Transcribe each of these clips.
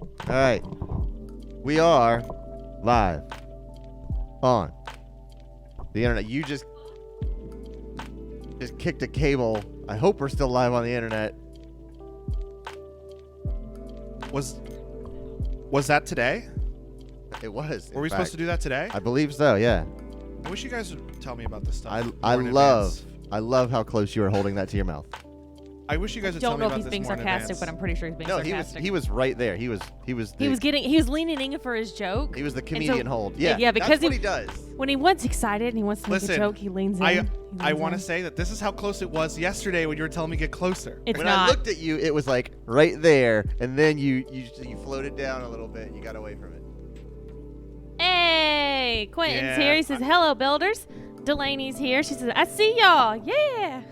All right. We are live on the internet. You just kicked a cable. I hope we're still live on the internet. Was that today? It was. Were we supposed to do that today? I believe so, yeah. I wish you guys would tell me about this stuff. I more in love advance. how close you are holding that to your mouth. I wish you guys would tell Don't me know if about he's this being more in sarcastic, advance. but I'm pretty sure he's being No, sarcastic. he was right there. He was He was leaning in for his joke. He was the And comedian so- hold. Yeah. yeah, because that's what he does. when he wants excited and he wants to make Listen, a joke, he leans in. I want to say that this is how close it was yesterday when you were telling me get closer. It's When not. I looked at you, it was like right there, and then you floated down a little bit and you got away from it. Hey, Quentin's Yeah, here. He says, hello, builders. Delaney's here. She says, I see y'all. Yeah.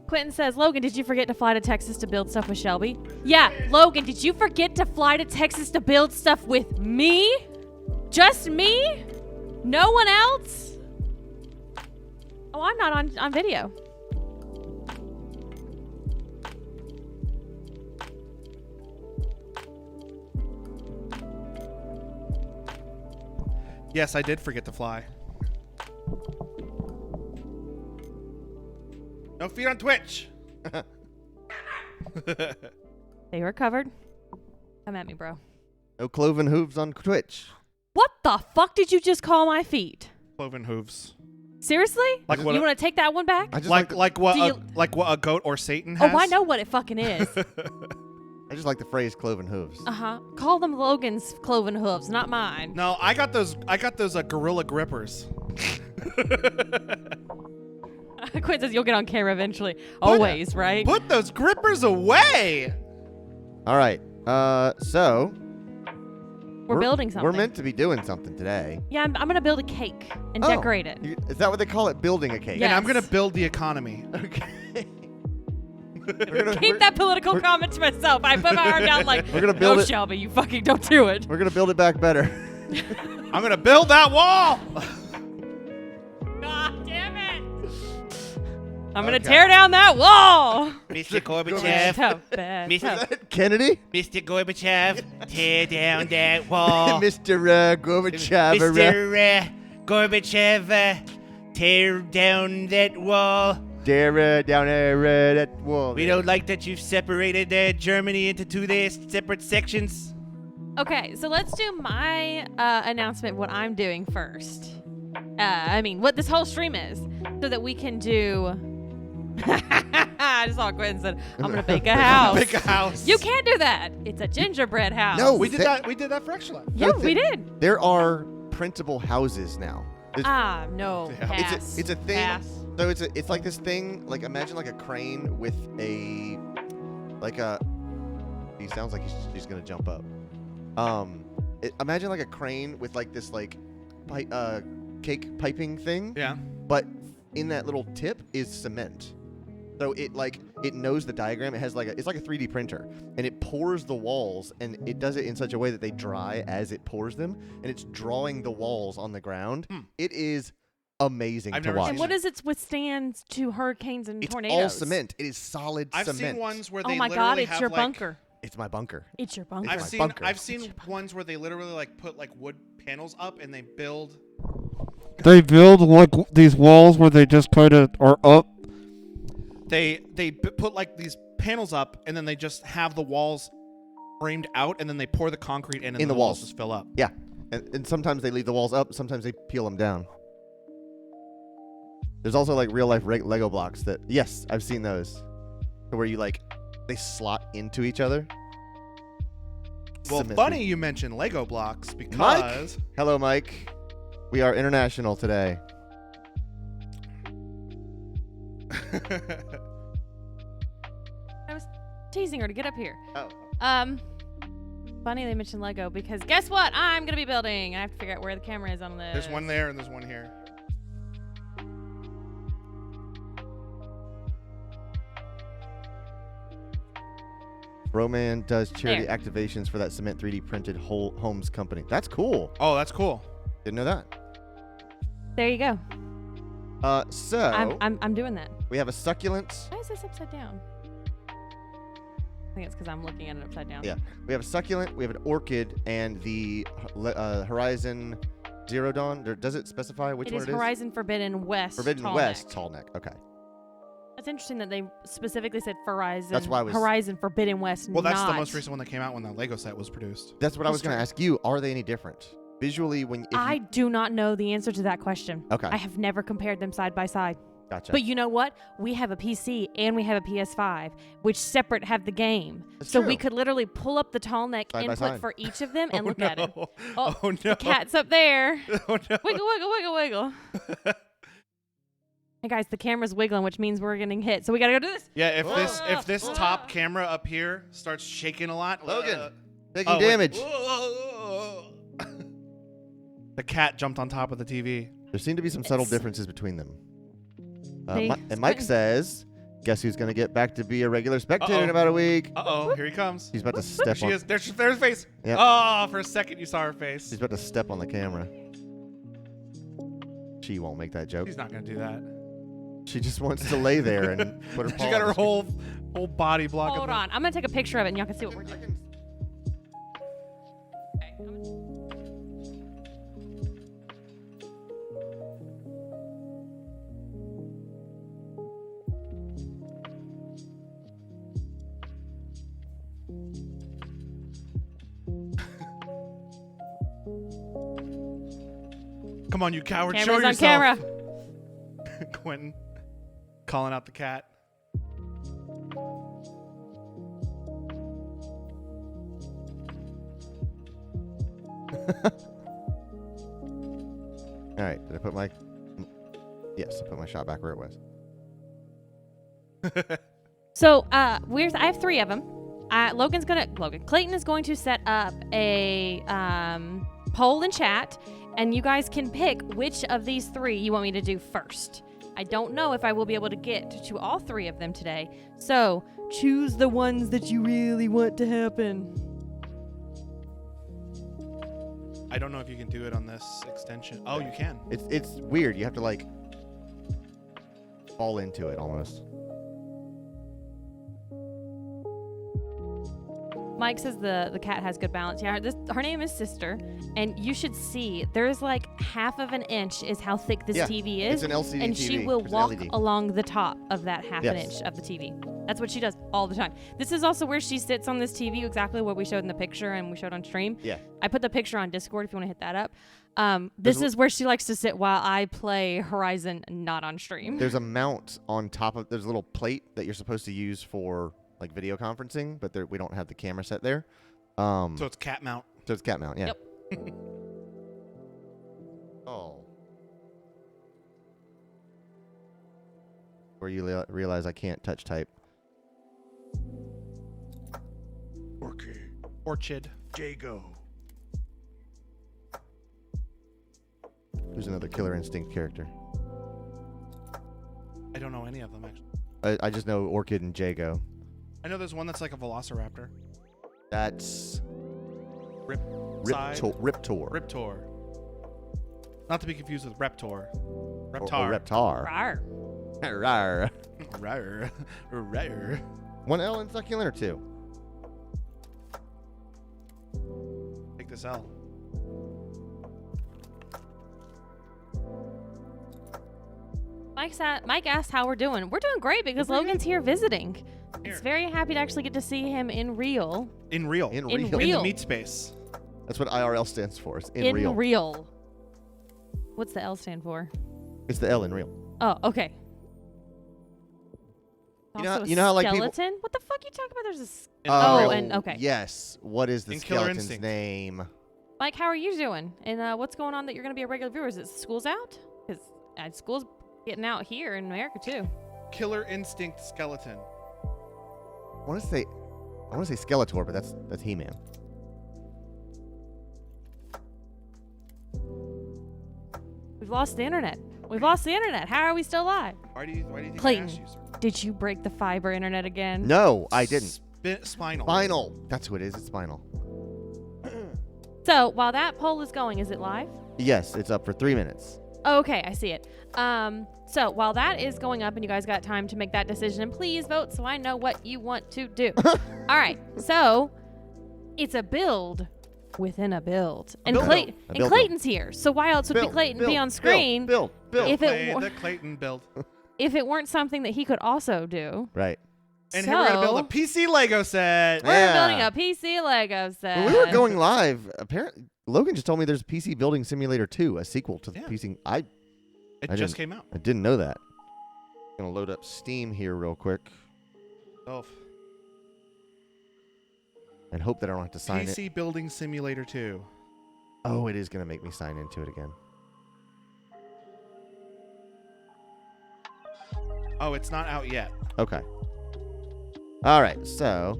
Quentin says, Logan, did you forget to fly to Texas to build stuff with Shelby? Yeah, Logan, did you forget to fly to Texas to build stuff with me? Just me? No one else? Oh, I'm not on video. Yes, I did forget to fly. No feet on Twitch. They were covered. Come at me, bro. No cloven hooves on Twitch. What the fuck did you just call my feet? Cloven hooves. Seriously? Like what? You want to take that one back? I just Like what? Do you- Like what a goat or Satan has. Oh, I know what it fucking is. I just like the phrase cloven hooves. Uh-huh. Call them Logan's cloven hooves, not mine. No, I got those gorilla grippers. Quinn says you'll get on camera eventually. Always, right? Put those grippers away. All right. So We're building something. We're meant to be doing something today. Yeah, I'm going to build a cake and Oh, decorate it. Is that what they call it? Building a cake? Yeah. And I'm Yes. gonna build the economy. Okay. Keep that political comment to myself. I put my arm down like, We're gonna build no, it- Shelby, you fucking don't do it. We're gonna build it back better. I'm gonna build that wall. God damn it. I'm going to Okay. tear down that wall. Mr. Gorbachev, Mr. Is that Kennedy? Mr. Gorbachev, tear down that wall. Mr. Gorbachev. Mr. Gorbachev, tear down that wall. Dare down there that wall. We don't like that you've separated Germany into two separate sections. Okay, so let's do my announcement, what I'm doing first. What this whole stream is, so that we can do... I just saw Quinn said, I'm going to bake a house. Make a house. You can't do that. It's a gingerbread house. No, We did that. We did that for Extra Life. Yeah, No, we did. There are printable houses now. There's- No. Yeah. Pass. It's a thing. Pass. So it's like this thing. Like imagine like a crane with a He sounds like he's gonna jump up. Imagine like a crane with like this like cake piping thing. Yeah. But in that little tip is cement. So it knows the diagram. It has it's like a 3D printer, and it pours the walls, and it does it in such a way that they dry as it pours them, and it's drawing the walls on the ground. It is amazing I've to never watch. And what does it withstand to hurricanes and It's tornadoes? all cement. It is solid I've cement. seen ones where Oh they my literally God, it's have your like, bunker. It's my bunker. It's your bunker. It's I've my seen bunker. I've seen ones where they literally like put like wood panels up and they build. They build like these walls where they just kind of are up. They put like these panels up and then they just have the walls framed out and then they pour the concrete in and In the walls. just fill up. Yeah, and sometimes they leave the walls up. Sometimes they peel them down. There's also like real life Lego blocks that I've seen those, where you they slot into each other. Well, Cemented. funny you mentioned Lego blocks because Mike? Hello, Mike. We are international today. I was teasing her to get up here. Oh. Funny they mentioned Lego because guess what? I'm gonna be building. I have to figure out where the camera is on this. there's one there and there's one here. Roman does charity There. activations for that cement 3D printed homes company. That's cool. Oh, that's cool. Didn't know that. There you go. So I'm doing that. we have a succulent. Why is this upside down? I think it's because I'm looking at it upside down. Yeah. We have a succulent, we have an orchid, and the Horizon Zero Dawn. Does it specify which It one is it is? Horizon Forbidden West. Forbidden tall West neck. tall neck. Okay. That's interesting that they specifically said Horizon. That's why I was- Horizon Forbidden West. Well, that's the not- most recent one that came out when the Lego set was produced. That's what I was That's going to true. ask you. Are they any different visually when? If I you, do not know the answer to that question. Okay. I have never compared them side by side. gotcha. But you know what? We have a PC and we have a PS5, which separate have the game. That's so true. we could literally pull up the tall neck Side by input side. for each of them and look at it. Oh, Oh, no. The cat's up there. Oh, no. Wiggle, wiggle, wiggle, wiggle. Hey guys, the camera's wiggling, which means we're getting hit. So we gotta go do this. Yeah, if this top camera up here starts shaking a lot, Logan, taking oh, wait. damage. The cat jumped on top of the TV. There seem to be some subtle It's- differences between them. They- And Mike says, "Guess who's going to get back to be a regular spectator in Uh-oh. about a week?" Uh-oh, here he comes. She's about to step She on. is. There's her face. Yep. Oh, for a second you saw her face. She's about to step on the camera. She won't make that joke. She's not gonna do that. She just wants to lay there and put her. She paw got on her the screen. whole body blocked. Hold on. I'm gonna take a picture of it and y'all can see what we're doing. Okay, Come on, you coward! Show Camera's on yourself. camera. Quentin calling out the cat. All right. Did I put my? Yes, I put my shot back where it was. So, I have 3 of them. Clayton is going to set up a poll in chat, and you guys can pick which of these 3 you want me to do first. I don't know if I will be able to get to all 3 of them today, so choose the ones that you really want to happen. I don't know if you can do it on this extension. Oh, you can. It's weird. You have to like fall into it almost. Mike says the cat has good balance. Yeah, her name is Sister, and you should see there's like half of an inch is how thick this Yeah, TV is, it's an LCD and TV. she will It's an walk LED. along the top of that half an Yes. inch of the TV. That's what she does all the time. This is also where she sits on this TV, exactly what we showed in the picture and we showed on stream. Yeah. I put the picture on Discord if you want to hit that up. There's This is where she likes to sit while I play Horizon, not on stream. There's a mount on top of. There's a little plate that you're supposed to use for like video conferencing, but we don't have the camera set there. So it's cat mount. So it's cat mount, yeah. Yep. Oh. Where you realize I can't touch type. Orchid. Jago. Who's another Killer Instinct character? I don't know any of them actually. I just know Orchid and Jago. I know there's one that's like a velociraptor. That's Side. Riptor. Riptor. Not to be confused with Reptor. Or Reptar. Reptar. Rawr. Rawr. Rawr. Rawr. 1 L in succulent or 2? Take this L. Mike asked how we're doing. We're doing great because We're pretty Logan's here visiting. Here. He's very happy to actually get to see him in real. In real. In In real. In real. the meat space. That's what IRL stands for. It's in real. Real. What's the L stand for? It's the L in real. Oh, okay. You know Also how- a you know how, like, people- skeleton? What the fuck you talking about? There's a In Oh, real. and okay. Yes. What is the In Killer skeleton's Instinct. name? Mike, how are you doing? And what's going on that you're going to be a regular viewer? Is it school's out? Because school's getting out here in America too. Killer Instinct skeleton. I want to say Skeletor, but that's He-Man. We've lost the internet. We've lost the internet. How are we still alive? Why do you think Clayton. I asked you, sir? Did you break the fiber internet again? No, I didn't. Spinal. Spinal. That's who it is. It's Spinal. So while that poll is going, is it live? Yes, it's up for 3 minutes. Okay, I see it. So while that is going up and you guys got time to make that decision, please vote so I know what you want to do. All right, so it's a build within a build. And, build. Clayton, A and build. Clayton's here. So why else would Build, Clayton build, be on build, screen Build. if Play it, the Clayton build. if it weren't something that he could also do? Right. And here we're going to build a So- PC Lego set. We're Yeah. building a PC Lego set. When we were going live, apparently Logan just told me there's PC Building Simulator 2, a sequel to the Yeah. PC. It I just didn't- came out. I didn't know that. Gonna load up Steam here real quick Oh, and hope that I don't have to sign it. PC Building Simulator 2. Oh, it is gonna make me sign into it again. Oh, it's not out yet. Okay. All right, so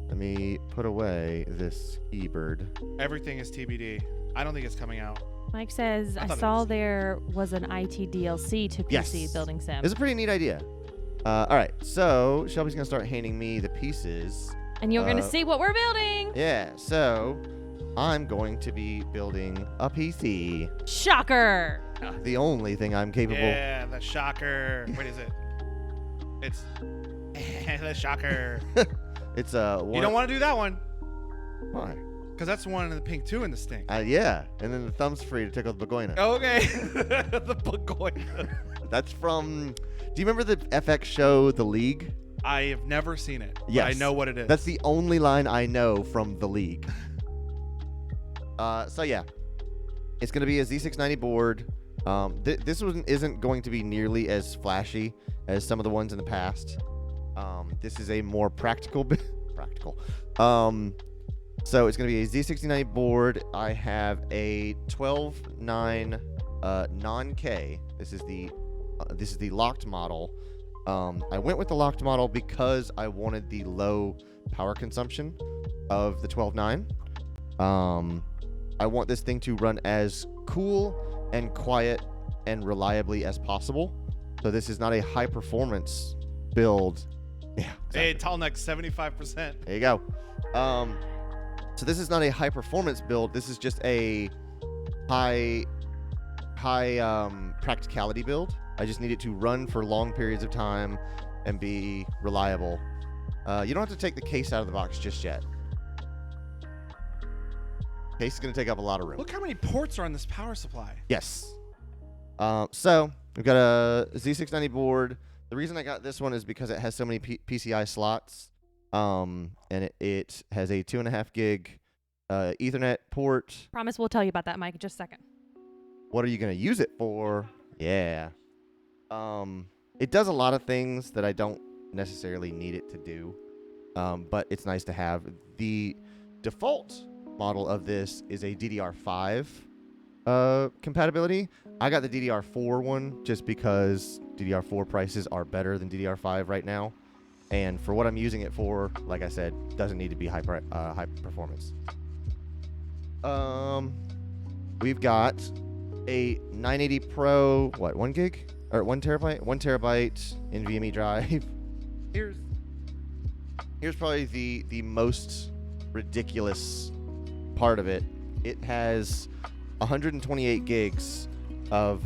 let me put away this eBird. Everything is TBD. I don't think it's coming out. Mike says, I I thought it saw was. there was an IT DLC to PC Yes. Building Sim. It's a pretty neat idea. All right, so Shelby's gonna start handing me the pieces. And you're going to Uh, see what we're building. Yeah, so I'm going to be building a PC. Shocker. The only thing I'm capable. Yeah, the shocker. What is it? It's the shocker. It's You don't want to do that one Why? because that's the one in the pink two in the stink. Yeah, and then the thumb's free to tickle the begonia. Okay. The begonia. That's from. Do you remember the FX show The League? I have never seen it. But Yes. I know what it is. That's the only line I know from The League. So yeah, it's gonna be a Z690 board. This one isn't going to be nearly as flashy as some of the ones in the past. This is a more practical. Practical. So it's gonna be a Z690 board. I have a 12.9 non-K. This is the locked model. I went with the locked model because I wanted the low power consumption of the 12.9. I want this thing to run as cool and quiet and reliably as possible. So this is not a high performance build. Yeah. Hey, exactly. tall neck 75%. There you go. So this is not a high performance build. This is just a high practicality build. I just need it to run for long periods of time and be reliable. You don't have to take the case out of the box just yet. Case is going to take up a lot of room. Look how many ports are on this power supply. Yes. So we've got a Z690 board. The reason I got this one is because it has so many PCI slots, and it has a 2.5 gig Ethernet port. Promise we'll tell you about that, Mike, in just a second. What are you going to use it for? Yeah. It does a lot of things that I don't necessarily need it to do, but it's nice to have. The default model of this is a DDR5 compatibility. I got the DDR4 one just because DDR4 prices are better than DDR5 right now, and for what I'm using it for, like I said, doesn't need to be high performance. We've got a 980 Pro, 1 gig or 1 terabyte, 1 terabyte NVMe drive. Here's probably the most ridiculous part of it. It has 128 gigs of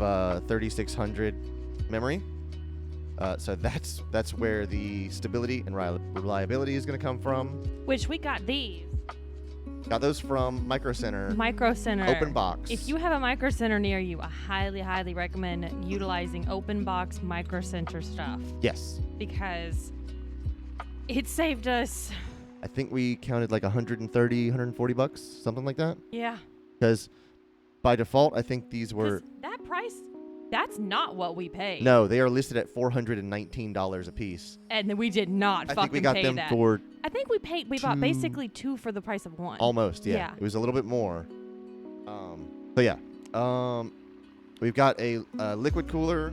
3600 memory. So that's where the stability and reliability is going to come from. Which we got these. Got those from Micro Center. Micro Center. Open box. If you have a Micro Center near you, I highly, highly recommend utilizing open box Micro Center stuff Yes. because it saved us. I think we counted like 130, 140 bucks, something like that. Yeah. Because by default, I think these 'Cause were... that price, that's not what we paid. No, they are listed at $419 a piece. And we did not I fucking think we got pay them that. for I think we bought two- basically 2 for the price of 1. almost, yeah. Yeah. It was a little bit more. But yeah. We've got a liquid cooler,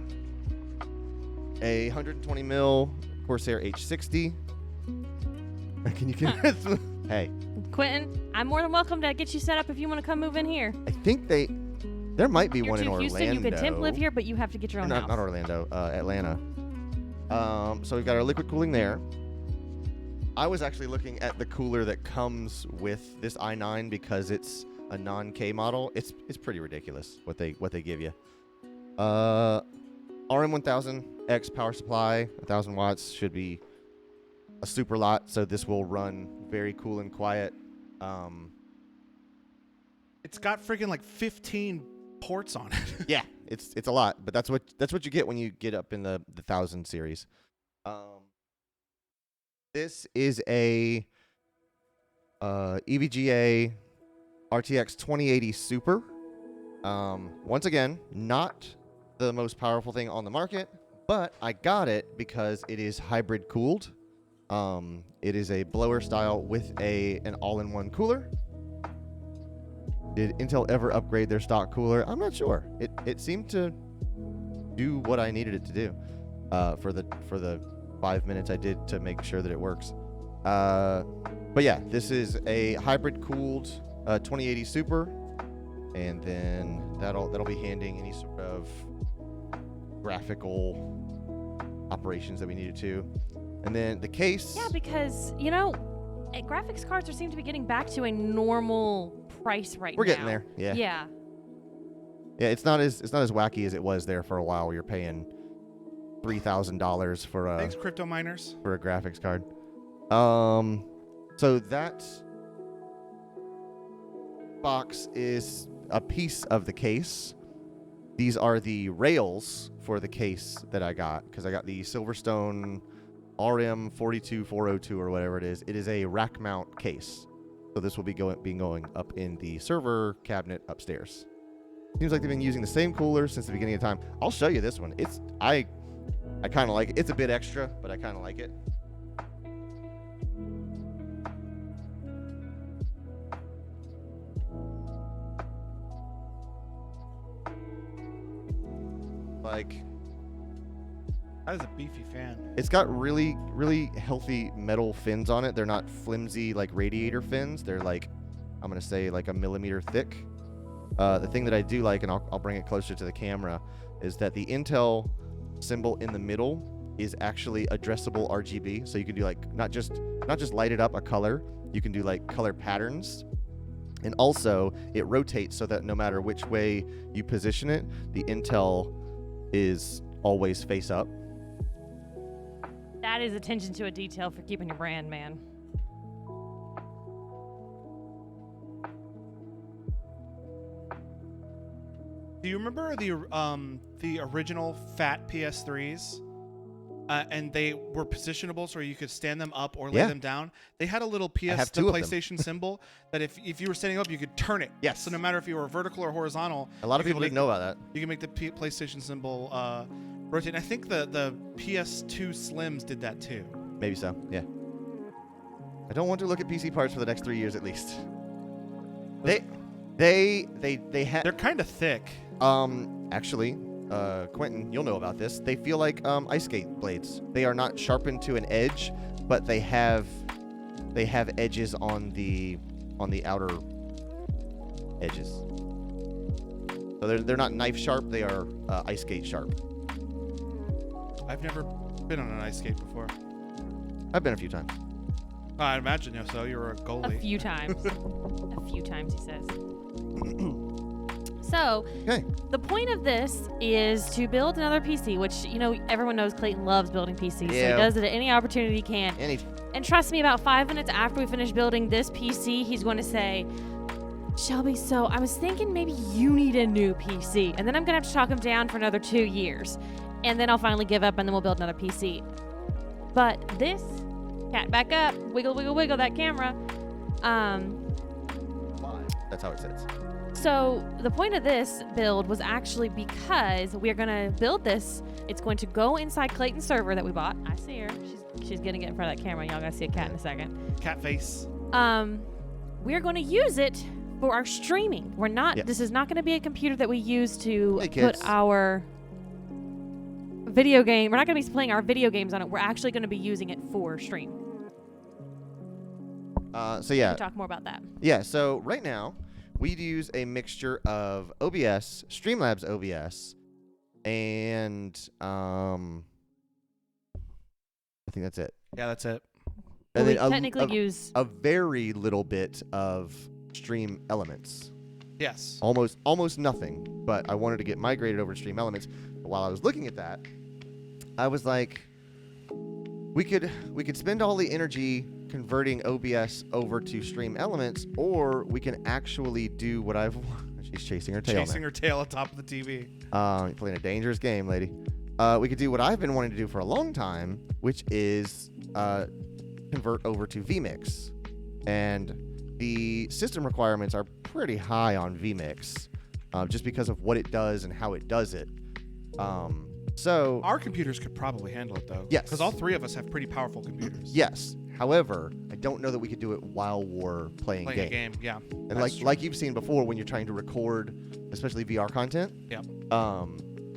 a 120 mil Corsair H60. Can you Hey, Quentin, I'm more than welcome to get you set up if you want to come move in here. I think there might be You're one in to Orlando. Houston, you could temp live here, but you have to get your own Not, house. not Orlando, Atlanta. So we've got our liquid cooling there. I was actually looking at the cooler that comes with this i9 because it's a non-K model, it's pretty ridiculous what they give you. RM1000X power supply, 1,000 watts, should be a super lot, so this will run very cool and quiet. It's got freaking like 15 ports on it. Yeah, it's a lot, but that's what you get when you get up in the 1000 series. This is a EVGA RTX 2080 Super. Once again, not the most powerful thing on the market, but I got it because it is hybrid cooled. It is a blower style with an all-in-one cooler. Did Intel ever upgrade their stock cooler? I'm not sure. It seemed to do what I needed it to do for the 5 minutes I did to make sure that it works. But yeah, this is a hybrid cooled 2080 Super, and then that'll be handling any sort of graphical operations that we needed to. And then the case. Yeah, because graphics cards seem to be getting back to a normal price right now. We're getting there. Yeah. Yeah. Yeah, it's not as wacky as it was there for a while, where you're paying $3,000 for a Thanks, crypto miners. for a graphics card. So that box is a piece of the case. These are the rails for the case that I got, because I got the Silverstone RM42402 or whatever it is. It is a rack mount case. So this will be going up in the server cabinet upstairs. Seems like they've been using the same cooler since the beginning of time. I'll show you this one. I kind of like it. It's a bit extra, but I kind of like it. Like, That is a beefy fan. it's got really, really healthy metal fins on it. They're not flimsy like radiator fins. They're like, I'm gonna say like a millimeter thick. The thing that I do like, and I'll bring it closer to the camera, is that the Intel symbol in the middle is actually addressable RGB. So you can do like not just light it up a color. You can do like color patterns. And also it rotates so that no matter which way you position it, the Intel is always face up. That is attention to a detail for keeping your brand, man. Do you remember the original fat PS3s? And they were positionable so you could stand them up or lay Yeah. them down. They had a little have the two of them. PlayStation symbol that if you were standing up, you could turn it. Yes. So no matter if you were vertical or horizontal, A lot of you people could didn't know about that. You can make the PlayStation symbol rotate. And I think the PS2 Slims did that too. Maybe so. Yeah. I don't want to look at PC parts for the next 3 years at least. They had They're kind of thick. actually, Quentin, you'll know about this. They feel like ice skate blades. They are not sharpened to an edge, but they have edges on the outer edges. So they're not knife sharp. They are ice skate sharp. I've never been on an ice skate before. I've been a few times. I imagine so. You're a goalie. A few times. A few times, he says. So, Okay. the point of this is to build another PC, which, everyone knows Clayton loves building PCs, so Yeah. he does it at any opportunity he can. And trust me, about 5 minutes after we finish building this PC, he's going to say, Shelby, so I was thinking maybe you need a new PC. And then I'm going to have to talk him down for another 2 years. And then I'll finally give up, and then we'll build another PC. But this, cat back up, wiggle, wiggle, wiggle that camera. That's how it sits. So the point of this build was actually because we're going to build this. It's going to go inside Clayton's server that we bought. I see her. She's going to get in front of that camera. Y'all going to see a cat in a second. Cat face. We're going to use it for our streaming. We're not. Yes. This is not going to be a computer that we use to Hey, put kids. our video game. We're not going to be playing our video games on it. We're actually going to be using it for stream. So yeah. We'll talk more about that. Yeah, so right now, we use a mixture of OBS, Streamlabs OBS, and I think that's it. Yeah, that's it. Well, And we then technically use. a very little bit of Stream Elements. Yes. almost nothing. But I wanted to get migrated over to Stream Elements. But while I was looking at that, I was like, we could spend all the energy converting OBS over to Stream Elements, or we can actually do what I've. She's chasing her tail. Chasing her tail atop of the TV. You're playing a dangerous game, lady. We could do what I've been wanting to do for a long time, which is convert over to vMix. And the system requirements are pretty high on vMix, just because of what it does and how it does it. So Our computers could probably handle it though. Yes. Because all three of us have pretty powerful computers. yes. However, I don't know that we could do it while we're playing Playing a game, yeah. And That's true. like you've seen before, when you're trying to record, especially VR content. Yep.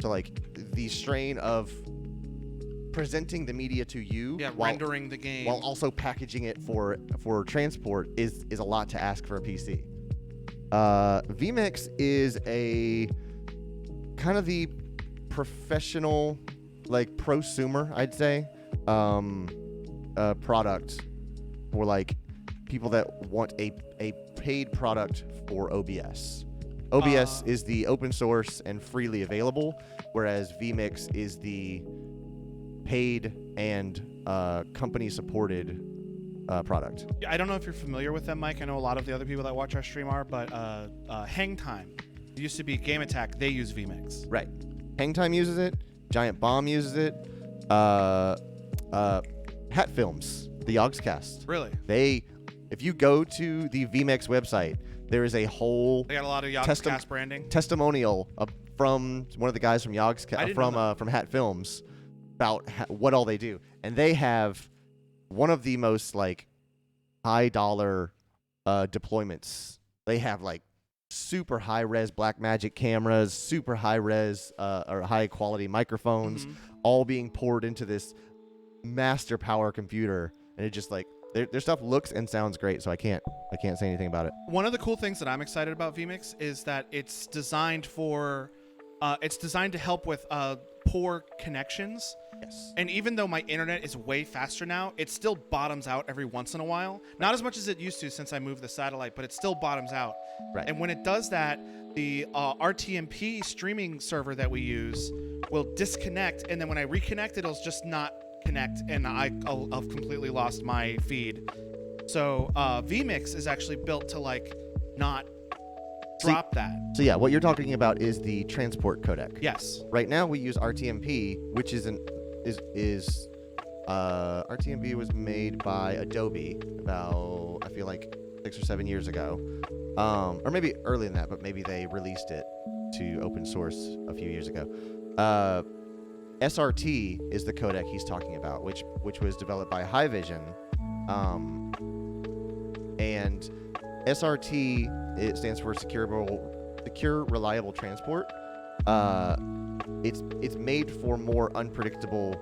So like the strain of presenting the media to you, Yeah, while, rendering the game. while also packaging it for transport is a lot to ask for a PC. vMix is a kind of the professional, like prosumer, I'd say, product for like people that want a paid product for OBS. OBS is the open source and freely available, whereas vMix is the paid and company supported product. I don't know if you're familiar with them, Mike. I know a lot of the other people that watch our stream are, but Hang Time, it used to be Game Attack. They use vMix. Right. Hangtime uses it. Giant Bomb uses it. Hat Films, the Yogscast. Really? If you go to the vMix website, there is a whole They got a lot of Yogscast branding. testimonial from one of the guys from I Yogscast, didn't know from Hat Films, about what all they do, and they have one of the most like high dollar deployments. They have like super high res Blackmagic cameras, super high res or high quality microphones, all being poured into this master power computer, and it just like their stuff looks and sounds great. So I can't say anything about it. One of the cool things that I'm excited about vMix is that it's designed to help with poor connections. Yes. And even though my internet is way faster now, it still bottoms out every once in a while. Not as much as it used to since I moved the satellite, but it still bottoms out. Right. And when it does that, the RTMP streaming server that we use will disconnect, and then when I reconnect, it'll just not connect, and I'll have completely lost my feed. So vMix is actually built to like not drop that. So yeah, what you're talking about is the transport codec. Yes. Right now we use RTMP, which is RTMP was made by Adobe about, I feel like 6 or 7 years ago, or maybe earlier than that, but maybe they released it to open source a few years ago. SRT is the codec he's talking about, which was developed by Haivision, and SRT, it stands for Secure Reliable Transport. It's made for more unpredictable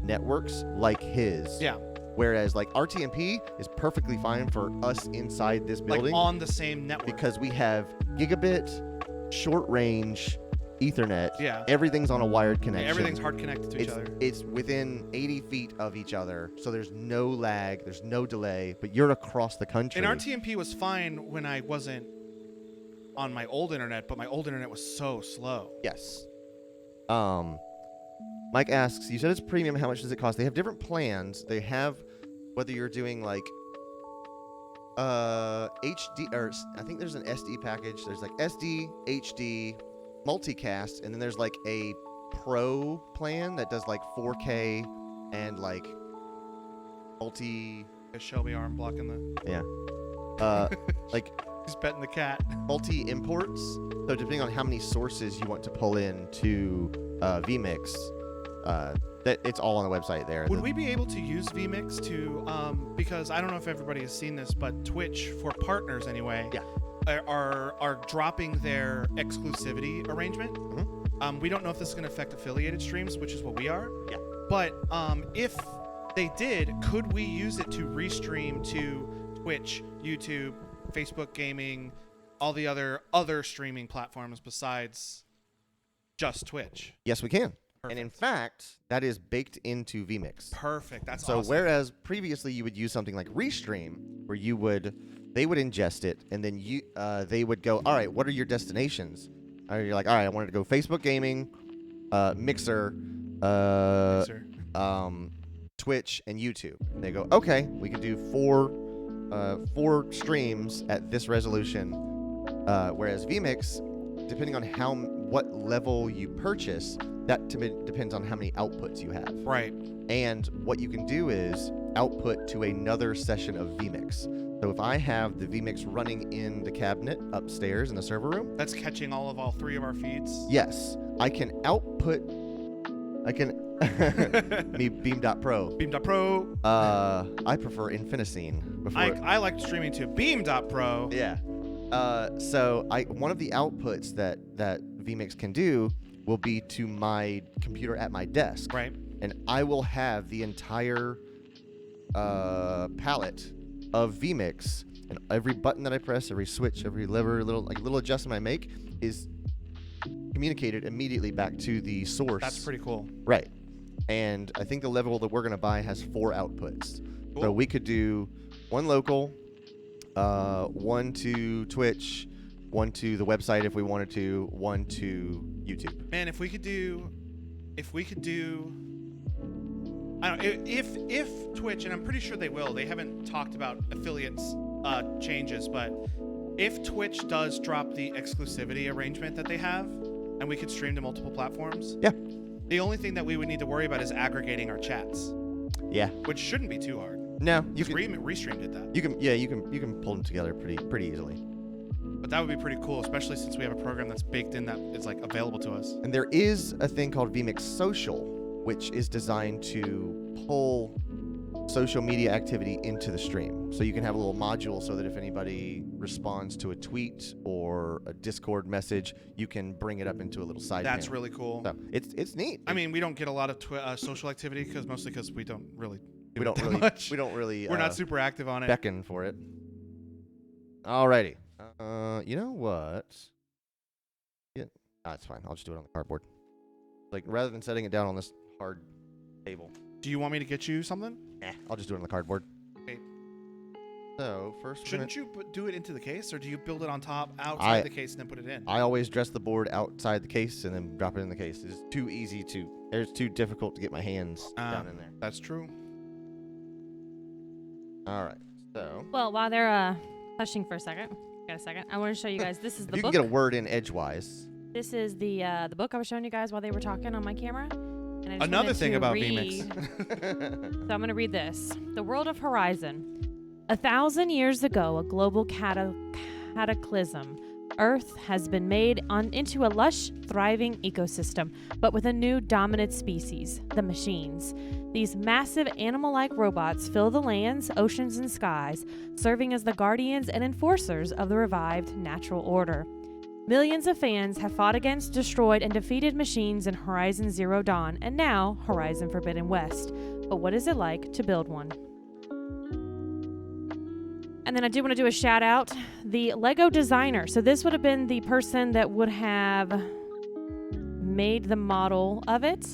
networks like his. Yeah. Whereas like RTMP is perfectly fine for us inside this building, Like on the same network. because we have gigabit, short range, Ethernet. Yeah. Everything's on a wired connection. Everything's hard connected to each other. It's within 80 feet of each other, so there's no lag, there's no delay, but you're across the country. And RTMP was fine when I wasn't on my old internet, but my old internet was so slow. Yes. Mike asks, you said it's premium, how much does it cost? They have different plans. They have, whether you're doing like HD, or I think there's an SD package. There's like SD, HD, multicast, and then there's like a pro plan that does like 4K and like multi, A Shelby arm blocking the. yeah, like He's petting the cat. multi imports. So depending on how many sources you want to pull in to vMix, that it's all on the website there. Would we be able to use vMix to, because I don't know if everybody has seen this, but Twitch, for partners anyway, Yeah. are dropping their exclusivity arrangement. We don't know if this is going to affect affiliated streams, which is what we are. Yeah. But if they did, could we use it to restream to Twitch, YouTube, Facebook Gaming, all the other streaming platforms besides just Twitch? Yes, we can. Perfect. And in fact, that is baked into vMix. Perfect. That's So awesome. whereas previously you would use something like Restream, where you would They would ingest it, and then they would go, all right, what are your destinations? You're like, all right, I wanted to go Facebook Gaming, Mixer, Mixer. Twitch, and YouTube. And they go, okay, we can do four streams at this resolution. Whereas vMix, depending on what level you purchase, that depends on how many outputs you have. Right. And what you can do is output to another session of vMix. So if I have the vMix running in the cabinet upstairs in the server room, That's catching all three of our feeds. yes, I can output. Me Beam.pro. Beam.pro. I prefer Infinicine before. I like streaming to Beam.pro. Yeah. So one of the outputs that vMix can do will be to my computer at my desk. Right. And I will have the entire palette of vMix, and every button that I press, every switch, every lever, little adjustment I make is communicated immediately back to the source. That's pretty cool. Right. And I think the level that we're gonna buy has 4 outputs. Cool. So we could do one local, one to Twitch, one to the website if we wanted to, one to YouTube. Man, if we could do, I don't know, if Twitch, and I'm pretty sure they will, they haven't talked about affiliates changes, but if Twitch does drop the exclusivity arrangement that they have, and we could stream to multiple platforms, Yeah. the only thing that we would need to worry about is aggregating our chats, Yeah. which shouldn't be too hard. No, you Because can. Restream did that. You can pull them together pretty easily. But that would be pretty cool, especially since we have a program that's baked in that is like available to us. And there is a thing called vMix Social, which is designed to pull social media activity into the stream. So you can have a little module so that if anybody responds to a tweet or a Discord message, you can bring it up into a little side That's panel. really cool. So it's neat. I mean, we don't get a lot of social activity mostly because we don't really do we don't it that really much. we don't really We're not super active on it. beckon for it. Alrighty. You know what? Yeah, it's fine. I'll just do it on the cardboard. Like rather than setting it down on this hard table. Do you want me to get you something? I'll just do it on the cardboard. Okay. So first, Shouldn't you do it into the case, or do you build it on top, outside the case, and then put it in? I always dress the board outside the case and then drop it in the case. It's too easy to. It's too difficult to get my hands down in there. That's true. All right. So Well, while they're hushing for a second, got a second. I want to show you guys. This is if the you book. can get a word in edgewise. This is the book I was showing you guys while they were talking on my camera. And I just Another wanted thing to about read- vMix. So I'm going to read this. The World of Horizon. 1,000 years ago, a global cataclysm. Earth has been made into a lush, thriving ecosystem, but with a new dominant species, the machines. These massive animal-like robots fill the lands, oceans, and skies, serving as the guardians and enforcers of the revived natural order. Millions of fans have fought against, destroyed, and defeated machines in Horizon Zero Dawn, and now Horizon Forbidden West. But what is it like to build one? And then I do want to do a shout out, the Lego designer. So this would have been the person that would have made the model of it.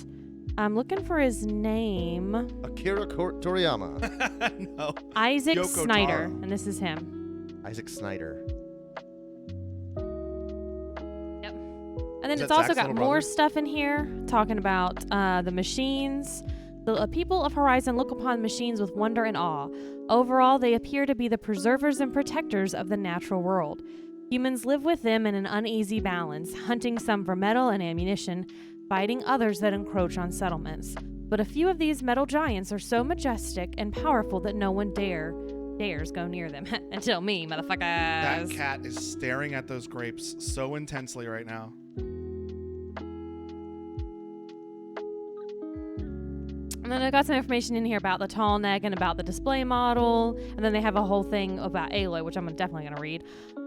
I'm looking for his name. Akira Toriyama. No. Isaac Yoko Snyder. Taro. And this is him. Isaac Snyder. And then Is it's that also Zach's got little more brother? stuff in here talking about the machines. The people of Horizon look upon machines with wonder and awe. Overall, they appear to be the preservers and protectors of the natural world. Humans live with them in an uneasy balance, hunting some for metal and ammunition, fighting others that encroach on settlements. But a few of these metal giants are so majestic and powerful that no one dares go near them. Until me, motherfuckers. That cat is staring at those grapes so intensely right now. And then I got some information in here about the tall neck and about the display model. And then they have a whole thing about Aloy, which I'm definitely going to read.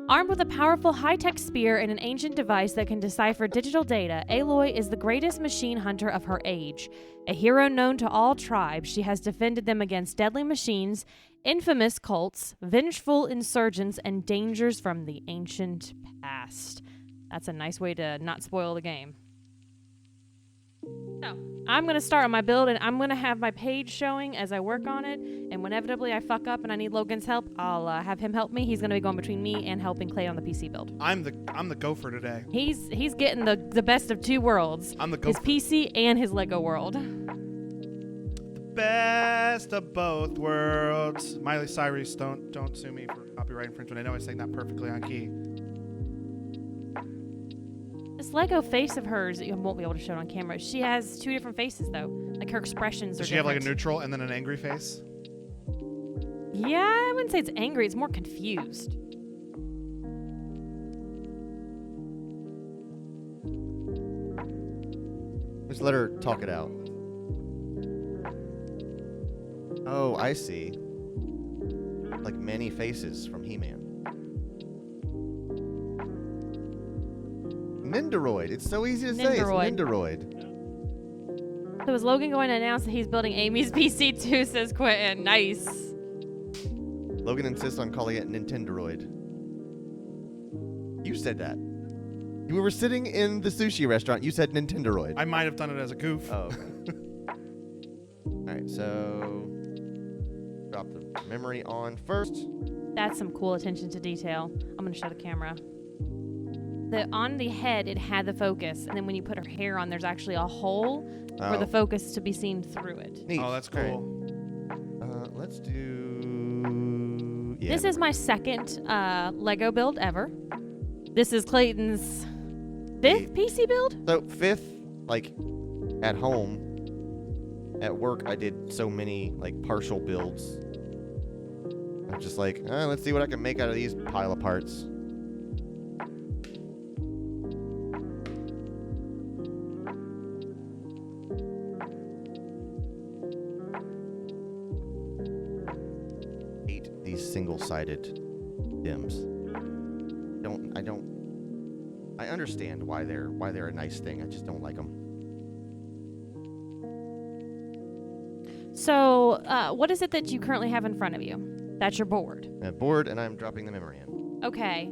Armed with a powerful high-tech spear and an ancient device that can decipher digital data, Aloy is the greatest machine hunter of her age. A hero known to all tribes, she has defended them against deadly machines, infamous cults, vengeful insurgents, and dangers from the ancient. past. That's a nice way to not spoil the game. So I'm gonna start on my build, and I'm gonna have my page showing as I work on it. And when inevitably I fuck up and I need Logan's help, I'll have him help me. He's gonna be going between me and helping Clay on the PC build. I'm the gopher today. He's getting the best of two worlds. I'm the His gopher. PC and his Lego world. Best of both worlds. Miley Cyrus, don't sue me for copyright infringement. I know I sang that perfectly on key. This Lego face of hers, you won't be able to show it on camera. She has two different faces though. Like her expressions are Does she have like a different. neutral and then an angry face? Yeah, I wouldn't say it's angry. It's more confused. Just let her talk it out. Oh, I see. Like many faces from He-Man. Nindoroid. It's so easy to say. It's Nindoroid. Nindoroid. So is Logan going to announce that he's building Amy's PC too, says Quentin. Nice. Logan insists on calling it Nintendoroid. You said that. You were sitting in the sushi restaurant. You said Nintendoroid. I might have done it as a goof. Oh. Alright, so drop the memory on first. That's some cool attention to detail. I'm going to show the camera. On the head, it had the focus, and then when you put her hair on, there's actually a hole for the focus to be seen through it. Neat. Oh, that's Alright. cool. Let's do. Yeah, This is my second Lego build ever. This is Clayton's fifth PC build? So fifth, like at home, at work, I did so many like partial builds. I'm just like, let's see what I can make out of these pile of parts. Hate these single-sided dims. I understand why they're a nice thing. I just don't like them. So, what is it that you currently have in front of you? That's your board. Bored, and I'm dropping the memory in. Okay.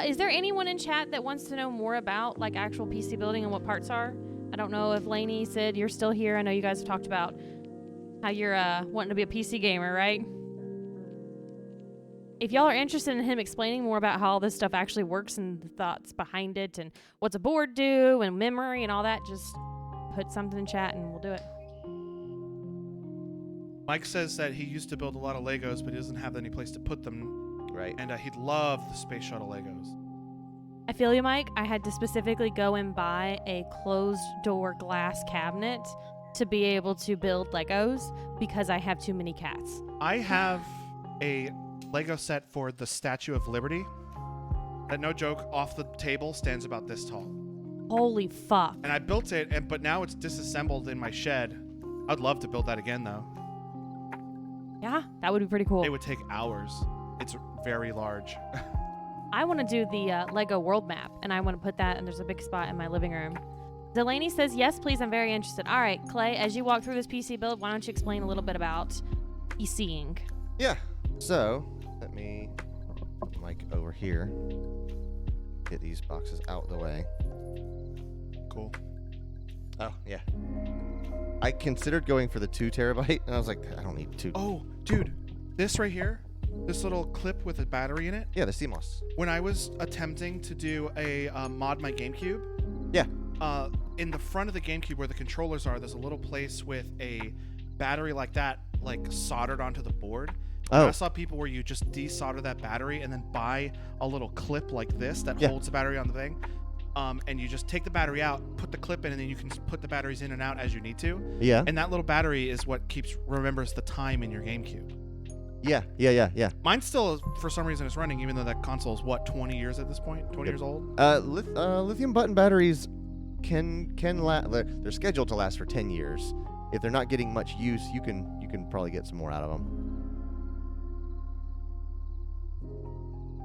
Is there anyone in chat that wants to know more about like actual PC building and what parts are? I don't know if Lainey said you're still here. I know you guys have talked about how you're wanting to be a PC gamer, right? If y'all are interested in him explaining more about how all this stuff actually works and the thoughts behind it and what's a board do and memory and all that, just put something in chat and we'll do it. Mike says that he used to build a lot of Legos, but he doesn't have any place to put them. Right. And he'd love the Space Shuttle Legos. I feel you, Mike. I had to specifically go and buy a closed door glass cabinet to be able to build Legos because I have too many cats. I have a Lego set for the Statue of Liberty that, no joke, off the table stands about this tall. Holy fuck. And I built it, but now it's disassembled in my shed. I'd love to build that again, though. Yeah, that would be pretty cool. It would take hours. It's very large. I want to do the Lego world map, and I want to put that, and there's a big spot in my living room. Delaney says, yes, please, I'm very interested. All right, Clay, as you walk through this PC build, why don't you explain a little bit about PCing? Yeah. So let me put the mic over here. Get these boxes out of the way. Cool. Oh yeah. I considered going for the 2 terabyte, and I was like, I don't need 2. Oh, dude, this right here, this little clip with a battery in it. Yeah, the CMOS. When I was attempting to do a mod my GameCube, Yeah. in the front of the GameCube where the controllers are, there's a little place with a battery like that, like soldered onto the board. And Oh. I saw people where you just desolder that battery and then buy a little clip like this that Yeah. holds the battery on the thing. And you just take the battery out, put the clip in, and then you can put the batteries in and out as you need to. Yeah. And that little battery is what remembers the time in your GameCube. Yeah. Mine still, for some reason, is running, even though that console is, what, 20 years at this point? 20 years old? Lithium button batteries can last. They're scheduled to last for 10 years. If they're not getting much use, you can probably get some more out of them.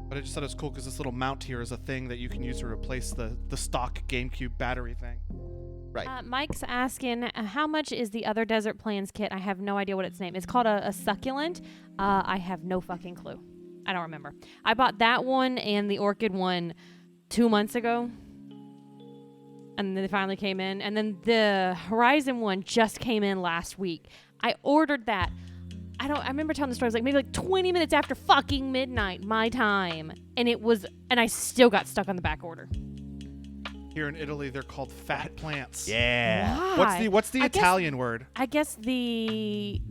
But I just thought it was cool because this little mount here is a thing that you can use to replace the stock GameCube battery thing. Right. Mike's asking, how much is the other Desert Plans kit? I have no idea what its name is. It's called a succulent. I have no fucking clue. I don't remember. I bought that one and the Orchid one 2 months ago. and then they finally came in. And then the Horizon one just came in last week. I ordered that. I remember telling the story. It was like maybe like 20 minutes after fucking midnight, my time. And I still got stuck on the back order. Here in Italy, they're called fat plants. Yeah. Why? What's the I guess- Italian word? I guess the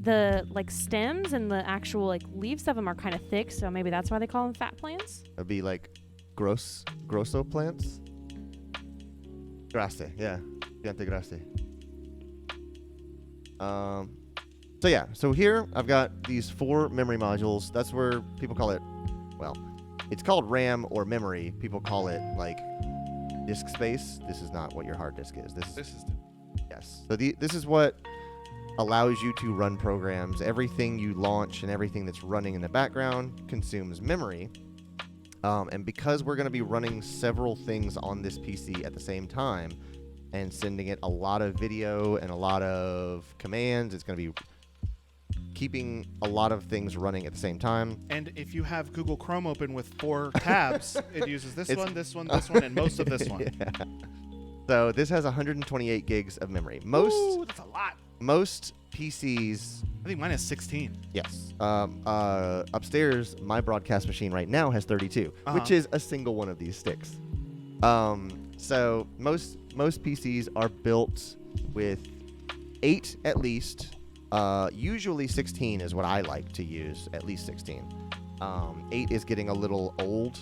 like stems and the actual like leaves of them are kind of thick, so maybe that's why they call them fat plants. That'd be like grosso plants. Grasse, yeah. Piante grasse. So here I've got these 4 memory modules. That's where people call it, well, it's called RAM or memory. People call it like disk space. This is not what your hard disk is. This is yes. So this is what allows you to run programs. Everything you launch and everything that's running in the background consumes memory. And because we're going to be running several things on this PC at the same time and sending it a lot of video and a lot of commands, it's going to be keeping a lot of things running at the same time. And if you have Google Chrome open with 4 tabs, it uses this one, and most of this one. Yeah. So this has 128 gigs of memory. Ooh, that's a lot. Most PCs, I think mine is 16. yes. Upstairs, my broadcast machine right now has 32, which is a single one of these sticks. So most PCs are built with 8 at least. Usually 16 is what I like to use, at least 16. 8 is getting a little old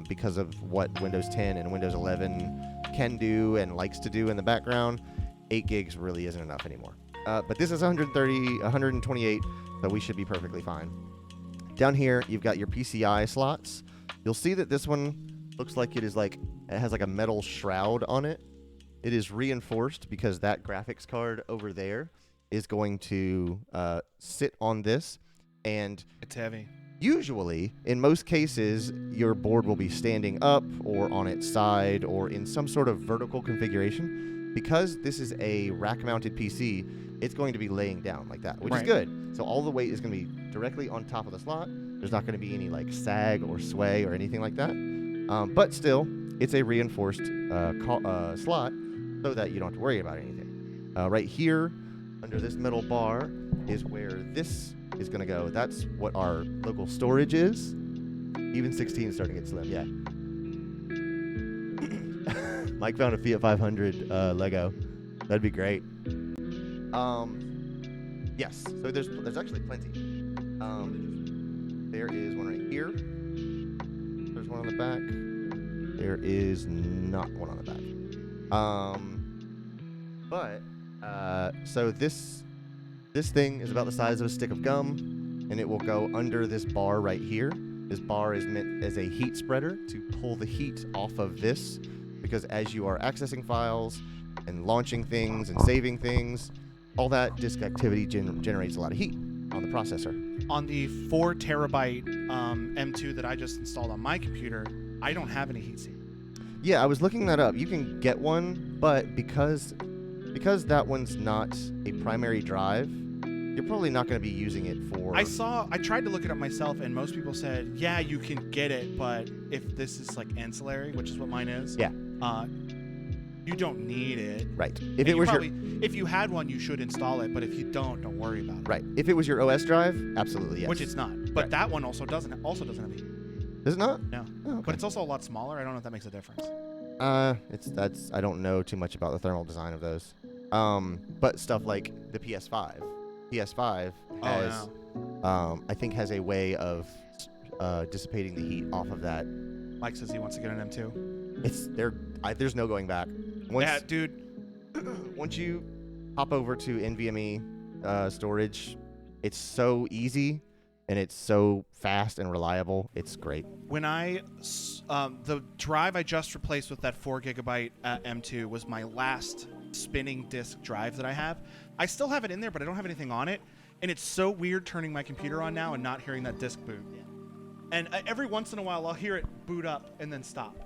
because of what Windows 10 and Windows 11 can do and likes to do in the background. 8 gigs really isn't enough anymore. But this is 128, so we should be perfectly fine. Down here, you've got your PCI slots. You'll see that this one looks like it has like a metal shroud on it. It is reinforced because that graphics card over there is going to sit on this, and It's heavy. usually, in most cases, your board will be standing up or on its side or in some sort of vertical configuration. Because this is a rack-mounted PC, it's going to be laying down like that, which is Right. good. So all the weight is going to be directly on top of the slot. There's not going to be any like sag or sway or anything like that. But still, it's a reinforced slot so that you don't have to worry about anything. Right here, under this metal bar, is where this is going to go. That's what our local storage is. Even 16 is starting to get slim, yeah. Mike found a Fiat 500 Lego. That'd be great. Yes, so there's actually plenty. There is one right here. There's one on the back. There is not one on the back. So this thing is about the size of a stick of gum, and it will go under this bar right here. This bar is meant as a heat spreader to pull the heat off of this, because as you are accessing files and launching things and saving things, all that disk activity generates a lot of heat on the processor. On the 4 terabyte M2 that I just installed on my computer, I don't have any heatsink. Yeah, I was looking that up. You can get one, but because that one's not a primary drive, you're probably not going to be using it for... I tried to look it up myself, and most people said, yeah, you can get it, but if this is like ancillary, which is what mine is, Yeah. You don't need it. Right. And if you had one, you should install it, but if you don't worry about it. Right. If it was your OS drive, absolutely yes. Which it's not. But Right. that one also doesn't have heat. Is it not? No. Oh, okay. But it's also a lot smaller. I don't know if that makes a difference. I don't know too much about the thermal design of those. But stuff like the PS5. PS5 has, I think, has a way of dissipating the heat off of that. Mike says he wants to get an M2. There's no going back. Yeah, dude. Once you hop over to NVMe storage, it's so easy and it's so fast and reliable. It's great. When the drive I just replaced with that 4 gigabyte M2 was my last spinning disk drive that I have. I still have it in there, but I don't have anything on it. And it's so weird turning my computer on now and not hearing that disk boot. And every once in a while, I'll hear it boot up and then stop.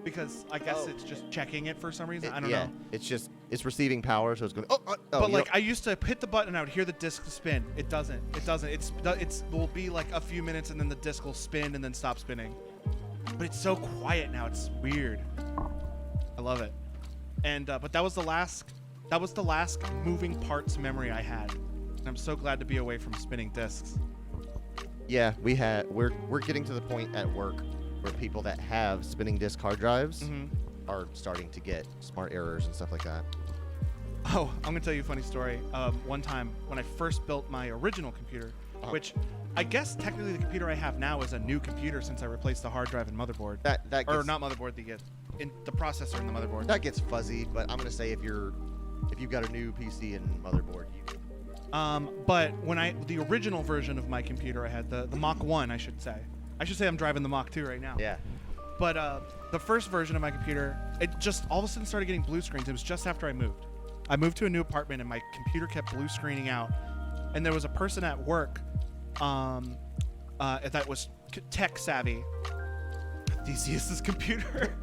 Because I guess it's just checking it for some reason. I don't know. It's receiving power, so it's going. But like I used to hit the button and I would hear the disc spin. It doesn't. It will be like a few minutes and then the disc will spin and then stop spinning. But it's so quiet now. It's weird. I love it. And but that was the last moving parts memory I had. And I'm so glad to be away from spinning discs. Yeah, we're getting to the point at work where people that have spinning disk hard drives are starting to get smart errors and stuff like that. Oh, I'm gonna tell you a funny story. One time when I first built my original computer, which I guess technically the computer I have now is a new computer since I replaced the hard drive and motherboard. That gets, Or not motherboard, the processor and the motherboard. that gets fuzzy, but I'm gonna say if you've got a new PC and motherboard, But when the original version of my computer, I had the Mach 1, I should say. I should say I'm driving the Mach 2 right now. yeah. But the first version of my computer, it just all of a sudden started getting blue screens. It was just after I moved. I moved to a new apartment and my computer kept blue screening out. And there was a person at work that was tech savvy. Theseus's computer.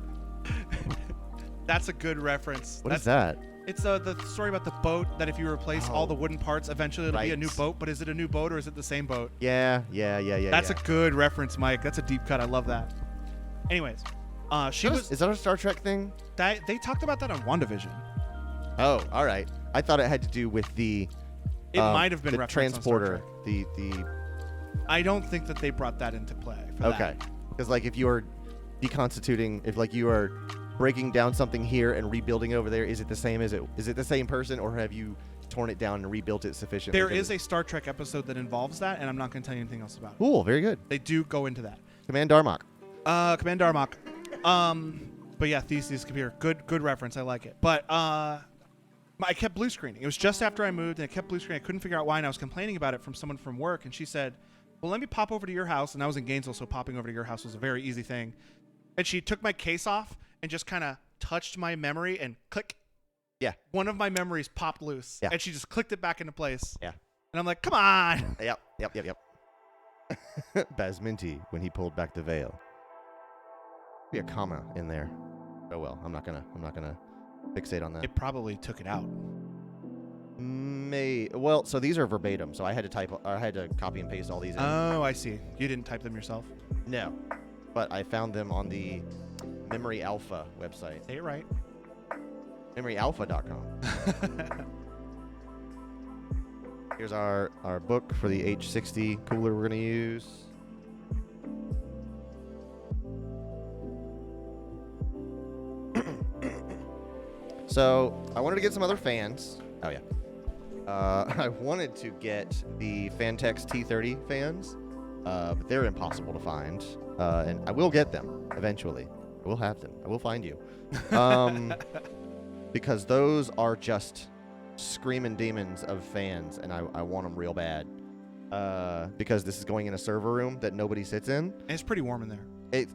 That's a good reference. What is that? It's the story about the boat that if you replace all the wooden parts, eventually it'll be a new Right. boat. But is it a new boat or is it the same boat? Yeah. That's a good reference, Mike. That's a deep cut. I love that. Anyways, Is that a Star Trek thing? they talked about that on WandaVision. Oh, all right. I thought it had to do with the It might have been the referenced on Star transporter. Trek. The I don't think that they brought that into play. For okay. Because like if you are deconstituting, if like you are breaking down something here and rebuilding over there, is it the same? Is it the same person, or have you torn it down and rebuilt it sufficiently? There is a Star Trek episode that involves that, and I'm not going to tell you anything else about it. Cool. Very good. They do go into that. Command Darmok. Command Darmok. But yeah, Theseus computer. Good reference. I like it. But I kept blue screening. It was just after I moved, and it kept blue screening. I couldn't figure out why, and I was complaining about it from someone from work, and she said, well, let me pop over to your house. And I was in Gainesville, so popping over to your house was a very easy thing. And she took my case off and just kind of touched my memory and click. Yeah. One of my memories popped loose. Yeah. And she just clicked it back into place. Yeah. And I'm like, come on. Yep. Basminti when he pulled back the veil. Be a comma in there. Oh well, I'm not gonna fixate on that. It probably took it out. Well, so these are verbatim, so I had to copy and paste all these in. Oh, I see. You didn't type them yourself? No, but I found them on the Memory Alpha website. Say it right. MemoryAlpha.com. Here's our book for the H60 cooler we're gonna use. So I wanted to get some other fans. Oh yeah. I wanted to get the Fantex T30 fans, but they're impossible to find. And I will get them eventually. I will have them. I will find you. Because those are just screaming demons of fans, and I want them real bad. Because this is going in a server room that nobody sits in. And it's pretty warm in there.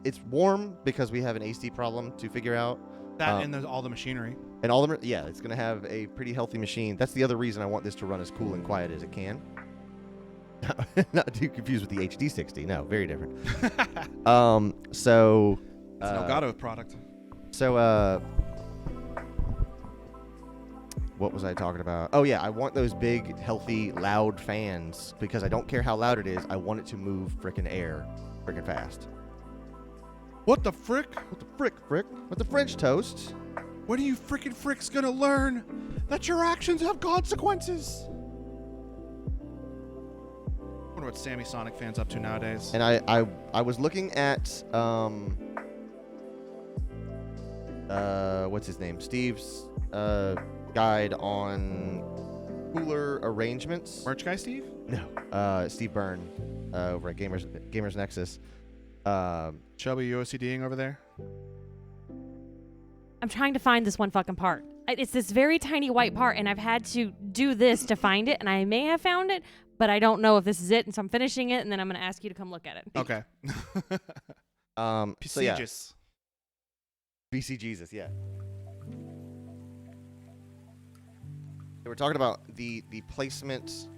It's warm because we have an AC problem to figure out. That and there's all the machinery. And all the yeah, it's gonna have a pretty healthy machine. That's the other reason I want this to run as cool and quiet as it can. Not too confused with the HD60. No, very different. So It's an Elgato product. So what was I talking about? Oh yeah, I want those big, healthy, loud fans because I don't care how loud it is. I want it to move frickin' air, frickin' fast. What the frick? What the frick? What the French toast? When are you frickin' fricks gonna learn that your actions have consequences? I wonder what Sammy Sonic fans up to nowadays. And I was looking at what's his name? Steve's guide on cooler arrangements. Merch guy Steve? No, Steve Byrne over at Gamers Nexus. Chubby, you OCDing over there? I'm trying to find this one fucking part. It's this very tiny white part, and I've had to do this to find it, and I may have found it, but I don't know if this is it, and so I'm finishing it, and then I'm going to ask you to come look at it. Okay. So yeah, Prestigious. BC Jesus, yeah. They were talking about the placement.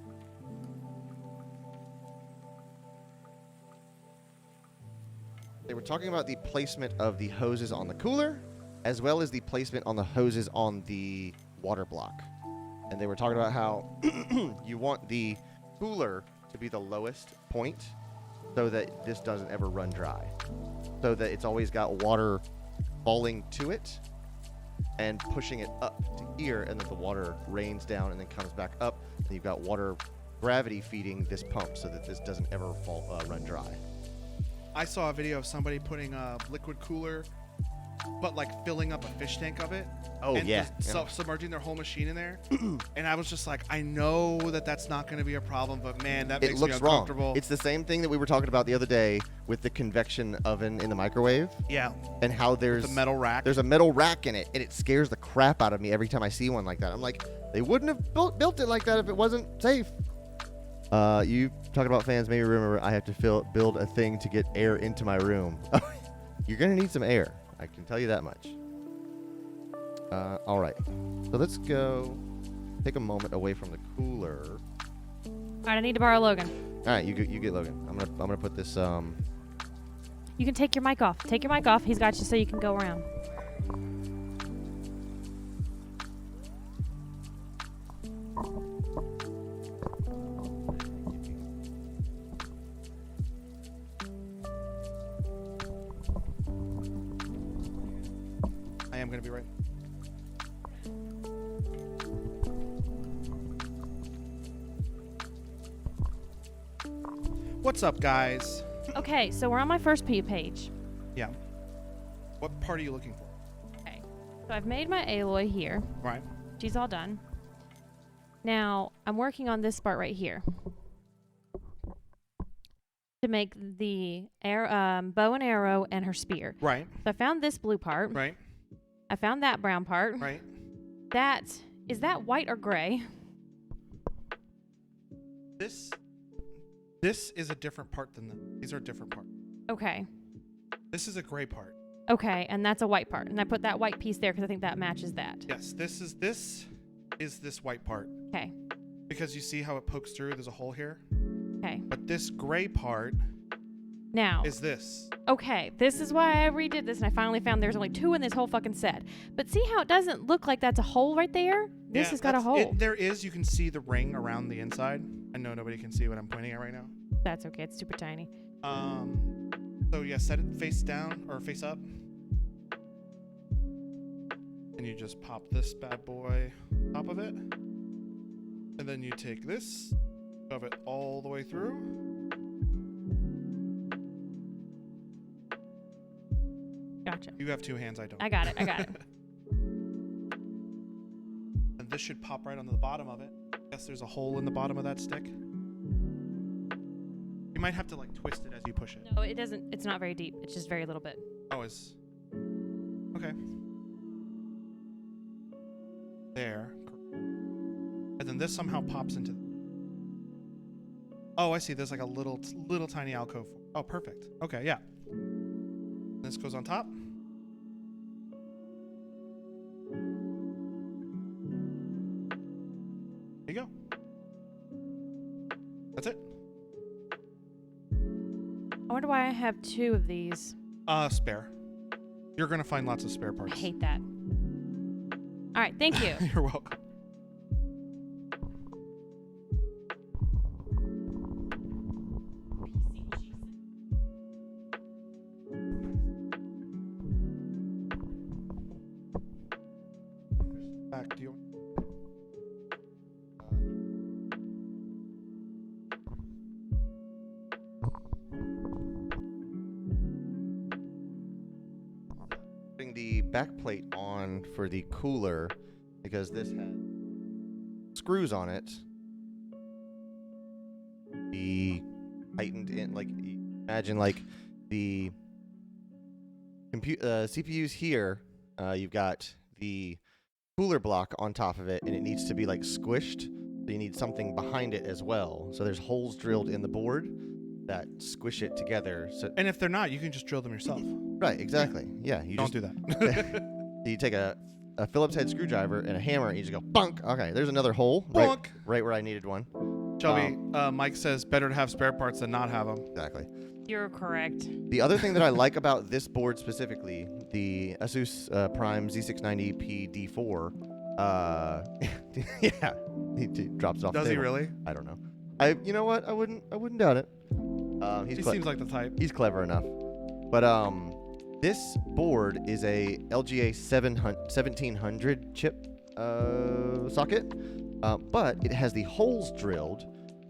They were talking about the placement of the hoses on the cooler, as well as the placement on the hoses on the water block. And they were talking about how you want the cooler to be the lowest point so that this doesn't ever run dry. So that it's always got water falling to it. and pushing it up to here, and then the water rains down and then comes back up, and you've got water gravity feeding this pump so that this doesn't ever run dry. I saw a video of somebody putting a liquid cooler, but like filling up a fish tank of it. Oh, and yeah. just submerging their whole machine in there. And I was just like, I know that that's not going to be a problem, but man, that It makes looks me wrong. uncomfortable. It's the same thing that we were talking about the other day with the convection oven in the microwave, yeah, and how the metal rack. there's a metal rack in it, and it scares the crap out of me every time I see one like that. I'm like, they wouldn't have built it like that if it wasn't safe. You talking about fans made me remember I have to build a thing to get air into my room. You're gonna need some air, I can tell you that much. All right, so let's go take a moment away from the cooler. All right, I need to borrow Logan. All right, you get Logan. I'm gonna put this. You can take your mic off. Take your mic off. He's got you so you can go around. I am going to be right. What's up, guys? Okay, so we're on my first page. Yeah. What part are you looking for? Okay, so I've made my alloy here. Right. She's all done. Now I'm working on this part right here to make the bow and arrow and her spear. Right. So I found this blue part. Right. I found that brown part. Right. Is that white or gray? This is a different part than these are a different part. Okay. This is a gray part. Okay, and that's a white part. And I put that white piece there because I think that matches that. Yes, this is this white part. Okay. Because you see how it pokes through, there's a hole here. Okay. But this gray part Now. is this. Okay, this is why I redid this, and I finally found there's only 2 in this whole fucking set. But see how it doesn't look like that's a hole right there? This Yeah, has got a that's- hole. There is. You can see the ring around the inside. I know nobody can see what I'm pointing at right now. That's okay. It's super tiny. So yeah, set it face down or face up. And you just pop this bad boy on top of it. And then you take this, shove it all the way through. Gotcha. You have 2 hands, I don't. I got it. I got it. And this should pop right onto the bottom of it. Yes, there's a hole in the bottom of that stick. You might have to like twist it as you push it. No, it doesn't. It's not very deep. It's just very little bit. Oh, it's okay. There. And then this somehow pops into. Oh, I see. There's like a little tiny alcove. Oh, perfect. Okay, yeah. This goes on top. There you go. That's it. I wonder why I have 2 of these. Spare. You're gonna find lots of spare I parts. hate that. All right. Thank you. You're welcome. Back. Do you? Putting the back plate on for the cooler because this has screws on it. The heightened in like imagine like the CPU's here. You've got the cooler block on top of it, and it needs to be like squished. So you need something behind it as well. So there's holes drilled in the board that squish it together. So And if they're not, you can just drill them yourself. right, exactly. Yeah, you Don't just do that. you take a Phillips head screwdriver and a hammer, and you just go bunk. Okay, there's another hole Bonk. right where I needed one. Shelby, Mike says better to have spare parts than not have them. Exactly. You're correct. The other thing that I like about this board specifically, the Asus Prime Z690P D4, yeah, he drops it off. Does the he table. really? I don't know. You know what? I wouldn't doubt it. He seems like the type. He's clever enough. But This board is a LGA 1700 chip socket, but it has the holes drilled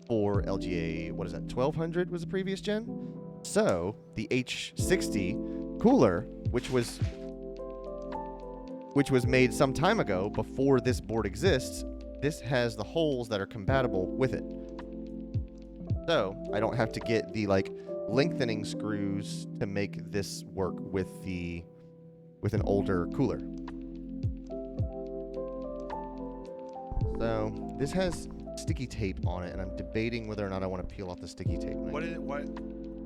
for LGA, what is that, 1200 was the previous gen? So the H60 cooler, which was made some time ago before this board exists, this has the holes that are compatible with it. So I don't have to get the like lengthening screws to make this work with an older cooler. So this has sticky tape on it, and I'm debating whether or not I want to peel off the sticky tape. What is it? What?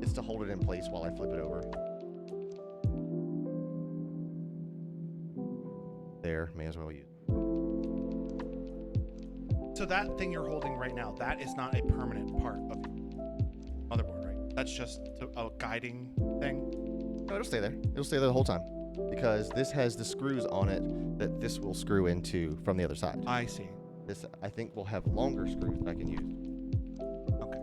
It's to hold it in place while I flip it over. There, may as well use. So that thing you're holding right now, that is not a permanent part of your motherboard, right? That's just a guiding thing. No, it'll stay there. It'll stay there the whole time because this has the screws on it that this will screw into from the other side. I see. This, I think, will have longer screws that I can use. Okay.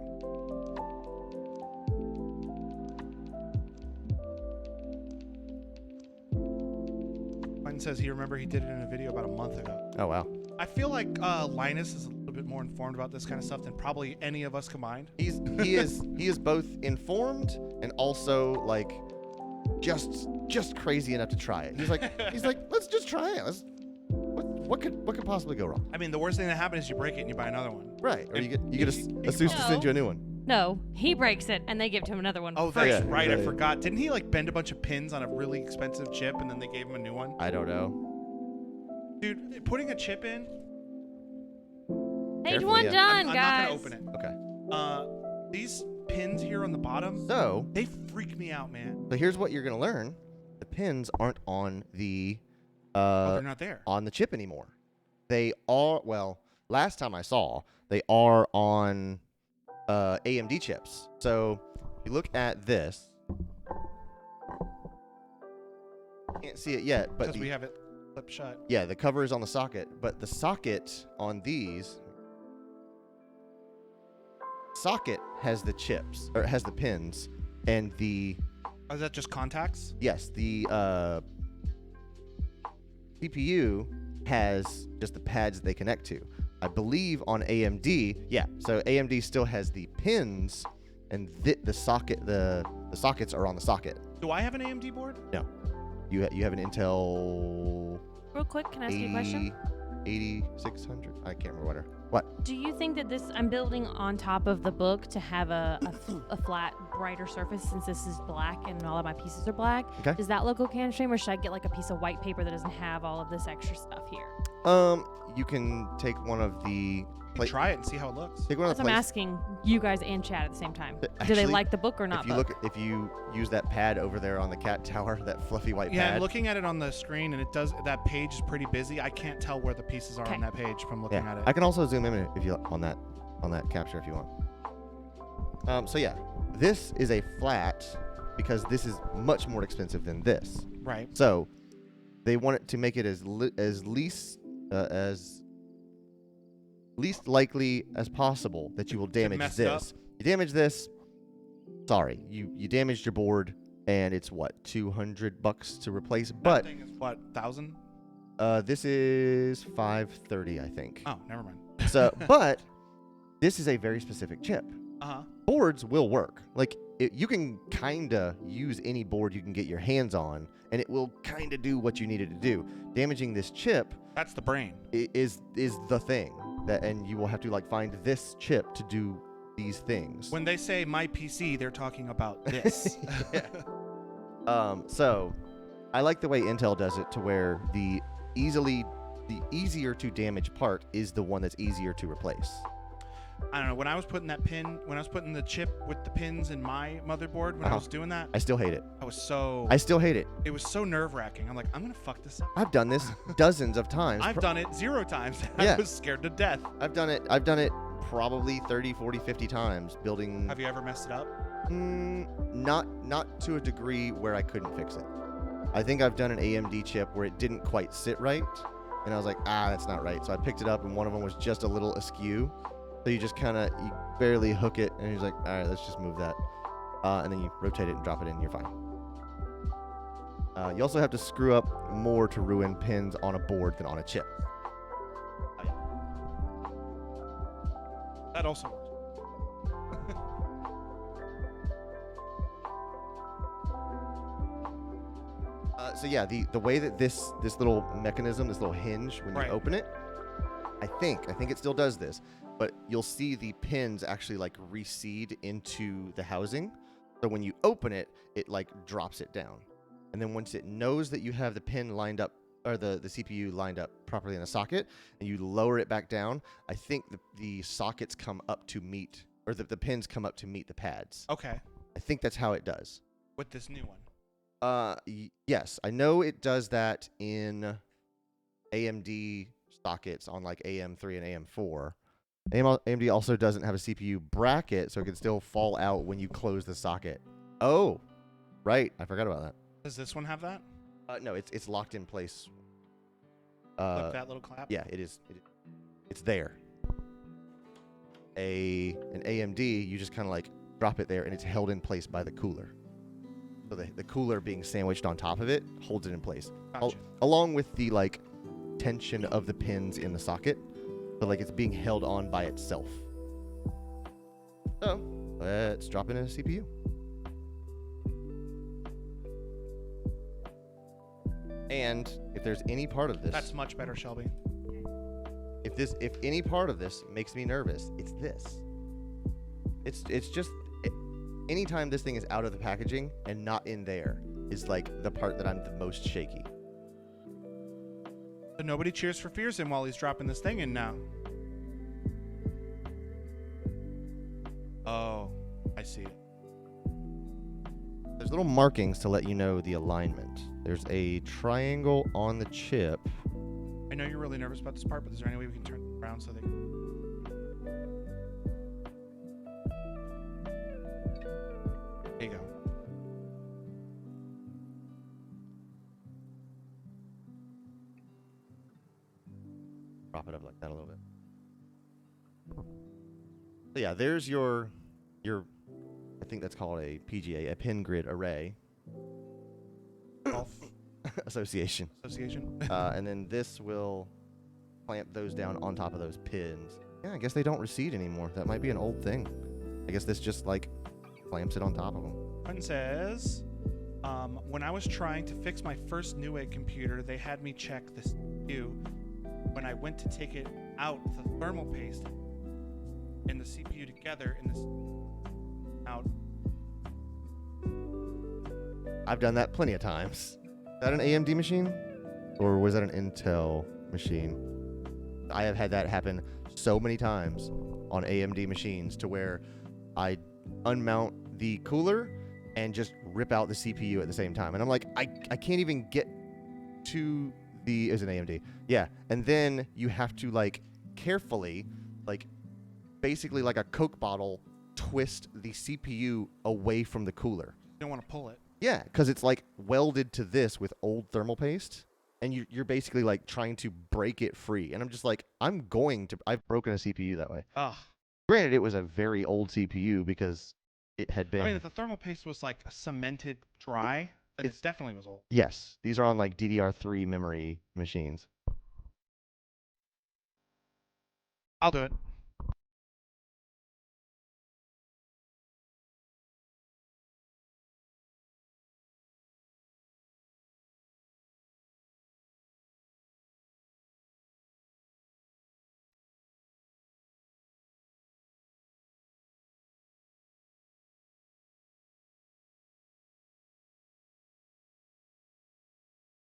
Quentin says he remember he did it in a video about a month ago. Oh wow. I feel like Linus is a little bit more informed about this kind of stuff than probably any of us combined. He is both informed and also like just crazy enough to try it. He's like let's just try it. What could possibly go wrong? I mean, the worst thing that happens is you break it and you buy another one. Right. Or And you get Asus to No. send you a new one. No, he breaks it and they give to him another one. Oh, free. that's Yeah, right. I yeah. forgot. Didn't he like bend a bunch of pins on a really expensive chip and then they gave him a new one? I don't know. Dude, putting a chip in. Page Careful, one yeah. done, I'm guys. not gonna open it. Okay. These pins here on the bottom, So they freak me out, man. here's what you're gonna learn: the pins aren't on the Oh, they're not there. on the chip anymore. They are, well, last time I saw, they are on AMD chips. So if you look at this, can't see it yet, but Because we have it flipped shut. yeah, the cover is on the socket, but the socket on these socket has the chips, or it has the pins, and the Oh, is that just contacts? yes, the CPU has just the pads that they connect to. I believe on AMD, yeah. So AMD still has the pins, and the socket, the sockets are on the socket. Do I have an AMD board? No, you have an Intel Real quick, can I ask you a question? 8600. I can't remember what. Do you think that this I'm building on top of the book to have a flat, brighter surface since this is black and all of my pieces are black? Okay. Does that look okay on stream, or should I get like a piece of white paper that doesn't have all of this extra stuff here? You can take one of the You can try it and see how it looks. take one of That's the what I'm place- asking you guys and chat at the same time. Do they Actually, like the book or not? if you use that pad over there on the cat tower, that fluffy white Yeah, pad. I'm looking at it on the screen and it does. That page is pretty busy. I can't tell where the pieces are Okay. on that page from looking Yeah, at it. I can also zoom in if you on that capture if you want. So yeah, this is a flat because this is much more expensive than this. Right. So they want it to make it as least likely as possible that you will damage mess it up. this. You damage this, sorry, you damaged your board, and it's what, $200 to replace. That But thing is what, 1,000? this is $530, I think. Oh, never mind. So, but this is a very specific chip. Uh-huh. Boards will work. Like you can kind of use any board you can get your hands on, and it will kind of do what you need it to do. Damaging this chip That's the brain. is the thing that, and you will have to like find this chip to do these things. When they say my PC, they're talking about this. So I like the way Intel does it to where the easier to damage part is the one that's easier to replace. I don't know. When I was putting the chip with the pins in my motherboard, when I Uh-huh. was doing that, I still hate it. I still hate it. it was so nerve wracking. I'm like, I'm gonna fuck this up. I've done this dozens of times. I've done it 0 times. Yeah. I was scared to death. I've done it probably 30, 40, 50 times building. Have you ever messed it up? Not to a degree where I couldn't fix it. I think I've done an AMD chip where it didn't quite sit right, and I was like, that's not right. So I picked it up, and one of them was just a little askew. So you just you barely hook it, and he's like, all right, let's just move that, and then you rotate it and drop it in, you're fine. You also have to screw up more to ruin pins on a board than on a chip. That also works. So yeah, the way that this little mechanism, this little hinge, when you Right. open it, I think it still does this, but you'll see the pins actually like reseed into the housing. So when you open it, it like drops it down, and then once it knows that you have the pin lined up or the CPU lined up properly in the socket, and you lower it back down, I think the sockets come up to meet, or the pins come up to meet the pads. Okay. I think that's how it does. With this new one. Yes, I know it does that in AMD sockets on like AM3 and AM4. AMD also doesn't have a CPU bracket, so it can still fall out when you close the socket. Oh, right. I forgot about that. Does this one have that? No, it's locked in place. Like that little clap? Yeah, it is. It's there. An AMD, you just kind of like drop it there, and it's held in place by the cooler. So the cooler being sandwiched on top of it holds it in place, Gotcha. along with the like tension of the pins in the socket. So like it's being held on by itself. So let's drop in a CPU. And if there's any part of this, That's much better, Shelby. if any part of this makes me nervous, it's this. It's just anytime this thing is out of the packaging and not in there is like the part that I'm the most shaky. So nobody cheers for Fearsome while he's dropping this thing in now. Oh, I see it. There's little markings to let you know the alignment. There's a triangle on the chip. I know you're really nervous about this part, but is there any way we can turn it around so they There you go. Prop it up like that a little bit. So yeah, there's your I think that's called a PGA, a pin grid array Golf association. Association. And then this will clamp those down on top of those pins. Yeah, I guess they don't recede anymore. That might be an old thing. I guess this just like clamps it on top of them. Quentin says, when I was trying to fix my first Newegg computer, they had me check the CPU. When I went to take it out, the thermal paste and the CPU together in this out. I've done that plenty of times. Is that an AMD machine? Or was that an Intel machine? I have had that happen so many times on AMD machines to where I unmount the cooler and just rip out the CPU at the same time. And I'm like, I can't even get to the... Is it AMD? Yeah. And then you have to, like, carefully, like, basically like a Coke bottle, twist the CPU away from the cooler. You don't want to pull it. Yeah, because it's like welded to this with old thermal paste, and you're basically like trying to break it free. And I'm just like, I've broken a CPU that way. Ugh. Granted, it was a very old CPU because it had been. I mean, if the thermal paste was like cemented dry, then it definitely was old. Yes, these are on like DDR3 memory machines. I'll do it.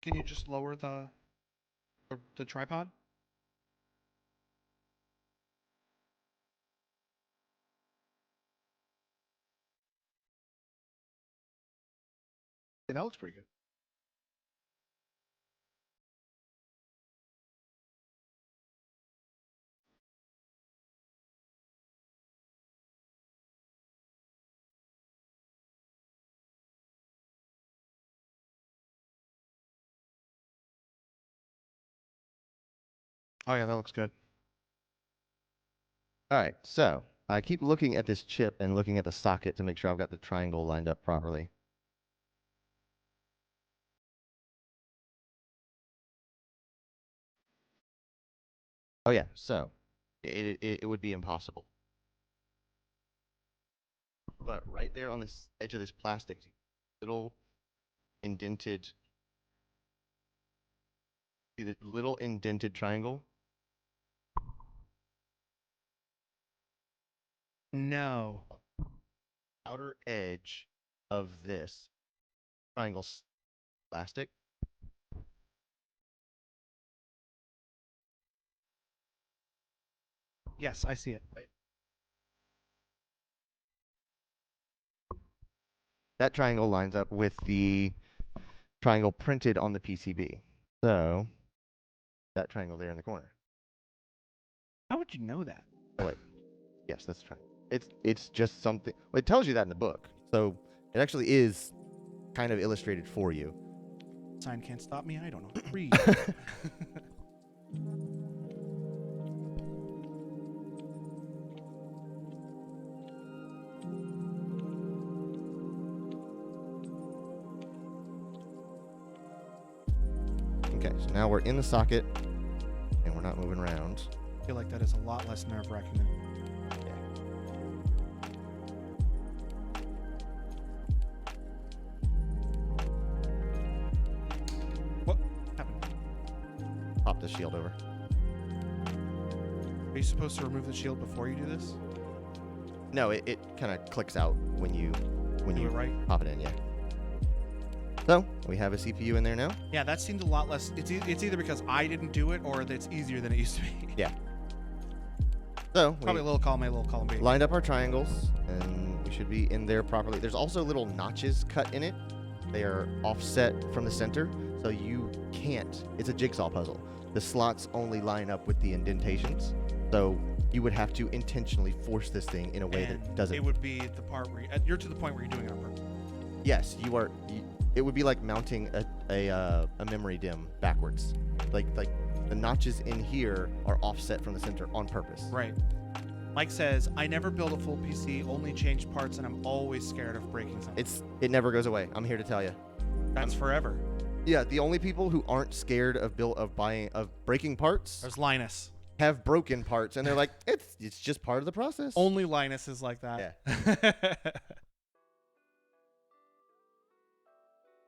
Can you just lower the tripod? Yeah, that looks pretty good. Oh yeah, that looks good. All right, so I keep looking at this chip and looking at the socket to make sure I've got the triangle lined up properly. Oh yeah, so it would be impossible. But right there on this edge of this plastic, little indented, see the little indented triangle? No. Outer edge of this triangle plastic. Yes, I see it. That triangle lines up with the triangle printed on the PCB. So, that triangle there in the corner. How would you know that? Oh wait, yes, that's triangle. It's just something. Well, it tells you that in the book, so it actually is kind of illustrated for you. Sign can't stop me. I don't know. Read. Okay, so now we're in the socket, and we're not moving around. I feel like that is a lot less nerve-wracking than what happened. Pop the shield over. Are you supposed to remove the shield before you do this? No, it kind of clicks out when you Do it right? pop it in. Yeah. So we have a CPU in there now. Yeah, that seemed a lot less. It's either because I didn't do it or that it's easier than it used to be. Yeah. So we Probably a little column A, little column B. lined up our triangles, and we should be in there properly. There's also little notches cut in it. They are offset from the center, so you can't. It's a jigsaw puzzle. The slots only line up with the indentations, so you would have to intentionally force this thing in a way And that doesn't. It would be the part where you're to the point where you're doing it on purpose. Yes, you are. It would be like mounting a memory DIMM backwards. Like the notches in here are offset from the center on purpose. Right. Mike says, I never build a full PC, only change parts, and I'm always scared of breaking something. It never goes away. I'm here to tell you. That's forever. Yeah, the only people who aren't scared of breaking parts There's Linus. have broken parts, and they're like, it's just part of the process. Only Linus is like that. Yeah.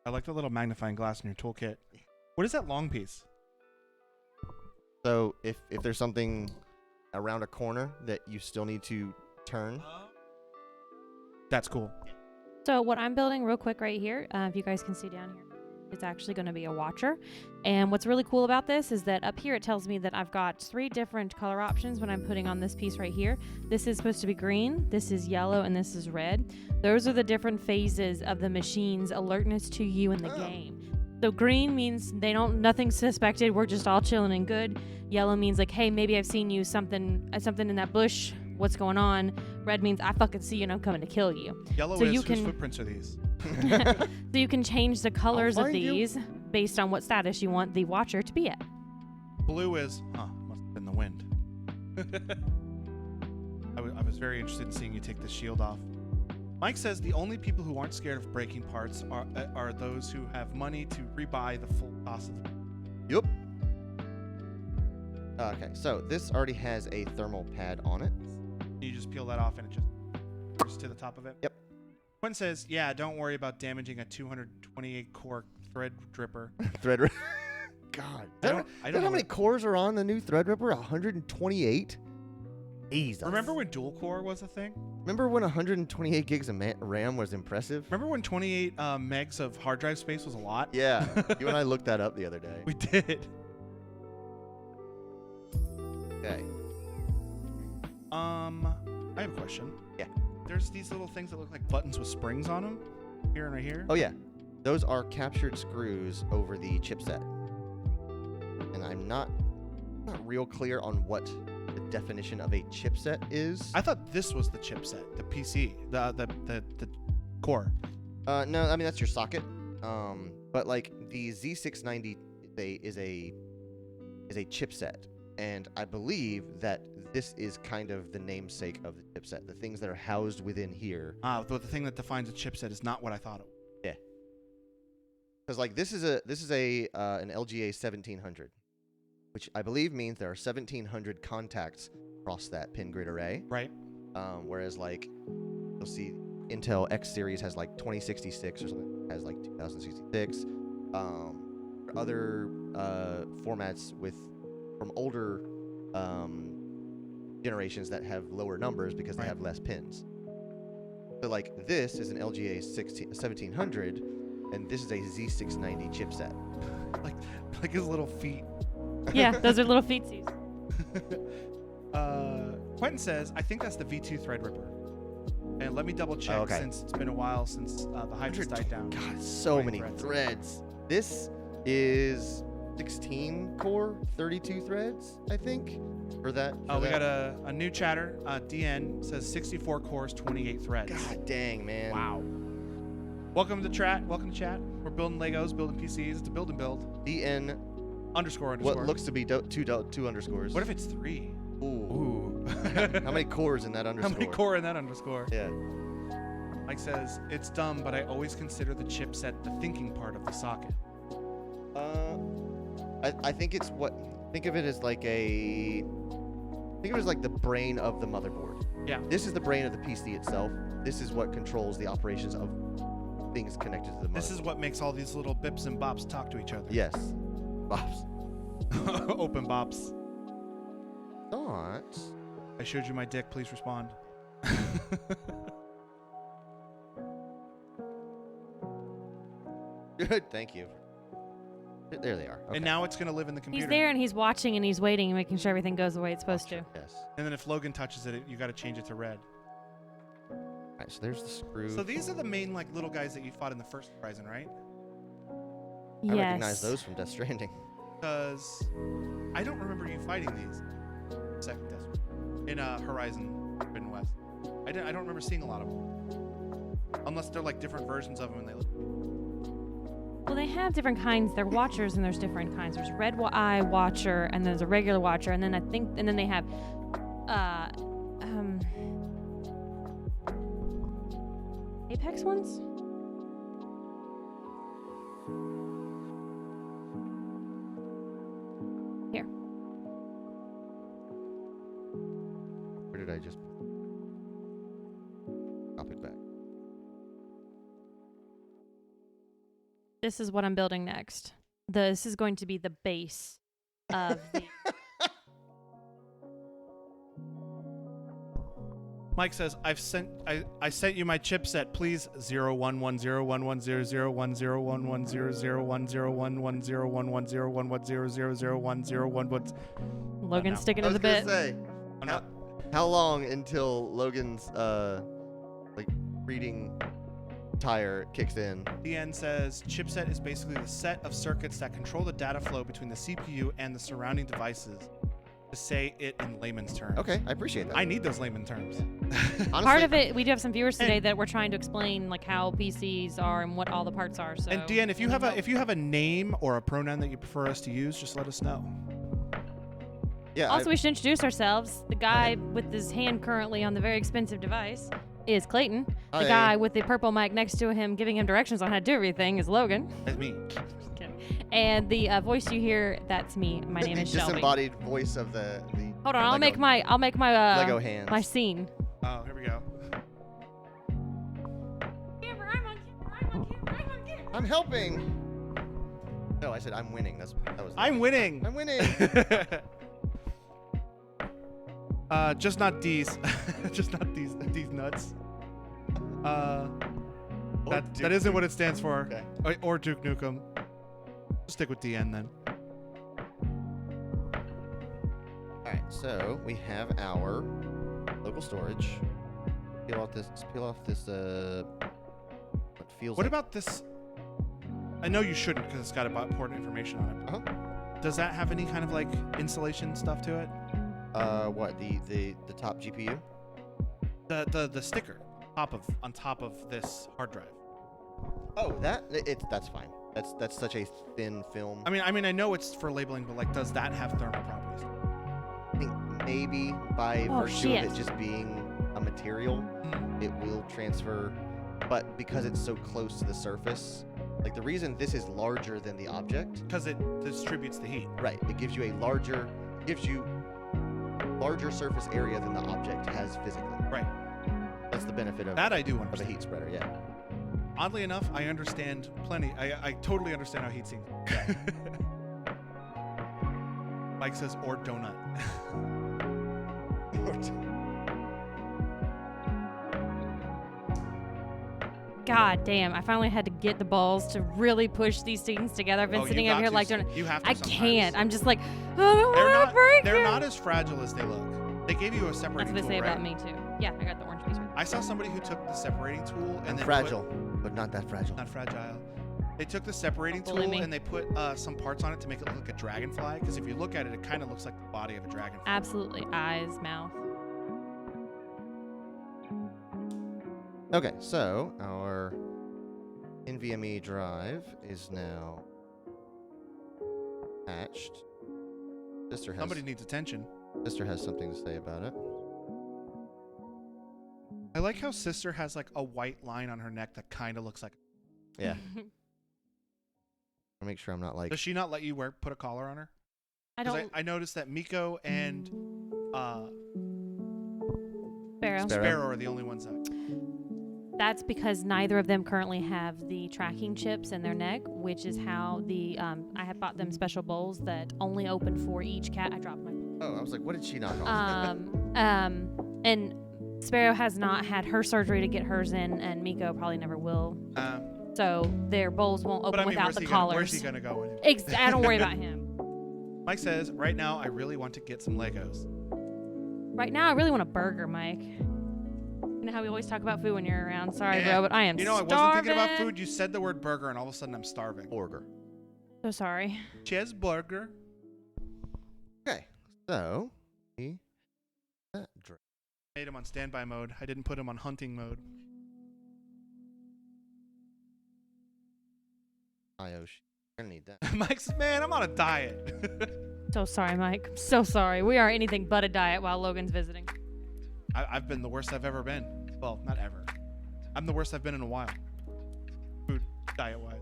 I like the little magnifying glass in your toolkit. What is that long piece? So if there's something around a corner that you still need to turn, That's cool. So what I'm building real quick right here, if you guys can see down here, it's actually going to be a watcher. And what's really cool about this is that up here it tells me that I've got 3 different color options when I'm putting on this piece right here. This is supposed to be green, this is yellow, and this is red. Those are the different phases of the machine's alertness to you in the game. So green means nothing's suspected, we're just all chilling and good. Yellow means like, hey, maybe I've seen you something in that bush, what's going on? Red means I fucking see you and I'm coming to kill you. Yellow So is you whose can- footprints are these? So you can change the colors of find you. these based on what status you want the watcher to be at. Blue is, must have been the wind. I was very interested in seeing you take the shield off. Mike says the only people who aren't scared of breaking parts are those who have money to rebuy the full cost of them. Yep. Okay, so this already has a thermal pad on it. You just peel that off and it just to the top of it. Yep. Quinn says, yeah, don't worry about damaging a 228 core thread dripper. Threadripper. God. I don't Is that know how many what- cores are on the new Threadripper? 128? Jesus. Remember when dual core was a thing? Remember when 128 gigs of RAM was impressive? Remember when 28 megs of hard drive space was a lot? Yeah. You and I looked that up the other day. We did. Okay. I have a question. Yeah. There's these little things that look like buttons with springs on them. Here and right here. Oh, yeah. Those are captured screws over the chipset. And I'm not real clear on what the definition of a chipset is. I thought this was the chipset, the PC, the core. No, I mean that's your socket. But like the Z690 is a chipset, and I believe that this is kind of the namesake of the chipset. The things that are housed within here. The thing that defines a chipset is not what I thought it was. Yeah. Because like this is a an LGA 1700. which I believe means there are 1,700 contacts across that pin grid array. Right. Whereas like you'll see Intel X series has like 2066 or something, has like 2066. Other formats from older generations that have lower numbers because they Right. have less pins. So like this is an LGA 1700, and this is a Z690 chipset. Like his little feet. Yeah, those are little feetsies. Quentin says, I think that's the V2 Threadripper. And let me double check Oh, okay. since it's been a while since the Hydra's died down. God, so 20 many threads. threads. This is 16 core, 32 threads, I think. For that. Oh, we got a new chatter. DN says 64 cores, 28 threads. God dang, man. Wow. Welcome to chat. Welcome to chat. We're building Legos, building PCs. It's a build and build. DN. Underscore. What looks to be two underscores. What if it's 3? Ooh. Ooh. How many cores in that How underscore? many core in that underscore? Yeah. Mike says, it's dumb, but I always consider the chipset the thinking part of the socket. I think it's think of it as like think of it as like the brain of the motherboard. Yeah. This is the brain of the PC itself. This is what controls the operations of things connected to the motherboard. This is what makes all these little bips and bops talk to each other. Yes. Bops. Open bops. Thought. I showed you my dick. Please respond. Good. Thank you. There they are. Okay. And now it's going to live in the computer. He's there and he's watching and he's waiting and making sure everything goes the way it's supposed to. Yes. And then if Logan touches it, you got to change it to red. All right. So there's the screw. So these are the main like little guys that you fought in the first Horizon, right? I Yes. recognize those from Death Stranding. Because I don't remember you fighting these second Death in Horizon Forbidden West. I don't remember seeing a lot of them, unless they're like different versions of them and they look. Well, they have different kinds. They're watchers, and there's different kinds. There's red eye watcher, and there's a regular watcher, and then then they have, Apex ones. Here. Where did I just? Topic back. This is what I'm building next. This is going to be the base of the. Mike says, I sent you my chipset, please. 01101010010110101010101001100110011. Logan's no. sticking I to was the gonna bit. say, I'm not. how long until Logan's like reading tire kicks in? DN says chipset is basically the set of circuits that control the data flow between the CPU and the surrounding devices. To say it in layman's terms. Okay, I appreciate that. I need those layman terms. Honestly, Part of it, we do have some viewers today And- that we're trying to explain like how PCs are and what all the parts are. So. And DN, if you have a name or a pronoun that you prefer us to use, just let us know. Yeah. Also, we should introduce ourselves. The guy with his hand currently on the very expensive device is Clayton. The Hi. guy with the purple mic next to him giving him directions on how to do everything is Logan. That's me. Just kidding. And the voice you hear, that's me. My name the is Shelby. disembodied voice of the. Hold on, I'll make my Lego hands. my scene. Oh, here we go. I'm helping. No, I said I'm winning. That was. I'm winning. I'm winning. Just not D's. Just not these nuts. That isn't what it stands for. Okay. Or Duke Nukem. Stick with DN then. All right, so we have our local storage. Peel off this. What feels. What like, about this? I know you shouldn't because it's got important information on it. Uh-huh. Does that have any kind of like insulation stuff to it? What the top GPU? The sticker on top of this hard drive. Oh, that's fine. That's such a thin film. I mean, I know it's for labeling, but like, does that have thermal properties? I think maybe by Oh, virtue shit. of it just being a material, it will transfer but because it's so close to the surface, like the reason this is larger than the object, Because it distributes the heat. right? It gives you larger surface area than the object has physically. Right. That's the benefit of That I do of a understand. heat spreader. Yeah. Oddly enough, I understand plenty. I totally understand how heat sinks. Mike says, or donut. God damn! I finally had to get the balls to really push these things together. I've been Oh, you sitting got over here to. like doing. You have to I sometimes. can't. I'm just like, I don't They're want to not. break They're it. not as fragile as they look. They gave you a That's separating what they say tool, about right? me too. Yeah, I got the orange piece right I saw somebody who took the separating tool and then Fragile, but not that fragile. Not fragile. They took the separating Don't bully tool me. and they put some parts on it to make it look like a dragonfly. Because if you look at it, it kind of looks like the body of a dragonfly. Absolutely. Eyes, mouth. Okay, so our NVMe drive is now patched. Somebody needs attention. Sister has something to say about it. I like how Sister has like a white line on her neck that kind of looks like. Yeah. I'll make sure I'm not like. Does she not let you put a collar on her? I 'Cause don't. I noticed that Miko and Sparrow. Sparrow are the only ones that. That's because neither of them currently have the tracking chips in their neck, which is how the I have bought them special bowls that only open for each cat. I dropped my. Oh, I was like, what did she knock off? And Sparrow has not had her surgery to get hers in, and Miko probably never will. So their bowls won't open But I mean, without where's the he gonna, collars. where's he gonna go with it? I don't worry about him. Mike says, right now I really want to get some Legos. Right now, I really want a burger, Mike. You know how we always talk about food when you're around. Sorry, Yeah. bro, but I am You know, I starving. wasn't thinking about food. You said the word burger, and all of a sudden I'm starving. Burger. So sorry. Cheeseburger. Okay, so that drive. Made him on standby mode. I didn't put him on hunting mode. IO. Gonna need that. Mike says, man, I'm on a diet. So sorry, Mike. I'm so sorry. We are anything but a diet while Logan's visiting. I've been the worst I've ever been. Well, not ever. I'm the worst I've been in a while. Food, diet-wise.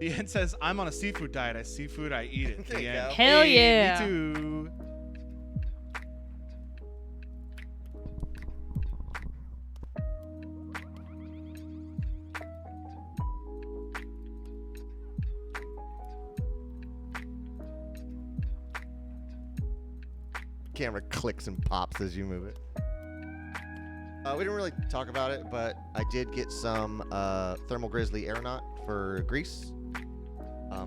The end says, I'm on a seafood diet. I see food, I eat it. There The you end. go. Hell Hey, yeah. Me too. Camera clicks and pops as you move it. We didn't really talk about it, but I did get some Thermal Grizzly Aeronaut for Greece.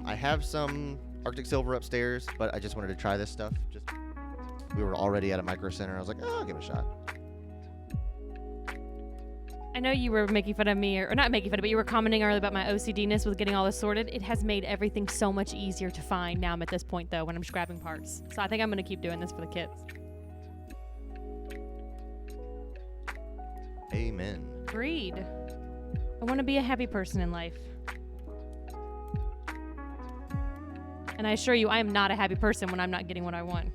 I have some Arctic Silver upstairs, but I just wanted to try this stuff. We were already at a Micro Center. I was like, oh, I'll give it a shot. I know you were making fun of me, or not making fun of, but you were commenting earlier about my OCD-ness with getting all this sorted. It has made everything so much easier to find now I'm at this point, though, when I'm just grabbing parts. So I think I'm going to keep doing this for the kids. Amen. Agreed. I want to be a happy person in life. And I assure you, I am not a happy person when I'm not getting what I want.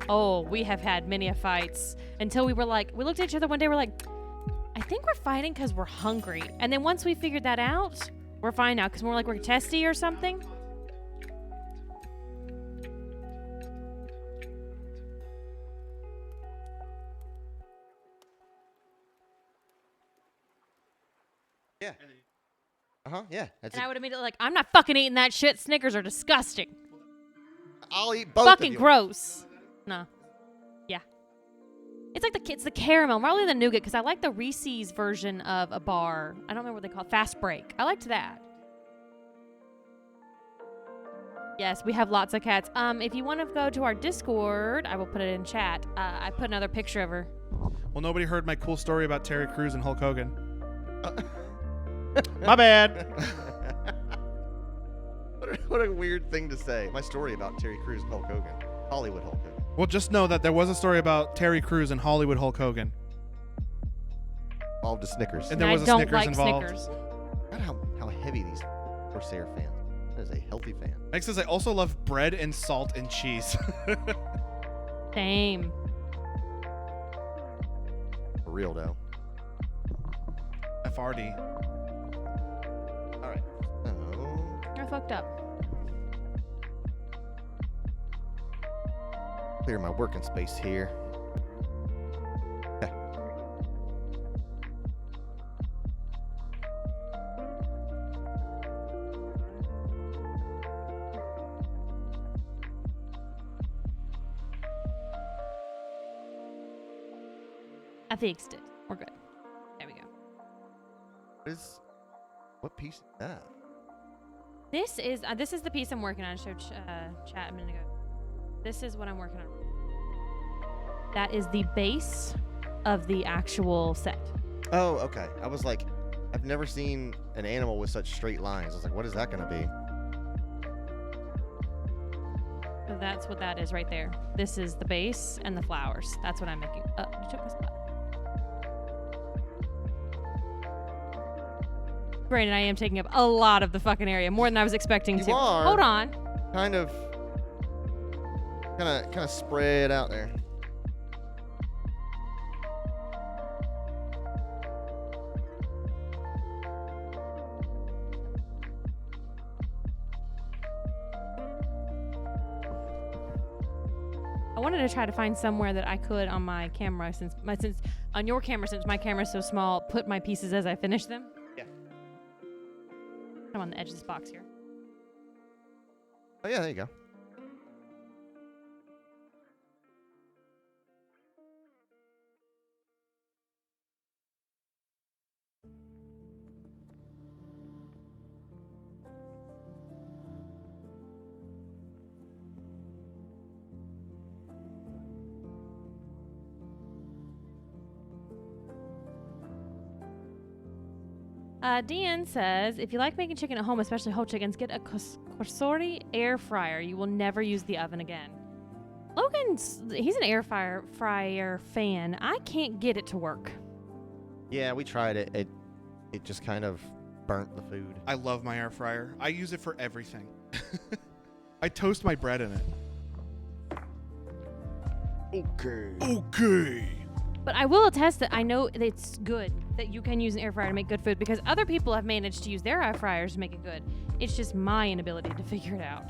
Oh, we have had many a fights until we looked at each other one day, we're like, I think we're fighting because we're hungry. And then once we figured that out, we're fine now because we're like, we're testy or something. Yeah. Yeah. That's And it. I would immediately like, I'm not fucking eating that shit. Snickers are disgusting. I'll eat both Fucking of you. gross. No. Yeah. It's like it's the caramel, more than the nougat, because I like the Reese's version of a bar. I don't remember what they call it. Fast Break. I liked that. Yes, we have lots of cats. If you want to go to our Discord, I will put it in chat. I put another picture of her. Well, nobody heard my cool story about Terry Crews and Hulk Hogan. My bad. What a weird thing to say. My story about Terry Crews and Hulk Hogan. Hollywood Hulk Hogan. Well, just know that there was a story about Terry Crews and Hollywood Hulk Hogan. Involved to Snickers. And there I was a don't Snickers like involved. Snickers. God, how heavy these Corsair fans. That is a healthy fan. Mike says, I also love bread and salt and cheese. Same. real though. FRD. All right. So, You're fucked up. clear my working space here. Okay. I fixed it. We're good. There we go. What piece is that? This is the piece I'm working on. I showed chat a minute ago. This is what I'm working on. That is the base of the actual set. Oh, okay. I was like, I've never seen an animal with such straight lines. I was like, what is that gonna be? So that's what that is right there. This is the base and the flowers. That's what I'm making. You took my spot. Granted, I am taking up a lot of the fucking area, more than I was expecting You to. are. Hold on. Kind of spread out there. I wanted to try to find somewhere that I could on my camera, since on your camera, since my camera's so small, put my pieces as I finish them. Yeah. I'm on the edge of this box here. Oh yeah, there you go. Dean says, if you like making chicken at home, especially whole chickens, get a Corsori air fryer. You will never use the oven again. He's an air fryer fan. I can't get it to work. Yeah, we tried it. It just kind of burnt the food. I love my air fryer. I use it for everything. I toast my bread in it. Okay. But I will attest that I know that it's good that you can use an air fryer to make good food, because other people have managed to use their air fryers to make it good. It's just my inability to figure it out.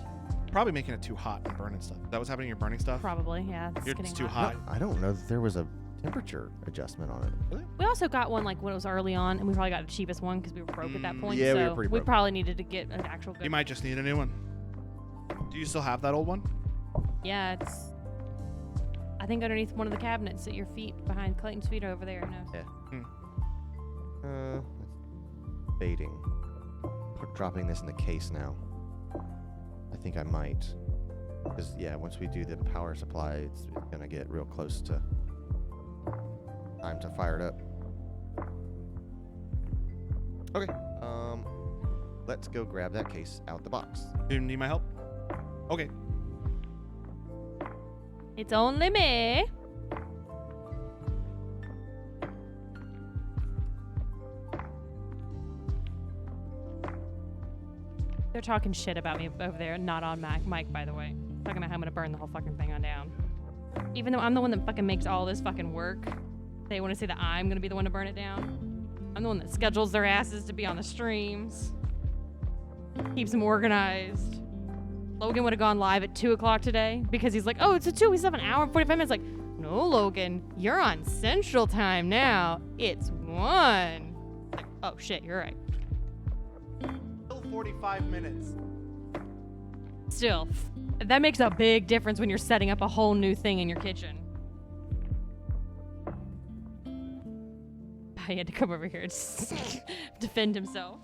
Probably making it too hot and burning stuff. Is that what's happening? You're burning stuff? Probably, yeah. It's too No, hot. I don't know that there was a temperature adjustment on it. We also got one like when it was early on, and we probably got the cheapest one because we were broke at that point. Yeah, so we were pretty broke. probably needed to get an actual good You might just need a new one. Do you still have that old one? Yeah, it's I think underneath one of the cabinets at your feet, behind Clayton's feet over there. No. Yeah. Baiting. Dropping this in the case now. I think I might. Because, yeah, once we do the power supply, it's going to get real close to time to fire it up. Okay. Let's go grab that case out the box. Do you need my help? Okay. It's only me. They're talking shit about me over there, not on mic, by the way. Talking about how I'm gonna burn the whole fucking thing on down. Even though I'm the one that fucking makes all this fucking work, they want to say that I'm gonna be the one to burn it down. I'm the one that schedules their asses to be on the streams, keeps them organized. Logan would have gone live at 2 o'clock today because he's like, oh, it's at 2. We still have an hour and 45 minutes. Like, no, Logan, you're on Central Time now. It's 1. Like, oh, shit, you're right. Still 45 minutes. Still, that makes a big difference when you're setting up a whole new thing in your kitchen. He had to come over here to defend himself.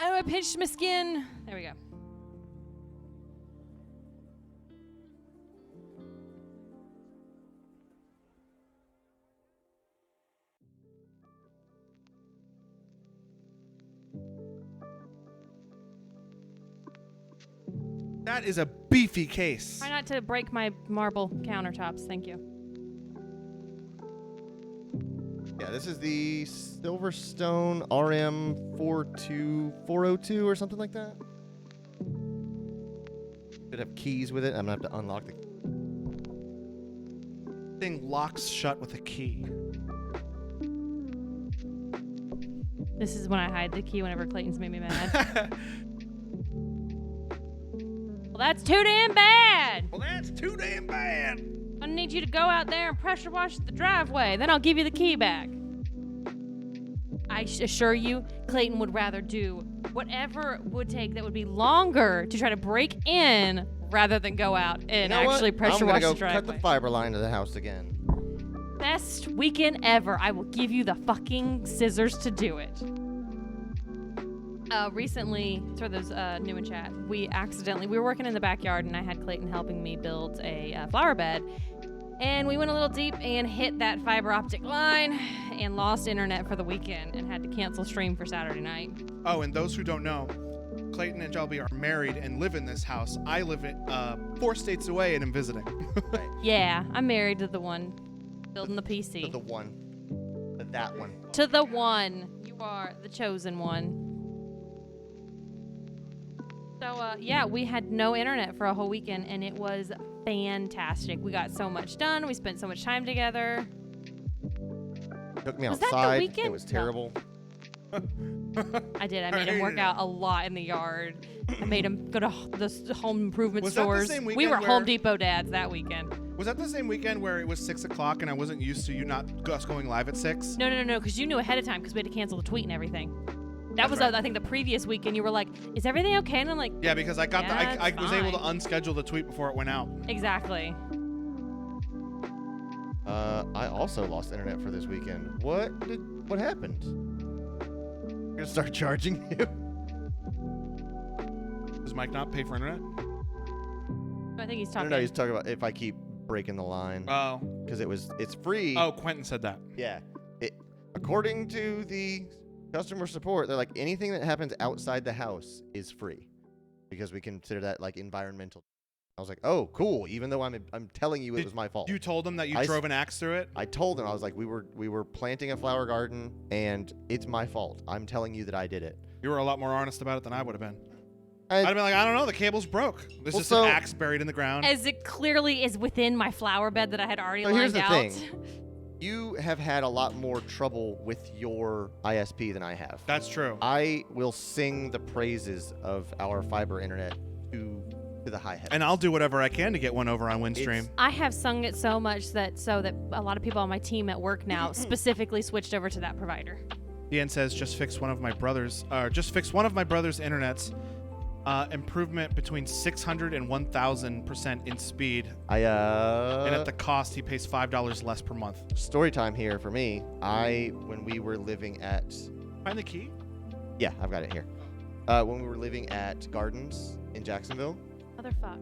Oh, I pinched my skin. There we go. That is a beefy case. Try not to break my marble countertops. Thank you. Yeah, this is the Silverstone RM42402 or something like that. Should have keys with it. I'm gonna have to unlock the. thing locks shut with a key. This is when I hide the key whenever Clayton's made me mad. Well, that's too damn bad. Well, that's too damn bad. I need you to go out there and pressure wash the driveway. Then I'll give you the key back. I assure you, Clayton would rather do whatever it would take that would be longer to try to break in rather than go out and You know actually what? pressure I'm wash gonna the go cut driveway. the fiber line to the house again. Best weekend ever. I will give you the fucking scissors to do it. Recently, for those new in chat, we were working in the backyard and I had Clayton helping me build a flower bed. And we went a little deep and hit that fiber optic line and lost internet for the weekend and had to cancel stream for Saturday night. Oh, and those who don't know, Clayton and Shelby are married and live in this house. I live 4 states away and am visiting. Yeah, I'm married to the one building the PC. To the one. To that one. To the one. You are the chosen one. So, yeah, we had no internet for a whole weekend, and it was fantastic. We got so much done. We spent so much time together. Took me Was that the outside. weekend? It was No. terrible. I did. I made him work out a lot in the yard. I made him go to the home improvement Was that the stores. same We weekend were Home where- Depot dads that weekend. Was that the same weekend where it was 6 o'clock and I wasn't used to you not us going live at 6? No, because you knew ahead of time because we had to cancel the tweet and everything. That was, right. I think, the previous weekend. You were like, "Is everything okay?" And I'm like, Yeah, because I got Yeah, I it's was able to fine. unschedule the tweet before it went out. "Exactly." I also lost internet for this weekend. What happened? We're gonna start charging you. Does Mike not pay for internet? I think he's No, talking. no, he's talking about if I keep breaking the line Oh. because it's free. Oh, Quentin said that. Yeah. According to the customer support, they're like anything that happens outside the house is free because we consider that like environmental. I was like, oh, cool. Even though I'm telling you it was my fault. You told them that you I drove an axe through it? I told them I was like, we were planting a flower garden and it's my fault. I'm telling you that I did it. You were a lot more honest about it than I would have been. And I'd have been like, I don't know, the cable's broke. There's Well, just so- an axe buried in the ground. As it clearly is within my flower bed that I had already So lined here's the out. thing. You have had a lot more trouble with your ISP than I have. That's true. I will sing the praises of our fiber internet to the high heavens. And I'll do whatever I can to get one over on Windstream. I have sung it so much that a lot of people on my team at work now specifically switched over to that provider. Ian says, just fix one of my brother's internets. Improvement between 600 and 1,000% in speed. And at the cost, he pays $5 less per month. Story time here for me. When we were living at, Find the key? yeah, I've got it here. When we were living at Gardens in Jacksonville, Motherfuck.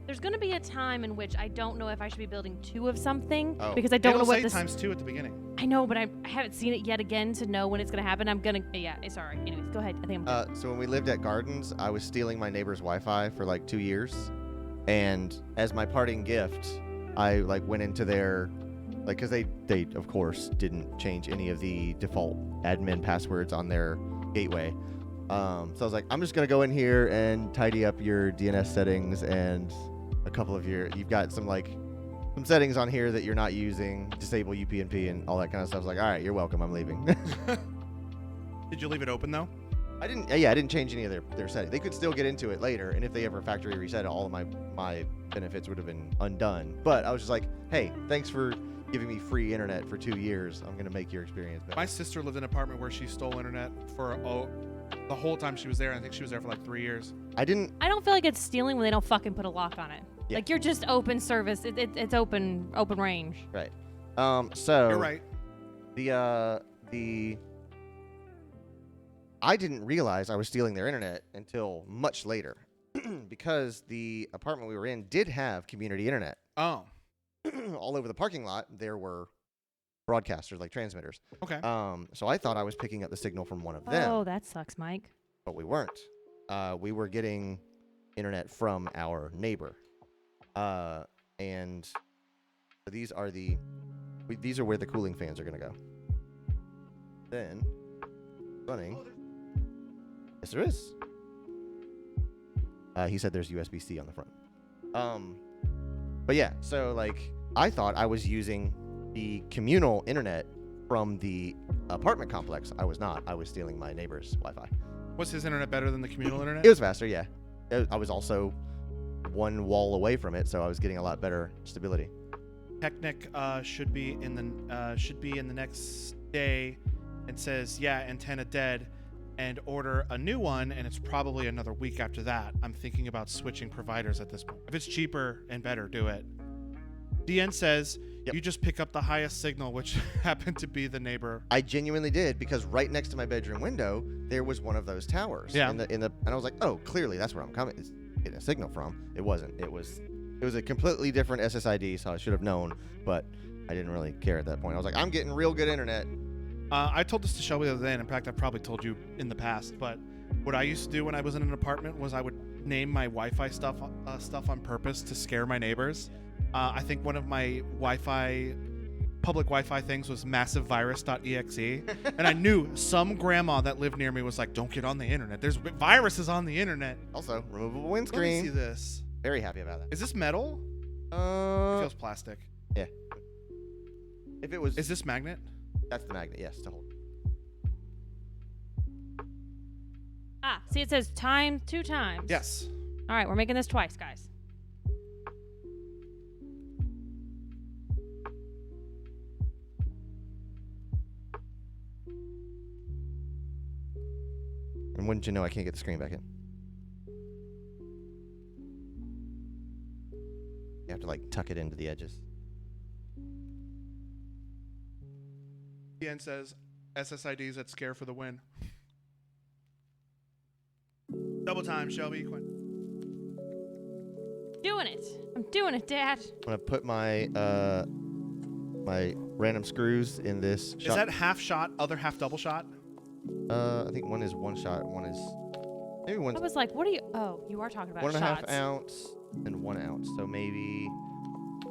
There's going to be a time in which I don't know if I should be building 2 of something Oh. because I don't know It'll what say this. times 2 at the beginning. I know, but I haven't seen it yet again to know when it's going to happen. I'm going to. Yeah, it's alright. Anyways, go ahead. I think I'm good. so when we lived at Gardens, I was stealing my neighbor's Wi-Fi for like 2 years, and as my parting gift, I like went into their, like, because they of course didn't change any of the default admin passwords on their gateway. So I was like, I'm just gonna go in here and tidy up your DNS settings and a couple of you've got some settings on here that you're not using, disable UPnP and all that kind of stuff. I was like, all right, you're welcome. I'm leaving. Did you leave it open, though? I didn't change any of their settings. They could still get into it later, and if they ever factory reset it, all of my benefits would have been undone. But I was just like, hey, thanks for giving me free internet for 2 years. I'm gonna make your experience better. My sister lived in an apartment where she stole internet for the whole time she was there. I think she was there for like 3 years. I didn't. I don't feel like it's stealing when they don't fucking put a lock on it. Yeah. Like you're just open service. It's open range. Right. So You're right. I didn't realize I was stealing their internet until much later, because the apartment we were in did have community internet. Oh, All over the parking lot, there were broadcasters, like transmitters. okay. So I thought I was picking up the signal from one of them, Oh, that sucks, Mike. but we weren't. We were getting internet from our neighbor, and these are where the cooling fans are gonna go. Then running. Yes, there is. He said there's USB-C on the front. But yeah, so like I thought I was using the communal internet from the apartment complex. I was not. I was stealing my neighbor's Wi-Fi. Was his internet better than the communal internet? It was faster, yeah. I was also one wall away from it, so I was getting a lot better stability. Technic should be in the next day, and says, yeah, antenna dead, and order a new one, and it's probably another week after that. I'm thinking about switching providers at this point. If it's cheaper and better, do it. DN says, Yep. you just pick up the highest signal, which happened to be the neighbor. I genuinely did, because right next to my bedroom window there was one of those towers. Yeah. And I was like, oh, clearly that's where I'm coming. It's getting a signal from. It wasn't. It was a completely different SSID, so I should have known, but I didn't really care at that point. I was like, I'm getting real good internet. I told this to Shelby the other day, and in fact, I probably told you in the past, but what I used to do when I was in an apartment was I would name my Wi-Fi stuff on purpose to scare my neighbors. I think one of my public Wi-Fi things was massivevirus.exe, and I knew some grandma that lived near me was like, don't get on the internet. There's viruses on the internet. Also, removable Let me see windscreen. this. Very happy about that. Is this metal? It feels plastic. Yeah. If it was, Is this magnet? that's the magnet. Yes, to hold. Ah, see, it says 2 times. Yes. All right, we're making this twice, guys. And wouldn't you know, I can't get the screen back in. You have to like tuck it into the edges. DN says, SSIDs at scare for the win. Double time, Shelby. Quinn. Doing it. I'm doing it, Dad. I'm gonna put my my random screws in this. Is that half shot, other half double shot? I think one is 1 shot, one is maybe I was like, what are you? Oh, you are talking about 1.5 shots. ounce and 1 ounce. So maybe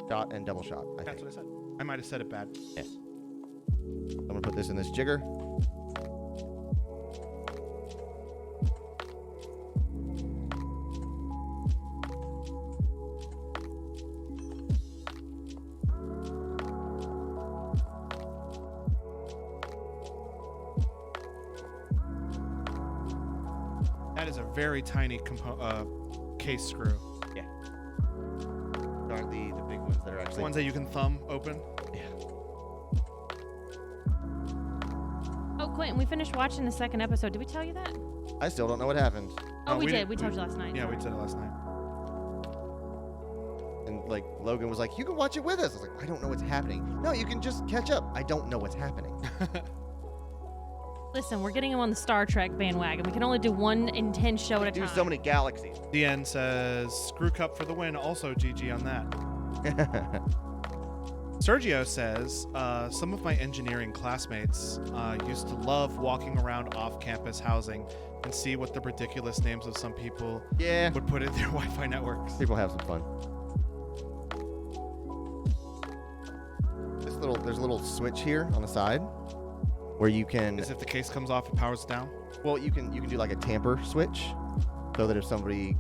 shot and double shot. I That's think. what I said. I might have said it bad. Yes. I'm gonna put this in this jigger. That is a very tiny case screw. Aren't the big ones that are The actually ones that you can thumb open. Oh, Quentin, we finished watching the second episode. Did we tell you that? I still don't know what happened. Oh, No, we we did. didn't- We told you last night. Yeah, we did it last night. And like Logan was like, "You can watch it with us." I was like, "I don't know what's happening." No, you can just catch up. I don't know what's happening. Listen, we're getting him on the Star Trek bandwagon. We can only do one intense show at a Do time. so many galaxies. DN says, screw cup for the win. Also, GG on that. Sergio says, some of my engineering classmates used to love walking around off-campus housing and see what the ridiculous names of some people Yeah, would put in their Wi-Fi networks. people have some fun. There's a little switch here on the side where you can. As if the case comes off, it powers down. Well, you can do like a tamper switch, so that if somebody,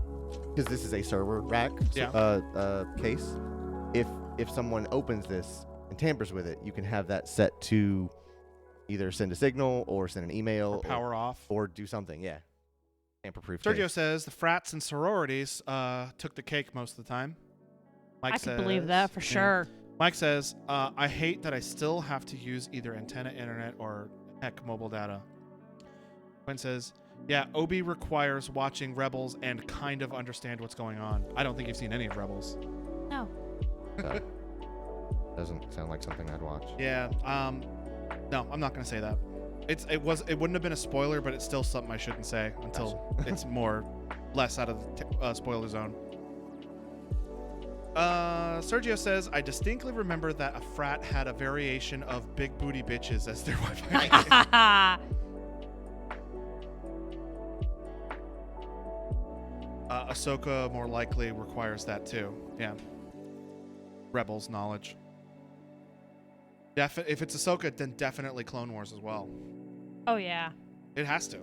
because this is a server rack case, if someone opens this and tampers with it, you can have that set to either send a signal or send an email Or power off. or do something. Yeah, tamper-proof. Sergio case. says the frats and sororities took the cake most of the time. Mike I says, could believe that for yeah. sure. Mike says, I hate that I still have to use either antenna internet or heck mobile data. Quinn says, yeah, Obi requires watching Rebels and kind of understand what's going on. I don't think you've seen any of Rebels. No. Doesn't sound like something I'd watch. Yeah, no, I'm not gonna say that. It wouldn't have been a spoiler, but it's still something I shouldn't say until it's less out of the spoiler zone. Sergio says, I distinctly remember that a frat had a variation of big booty bitches as their Wi-Fi. Ahsoka more likely requires that too. Yeah. Rebels knowledge. If it's Ahsoka, then definitely Clone Wars as well. Oh yeah. It has to.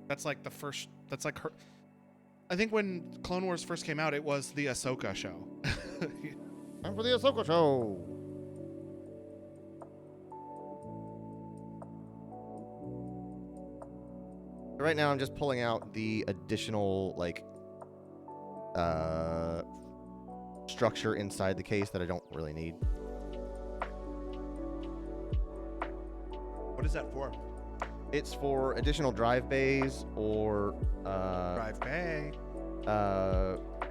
That's like the first. That's like her. I think when Clone Wars first came out, it was the Ahsoka show. Time for the Ahsoka Show. Right now, I'm just pulling out the additional, like, structure inside the case that I don't really need. What is that for? It's for additional drive bays or Drive bay.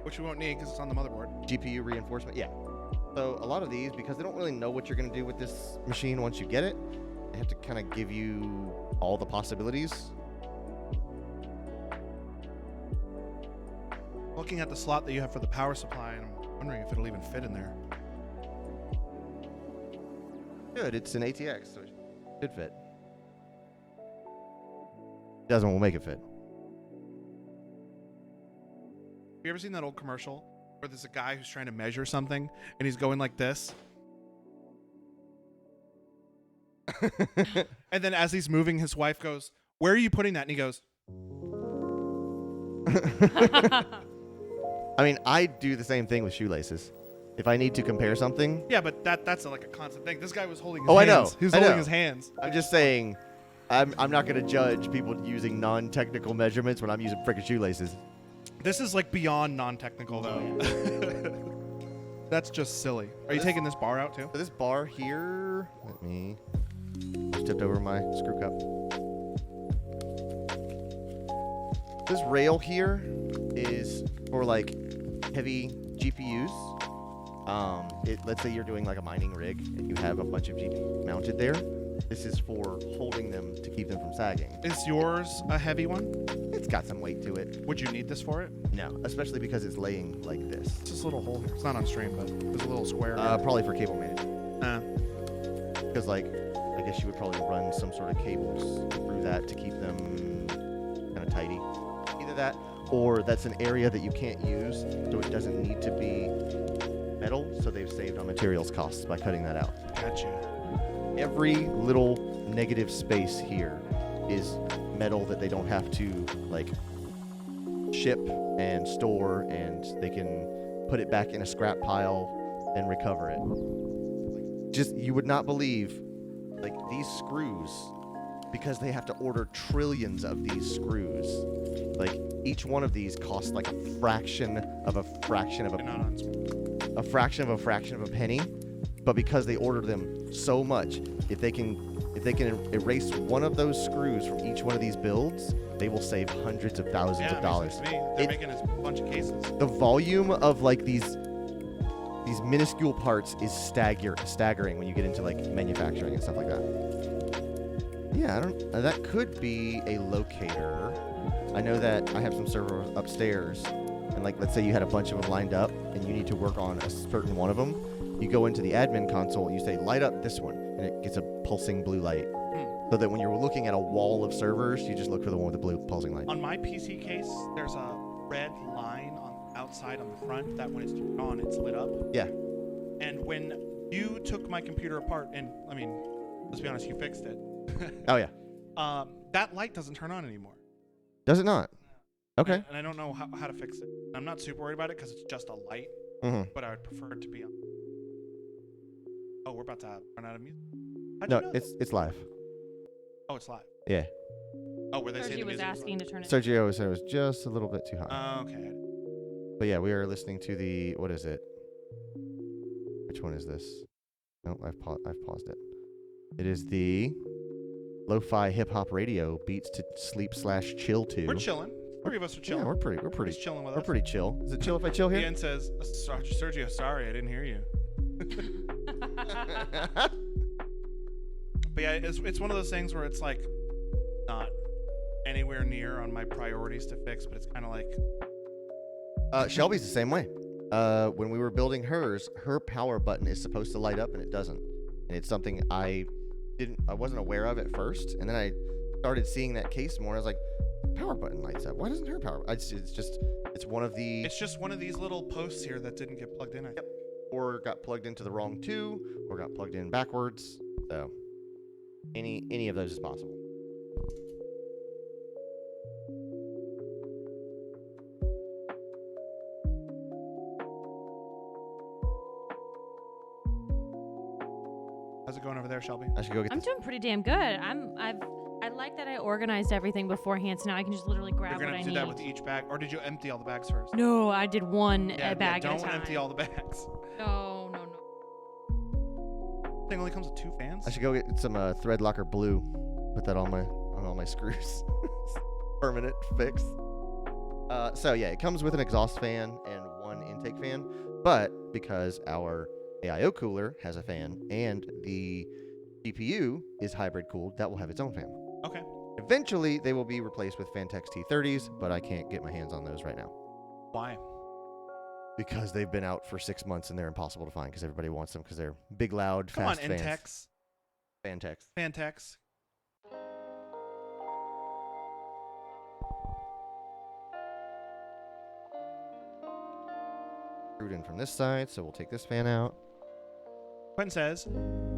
Which we won't need because it's on the motherboard. GPU reinforcement. Yeah. So a lot of these, because they don't really know what you're going to do with this machine once you get it, they have to kind of give you all the possibilities. Looking at the slot that you have for the power supply, and I'm wondering if it'll even fit in there. Good. It's an ATX, so it should fit. Doesn't, we'll make it fit. Have you ever seen that old commercial where there's a guy who's trying to measure something and he's going like this? And then as he's moving, his wife goes, "Where are you putting that?" And he goes, I mean, I do the same thing with shoelaces. If I need to compare something, "Yeah, but that's like a constant thing." This guy was holding his Oh, I hands. know. He was I holding know. his hands. I'm just saying, I'm not going to judge people using non-technical measurements when I'm using frickin' shoelaces. This is like beyond non-technical though. That's just silly. Are you taking this bar out too? So this bar here, let me just tipped over my screw cup. This rail here is for like heavy GPUs. Let's say you're doing like a mining rig and you have a bunch of GPUs mounted there. This is for holding them to keep them from sagging. Is yours a heavy one? It's got some weight to it. Would you need this for it? No, especially because it's laying like this. It's just a little hole here. It's not on stream, but there's a little square. Probably for cable management. Because like, I guess you would probably run some sort of cables through that to keep them kind of tidy. Either that, or that's an area that you can't use, so it doesn't need to be metal, so they've saved on materials costs by cutting that out. Gotcha. Every little negative space here is metal that they don't have to like ship and store, and they can put it back in a scrap pile and recover it. Just, you would not believe, like, these screws, because they have to order trillions of these screws, like each one of these costs like a fraction of a fraction of Not on stream. a fraction of a fraction of a penny, but because they order them so much, if they can erase one of those screws from each one of these builds, they will save hundreds of thousands of dollars. To me. They're making a bunch of cases. The volume of like these minuscule parts is staggering when you get into like manufacturing and stuff like that. Yeah, I don't. That could be a locator. I know that I have some servers upstairs, and like let's say you had a bunch of them lined up, and you need to work on a certain one of them. You go into the admin console and you say light up this one, and it gets a pulsing blue light. So that when you're looking at a wall of servers, you just look for the one with the blue pulsing light. On my PC case, there's a red line on the outside on the front that when it's turned on, it's lit up. Yeah. And when you took my computer apart, and I mean, let's be honest, you fixed it. Oh yeah. That light doesn't turn on anymore. Does it not? Okay. And I don't know how to fix it. I'm not super worried about it because it's just a light, Mm-hmm. but I would prefer it to be on. Oh, we're about to run out of music. How'd No, you know that? it's live. Oh, it's live. Yeah. Oh, were they saying Sergio the was music asking to turn it. Sergio said it was just a little bit too high. Oh, okay. But yeah, we are listening to the, what is it? Which one is this? No, I've paused it. It is the Lo-Fi Hip Hop Radio Beats to Sleep/Chill to. We're chilling. Three of us are chilling. Yeah, we're pretty He's chilling with we're us. pretty chill. Is it chill if I chill here? Ian says, Sergio, sorry, I didn't hear you. But yeah, it's one of those things where it's like not anywhere near on my priorities to fix, but it's kind of like Shelby's the same way. When we were building hers, her power button is supposed to light up and it doesn't. And it's something I wasn't aware of at first, and then I started seeing that case more. And I was like, power button lights up. Why doesn't her power? It's one of the it's just one of these little posts here that didn't get plugged in. Yep. Or got plugged into the wrong two, or got plugged in backwards. So any of those is possible. How's it going over there, Shelby? I should go get I'm this. doing pretty damn good. I like that I organized everything beforehand, so now I can just literally grab You're what gonna I do need. that with each bag, or did you empty all the bags first? No, I did one Yeah, bag don't at a time. empty all the bags. No. Thing only comes with 2 fans. I should go get some Thread Locker Blue. Put that on all my screws. Permanent fix. So yeah, it comes with an exhaust fan and 1 intake fan, but because our AIO cooler has a fan and the GPU is hybrid cooled, that will have its own fan. Okay. Eventually, they will be replaced with Fantex T30s, but I can't get my hands on those right now Why? because they've been out for 6 months and they're impossible to find because everybody wants them because they're big, loud, Come on, fast fans. Intex, Fantex. Fantex. Screwed in from this side, so we'll take this fan out. Quentin says,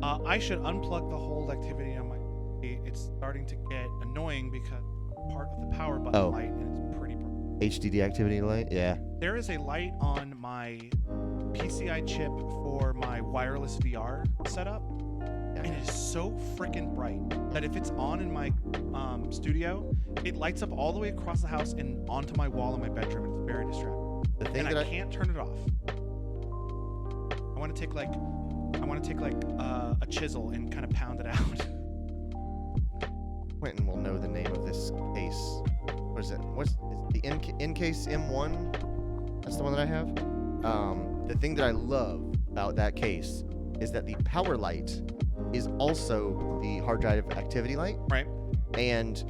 I should unplug the hold activity on my PC. It's starting to get annoying because part of the power button Oh. light and it's pretty bright. HDD activity light, yeah. There is a light on my PCI chip for my wireless VR setup, and it is so freaking bright that if it's on in my studio, it lights up all the way across the house and onto my wall in my bedroom, and it's very distracting. The thing And that I can't turn it off. I want to take like a chisel and kind of pound it out. Quentin will know the name of this case. What is it? What's the Encase M1? That's the one that I have. The thing that I love about that case is that the power light is also the hard drive activity light, Right. and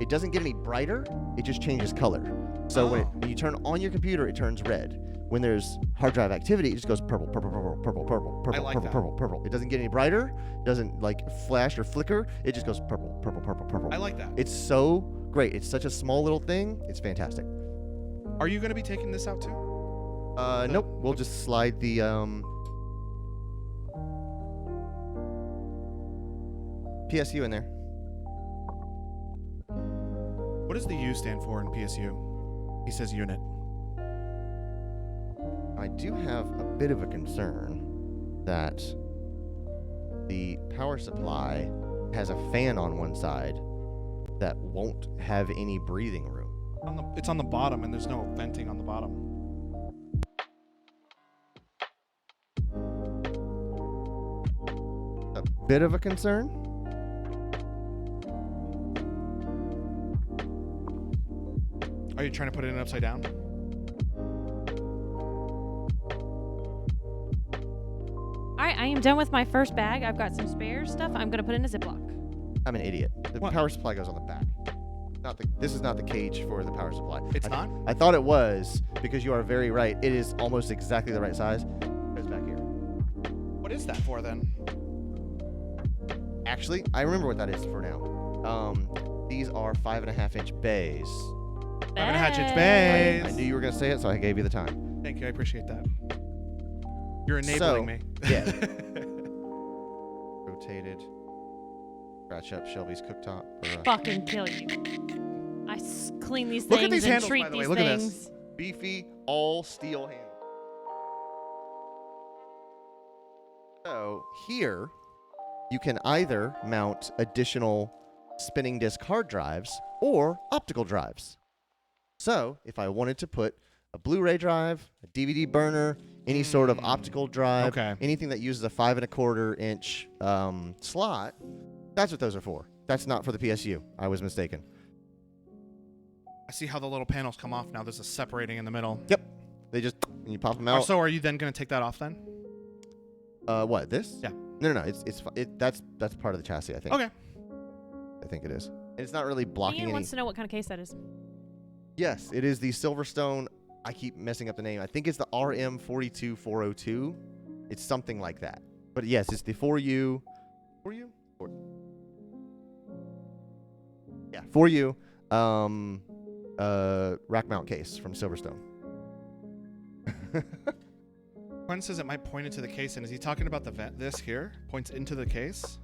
it doesn't get any brighter. It just changes color. So Oh. when you turn on your computer, it turns red. When there's hard drive activity, it just goes purple, purple, purple, purple, purple, purple, like purple, that. purple, purple. It doesn't get any brighter. Doesn't like flash or flicker. It just goes purple, purple, purple, purple. I like that. It's so great. It's such a small little thing. It's fantastic. Are you going to be taking this out too? Nope. We'll just slide the PSU in there. What does the U stand for in PSU? He says unit. I do have a bit of a concern that the power supply has a fan on one side that won't have any breathing room. It's on the bottom, and there's no venting on the bottom. A bit of a concern. Are you trying to put it in upside down? All right, I am done with my first bag. I've got some spare stuff. I'm gonna put in a Ziploc. I'm an idiot. The What? power supply goes on the back. This is not the cage for the power supply. It's not? I thought it was because you are very right. It is almost exactly the right size. It goes back here. What is that for then? Actually, I remember what that is for now. These are 5.5-inch bays. 5.5-inch I bays. knew you were gonna say it, so I gave you the time. Thank you. I appreciate that. You're enabling me. yeah. Rotated. Scratch up Shelby's cooktop. Fucking kill you. I clean these Look things at these and handles, treat by the way. these Look at things. this. Beefy, all steel handle. So here, you can either mount additional spinning disk hard drives or optical drives. So if I wanted to put a Blu-ray drive, a DVD burner, any sort of optical drive, Okay. anything that uses a 5.25-inch slot, that's what those are for. That's not for the PSU. I was mistaken. I see how the little panels come off now. There's a separating in the middle. Yep. They just, and you pop them Oh, out. so are you then going to take that off then? What, this? Yeah. No. That's part of the chassis, I think. Okay. I think it is. And it's not really blocking Ian any. wants to know what kind of case that is. Yes, it is the Silverstone. I keep messing up the name. I think it's the RM42402. It's something like that. But yes, it's the 4U. 4U? Yeah, 4U. Rack mount case from Silverstone. Gwen says it might point into the case, and is he talking about the vent? This here points into the case.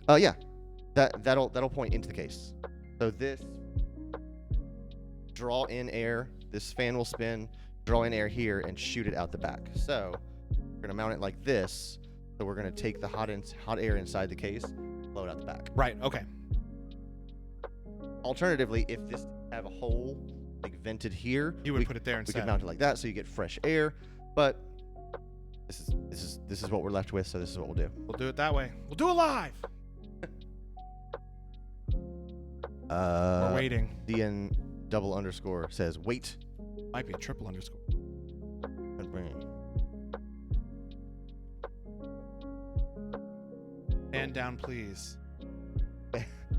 Yeah, that'll point into the case. So this draw in air. This fan will spin, draw in air here, and shoot it out the back. So we're gonna mount it like this. So we're gonna take the hot air inside the case, blow it out the back. Right. Okay. Alternatively, if this have a hole like vented here, You would put it there we instead. could mount it like that so you get fresh air. But this is what we're left with, so this is what we'll do. We'll do it that way. We'll do it live. We're waiting. DN double underscore says wait. Might be a triple underscore. And bring. Man down, please.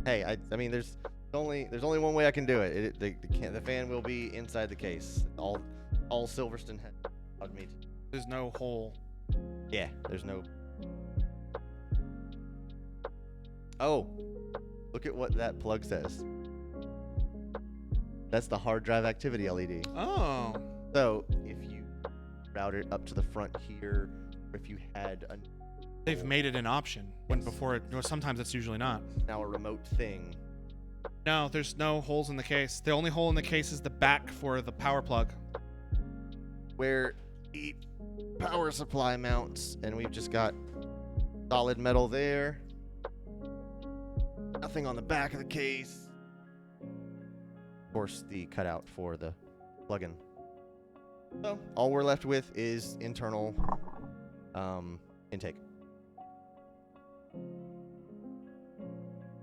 Hey, I mean, there's only one way I can do it. The fan will be inside the case. All Silverstone has allowed me to. There's no hole. Yeah, there's no. Oh, look at what that plug says. That's the hard drive activity LED. Oh. So if you route it up to the front here, or if you had They've made it an option when before it. Or sometimes it's usually not. now a remote thing. No, there's no holes in the case. The only hole in the case is the back for the power plug. Where the power supply mounts, and we've just got solid metal there. Nothing on the back of the case. Of course, the cutout for the plug-in. So all we're left with is internal intake.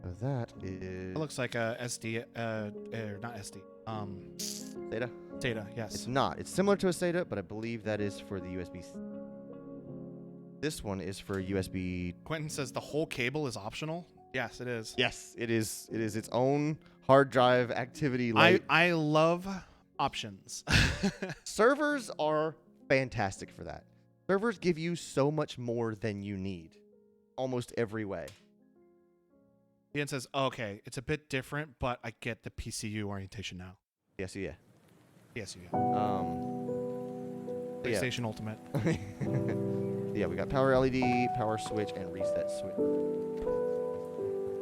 So that is It looks like a SD, or not SD. SATA. SATA, yes. It's not. It's similar to a SATA, but I believe that is for the USB. This one is for USB. Quentin says the whole cable is optional. Yes, it is. Yes, it is. It is its own hard drive activity. Light. I love options. Servers are fantastic for that. Servers give you so much more than you need, almost every way. Ian says, okay, it's a bit different, but I get the PCU orientation now. Yes, yeah. Yes, you get. Yeah. PlayStation Ultimate. Yeah, we got power LED, power switch, and reset switch.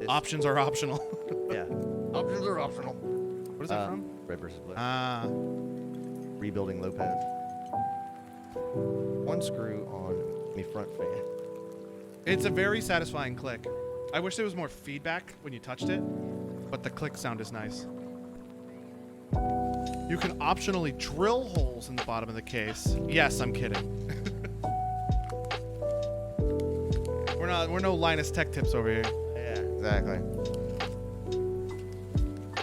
This- Options are optional. Yeah. Options are optional. What is that from? Red versus Blue. Rebuilding Lopez. One screw on the front fan. It's a very satisfying click. I wish there was more feedback when you touched it, but the click sound is nice. You can optionally drill holes in the bottom of the case. Yes, I'm kidding. We're no Linus Tech Tips over here. Yeah, exactly.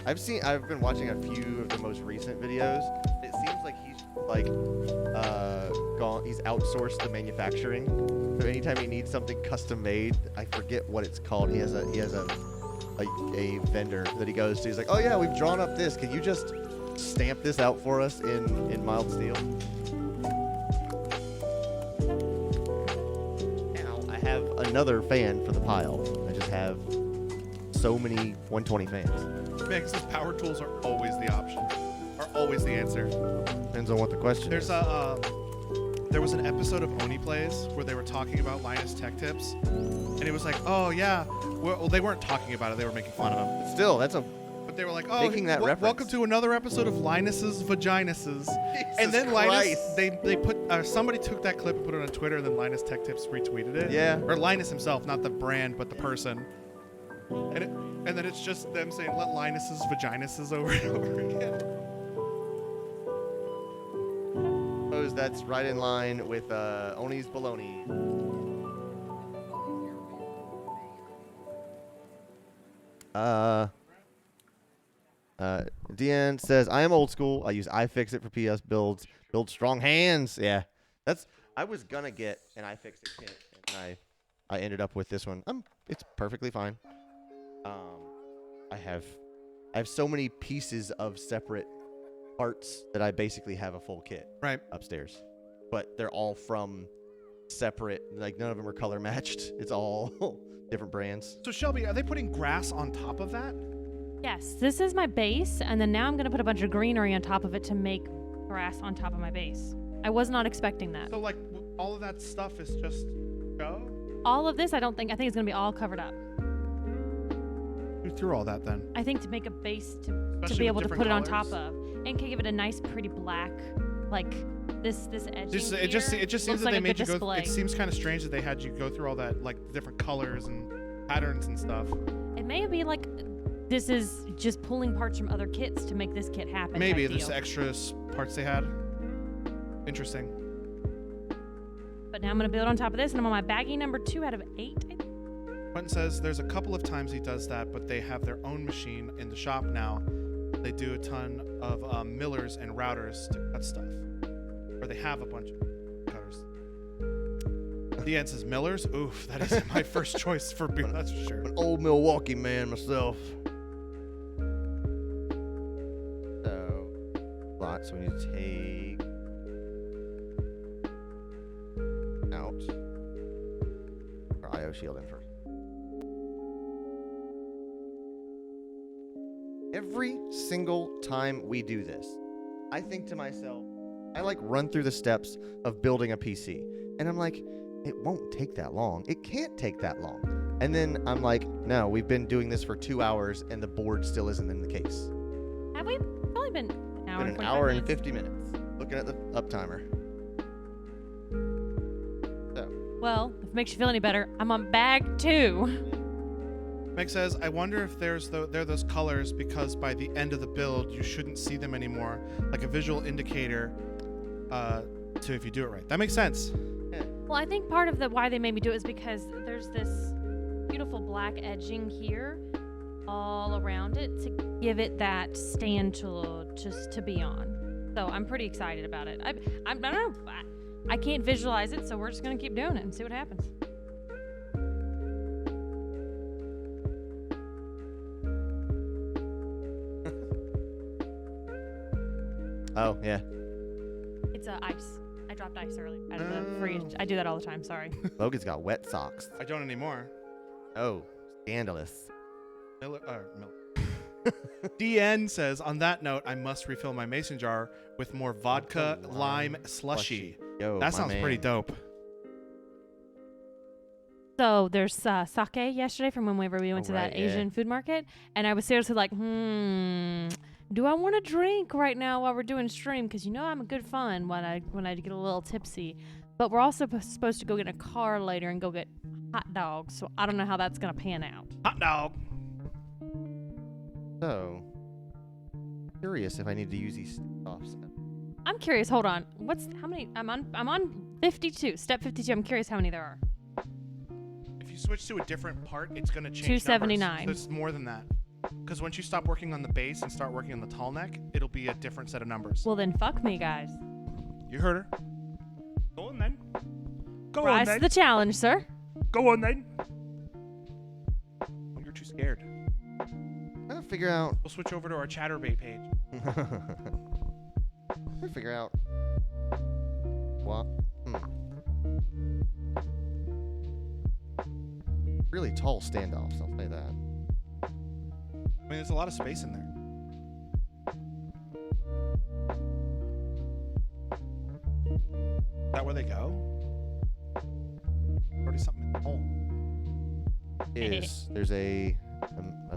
I've been watching a few of the most recent videos. It seems like he's he's outsourced the manufacturing. So anytime he needs something custom made, I forget what it's called. He has a vendor that he goes to. He's like, "Oh yeah, we've drawn up this. Can you just stamp this out for us in mild steel?" Now I have another fan for the pile. I just have so many 120 fans. Because these power tools are always the option, are always the answer. Depends on what the question There's is. There was an episode of Oni Plays where they were talking about Linus Tech Tips, and it was like, oh yeah, well they weren't talking about it, they were making fun of him. Still, that's a But they were like, oh, Making that reference. welcome to another episode of Linus's Vaginuses. And then Christ. Linus, they put somebody took that clip and put it on Twitter, and then Linus Tech Tips retweeted it. Yeah. Or Linus himself, not the brand, but the person. And then it's just them saying, let Linus's Vaginuses over and over again. suppose that's right in line with Oni's Baloney. Deanne says, I am old school. I use iFixit for PS builds. Build strong hands. Yeah. I was gonna get an iFixit kit, and I ended up with this one. It's perfectly fine. I have so many pieces of separate parts that I basically have a full kit Right. upstairs. But they're all from separate, like none of them are color matched. It's all different brands. So Shelby, are they putting grass on top of that? Yes, this is my base, and then now I'm gonna put a bunch of greenery on top of it to make grass on top of my base. I was not expecting that. So like all of that stuff is just go? All of this, I think it's gonna be all covered up. Who threw all that then? I think to make a base to Especially be able with to different put it on colors? top of, and can give it a nice, pretty black, like This edging It just here seems looks that like they a made good you go. display. It seems kind of strange that they had you go through all that, like different colors and patterns and stuff. It may be like this is just pulling parts from other kits to make this kit happen. Maybe type there's deal. extra parts they had. Interesting. But now I'm gonna build on top of this, and I'm on my baggie number 2 out of 8. I think. Quentin says there's a couple of times he does that, but they have their own machine in the shop now. They do a ton of millers and routers to cut stuff, or they have a bunch of cutters. The end says millers. Oof, that isn't my first choice for beer. That's for sure. An old Milwaukee man myself. So, lots. So we need to take out our IO shield in first. Every single time we do this, I think to myself, I like run through the steps of building a PC, and I'm like, it won't take that long. It can't take that long. And then I'm like, no, we've been doing this for 2 hours, and the board still isn't in the case. Have we? Probably been an hour. Been and an 45 hour and minutes. 50 minutes. Looking at the up timer. So, Well, if it makes you feel any better, I'm on bag 2. Meg says, I wonder if there are those colors because by the end of the build you shouldn't see them anymore, like a visual indicator to if you do it right. That makes sense. Well, I think part of why they made me do it is because there's this beautiful black edging here all around it to give it that stand to be on. So I'm pretty excited about it. I don't know. I can't visualize it, so we're just gonna keep doing it and see what happens. oh yeah, It's ice. I dropped ice earlier out of the fridge. I do that all the time. Sorry. Logan's got wet socks. I don't anymore. Oh, scandalous. Miller. DN says, on that note, I must refill my mason jar with more vodka lime slushy. Yo, That my sounds pretty man. dope. So there's sake yesterday from whenever we went Oh, to right, that yeah. Asian food market, and I was seriously like, do I want to drink right now while we're doing stream? Because you know I'm a good fun when I get a little tipsy. But we're also supposed to go get in a car later and go get hot dogs. So I don't know how that's gonna pan out. Hot dog. So, curious if I need to use these offs. I'm curious. Hold on. How many? I'm on 52. Step 52. I'm curious how many there are. If you switch to a different part, it's going to change 279. numbers. So it's more than that. Because once you stop working on the base and start working on the tall neck, it'll be a different set of numbers. Well then, fuck me, guys. You heard her. Go on then. Go Rise to the challenge, sir. Go on then. Oh, you're too scared. I'm gonna figure out. We'll switch over to our Chatterbait page. I'm gonna figure out what. Really tall standoffs. I'll say that. I mean, there's a lot of space in there. Is that where they go? Already something in the hole. There's a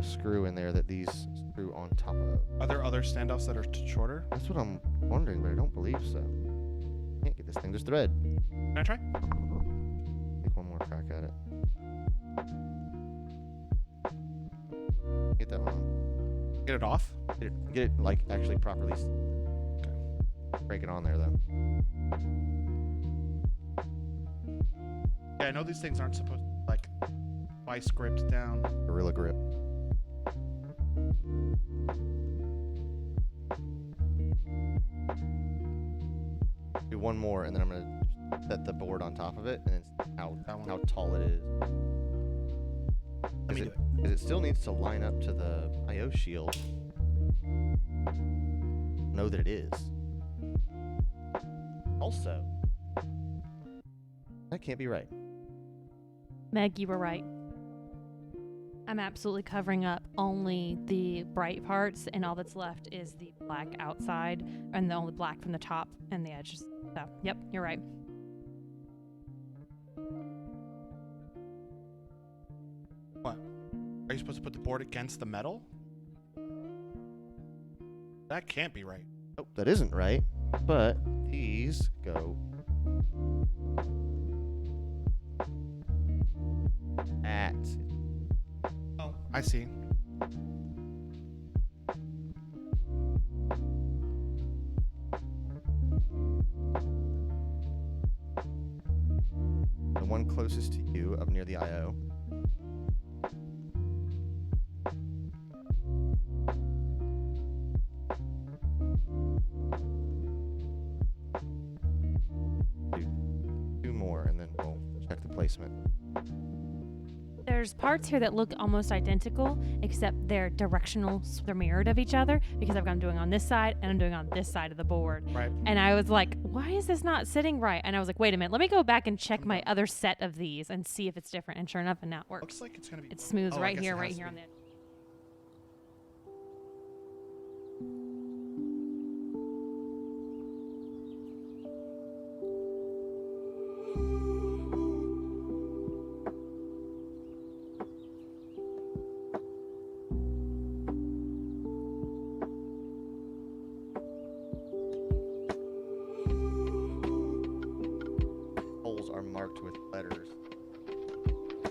screw in there that these screw on top of. Are there other standoffs that are shorter? That's what I'm wondering, but I don't believe so. Can't get this thing. There's thread. Can I try? Take one more crack at it. Get that one. Get it off? Get it like actually properly. Break it on there though. Yeah, I know these things aren't supposed to like vice gripped down. Gorilla grip. Do one more, and then I'm gonna set the board on top of it, and then how tall it is. Let me do it. Because it still needs to line up to the IO shield. Know that it is. Also, that can't be right. Meg, you were right. I'm absolutely covering up only the bright parts, and all that's left is the black outside, and the only black from the top and the edges. So, yep, you're right. What? Are you supposed to put the board against the metal? That can't be right. Oh, that isn't right. But these go at. Oh, I see. The one closest to you up near the IO. Two more, and then we'll check the placement. There's parts here that look almost identical, except they're directional, they're mirrored of each other because I'm doing on this side and I'm doing on this side of the board. Right. And I was like, why is this not sitting right? And I was like, wait a minute, let me go back and check my other set of these and see if it's different. And sure enough, and now it works. Looks like it's gonna be. It smooths Oh, I right guess here, it right has here to on be. the edge. Holes are marked with letters.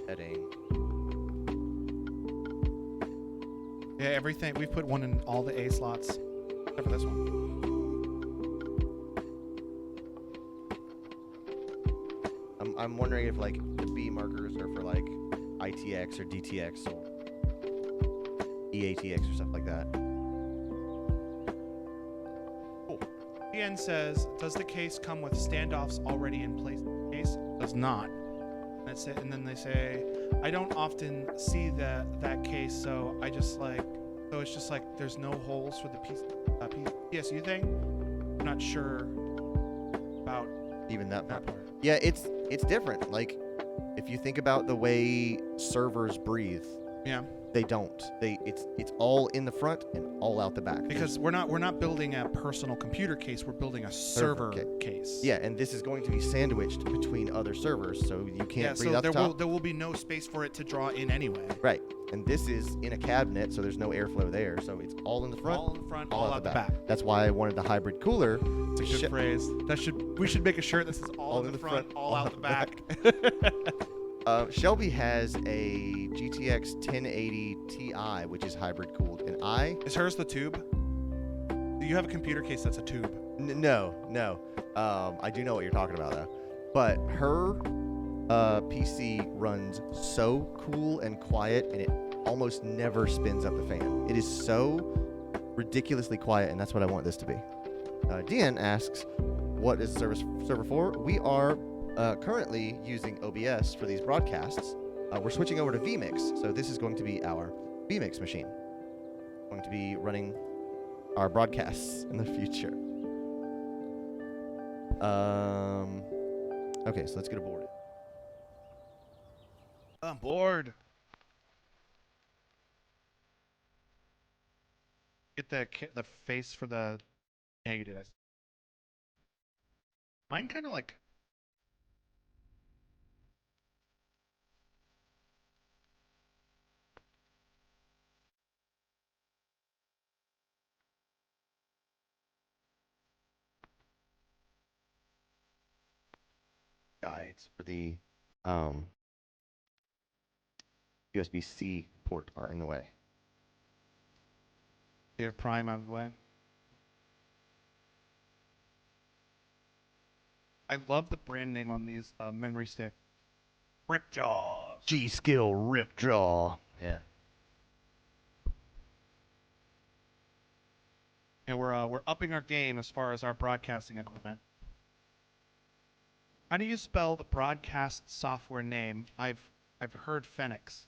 Heading. Yeah, everything. We've put one in all the A slots, except for this one. I'm wondering if like the B markers are for like ITX or DTX or EATX or stuff like that. Ian says, does the case come with standoffs already in place? The case does not. That's it. And then they say, I don't often see that case, so I just like, so it's just like there's no holes for the PSU thing. I'm not sure about Even that that part. part. Yeah, it's different. Like if you think about the way servers breathe, Yeah, they don't. It's all in the front and all out the back. because we're not building a personal computer case. We're building a server case. Yeah, and this is going to be sandwiched between other servers, so you can't Yeah, breathe so out the top. there will be no space for it to draw in anyway. Right, and this is in a cabinet, so there's no airflow there. So it's all in the front, All in the front, all out the back. That's why I wanted the hybrid cooler. It's a good phrase. We should make a shirt that says all in the front, all out the back. Shelby has a GTX 1080 Ti, which is hybrid cooled, and Is hers the tube? Do you have a computer case that's a tube? No. I do know what you're talking about though. But her PC runs so cool and quiet, and it almost never spins up the fan. It is so ridiculously quiet, and that's what I want this to be. Dean asks, what is the server for? We are currently using OBS for these broadcasts. We're switching over to vMix, so this is going to be our vMix machine. Going to be running our broadcasts in the future. Okay, so let's get aboard. I'm bored. Get the face for the. Yeah, you did. Mine kind of like. Guides for the USB-C port are in the way. Your prime out of the way. I love the brand name on these memory stick. Ripjaw. G-Skill Ripjaw. Yeah. And we're upping our game as far as our broadcasting equipment. How do you spell the broadcast software name? I've heard Phoenix.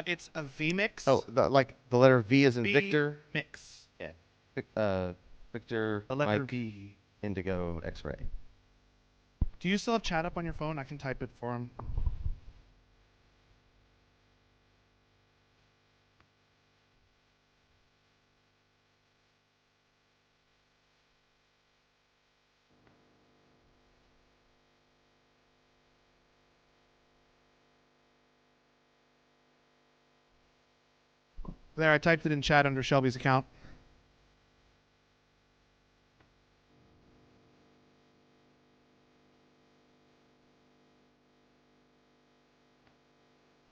It's a vMix. Oh, like the letter V as in Victor. Mix. Yeah. Victor. The letter Mike, V. Indigo, X-ray. Do you still have chat up on your phone? I can type it for him. There, I typed it in chat under Shelby's account.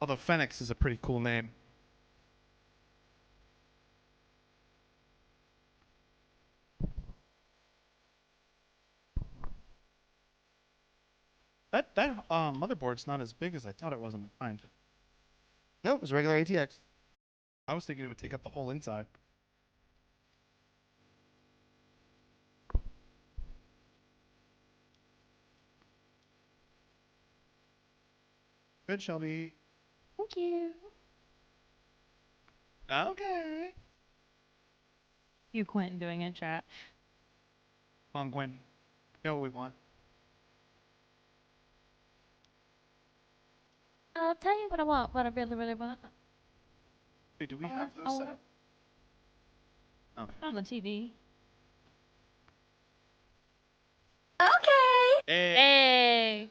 Although Phoenix is a pretty cool name. That motherboard's not as big as I thought it was on the mind. No, it was a regular ATX. I was thinking it would take up the whole inside. Good, Shelby. Thank you. Okay. You Quentin doing it, chat. Come on, Gwen. You know what we want. I'll tell you what I want, what I really, really want. Hey, do we have those set up? Okay. On the TV. Hey. Hey!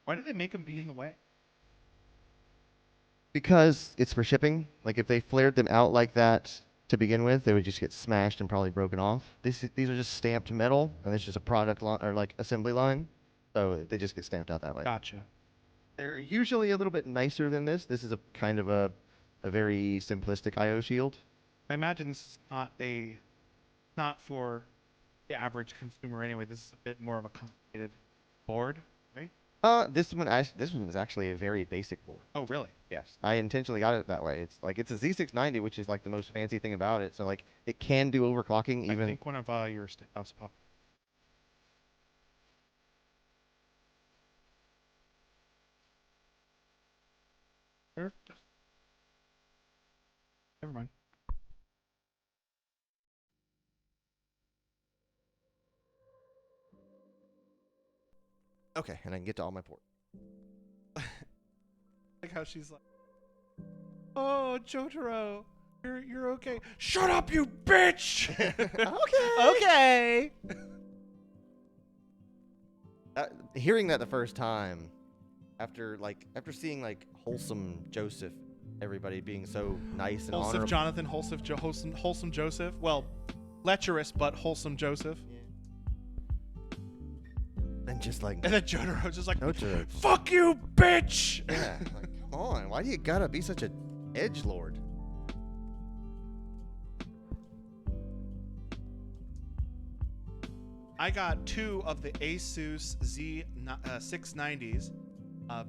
Why did they make them be in the way? Because it's for shipping. Like if they flared them out like that to begin with, they would just get smashed and probably broken off. These are just stamped metal, and it's just a product line or like assembly line, so they just get stamped out that way. Gotcha. They're usually a little bit nicer than this. This is a kind of a very simplistic IO shield. I imagine this is not for the average consumer anyway. This is a bit more of a complicated board, right? This one is actually a very basic board. Oh, really? Yes, I intentionally got it that way. It's a Z690, which is like the most fancy thing about it. So like it can do overclocking I even. think one of your stuff's pop. Never mind. Okay, and I can get to all my ports. Like how she's like, "Oh, Jotaro, you're okay. Shut up, you bitch." Okay. Okay. Hearing that the first time, after seeing like wholesome Joseph, everybody being so nice and Wholesome honorable. Jonathan, wholesome Joseph. Well, lecherous but wholesome Joseph. And just like, And then Jotaro just like, no jokes. "Fuck you, bitch." Yeah, like, come on, why do you gotta be such a edgelord? I got 2 of the Asus Z690s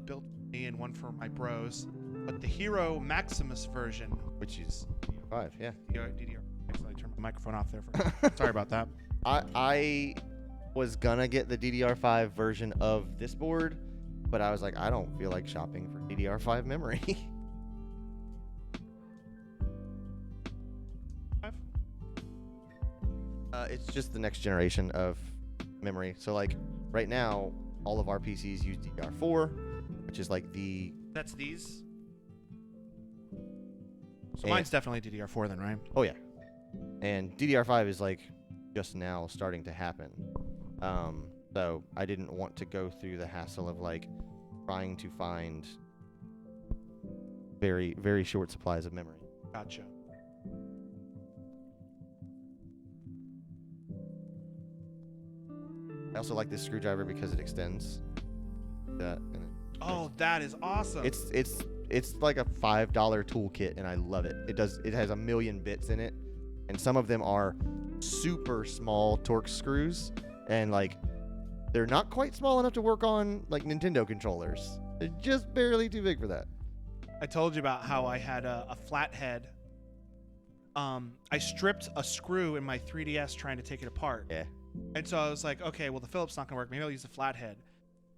built for me and one for my bros. But the Hero Maximus version, which is 5, yeah. DDR. I turned my microphone off there. Sorry about that. I was gonna get the DDR5 version of this board, but I was like, I don't feel like shopping for DDR5 memory. It's just the next generation of memory. So like right now, all of our PCs use DDR4, which is like the That's these. So And- mine's definitely DDR4 then, right? oh yeah, and DDR5 is like just now starting to happen. So I didn't want to go through the hassle of like trying to find very, very short supplies of memory. Gotcha. I also like this screwdriver because it extends. That and Oh, that is awesome. it's like a $5 toolkit, and I love it. It has a million bits in it, and some of them are super small Torx screws, and like they're not quite small enough to work on like Nintendo controllers. They're just barely too big for that. I told you about how I had a flathead. I stripped a screw in my 3DS trying to take it apart. Yeah. And so I was like, okay, well, the Phillips not going to work. Maybe I'll use the flathead.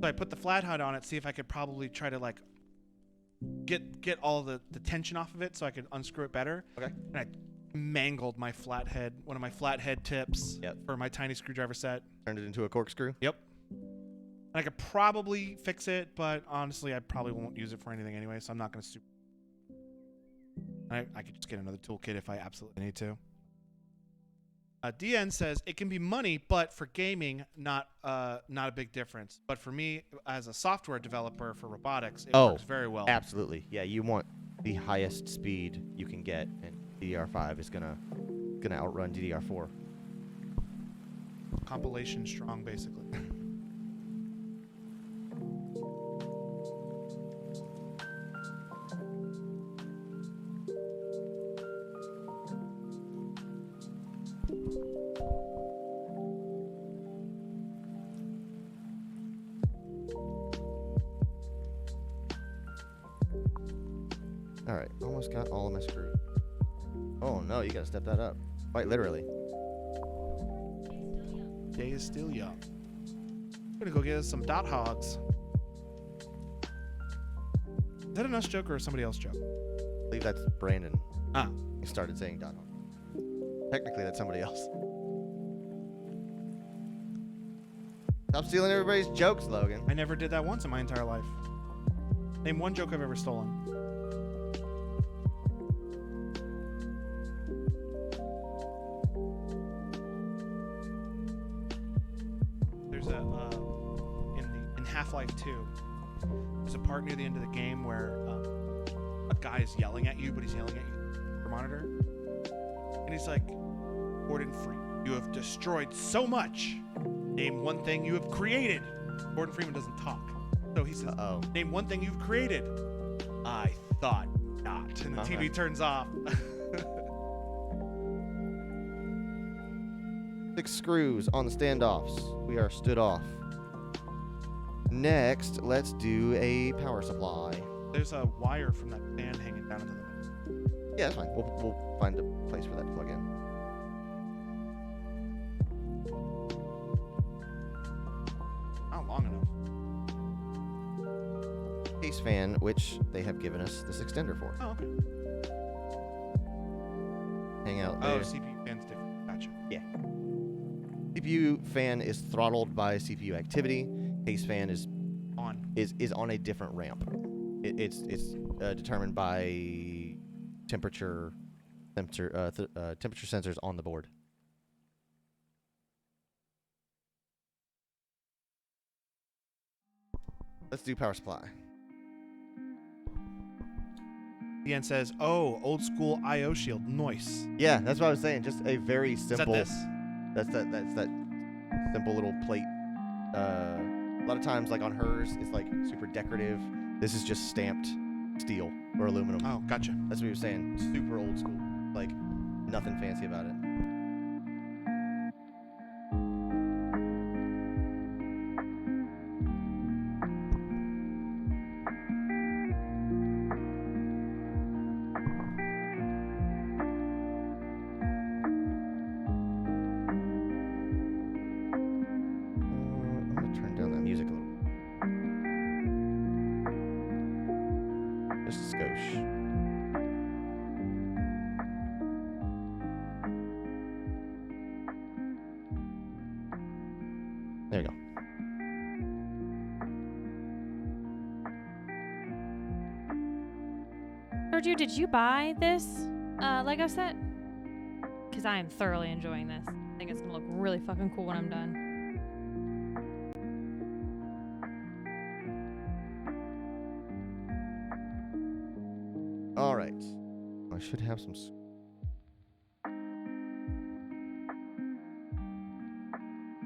So I put the flathead on it, see if I could probably try to, like, get all the tension off of it so I could unscrew it better. Okay. And I mangled my flathead, one of my flathead tips Yep. for my tiny screwdriver set. Turned it into a corkscrew. Yep. And I could probably fix it, but honestly, I probably won't use it for anything anyway, so I'm not going to I could just get another toolkit if I absolutely need to. DN says it can be money, but for gaming, not a big difference. But for me, as a software developer for robotics, it works very well. Absolutely. Yeah, you want the highest speed you can get, and DDR5 is gonna outrun DDR4. Compilation strong, basically. All right, almost got all of my screws. Oh no, you gotta step that up. Quite literally. Day is still young. I'm gonna go get us some dot hogs. Is that an us joke or a somebody else joke? I believe that's Brandon. Ah. He started saying Don. Technically, that's somebody else. Stop stealing everybody's jokes, Logan. I never did that once in my entire life. Name one joke I've ever stolen. There's a in Half-Life 2. There's a part near the end of the game where a guy is yelling at you, but he's yelling at you through your monitor, and he's like, "Gordon Freeman, you have destroyed so much. Name one thing you have created." Gordon Freeman doesn't talk, so he says, Uh-oh. "Name one thing you've created." "I thought not," and the TV turns off. 6 screws on the standoffs. We are stood off. Next, let's do a power supply. There's a wire from that fan hanging down into the middle. Yeah, that's fine. We'll find a place for that to plug in. Not long enough. Case fan, which they have given us this extender for. Oh, okay. Hang out Oh, there. CPU fan's different. Gotcha. CPU fan is throttled by CPU activity. Case fan is On. on a different ramp. It's determined by temperature sensors on the board. Let's do power supply. The end says, "Oh, old school I/O shield, nice." Yeah, that's what I was saying. Just a very Is simple. that this? That's that simple little plate. A lot of times, like on hers, it's like super decorative. This is just stamped steel or aluminum. Oh, gotcha. That's what he was saying. Super old school. Like nothing fancy about it. I'm gonna turn down that music a little. Just a skosh. There you go. Sergio, did you buy this Lego set? Because I am thoroughly enjoying this. I think it's gonna look really fucking cool when I'm done. All right. I should have some.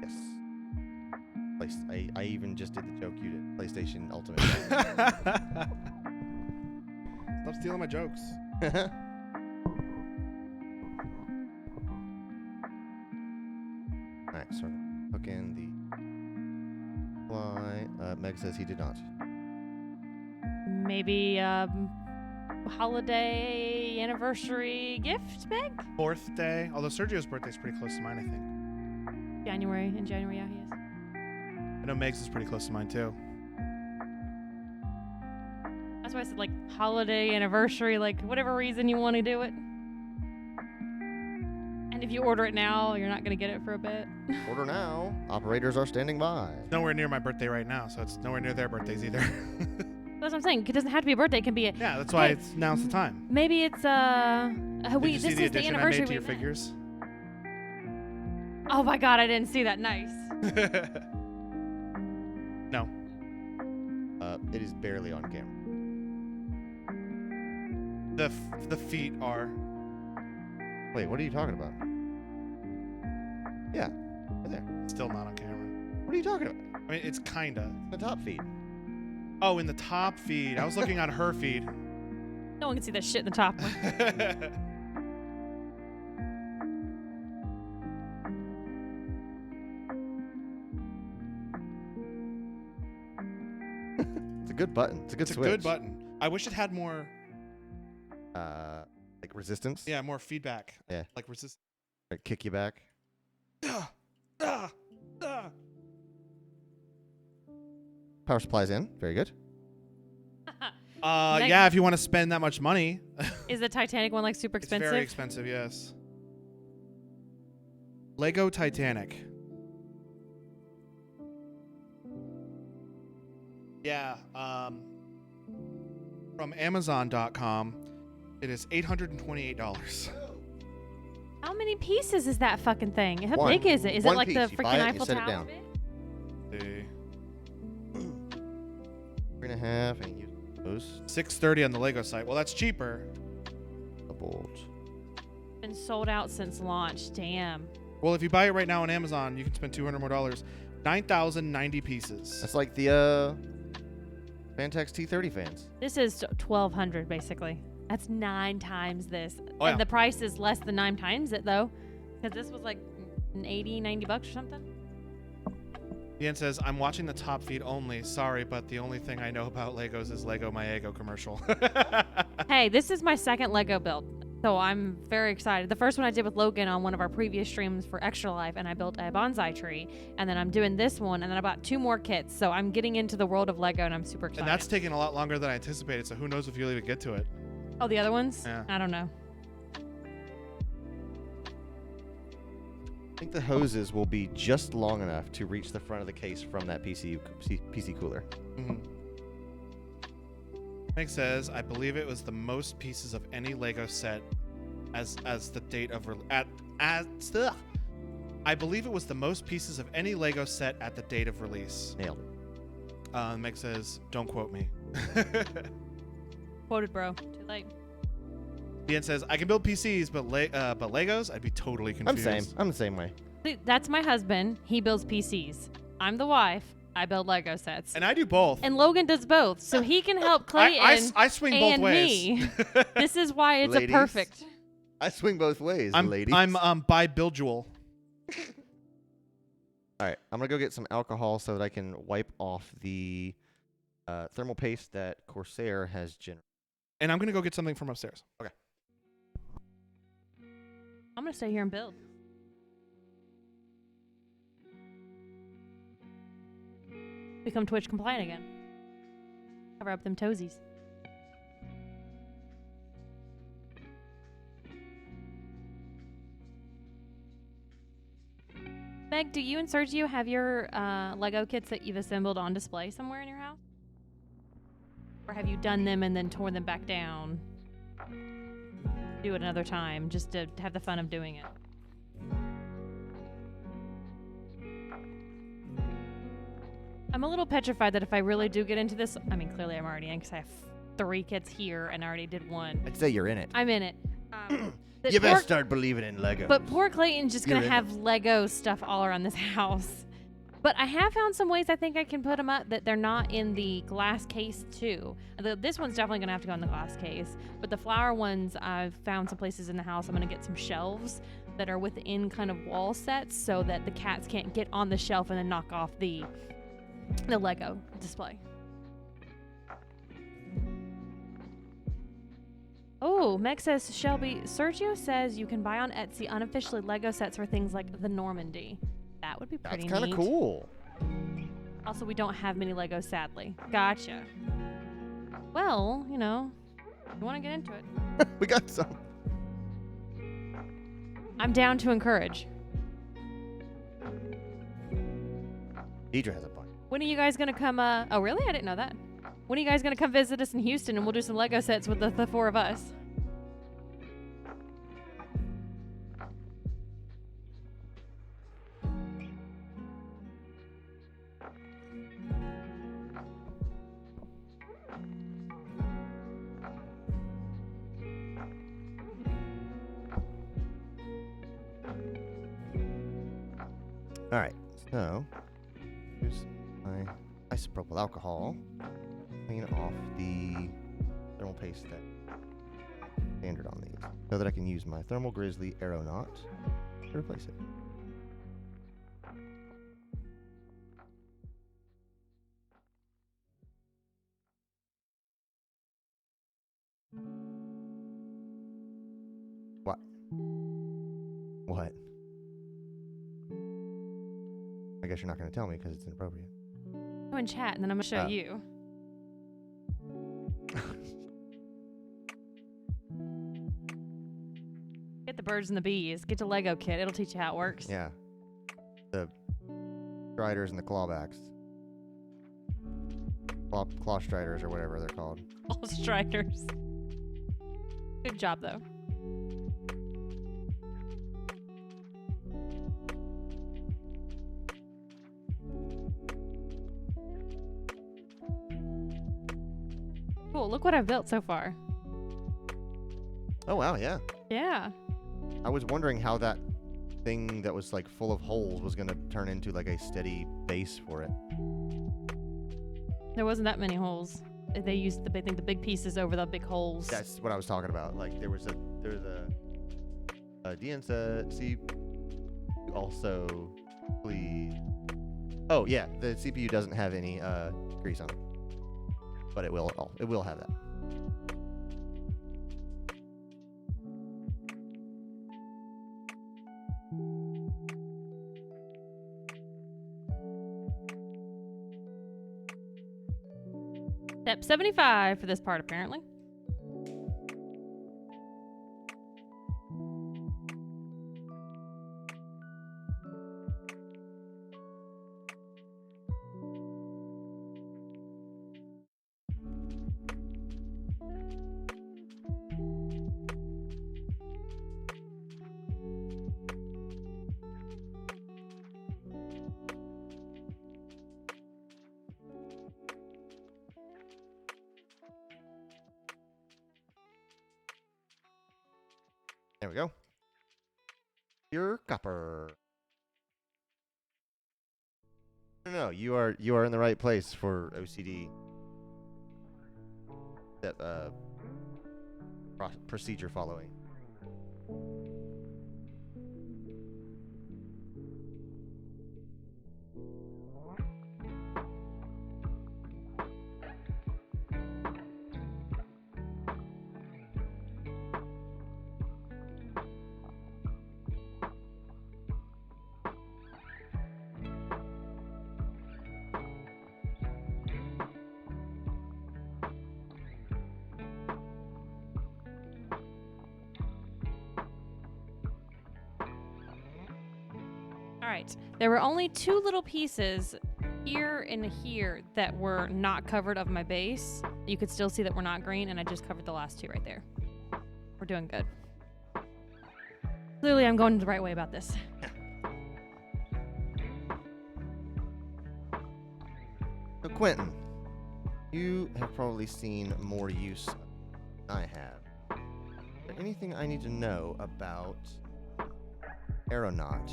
Yes. I even just did the joke you did. PlayStation Ultimate. Stop stealing my jokes. Alright, so hook in the fly. Meg says he did not. Maybe holiday anniversary gift, Meg? Birthday. Although Sergio's birthday's pretty close to mine, I think. January, yeah, he is. I know Meg's is pretty close to mine too. That's why I said like holiday anniversary, like whatever reason you want to do it. And if you order it now, you're not gonna get it for a bit. Order now. Operators are standing by. Nowhere near my birthday right now, so it's nowhere near their birthdays either. That's what I'm saying. It doesn't have to be a birthday. It can be a. Yeah, that's why Hey. it's now's the time. Maybe it's Did you this see the is the addition I anniversary. made to your we met. figures? Oh my god, I didn't see that. Nice. No. It is barely on camera. The feet are. Wait, what are you talking about? Yeah, right there. Still not on camera. What are you talking about? I mean, it's kinda. The top feed. Oh, in the top feed. I was looking on her feed. No one can see that shit in the top one. It's a good button. It's a good It's a switch. good button. I wish it had more like resistance. Yeah, more feedback. Yeah. Like resist. Like kick you back. Power supplies in. Very good. Yeah, if you want to spend that much money. Is the Titanic one like super It's expensive? very expensive, yes. Lego Titanic. Yeah, from Amazon.com, it is $828. How many pieces is that fucking thing? How One. big is it? Is One it like the piece. You buy freaking it and you Eiffel set it Tower? down. big? See. 3.5, and use those. $630 on the Lego site. Well, that's cheaper. Doubled. Been sold out since launch. Damn. Well, if you buy it right now on Amazon, you can spend $200 more. 9,090 pieces. That's like the Fantex T30 fans. This is 1,200 basically. That's 9 times this. Oh, yeah. And the price is less than 9 times it though. Because this was like $80, $90 or something. Ian says, I'm watching the top feed only. Sorry, but the only thing I know about Legos is Lego My Ego commercial. Hey, this is my second Lego build. So I'm very excited. The first one I did with Logan on one of our previous streams for Extra Life, and I built a bonsai tree. And then I'm doing this one, and then I bought 2 more kits. So I'm getting into the world of Lego, and I'm super excited. And that's taking a lot longer than I anticipated, so who knows if you'll even get to it. Oh, the other ones? Yeah. I don't know. I think the hoses will be just long enough to reach the front of the case from that PC cooler. Mm-hmm. Meg says, I believe it was the most pieces of any Lego set as the date of I believe it was the most pieces of any Lego set at the date of release. Nailed it. Meg says, don't quote me. Quoted, bro. Too late. Ian says, I can build PCs, but Legos, I'd be totally confused. I'm the same way. See, that's my husband. He builds PCs. I'm the wife. I build Lego sets. And I do both. And Logan does both, so he can help Clayton I swing both and ways. me. This is why it's Ladies. a perfect. I swing both ways, I'm ladies. bi-bildual. All right, I'm gonna go get some alcohol so that I can wipe off the thermal paste that Corsair has generated. And I'm gonna go get something from upstairs. I'm gonna stay here and build. Become Twitch compliant again. Cover up them toesies. Meg, do you and Sergio have your Lego kits that you've assembled on display somewhere in your house? Or have you done them and then torn them back down? Do it another time just to have the fun of doing it. I'm a little petrified that if I really do get into this, I mean, clearly I'm already in because I have 3 kits here and I already did 1. I'd say you're in it. I'm in it. That You poor- best start believing in Lego. But poor Clayton's just You're going to in have Lego stuff all around this house. But I have found some ways I think I can put them up that they're not in the glass case too. This one's definitely going to have to go in the glass case. But the flower ones, I've found some places in the house. I'm going to get some shelves that are within kind of wall sets so that the cats can't get on the shelf and then knock off the Lego display. Oh, Meg says, Shelby, Sergio says you can buy on Etsy unofficially Lego sets for things like the Normandy. That would be pretty That's kind neat. of cool. Also, we don't have many Legos, sadly. Gotcha. Well, you know, you want to get into it. We got some. I'm down to encourage. Deidre has a bunch. When are you guys going to come? Oh, really? I didn't know that. When are you guys going to come visit us in Houston and we'll do some Lego sets with the 4 of us? All right, so here's my isopropyl alcohol. Clean off the thermal paste that standard on these, so that I can use my Thermal Grizzly Aeronaut to replace it. What? I guess you're not going to tell me because it's inappropriate. Go in chat, and then I'm gonna show Oh. you. Get the birds and the bees. Get to Lego Kit. It'll teach you how it works. Yeah. The striders and the clawbacks. Claw striders or whatever they're called. All striders. Good job, though. Cool. Look what I've built so far. Oh, wow, yeah. Yeah. I was wondering how that thing that was like full of holes was going to turn into like a steady base for it. There wasn't that many holes. They used the big pieces over the big holes. That's what I was talking about. Like there was a DNSA C also please. Oh yeah, the CPU doesn't have any grease on it, but it will have that. Step 75 for this part, apparently. There we go. Pure copper. No, you are in the right place for OCD. That procedure following. All right. There were only two little pieces here and here that were not covered of my base. You could still see that we're not green, and I just covered the last two right there. We're doing good. Clearly, I'm going the right way about this. So Quentin, you have probably seen more use than I have. Is there anything I need to know about Aeronaut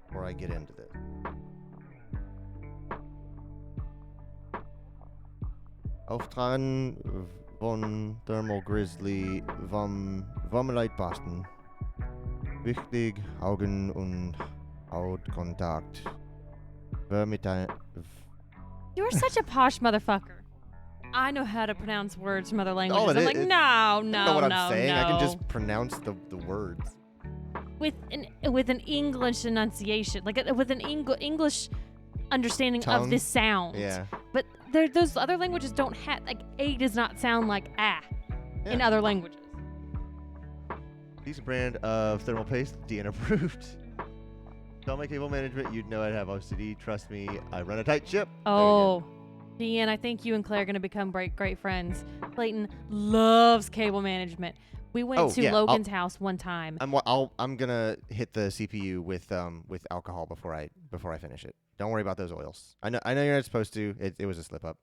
before I get into this? Auftragen von Thermal Grizzly vom Leitposten. Wichtig Augen- und Hautkontakt. You're such a posh motherfucker. I know how to pronounce words from other languages. Oh, I'm like, no, I know no, what no, I'm saying. no. I can just pronounce the words. with an English enunciation, like with an English understanding Tongue? of this sound. Yeah. But those other languages don't have, like, A does not sound like ah in Yeah. other languages. Decent brand of thermal paste, DN approved. Tell my cable management, you'd know I'd have OCD. Trust me, I run a tight ship. There we go. Oh, Deanne, I think you and Claire are going to become great friends. Clayton loves cable management. We went Oh, to yeah, Logan's house one time. I'm gonna hit the CPU with alcohol before I finish it. Don't worry about those oils. I know you're not supposed to. It was a slip up.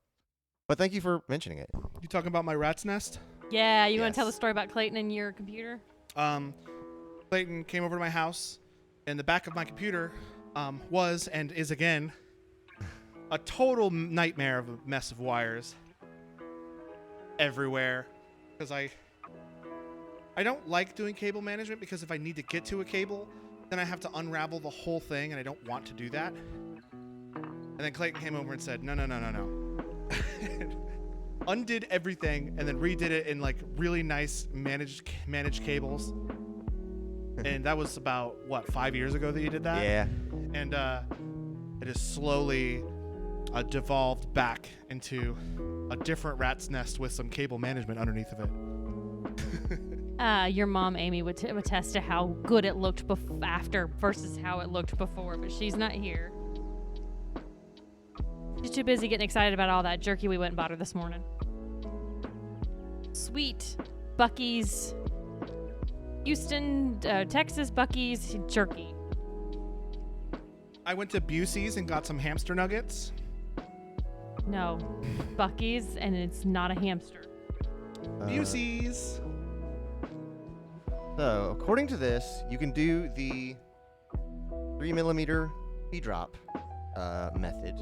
But thank you for mentioning it. You talking about my rat's nest? Yeah, you want to tell the Yes. story about Clayton and your computer? Clayton came over to my house. In the back of my computer was and is again a total nightmare of a mess of wires everywhere. Because I don't like doing cable management, because if I need to get to a cable, then I have to unravel the whole thing, and I don't want to do that. And then Clayton came over and said, no. Undid everything and then redid it in like really nice managed cables. And that was about, what, 5 years ago that you did that? Yeah. And it has slowly devolved back into a different rat's nest with some cable management underneath of it. Your mom, Amy, would attest to how good it looked after versus how it looked before, but she's not here. She's too busy getting excited about all that jerky we went and bought her this morning. Sweet Bucky's, Houston, Texas Bucky's jerky. I went to Busey's and got some hamster nuggets. No, Bucky's, and it's not a hamster. Busey's. So, according to this, you can do the 3mm P-drop method.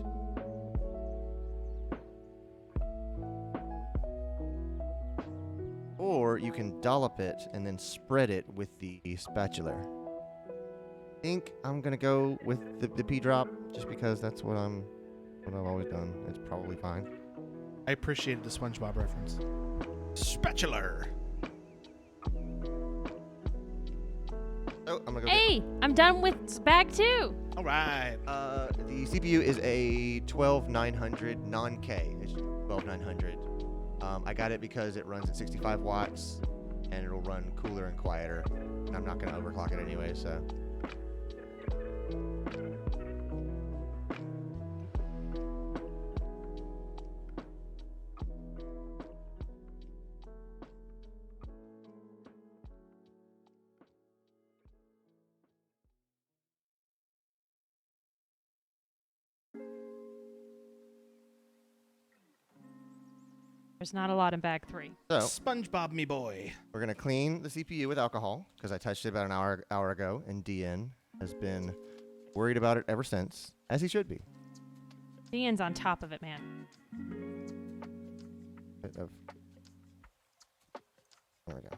Or you can dollop it and then spread it with the spatula. I think I'm gonna go with the P-drop just because that's what I've always done. It's probably fine. I appreciated the SpongeBob reference. Spatula. Oh, I'm gonna go. Hey, I'm done with bag 2. All right. The CPU is a 12900 non-K. It's 12900. I got it because it runs at 65 watts and it'll run cooler and quieter. And I'm not gonna overclock it anyway, so. There's not a lot in bag 3. So SpongeBob me boy. we're gonna clean the CPU with alcohol because I touched it about an hour ago, and DN has been worried about it ever since, as he should be. Ian's on top of it, man. Bit of- There we go.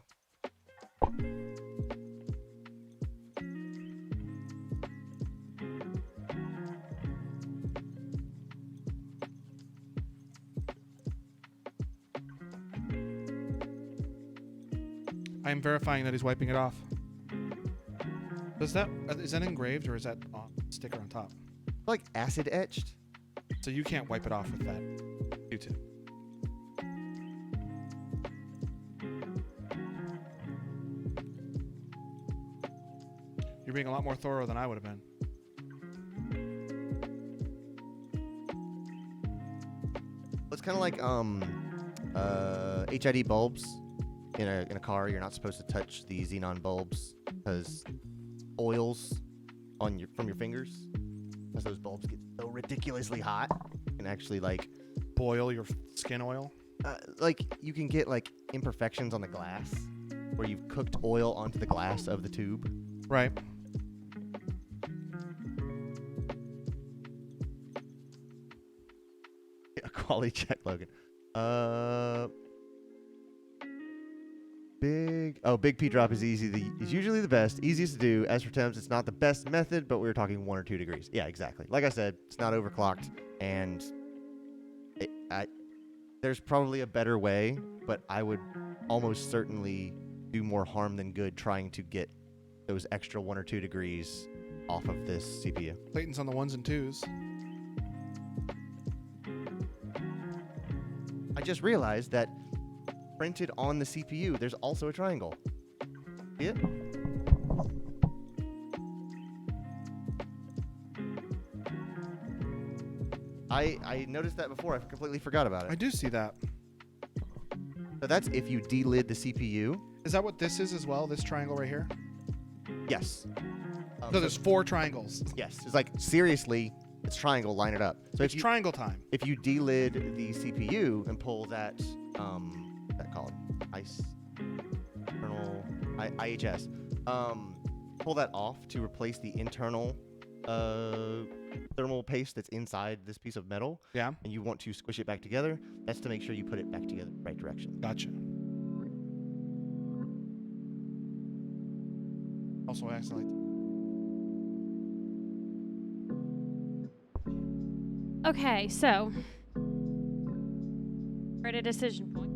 I am verifying that he's wiping it off. Is that engraved or is that sticker on top? Like acid etched. So you can't wipe it off with that Q-tip. You're being a lot more thorough than I would have been. It's kind of like HID bulbs in a car. You're not supposed to touch the xenon bulbs because oils from your fingers, because those bulbs get so ridiculously hot, you can actually Boil your skin oil. you can get imperfections on the glass where you've cooked oil onto the glass of the tube. Right. A quality check, Logan. Big P drop is is usually the best, easiest to do. As for temps, it's not the best method, but we were talking 1 or 2 degrees. Yeah, exactly. Like I said, it's not overclocked, and there's probably a better way, but I would almost certainly do more harm than good trying to get those extra 1 or 2 degrees off of this CPU. Clayton's on the 1s and 2s. I just realized that printed on the CPU, there's also a triangle. See it? I noticed that before. I completely forgot about I it. do see that. So that's if you delid the CPU. Is that what this is as well? This triangle right here? Yes. So there's 4 triangles. Yes. It's like, seriously, it's triangle, line it up. So It's triangle time. if you delid the CPU and pull that, what's that called? IHS. Pull that off to replace the internal thermal paste that's inside this piece of metal, Yeah. and you want to squish it back together. That's to make sure you put it back together the right direction. Gotcha. Also, I accidentally. Okay, so we're at a decision point.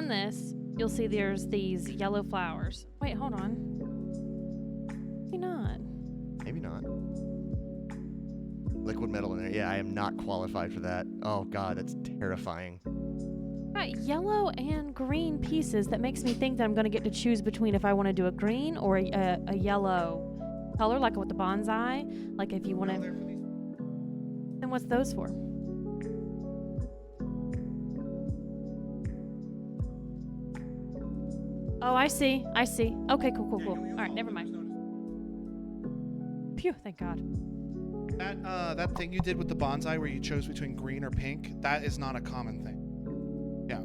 on this, you'll see there's these yellow flowers. Wait, hold on. Maybe not. Maybe not. Liquid metal in there. Yeah, I am not qualified for that. Oh god, that's terrifying. Got yellow and green pieces that makes me think that I'm going to get to choose between if I want to do a green or a yellow color, like with the bonsai. Like if you want to. Then what's those for? Oh, I see. I see. Okay, cool. All right, never mind. Phew, thank God. That thing you did with the bonsai where you chose between green or pink, that is not a common thing. Yeah.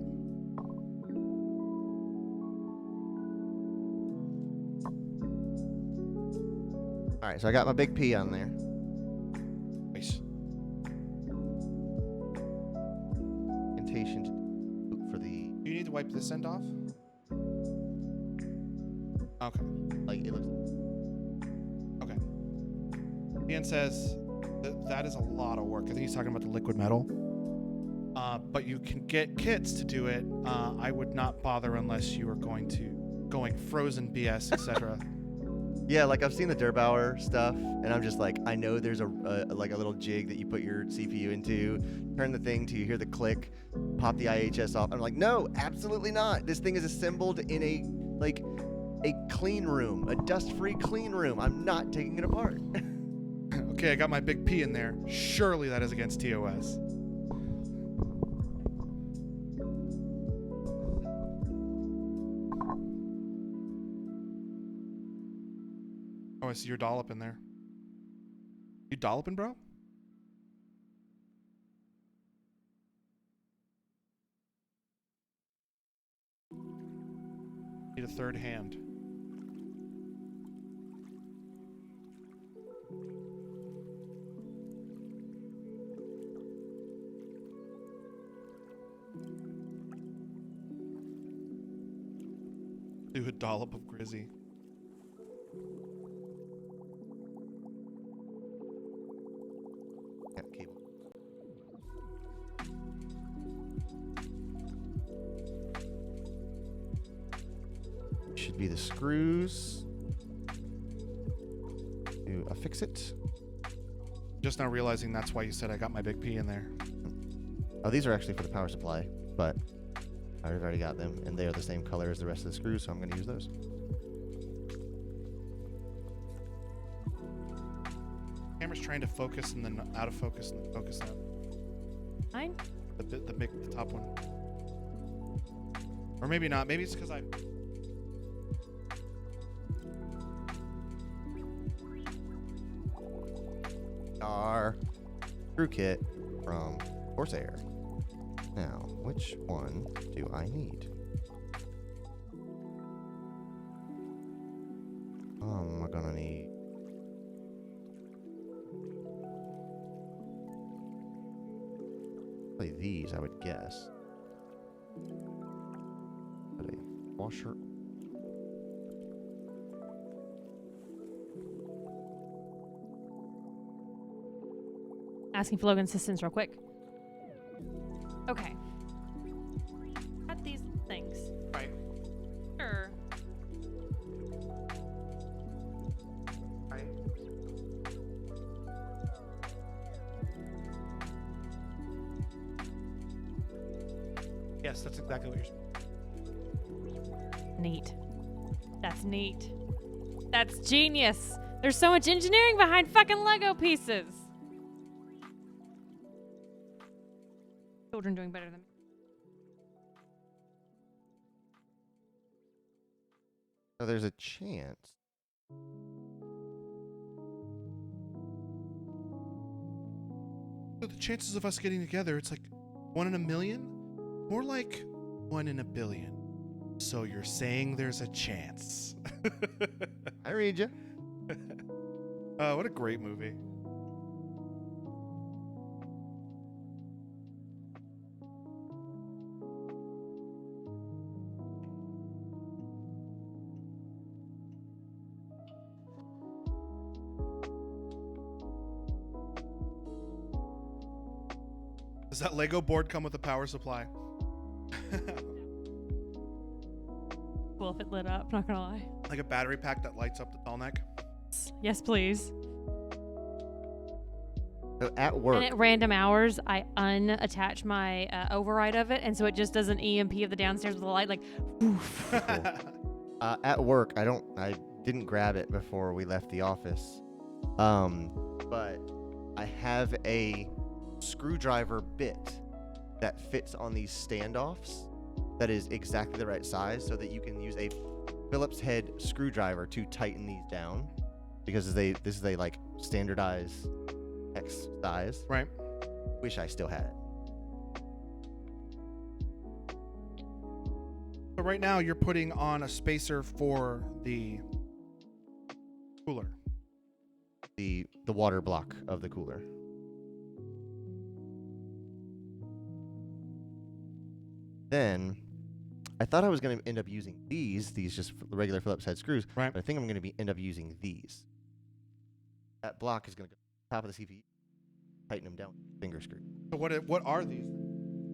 All right, so I got my big P on there. Nice. Indentation for the You need to wipe this end off? Okay. like it looks. Okay. Ian says that is a lot of work. I think he's talking about the liquid metal. But you can get kits to do it. I would not bother unless you were going frozen BS, etc. Yeah, like I've seen the Durbauer stuff, and I'm just like, I know there's a little jig that you put your CPU into, turn the thing till you hear the click, pop the IHS off. I'm like, no, absolutely not. This thing is assembled in a clean room, a dust-free clean room. I'm not taking it apart. Okay, I got my big P in there. Surely that is against TOS. Oh, I see your dollop in there. You dolloping, bro? Need a third hand. Do a dollop of Grizzy. Yeah, cable. Should be the screws to affix it. Just now realizing that's why you said I got my big P in there. Oh, these are actually for the power supply, but I've already got them, and they are the same color as the rest of the screws, so I'm going to use those. Camera's trying to focus and then out of focus and then focus out. Fine. The top one. Or maybe not. Maybe it's because I. Our screw kit from Corsair. Now, which one do I need? We're gonna need probably these, I would guess. But a washer. Asking for Logan's assistance real quick. Okay. Got these things. Right. Sure. Right. Yes, that's exactly what you're saying. Neat. That's neat. That's genius. There's so much engineering behind fucking Lego pieces. Children doing better than me. So there's a chance. So the chances of us getting together, it's like 1 in a million? More like 1 in a billion. So you're saying there's a chance. I read you. What a great movie. Does that Lego board come with a power supply? cool if it lit up. Not gonna lie. Like a battery pack that lights up the tall neck. Yes, please. So at work, And at random hours, I unattach my override of it, and so it just does an EMP of the downstairs with a light, like, woof. at work, I didn't grab it before we left the office, but I have a screwdriver bit that fits on these standoffs that is exactly the right size, so that you can use a Phillips head screwdriver to tighten these down, because this is a like standardized X size. Right. Wish I still had it. So right now you're putting on a spacer for the cooler. The water block of the cooler. Then I thought I was going to end up using these just regular Phillips head screws. Right. But I think I'm going to end up using these. That block is going to go top of the CPU. Tighten them down. Finger screw. So what are these?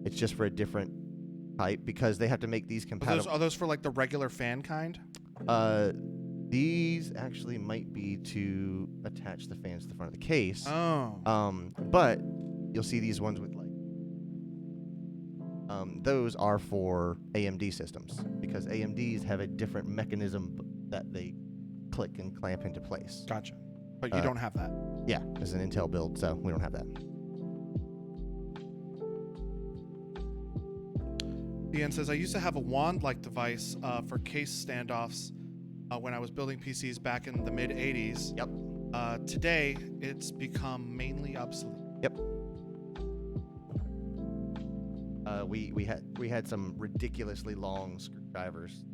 It's just for a different type because they have to make these compatible. Are those for like the regular fan kind? These actually might be to attach the fans to the front of the case. Oh. But you'll see these ones with like those are for AMD systems because AMDs have a different mechanism that they click and clamp into place. Gotcha. But you don't have that. Yeah, it's an Intel build, so we don't have that. Ian says, I used to have a wand-like device for case standoffs when I was building PCs back in the mid-'80s. Yep. Today, it's become mainly obsolete. Yep. We had some ridiculously long screwdrivers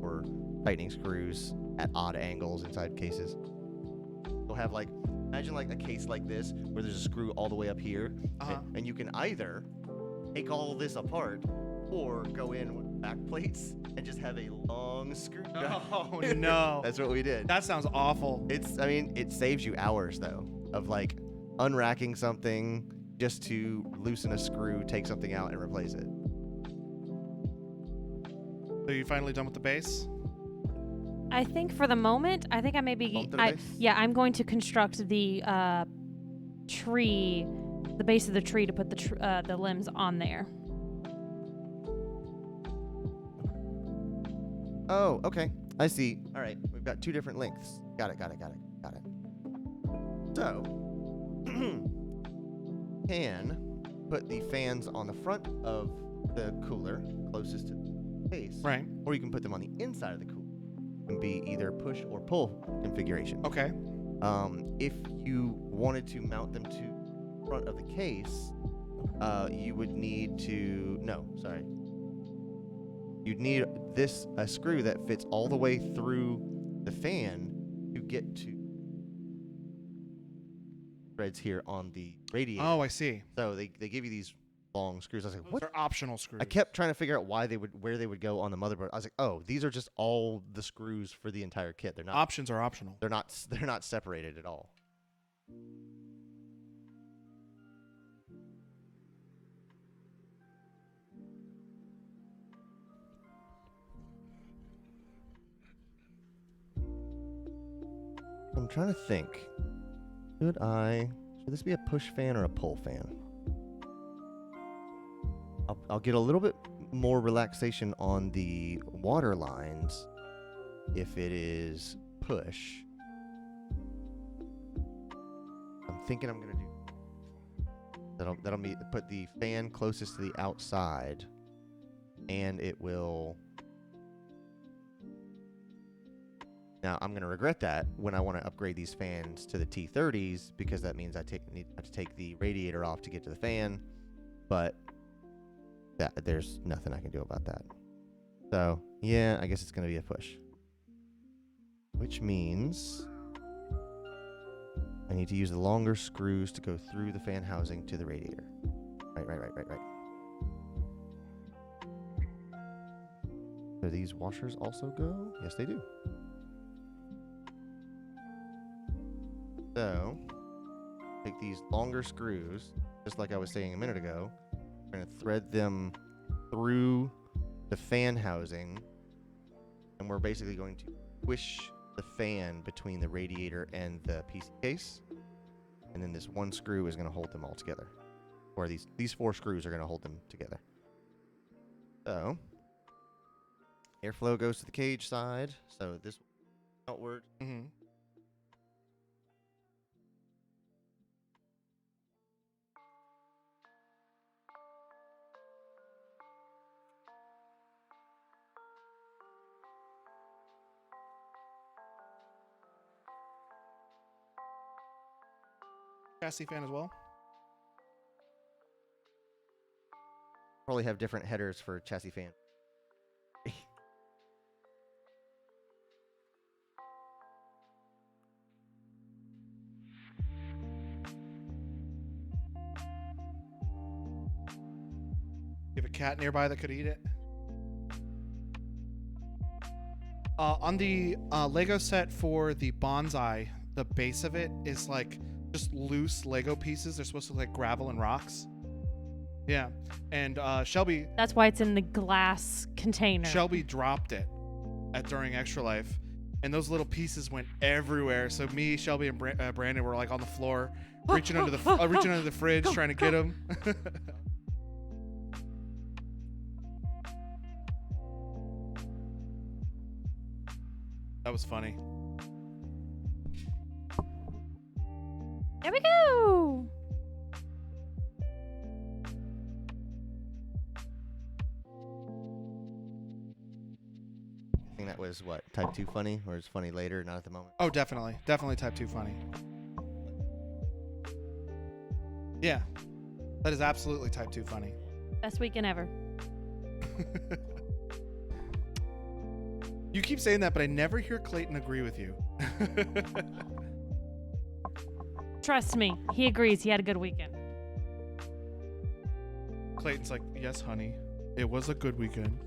for tightening screws at odd angles inside cases. You'll have like, imagine like a case like this where there's a screw all the way up here, and you can either take all this apart or go in with back plates and just have a long screwdriver. Oh no. That's what we did. That sounds awful. It saves you hours though of like unracking something just to loosen a screw, take something out, and replace it. So you finally done with the base? I think for the moment, I think I may be. Bump to the base? Yeah, I'm going to construct the tree, the base of the tree to put the limbs on there. Oh, okay. I see. All right. We've got two different lengths. Got it. So, can put the fans on the front of the cooler closest to the base. Right. Or you can put them on the inside of the cooler. It can be either push or pull configuration. Okay. If you wanted to mount them to the front of the case, you would need to... No, sorry. You'd need a screw that fits all the way through the fan to get to threads here on the radiator. Oh, I see. So they give you these long screws. I was like, Those what? are optional screws. I kept trying to figure out where they would go on the motherboard. I was like, oh, these are just all the screws for the entire kit. They're not Options are optional. they're not separated at all. I'm trying to think. Should this be a push fan or a pull fan? I'll get a little bit more relaxation on the water lines if it is push. I'm thinking I'm gonna do that'll put the fan closest to the outside, and it will. Now I'm gonna regret that when I want to upgrade these fans to the T30s because that means I have to take the radiator off to get to the fan, but there's nothing I can do about that. So yeah, I guess it's gonna be a push, which means I need to use the longer screws to go through the fan housing to the radiator. Right. Do these washers also go? Yes, they do. So, take these longer screws, just like I was saying a minute ago. We're going to thread them through the fan housing, and we're basically going to squish the fan between the radiator and the PC case, and then this one screw is going to hold them all together, or these 4 screws are going to hold them together. So airflow goes to the cage side, so this outward. Mm-hmm. Chassis fan as well. Probably have different headers for chassis fan. You have a cat nearby that could eat it. On the Lego set for the bonsai, the base of it is like just loose Lego pieces. They're supposed to look like gravel and rocks. Yeah, and Shelby That's why it's in the glass container. dropped it during Extra Life, and those little pieces went everywhere. So me, Shelby, and Brandon were like on the floor, reaching under the fridge, trying to get them. That was funny. There we go. I think that was what, type 2 funny, or is funny later, not at the moment. Oh, definitely type 2 funny. Yeah, that is absolutely type 2 funny. Best weekend ever. You keep saying that, but I never hear Clayton agree with you. Trust me, he agrees. He had a good weekend. Clayton's like, yes, honey, it was a good weekend.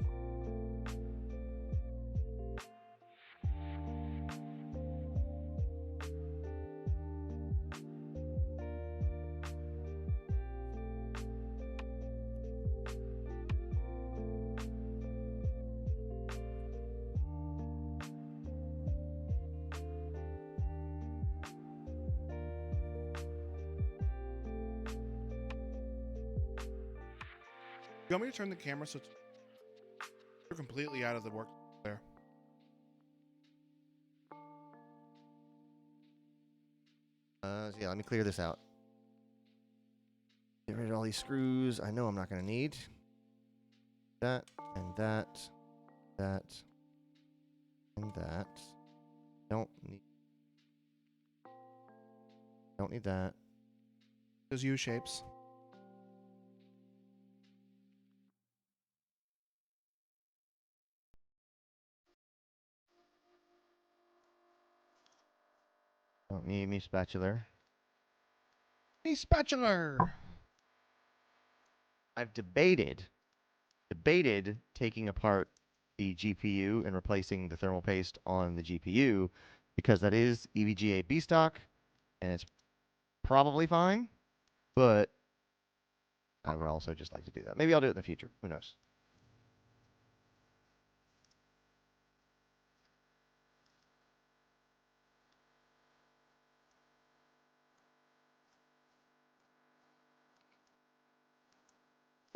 You want me to turn the camera so you're completely out of the work there? So yeah, let me clear this out. Get rid of all these screws. I know I'm not going to need that and that, that, and that. Don't need that. Those U shapes. Don't need me spatula. Hey, spatula. I've debated taking apart the GPU and replacing the thermal paste on the GPU because that is EVGA B stock and it's probably fine, but I would also just like to do that. Maybe I'll do it in the future. Who knows?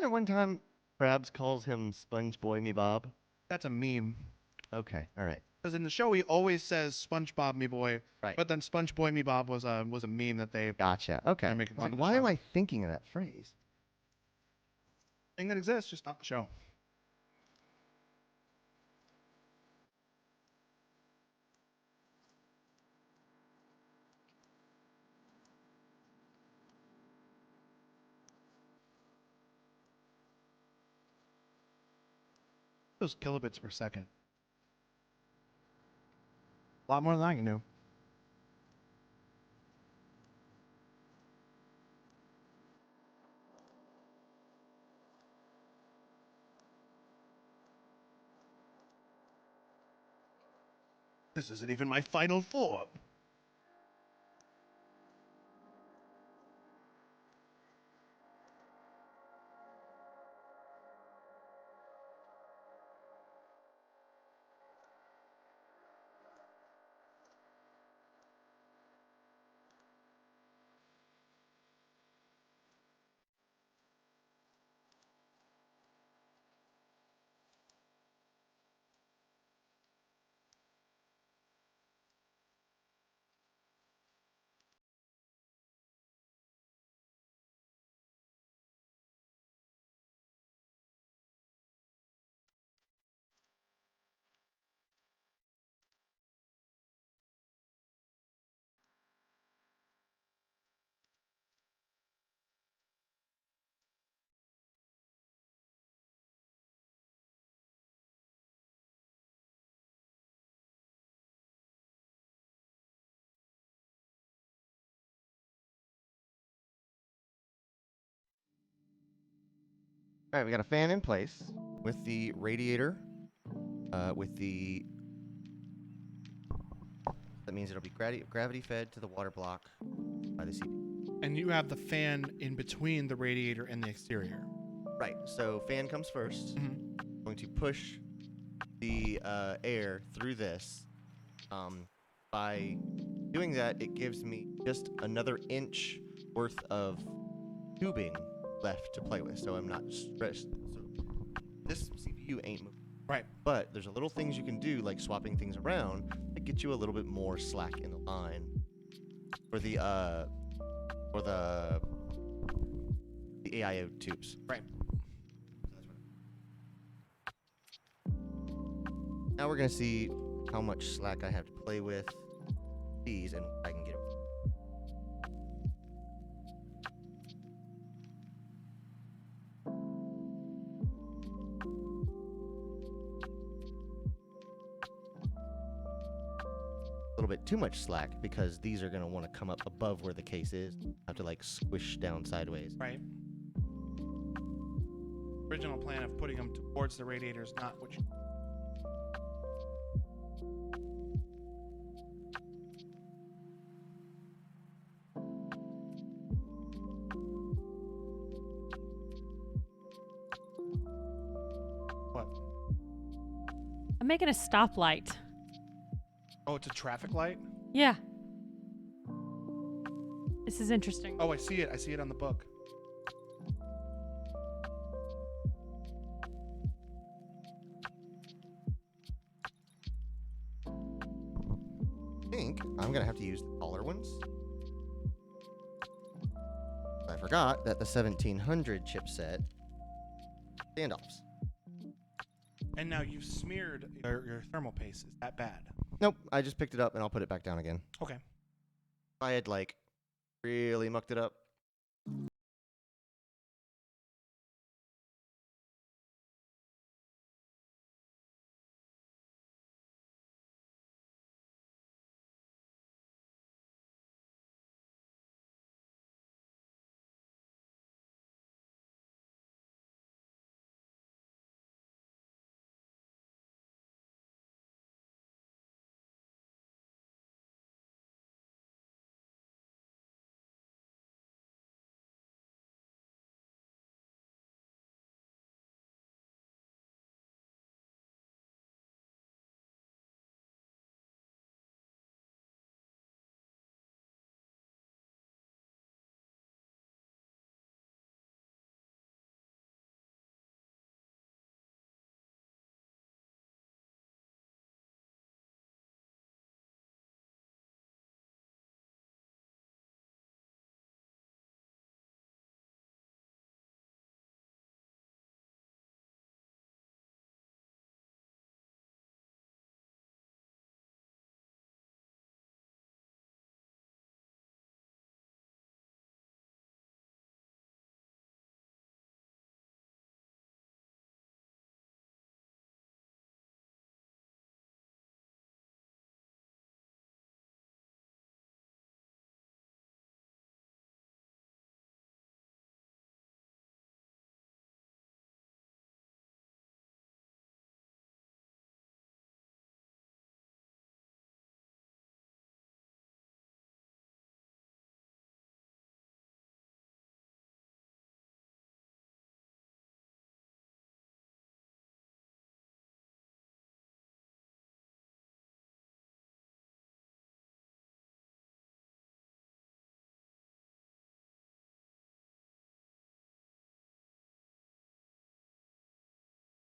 At one time, Krabs calls him Sponge Boy Me Bob. That's a meme. Okay, all right. Because in the show, he always says SpongeBob me boy. Right. But then Sponge Boy me Bob was a meme that they Gotcha. Okay. They're making fun of the Why show. am I thinking of that phrase? thing that exists, just not the show. Those kilobits per second. A lot more than I can do. This isn't even my final form. All right, we got a fan in place with the radiator. That means it'll be gravity fed to the water block by the CPU. And you have the fan in between the radiator and the exterior. Right. So fan comes first. Mhm. I'm going to push the air through this. By doing that, it gives me just another inch worth of tubing left to play with, so I'm not stressed. So this CPU ain't moving. Right. But there's a little things you can do, like swapping things around, that get you a little bit more slack in the line for the AIO tubes. Right. Now we're gonna see how much slack I have to play with these, and I can get it. A little bit too much slack because these are gonna want to come up above where the case is. Have to like squish down sideways. Right. Original plan of putting them towards the radiator is not what you. What? I'm making a stoplight. Oh, it's a traffic light? Yeah. This is interesting. Oh, I see it. I see it on the book. I think I'm gonna have to use the taller ones. I forgot that the 1700 chipset standoffs. And now you've smeared your thermal paste. Is that bad? Nope, I just picked it up and I'll put it back down again. Okay. I had like really mucked it up.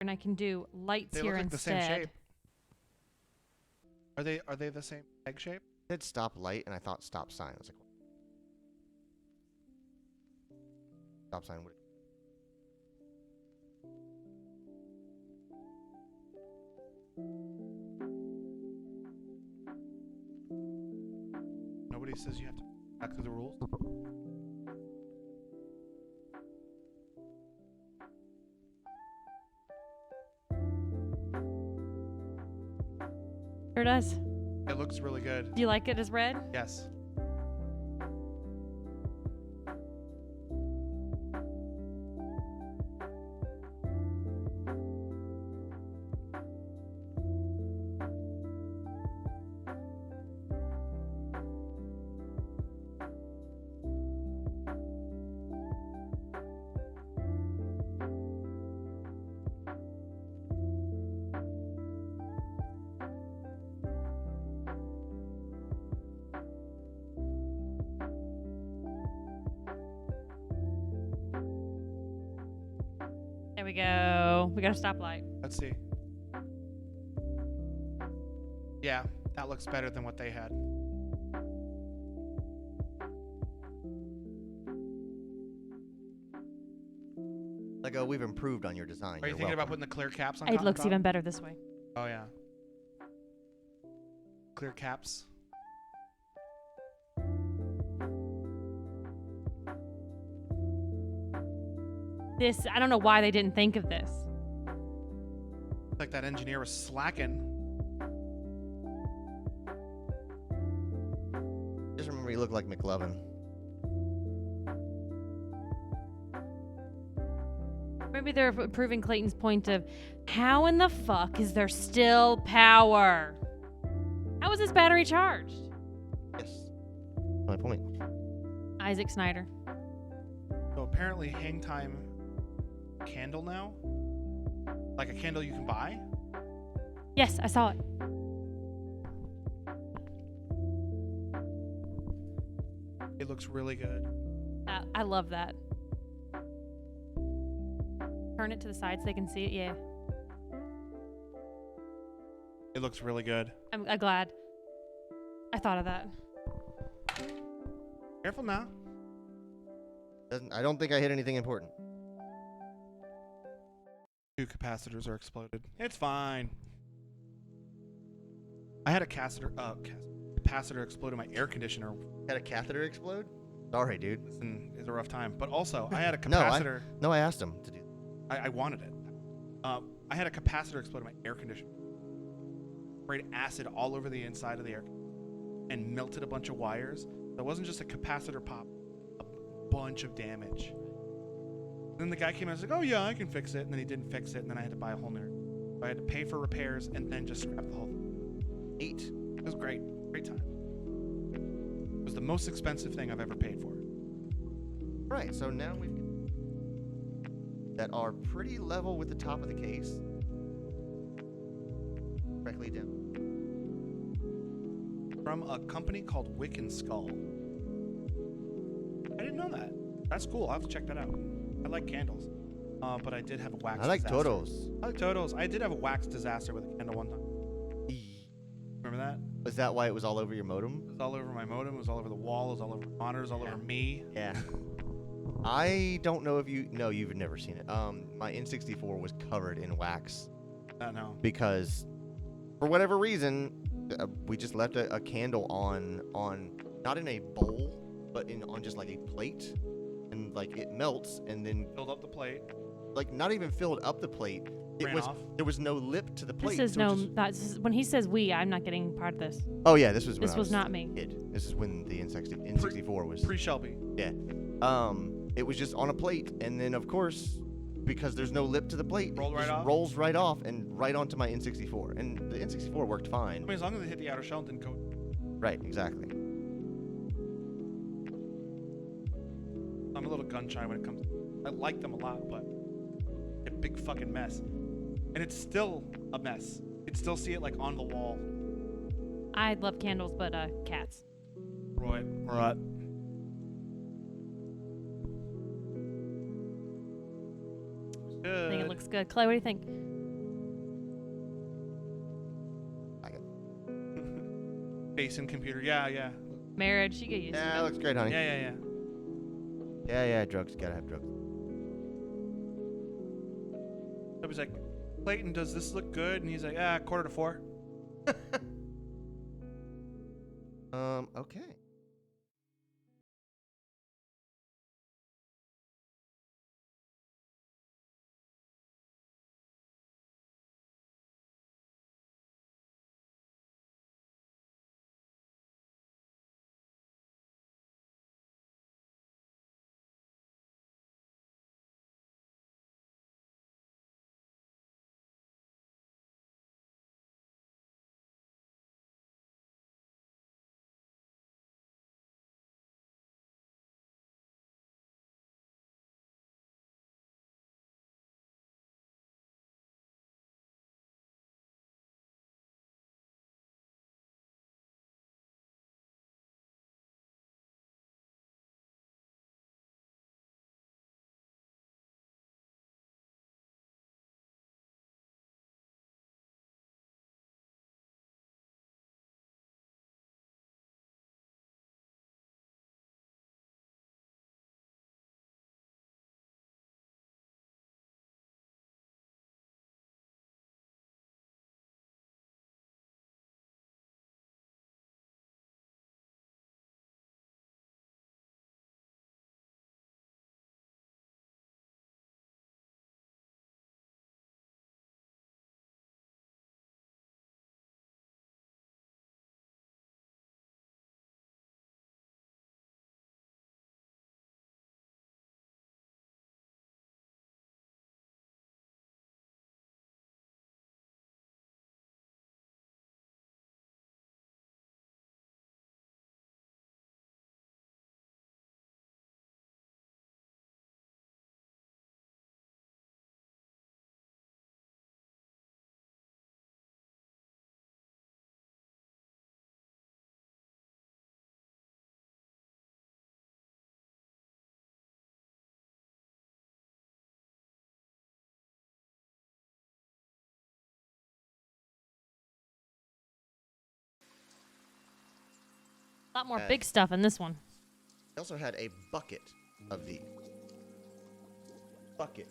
And I can do lights They here look like the instead. same shape. Are they the same egg shape? It said stop light and I thought stop sign. I was like, stop sign would. Nobody says you have to back to the rules. Sure does. It looks really good. Do you like it as red? Yes. we go. We got a stoplight. Let's see. Yeah, that looks better than what they had. Lego, we've improved on your design. Are you You're thinking about welcome. putting the clear caps on? It top? looks even better this way. Oh yeah. Clear caps. This, I don't know why they didn't think of this. Like that engineer was slacking. Just remember, you look like McLovin. Maybe they're proving Clayton's point of how in the fuck is there still power? How is this battery charged? Yes. My point. Isaac Snyder. So apparently hang time candle now? Like a candle you can buy? Yes, I saw it. It looks really good. I love that. Turn it to the side so they can see it. Yeah, It looks really good. I'm glad. I thought of that. Careful now. I don't think I hit anything important. 2 capacitors are exploded. It's fine. I had a capacitor explode in my air conditioner. Had a catheter explode? Sorry, dude. Listen, it's a rough time. But also, I had a No, capacitor. No, I asked him to do. I wanted it. I had a capacitor explode in my air conditioner. Sprayed acid all over the inside of the air and melted a bunch of wires. So it wasn't just a capacitor pop, a bunch of damage. Then the guy came in and was like, oh yeah, I can fix it. And then he didn't fix it. And then I had to buy a whole new. I had to pay for repairs and then just scrap the whole thing. Neat. It was great. Great time. It was the most expensive thing I've ever paid for. Right, so now we've that are pretty level with the top of the case. Directly down. From a company called Wick and Skull. I didn't know that. That's cool. I'll have to check that out. I like candles. But I did have a wax I like disaster. Toros. I like Totos. I did have a wax disaster with a candle one time. Remember that? Was that why it was all over your modem? It was all over my modem. It was all over the wall. It was all over the monitors. All over me. Yeah. I don't know if you... No, you've never seen it. My N64 was covered in wax No. because, for whatever reason, we just left a candle on not in a bowl, but on just like a plate, and like it melts, and then Filled up the plate. like not even filled up the plate. It Ran was off. There was no lip to the plate. This is so it no. just- That's when he says we. I'm not getting part of this. Oh yeah, this was when This I was not me. a kid. This is when the N64 was. Pre-Shelby. Yeah. It was just on a plate, and then of course, because there's no lip to the plate, Rolled it right just off? rolls right off and right onto my N64. And the N64 worked I fine. mean, as long as it hit the outer shell and didn't go. Right, exactly. I'm a little gun shy when it comes. I like them a lot, but a big fucking mess. And it's still a mess. You'd still see it like on the wall. I love candles, but cats. Right. I think it Good. looks good. Clay, what do you think? Face and computer. Yeah. Marriage, you get used Yeah, it to it. looks great, honey. Yeah. Yeah, drugs. Gotta have drugs. I was like, Clayton, does this look good? And he's like, 3:45. Okay. A lot more Uh, big stuff in this one. I also had a bucket of these. Bucket.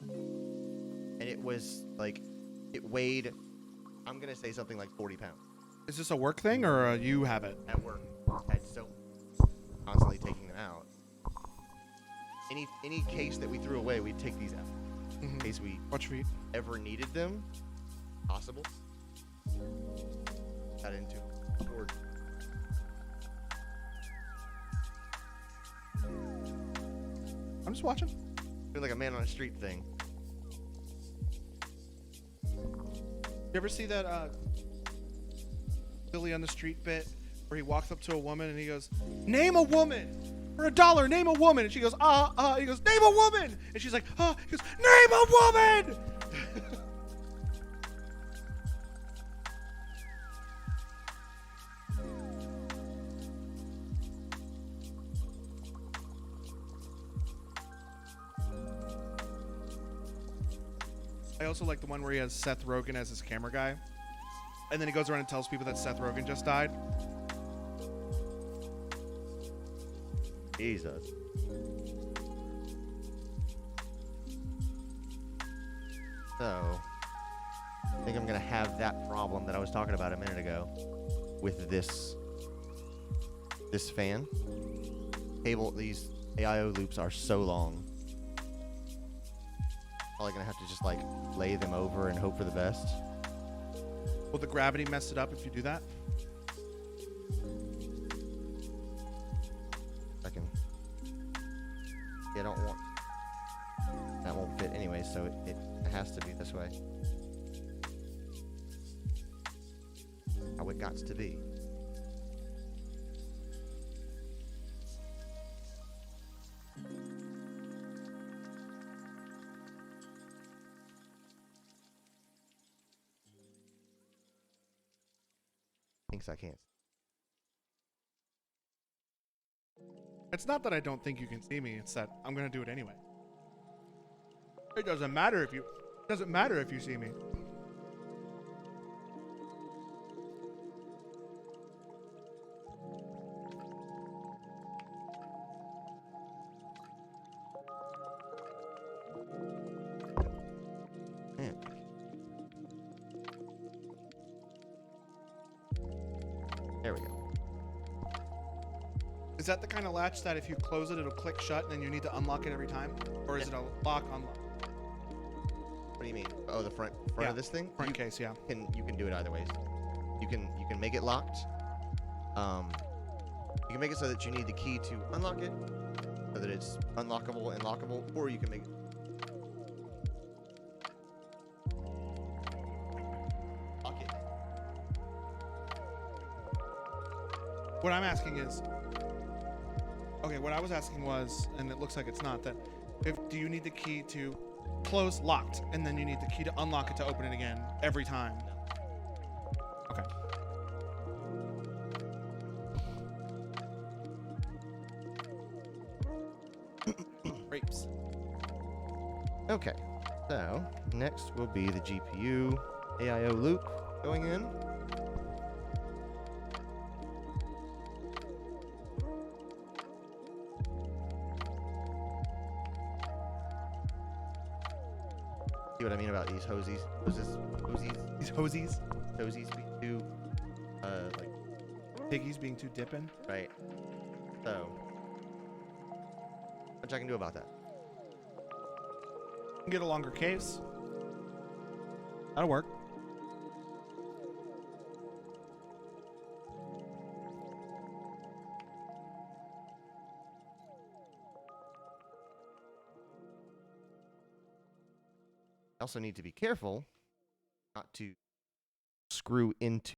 And it was like, it weighed, I'm going to say something like 40 pounds. Is this a work thing or you have it? At work, I had so constantly taking them out. Any case that we threw away, we'd take these out. In case we Watch feet. ever needed them. Possible. Got into storage. I'm just watching. Doing like a man on a street thing. You ever see that Billy on the Street bit where he walks up to a woman and he goes, "Name a woman for $1. Name a woman." And she goes, He goes, "Name a woman." And she's like, He goes, "Name a woman." I also like the one where he has Seth Rogen as his camera guy. And then he goes around and tells people that Seth Rogen just died. Jesus. So, I think I'm gonna have that problem that I was talking about a minute ago with this fan. These AIO loops are so long. Probably gonna have to just like lay them over and hope for the best. Will the gravity mess it up if you do that? I don't want, that won't fit anyway, so it has to be this way. How it gots to be. Thinks I can't. It's not that I don't think you can see me, it's that I'm gonna do it anyway. It doesn't matter if you see me. Man. There we go. Is that the kind of latch that if you close it, it'll click shut and then you need to unlock it every time? Or is it a lock unlock? What do you mean? Oh, the front Yeah, of this thing? Front You case, yeah. can do it either ways. You can make it locked. You can make it so that you need the key to unlock it, so that it's unlockable and lockable, or you can make it. Lock it. What I'm asking is, okay, what I was asking was, and it looks like it's not, that do you need the key to close locked, and then you need the key to unlock it to open it again every time? Okay. Grapes. Okay. So next will be the GPU AIO loop going in. See what I mean about these hosies? These hosies. Hosies be too, like, Piggies being too dipping. right. So, much I can do about that. Get a longer case. That'll work. I also need to be careful not to screw into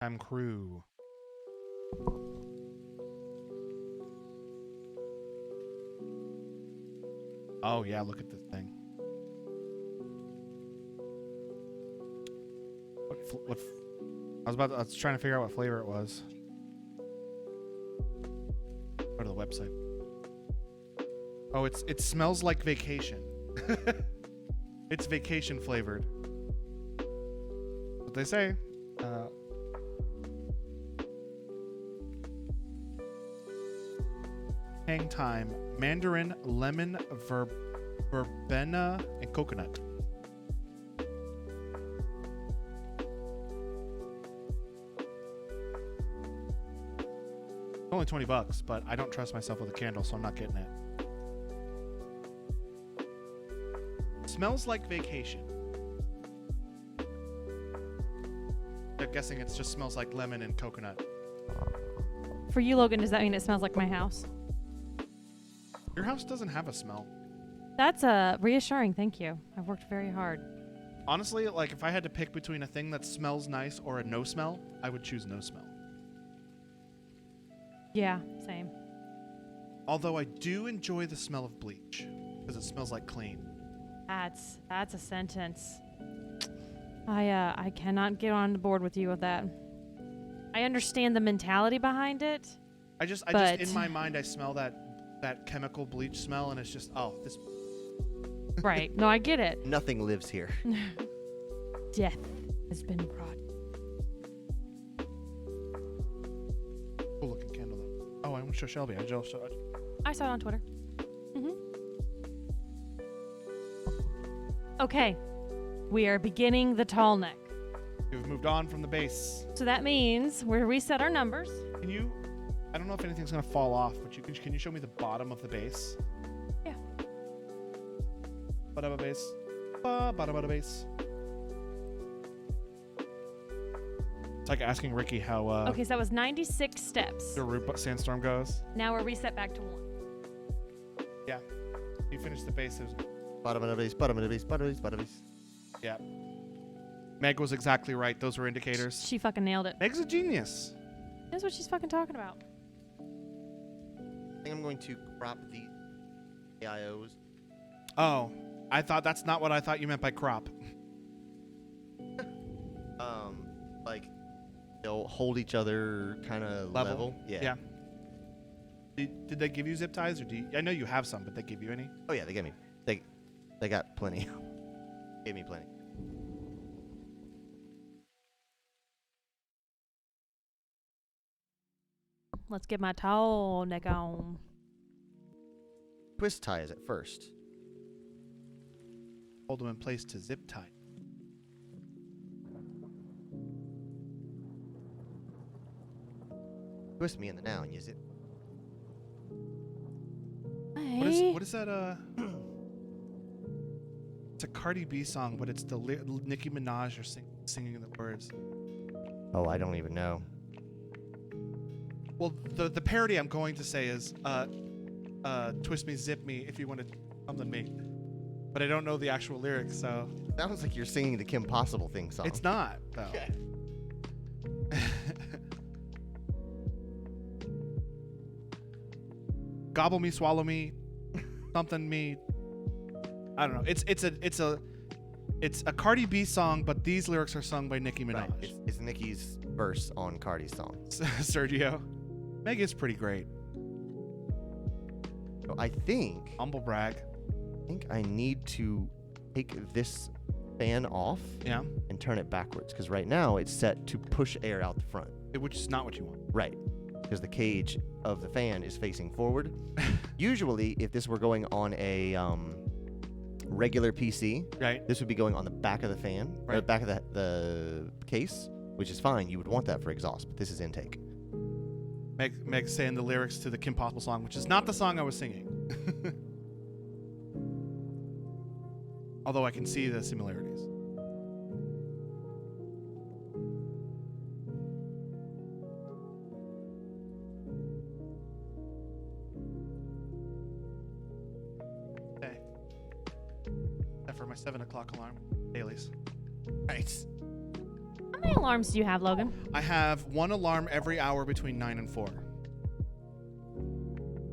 I'm crew. Oh yeah, look at this thing. I was trying to figure out what flavor it was. Go to the website. Oh, it smells like vacation. It's vacation flavored. What they say. Hang time, mandarin, lemon, verbena, and coconut. Only $20, but I don't trust myself with a candle, so I'm not getting it. Smells like vacation. I'm guessing it just smells like lemon and coconut. For you, Logan, does that mean it smells like my house? Your house doesn't have a smell. That's reassuring. Thank you. I've worked very hard. Honestly, like if I had to pick between a thing that smells nice or a no smell, I would choose no smell. Yeah, same. Although I do enjoy the smell of bleach because it smells like clean. That's a sentence. I cannot get on board with you with that. I understand the mentality behind it. I just in my mind I smell that chemical bleach smell and it's just this. Right. No, I get it. Nothing lives here. Death has been brought. Cool looking candle though. Oh, I want to show Shelby. I saw it on Twitter. Okay. We are beginning the tall neck. We've moved on from the base. So that means we reset our numbers. Can you? I don't know if anything's gonna fall off, but can you show me the bottom of the base? Yeah. Bottom of base. Bottom of the base. It's like asking Ricky how Okay, so that was 96 steps. the root sandstorm goes. Now we're reset back to 1. Yeah. You finished the base. It was, Bottom of the base, bottom of the base, bottom of the base, bottom of the base. yeah. Meg was exactly right. Those were indicators. She fucking nailed it. Meg's a genius. That's what she's fucking talking about. I think I'm going to crop the AIOs. Oh, I thought that's not what I thought you meant by crop. Like they'll hold each other kind of level. Yeah. Did they give you zip ties or do you, I know you have some, but they give you any? Oh yeah, they gave me. They got plenty. Gave me plenty. Let's get my tall neck on. Twist ties at first. Hold them in place to zip tie. Twist me in the now and use it. Hey. What is that? It's a Cardi B song, but it's the Nicki Minaj singing the words. Oh, I don't even know. Well, the parody I'm going to say is twist me, zip me, if you want to something me. But I don't know the actual lyrics, so. Sounds like you're singing the Kim Possible thing song. It's not, though. Okay. Gobble me, swallow me, something me. I don't know. It's a Cardi B song, but these lyrics are sung by Nicki Minaj. Right. It's Nicki's verse on Cardi's song. Sergio. Meg is pretty great. So I think Humble brag. I need to take this fan off Yeah. and turn it backwards because right now it's set to push air out the front. Which is not what you want. Right. Because the cage of the fan is facing forward. Usually, if this were going on a regular PC, Right. this would be going on the back of the fan, or the Right. back of the case, which is fine. You would want that for exhaust, but this is intake. Meg saying the lyrics to the Kim Possible song, which is not the song I was singing. Although I can see the similarities. Okay. Except for my 7 o'clock alarm. Dailies. Nice. How many alarms do you have, Logan? I have 1 alarm every hour between 9 and 4.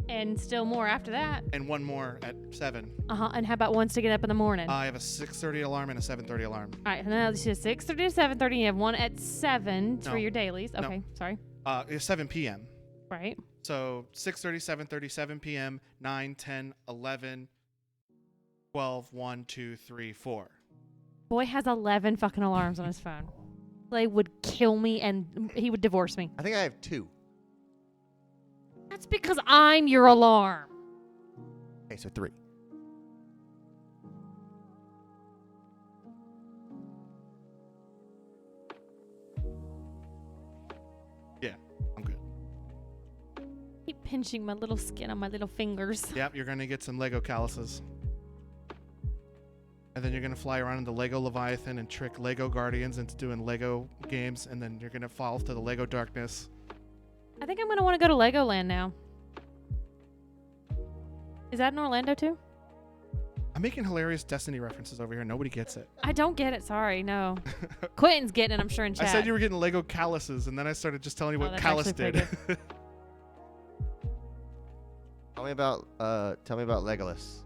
And still more after that. And 1 more at 7. And how about ones to get up in the morning? I have a 6:30 alarm and a 7:30 alarm. All right, now it's just 6:30 to 7:30. You have one at 7 for No. your dailies. No. Okay, sorry. It's 7 p.m. Right. So 6:30, 7:30, 7 p.m., 9, 10, 11, 12, 1, 2, 3, 4. Boy has 11 fucking alarms on his phone. They would kill me and he would divorce me. I think I have 2. That's because I'm your alarm. Okay, so 3. Yeah, I'm good. Keep pinching my little skin on my little fingers. Yep, you're going to get some Lego calluses. And then you're going to fly around in the Lego Leviathan and trick Lego Guardians into doing Lego games. And then you're going to fall to the Lego darkness. I think I'm going to want to go to Legoland now. Is that in Orlando too? I'm making hilarious Destiny references over here. Nobody gets it. I don't get it. Sorry, no. Quentin's getting it, I'm sure, in chat. I said you were getting Lego calluses, and then I started just telling you Oh, what that's callus actually did. pretty Tell me about Legolas.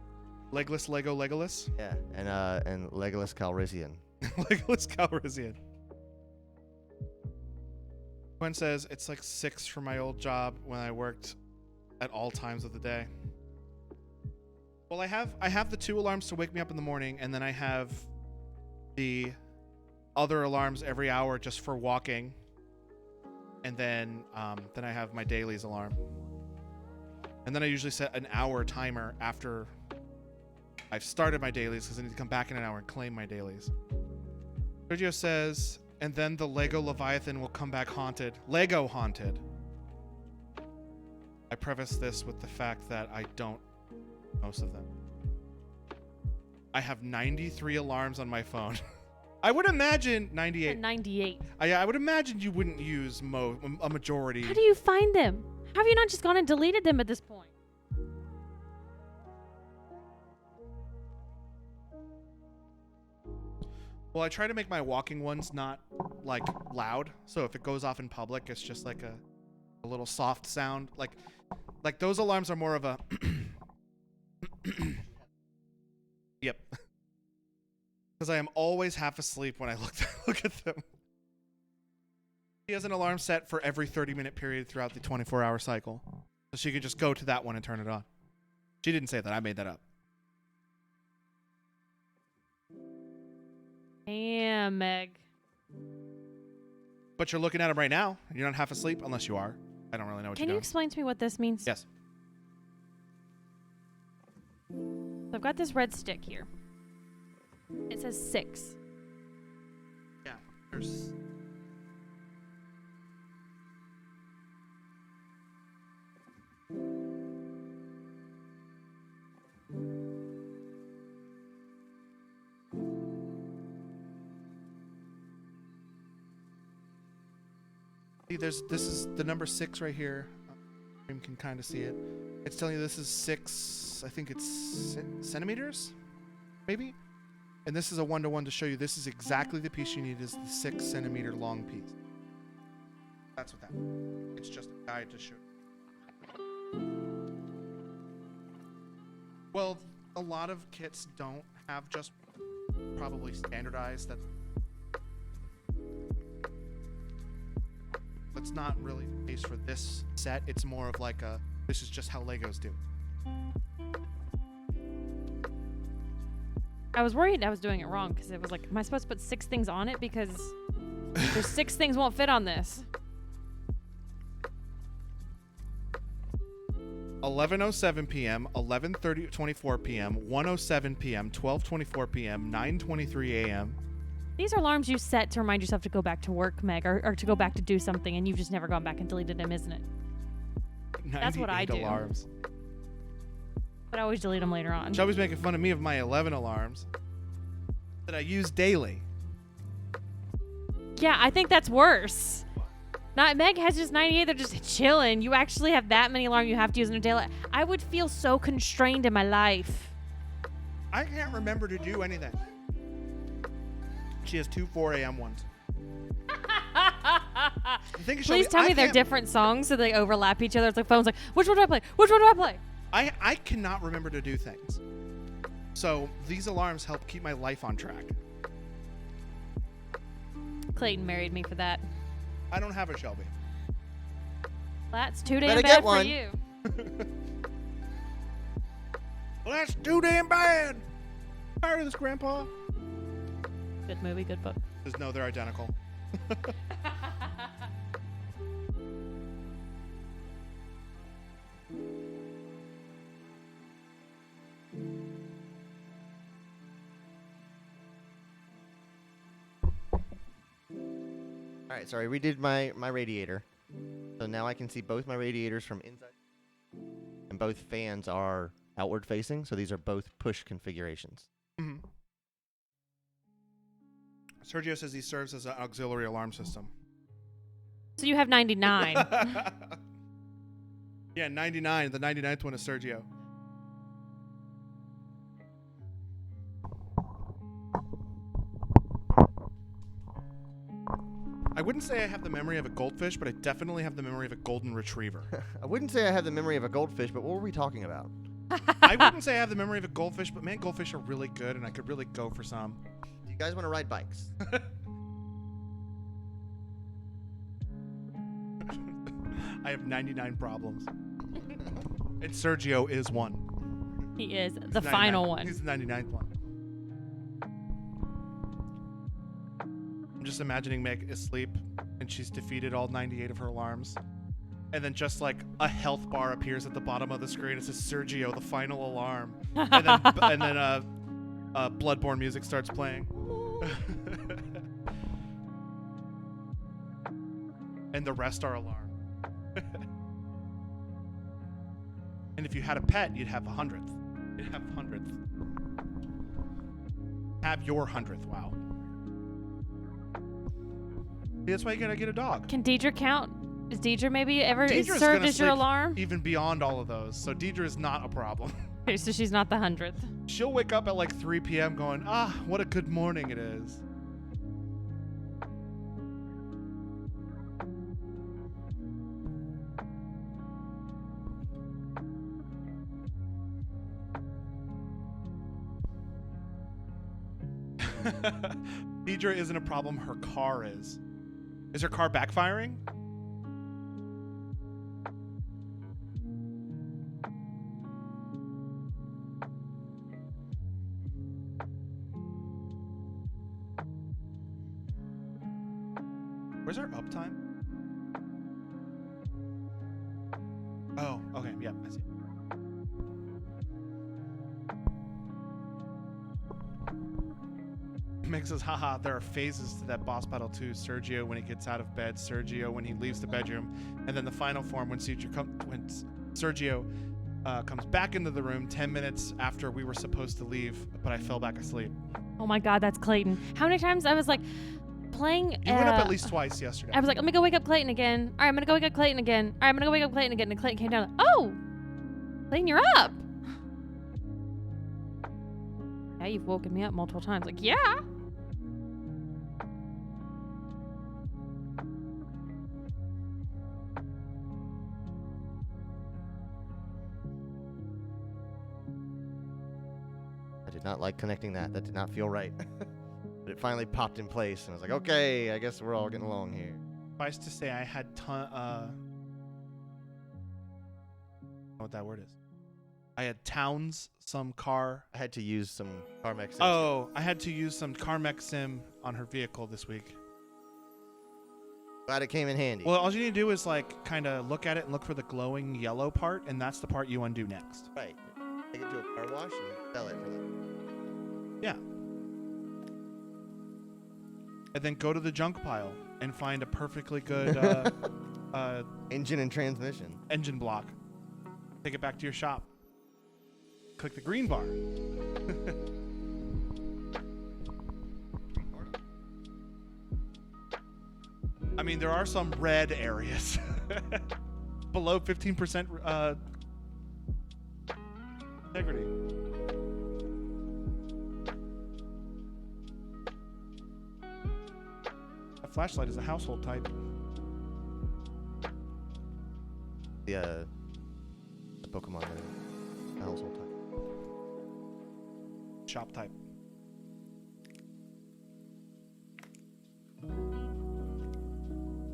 Legless Lego Legolas? Yeah, and Legolas Calrissian. Legolas Calrissian. Gwen says it's like 6 for my old job when I worked at all times of the day. Well, I have the 2 alarms to wake me up in the morning, and then I have the other alarms every hour just for walking, and then I have my dailies alarm, and then I usually set an hour timer after I've started my dailies because I need to come back in an hour and claim my dailies. Sergio says, and then the Lego Leviathan will come back haunted. Lego haunted. I preface this with the fact that I don't most of them. I have 93 alarms on my phone. I would imagine 98. 98. I would imagine you wouldn't use a majority. How do you find them? How have you not just gone and deleted them at this point? Well, I try to make my walking ones not like loud, so if it goes off in public, it's just like a little soft sound. Like those alarms are more of a Yep. Because I am always half asleep when I look at them. She has an alarm set for every 30-minute period throughout the 24-hour cycle. So she can just go to that one and turn it on. She didn't say that. I made that up. Damn, Meg. But you're looking at them right now. You're not half asleep unless you are. I don't really know what Can you're you doing. explain to me what this means? Yes. So I've got this red stick here. It says 6. Yeah. There's... See, this is the number 6 right here. You can kind of see it. It's telling you this is 6, I think it's centimeters, maybe? And this is a 1-to-1 to show you this is exactly the piece you need, is the 6 centimeter long piece. That's what that is. It's just a guide to show you. Well, a lot of kits don't have just probably standardized. That's not really the case for this set. It's more of like this is just how Legos do. I was worried I was doing it wrong because it was like, am I supposed to put 6 things on it? Because there's 6 things won't fit on this. 11:07 p.m., 11:24 p.m., 1:07 p.m., 12:24 p.m., 9:23 a.m. These are alarms you set to remind yourself to go back to work, Meg, or to go back to do something, and you've just never gone back and deleted them, isn't it? That's what I 98 do. alarms. But I always delete them later on. Shelby's making fun of me of my 11 alarms that I use daily. Yeah, I think that's worse. Not Meg has just 98. They're just chilling. You actually have that many alarms you have to use in a day. I would feel so constrained in my life. I can't remember to do anything. She has 2 4 a.m. ones. The thing is, Please Shelby, tell me I they're can't- different songs so they overlap each other. It's like phones like, which one do I play? Which one do I play? I cannot remember to do things. So these alarms help keep my life on track. Clayton married me for that. I don't have a Shelby. That's too Better damn get bad for one. you. Well, that's too damn bad. Tired of this, Grandpa. Good movie, good book. Because no, they're identical. All right, sorry, we did my radiator. So now I can see both my radiators from inside. And both fans are outward facing, so these are both push configurations. Mhm. Sergio says he serves as an auxiliary alarm system. So you have 99. Yeah, 99. The 99th one is Sergio. I wouldn't say I have the memory of a goldfish, but I definitely have the memory of a golden retriever. I wouldn't say I have the memory of a goldfish, but what were we talking about? I wouldn't say I have the memory of a goldfish, but man, goldfish are really good, and I could really go for some. Do you guys want to ride bikes? I have 99 problems. And Sergio is one. He is He's the 99 final one. He's the 99th one. I'm just imagining Meg asleep and she's defeated all 98 of her alarms. And then just like a health bar appears at the bottom of the screen. It says Sergio, the final alarm. And then Bloodborne music starts playing. And the rest are alarm. And if you had a pet, you'd have a 100th. You'd have 100th. Have your 100th, wow. See, that's why you gotta get a dog. Can Deidre count? Is Deidre maybe ever Deidre's served gonna as your sleep alarm? Even beyond all of those. So Deidre is not a problem. Okay, so she's not the 100th. She'll wake up at like 3 p.m. going, what a good morning it is. Deidre isn't a problem, her car is. Is her car backfiring? Where's our uptime? Oh, okay, yeah, I see. Meg says, haha, there are phases to that boss battle too. Sergio when he gets out of bed, Sergio when he leaves the bedroom, and then the final form when Sergio comes back into the room 10 minutes after we were supposed to leave, but I fell back asleep. Oh my God, that's Clayton. How many times I was like playing? You went up at least twice yesterday. I was like, let me go wake up Clayton again. All right, I'm gonna go wake up Clayton again. All right, I'm gonna go wake up Clayton again. And Clayton came down. Like, oh, Clayton, you're up. Yeah, you've woken me up multiple times. Like, yeah. I did not like connecting that. That did not feel right. But it finally popped in place, and I was like, okay, I guess we're all getting along here. Suffice to say, I had what that word is. I had Towns, some car. I had to use some Carmex. Oh, I had to use some Carmex Sim on her vehicle this week. Glad it came in handy. Well, all you need to do is like kind of look at it and look for the glowing yellow part, and that's the part you undo next. Right. Take it to a car wash and sell it for them. Yeah. And then go to the junk pile and find a perfectly good Engine and transmission. engine block. Take it back to your shop. Click the green bar. I mean, there are some red areas. Below 15% integrity. A flashlight is a household type. the Pokemon the household type. Shop type.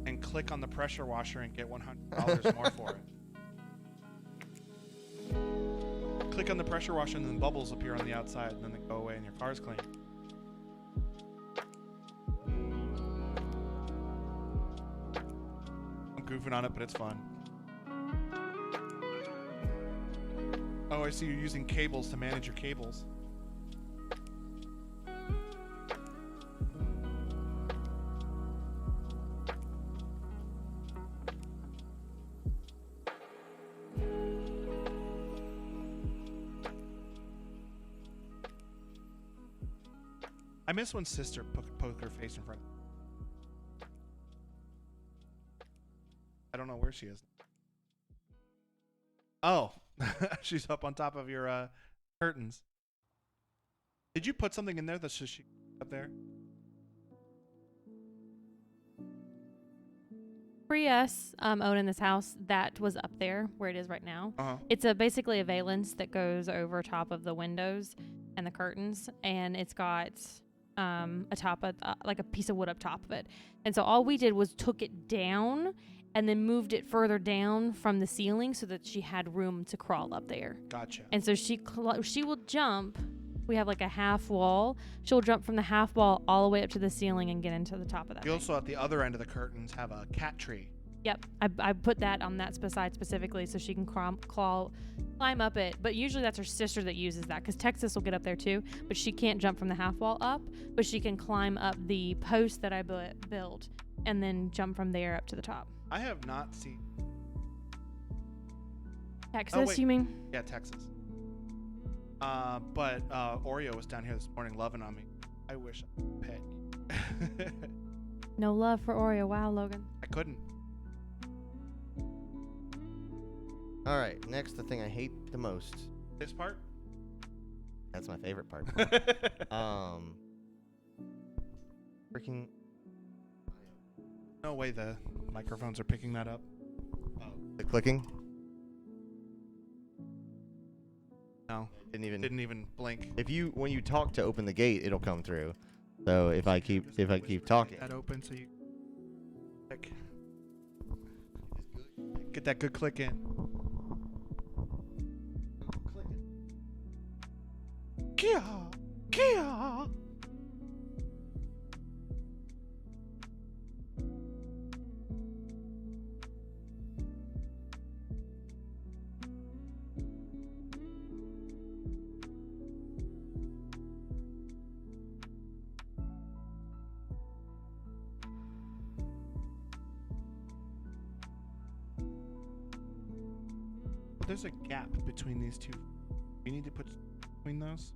And click on the pressure washer and get $100 more for it. Click on the pressure washer and then bubbles appear on the outside and then they go away and your car's clean. I'm goofing on it, but it's fun. Oh, I see you're using cables to manage your cables. I miss when sister poked her face in front of me. I don't know where she is. Oh, she's up on top of your curtains. Did you put something in there that's just up there? Pre-us owning this house, that was up there where it is right now. Uh-huh. It's basically a valance that goes over top of the windows and the curtains, and it's got a top of like a piece of wood up top of it. And so all we did was took it down and then moved it further down from the ceiling so that she had room to crawl up there. Gotcha. And so she will jump. We have like a half wall. She'll jump from the half wall all the way up to the ceiling and get into the top of that. You thing. also at the other end of the curtains have a cat tree. Yep, I put that on that side specifically so she can climb up it. But usually that's her sister that uses that because Texas will get up there too. But she can't jump from the half wall up, but she can climb up the post that I built and then jump from there up to the top. I have not seen. Texas, wait. you mean? Yeah, Texas. But Oreo was down here this morning loving on me. I wish I could pet. No love for Oreo. Wow, Logan. I couldn't. All right, next, the thing I hate the most. This part? That's my favorite part. Freaking. No way the microphones are picking that up. The clicking. No, Didn't even. didn't even blink. When you talk to open the gate, it'll come through. So if I keep talking. That open so you click. Get that good click in. Kia! Kia! There's a gap between these two. You need to put between those.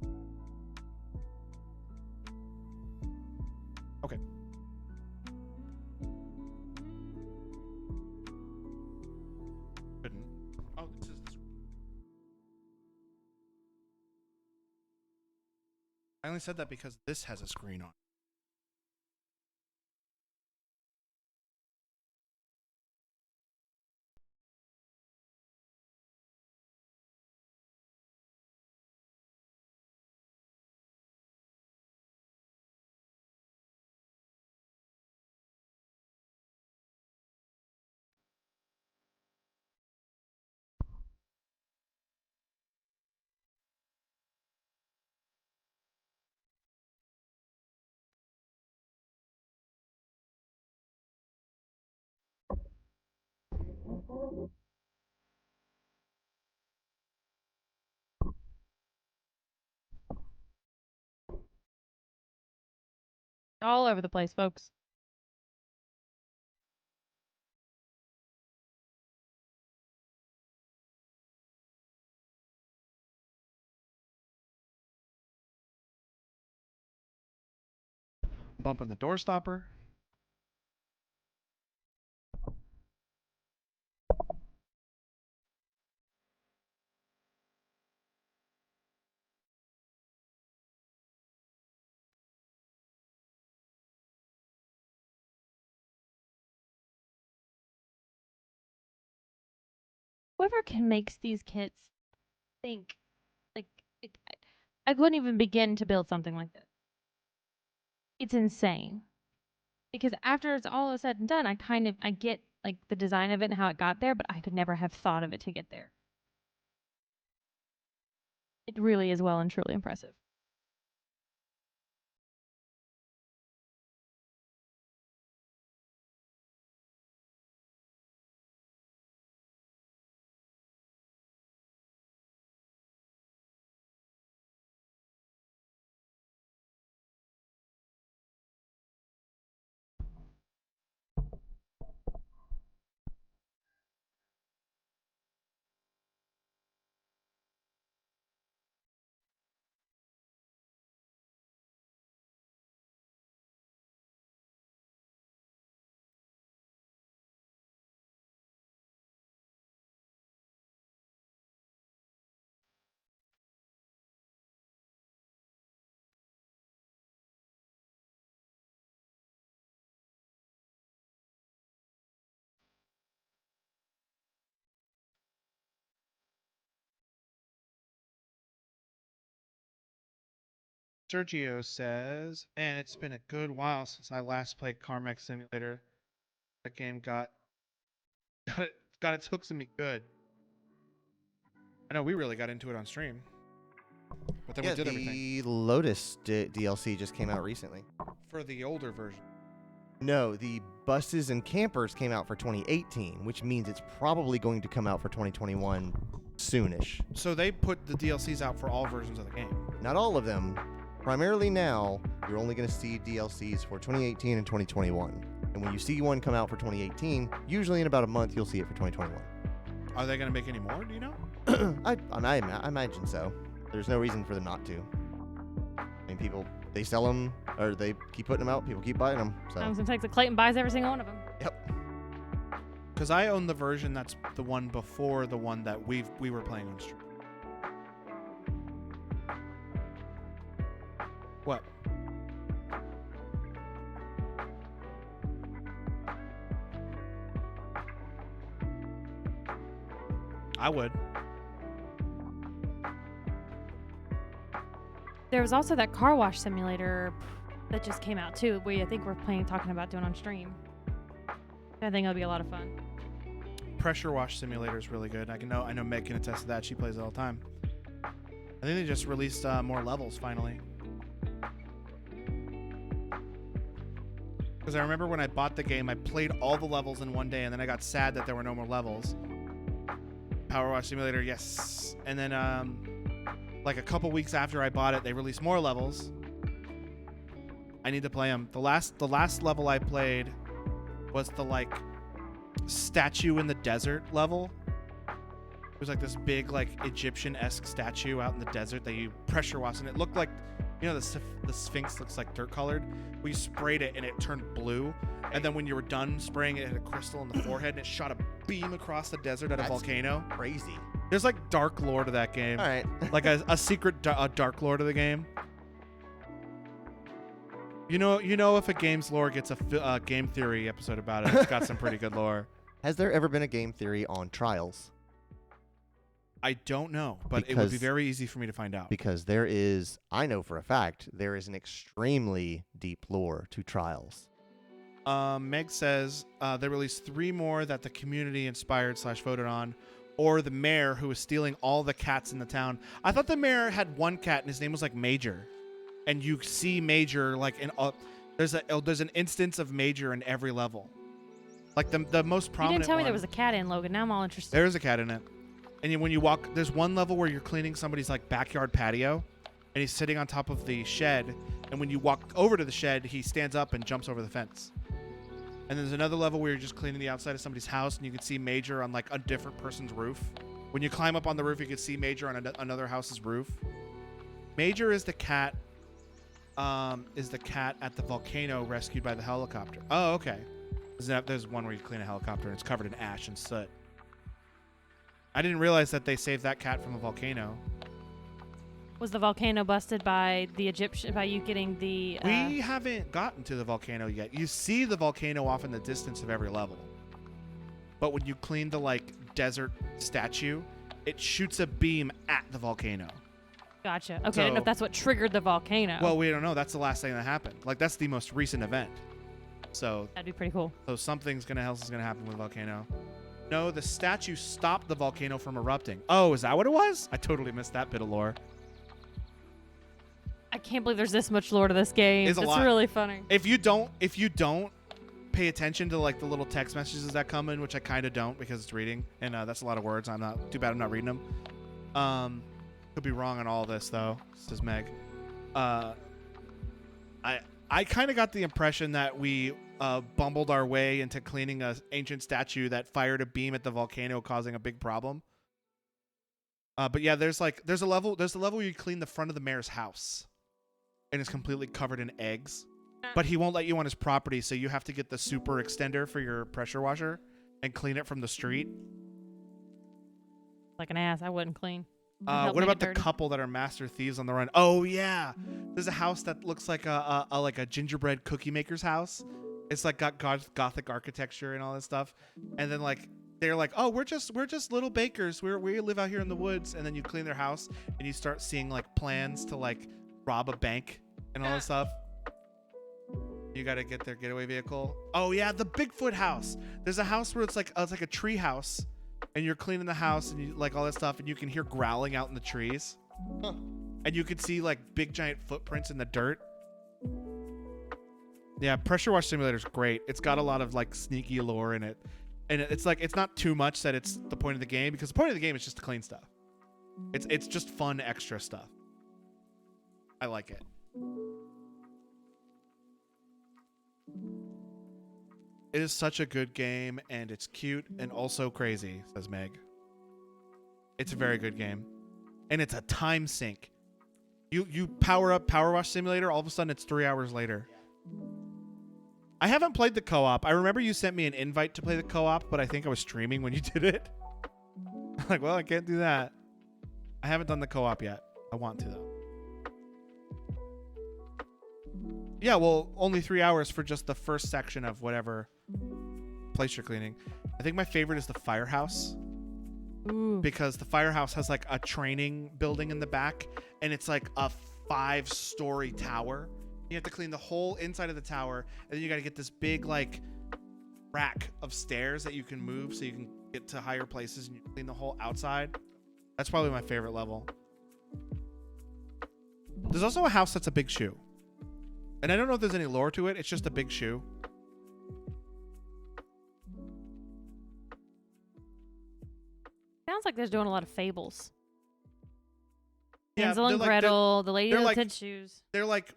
Okay. Couldn't. Oh, this is this. I only said that because this has a screen on. All over the place, folks. Bumping the door stopper. Whoever can makes these kits think like I couldn't even begin to build something like this. It's insane. Because after it's all said and done, I get like the design of it and how it got there, but I could never have thought of it to get there. It really is well and truly impressive. Sergio says, and it's been a good while since I last played Carmack Simulator. That game got its hooks in me good. I know we really got into it on stream, but then Yeah, we did everything the Lotus DLC just came out recently. for the older version. No, the buses and campers came out for 2018, which means it's probably going to come out for 2021 soonish. So they put the DLCs out for all versions of the game. Not all of them. Primarily now, you're only going to see DLCs for 2018 and 2021. And when you see one come out for 2018, usually in about a month, you'll see it for 2021. Are they going to make any more? Do you know? I imagine so. There's no reason for them not to. I mean, people, they sell them, or they keep putting them out, people keep buying them. So. I was gonna say, so Clayton buys every single one of them. Yep. Because I own the version that's the one before the one that we were playing on stream. What? I would. There was also that car wash simulator that just came out too, where I think we're talking about doing on stream. I think it'll be a lot of fun. Pressure wash simulator is really good. I know Meg can attest to that. She plays it all the time. I think they just released more levels finally. Because I remember when I bought the game, I played all the levels in one day, and then I got sad that there were no more levels. Power Wash Simulator, yes. And then, like a couple weeks after I bought it, they released more levels. I need to play them. The last level I played was the like statue in the desert level. It was like this big like Egyptian-esque statue out in the desert that you pressure wash, and it looked like, you know, the Sphinx looks like dirt colored. We sprayed it and it turned blue, and then when you were done spraying it, it had a crystal in the forehead and it shot a beam across the desert at a volcano. Crazy. There's like dark lore to that game. All right. Like a secret dark lore to the game. You know if a game's lore gets a game theory episode about it, it's got some pretty good lore. Has there ever been a game theory on Trials? I don't know, but it would be very easy for me to find out. Because there is, I know for a fact, there is an extremely deep lore to Trials. Meg says they released 3 more that the community inspired / voted on, or the mayor who was stealing all the cats in the town. I thought the mayor had one cat and his name was like Major, and you see Major like in there's an instance of Major in every level. Like the most prominent. You didn't tell me one, there was a cat in Logan. Now I'm all interested. There is a cat in it, and when you walk, there's one level where you're cleaning somebody's like backyard patio, and he's sitting on top of the shed, and when you walk over to the shed, he stands up and jumps over the fence. And there's another level where you're just cleaning the outside of somebody's house, and you can see Major on like a different person's roof. When you climb up on the roof, you can see Major on another house's roof. Major is the cat. Is the cat at the volcano rescued by the helicopter? Oh, okay. There's one where you clean a helicopter and it's covered in ash and soot. I didn't realize that they saved that cat from a volcano. Was the volcano busted by the Egyptian, by you getting the... We haven't gotten to the volcano yet. You see the volcano off in the distance of every level. but when you clean the like desert statue, it shoots a beam at the volcano. Gotcha. Okay, I didn't know if So- that's what triggered the volcano. Well, we don't know. That's the last thing that happened. Like that's the most recent event. So That'd be pretty cool. something's else is gonna happen with the volcano. No, the statue stopped the volcano from erupting. Oh, is that what it was? I totally missed that bit of lore. I can't believe there's this much lore to this game. It's a It's lot. really funny. If you don't pay attention to like the little text messages that come in, which I kind of don't because it's reading, and that's a lot of words. Too bad I'm not reading them. Could be wrong on all this though, says Meg. I kind of got the impression that we bumbled our way into cleaning a ancient statue that fired a beam at the volcano, causing a big problem. But yeah, there's a level where you clean the front of the mayor's house, and it's completely covered in eggs. But he won't let you on his property, so you have to get the super extender for your pressure washer and clean it from the street. Like an ass. I wouldn't clean. What about the couple that are master thieves on the run? Oh yeah, there's a house that looks like a gingerbread cookie maker's house. It's like got gothic architecture and all this stuff. And then like they're like, oh, we're just little bakers. We live out here in the woods. And then you clean their house and you start seeing like plans to like rob a bank and all this stuff. You got to get their getaway vehicle. Oh yeah, the Bigfoot house. There's a house where it's like a tree house. And you're cleaning the house and you like all that stuff, and you can hear growling out in the trees. And you can see like big giant footprints in the dirt. Yeah, Pressure Wash Simulator is great. It's got a lot of like sneaky lore in it. And it's like it's not too much that it's the point of the game, because the point of the game is just to clean stuff. It's just fun extra stuff. I like it. It is such a good game, and it's cute and also crazy, says Meg. It's a very good game. And it's a time sink. You power up Power Wash Simulator, all of a sudden it's 3 hours later. I haven't played the co-op. I remember you sent me an invite to play the co-op, but I think I was streaming when you did it. I'm like, well, I can't do that. I haven't done the co-op yet. I want to, though. Yeah, well, only 3 hours for just the first section of whatever place you're cleaning. I think my favorite is the firehouse. Ooh. Because the firehouse has like a training building in the back, and it's like a 5-story tower. You have to clean the whole inside of the tower, and then you got to get this big like rack of stairs that you can move so you can get to higher places, and you clean the whole outside. That's probably my favorite level. There's also a house that's a big shoe. And I don't know if there's any lore to it. It's just a big shoe. Sounds like they're doing a lot of fables. Yeah, Hansel and they're like- Gretel, the Lady they're of the like- 10 Shoes. They're like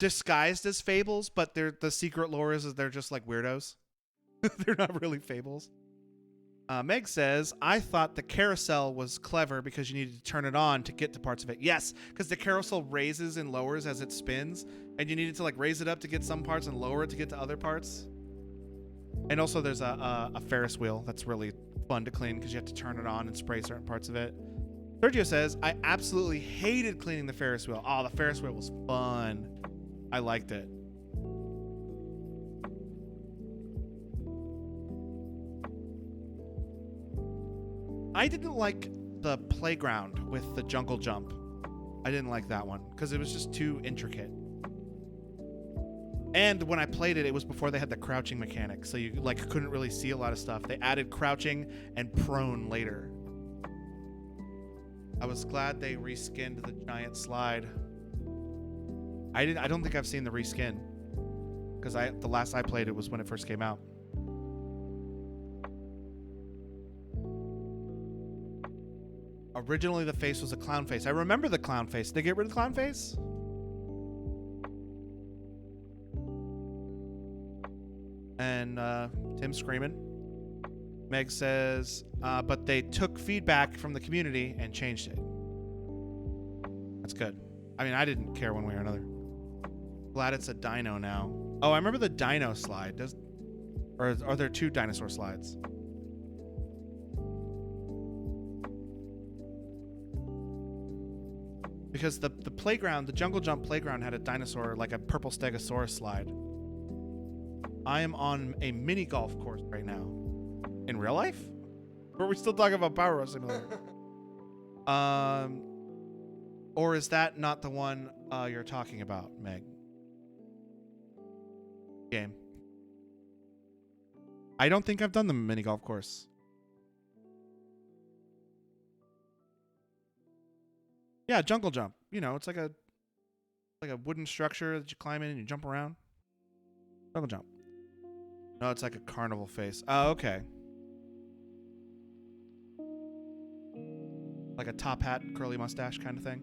disguised as fables, but the secret lore is they're just like weirdos. They're not really fables. Meg says, I thought the carousel was clever because you needed to turn it on to get to parts of it. Yes, because the carousel raises and lowers as it spins, and you needed to like raise it up to get some parts and lower it to get to other parts. And also there's a Ferris wheel that's really fun to clean because you have to turn it on and spray certain parts of it. Sergio says, I absolutely hated cleaning the Ferris wheel. Oh, the Ferris wheel was fun. I liked it. I didn't like the playground with the jungle jump. I didn't like that one because it was just too intricate. And when I played it, it was before they had the crouching mechanic, so you like couldn't really see a lot of stuff. They added crouching and prone later. I was glad they reskinned the giant slide. I don't think I've seen the reskin because the last I played it was when it first came out. Originally, the face was a clown face. I remember the clown face. Did they get rid of the clown face? And Tim's screaming. Meg says, but they took feedback from the community and changed it. That's good. I mean, I didn't care one way or another. Glad it's a dino now. Oh, I remember the dino slide. Or are there two dinosaur slides? Because the playground, the jungle jump playground had a dinosaur, like a purple stegosaurus slide. I am on a mini golf course right now. In real life? Or are we still talking about Power Wash Simulator? Or is that not the one you're talking about, Meg? Game. I don't think I've done the mini golf course. Yeah, jungle jump. You know, it's like a wooden structure that you climb in and you jump around. Jungle jump. No, it's like a carnival face. Oh, okay. Like a top hat, curly mustache kind of thing.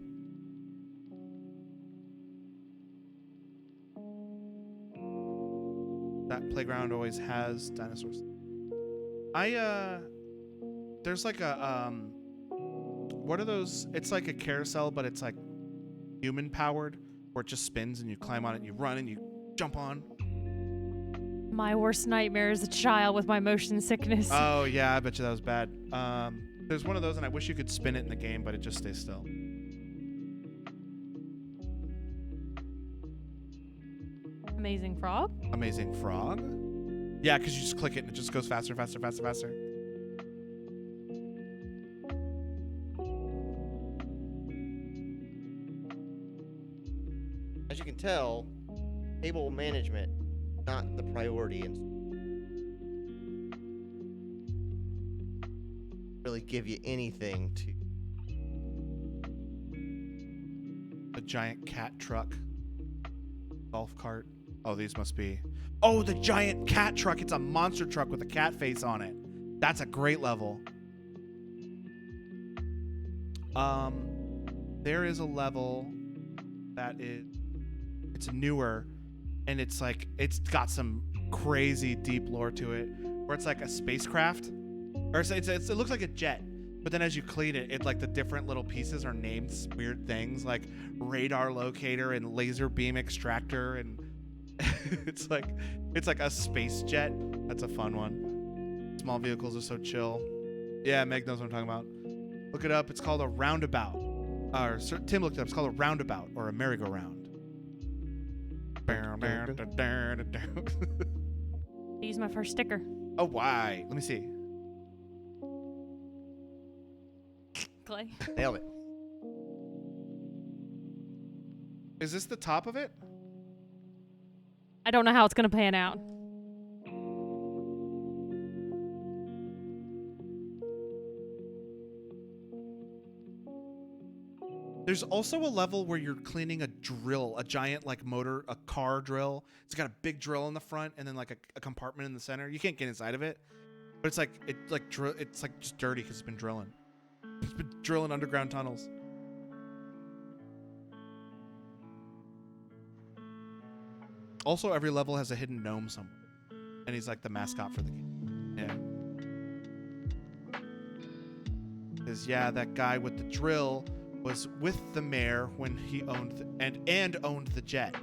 That playground always has dinosaurs. There's like a what are those? It's like a carousel, but it's like human powered, where it just spins and you climb on it and you run and you jump on. My worst nightmare as a child with my motion sickness. Oh yeah, I bet you that was bad. There's one of those and I wish you could spin it in the game, but it just stays still. Amazing Frog? Amazing Frog? Yeah, because you just click it and it just goes faster, faster, faster, faster. As you can tell, table management not the priority and really give you anything to. A giant cat truck. Golf cart. Oh, these must be. Oh, the giant cat truck. It's a monster truck with a cat face on it. That's a great level. There is a level that it's newer, and it's like it's got some crazy deep lore to it, where it's like a spacecraft, or it looks like a jet. But then as you clean it, like the different little pieces are named weird things like radar locator and laser beam extractor, and it's like a space jet. That's a fun one. Small vehicles are so chill. Yeah, Meg knows what I'm talking about. Look it up. It's called a roundabout. Tim looked it up. It's called a roundabout or a merry-go-round. Use my first sticker. Oh, why? Let me see. Clay. Nailed it. Is this the top of it? I don't know how it's gonna pan out. There's also a level where you're cleaning a drill, a giant like motor, a car drill. It's got a big drill in the front and then like a compartment in the center. You can't get inside of it, but it's like just dirty because it's been drilling. It's been drilling underground tunnels. Also, every level has a hidden gnome somewhere, and he's like the mascot for the game. Yeah. Because yeah, that guy with the drill was with the mayor when he owned and owned the jet.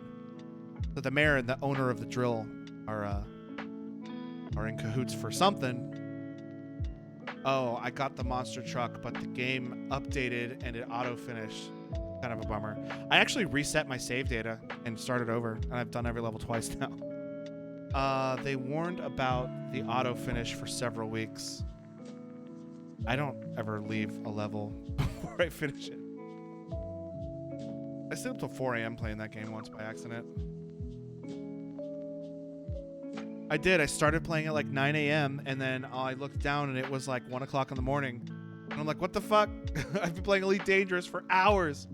So the mayor and the owner of the drill are in cahoots for something. Oh, I got the monster truck, but the game updated and it auto-finished. Kind of a bummer. I actually reset my save data and started over, and I've done every level twice now. They warned about the auto-finish for several weeks. I don't ever leave a level before I finish it. I stayed up till 4 a.m. playing that game once by accident. I did. I started playing at like 9 a.m. and then I looked down and it was like 1 o'clock in the morning. And I'm like, what the fuck? I've been playing Elite Dangerous for hours.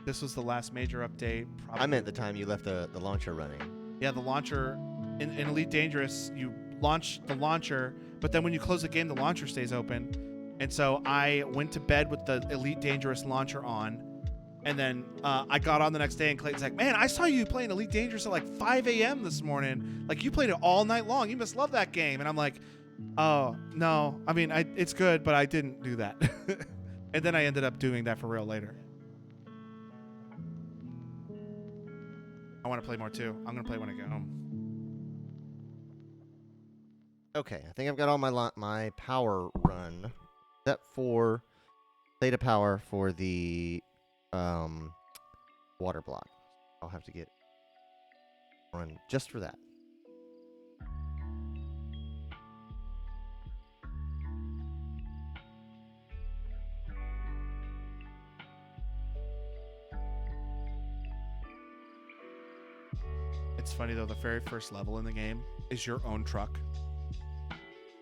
This was the last major update. Probably. I meant the time you left the launcher running. Yeah, the launcher. In Elite Dangerous, you launch the launcher, but then when you close the game, the launcher stays open. And so I went to bed with the Elite Dangerous launcher on. And then I got on the next day and Clayton's like, man, I saw you playing Elite Dangerous at like 5 a.m. this morning. Like, you played it all night long. You must love that game. And I'm like, oh, no. I mean, it's good, but I didn't do that. And then I ended up doing that for real later. I want to play more too. I'm going to play when I get home. Okay, I think I've got all my power run, except for Theta Power for the water block. I'll have to get run just for that. It's funny though, the very first level in the game is your own truck.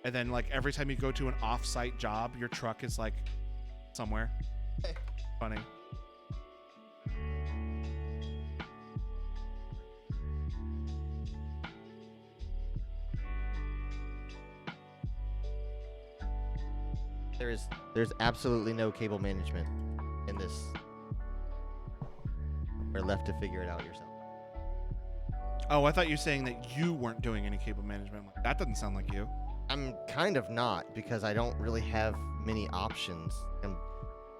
And then like every time you go to an off-site job, your truck is like somewhere. Funny. There's absolutely no cable management in this. We're left to figure it out yourself. Oh, I thought you were saying that you weren't doing any cable management. Like, that doesn't sound like you. I'm kind of not, because I don't really have many options, and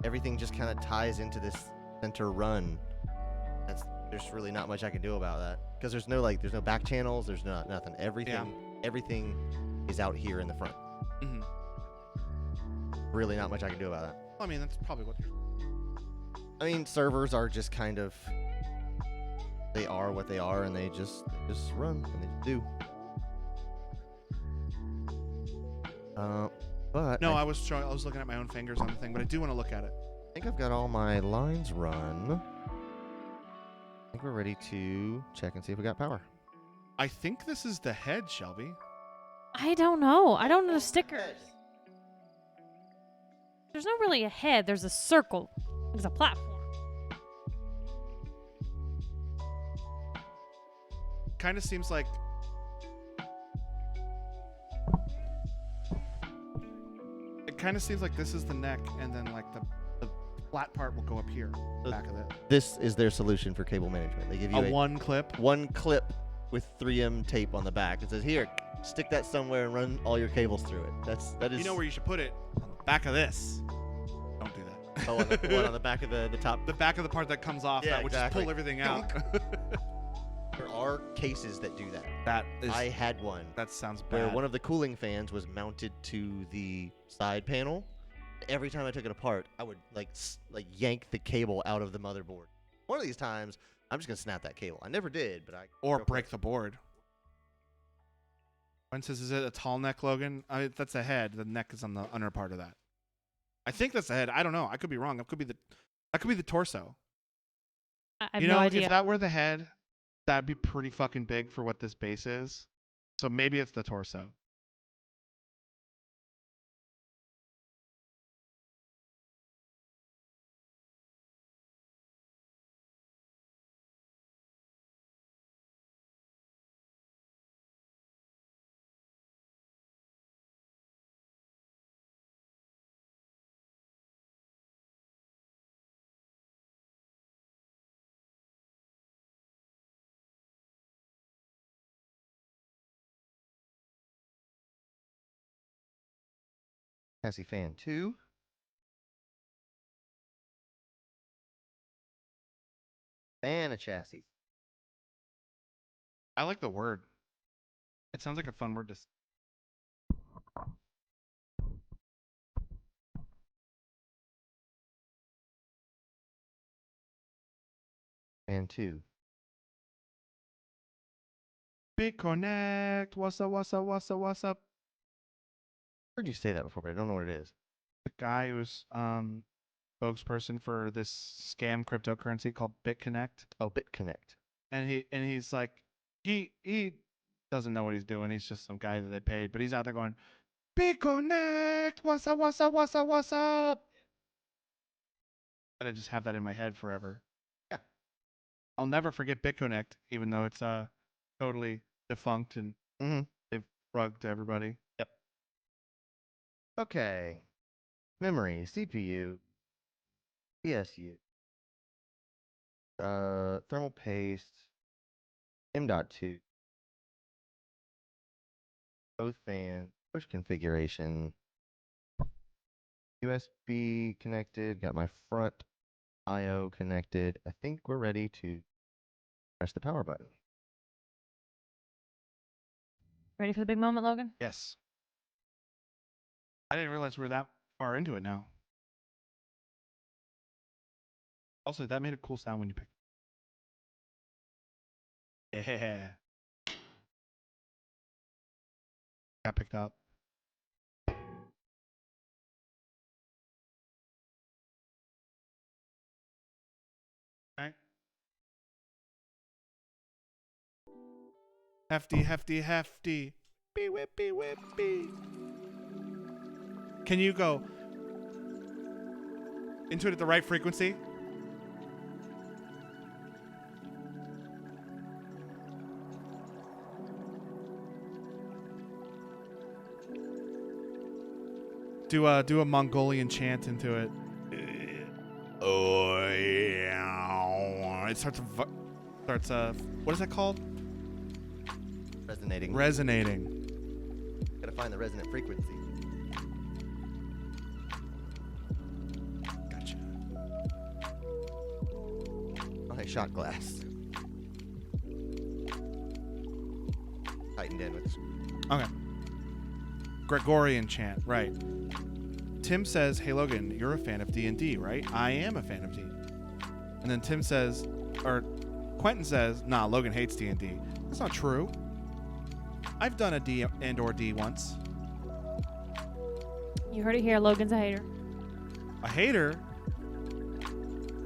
everything just kind of ties into this center run. There's really not much I can do about that, because there's no back channels, there's nothing. Everything is out here in the front. Mm-hmm. Really not much I can do about that. I mean, that's probably what you're... I mean, servers are just kind of, they are what they are, and they just run, and they do. But No, I was looking at my own fingers on the thing, but I do want to look at it. I think I've got all my lines run. I think we're ready to check and see if we got power. I think this is the head, Shelby. I don't know. I don't know the stickers. There's not really a head. There's a circle. There's a platform. Kind of seems like... It kind of seems like this is the neck, and then like the flat part will go up here, back of it. This is their solution for cable management. They give you A one clip. one clip with 3M tape on the back. It says, here, stick that somewhere and run all your cables through it. That is. You know where you should put it? On the back of this. Don't do that. Oh, on the back of the top. The back of the part that comes off, Yeah, that would exactly. just pull everything out. There are cases that do that. That is... I had one That sounds where bad. one of the cooling fans was mounted to the side panel. Every time I took it apart, I would like yank the cable out of the motherboard. One of these times, I'm just gonna snap that cable. I never did, but I Or break the board. When says, is it a tall neck, Logan? That's a head. The neck is on the under part of that. I think that's the head. I don't know. I could be wrong. That could be the torso. I have You no know, idea. if that were the head, that'd be pretty fucking big for what this base is. So maybe it's the torso. Chassis fan 2. Fan a chassis. I like the word. It sounds like a fun word to... Fan 2. Big Connect. What's up, what's up, what's up, what's up? Heard you say that before, but I don't know what it is. The guy who's spokesperson for this scam cryptocurrency called BitConnect. Oh, BitConnect. And he's like, he doesn't know what he's doing. He's just some guy that they paid, but he's out there going, BitConnect, what's up, what's up, what's up, what's up? And I just have that in my head forever. Yeah. I'll never forget BitConnect, even though it's totally defunct and they've rugged everybody. Yep. Okay. Memory, CPU, PSU, thermal paste, M.2, both fans, push configuration, USB connected, got my front I/O connected. I think we're ready to press the power button. Ready for the big moment, Logan? Yes. I didn't realize we were that far into it now. Also, that made a cool sound when you picked. Yeah. Got picked up. Okay. Hefty, hefty, hefty. Whippy, whippy, whippy. Can you go into it at the right frequency? Do a Mongolian chant into it. Oh yeah. It starts. What is that called? Resonating. Resonating. Gotta find the resonant frequency. Gotcha. Okay, shot glass. Tightened in with. Okay. Gregorian chant, right. Tim says, hey Logan, you're a fan of D&D, right? I am a fan of D. And then Tim says, or Quentin says, nah, Logan hates D&D. That's not true. I've done a D and or D once. You heard it here. Logan's a hater. A hater?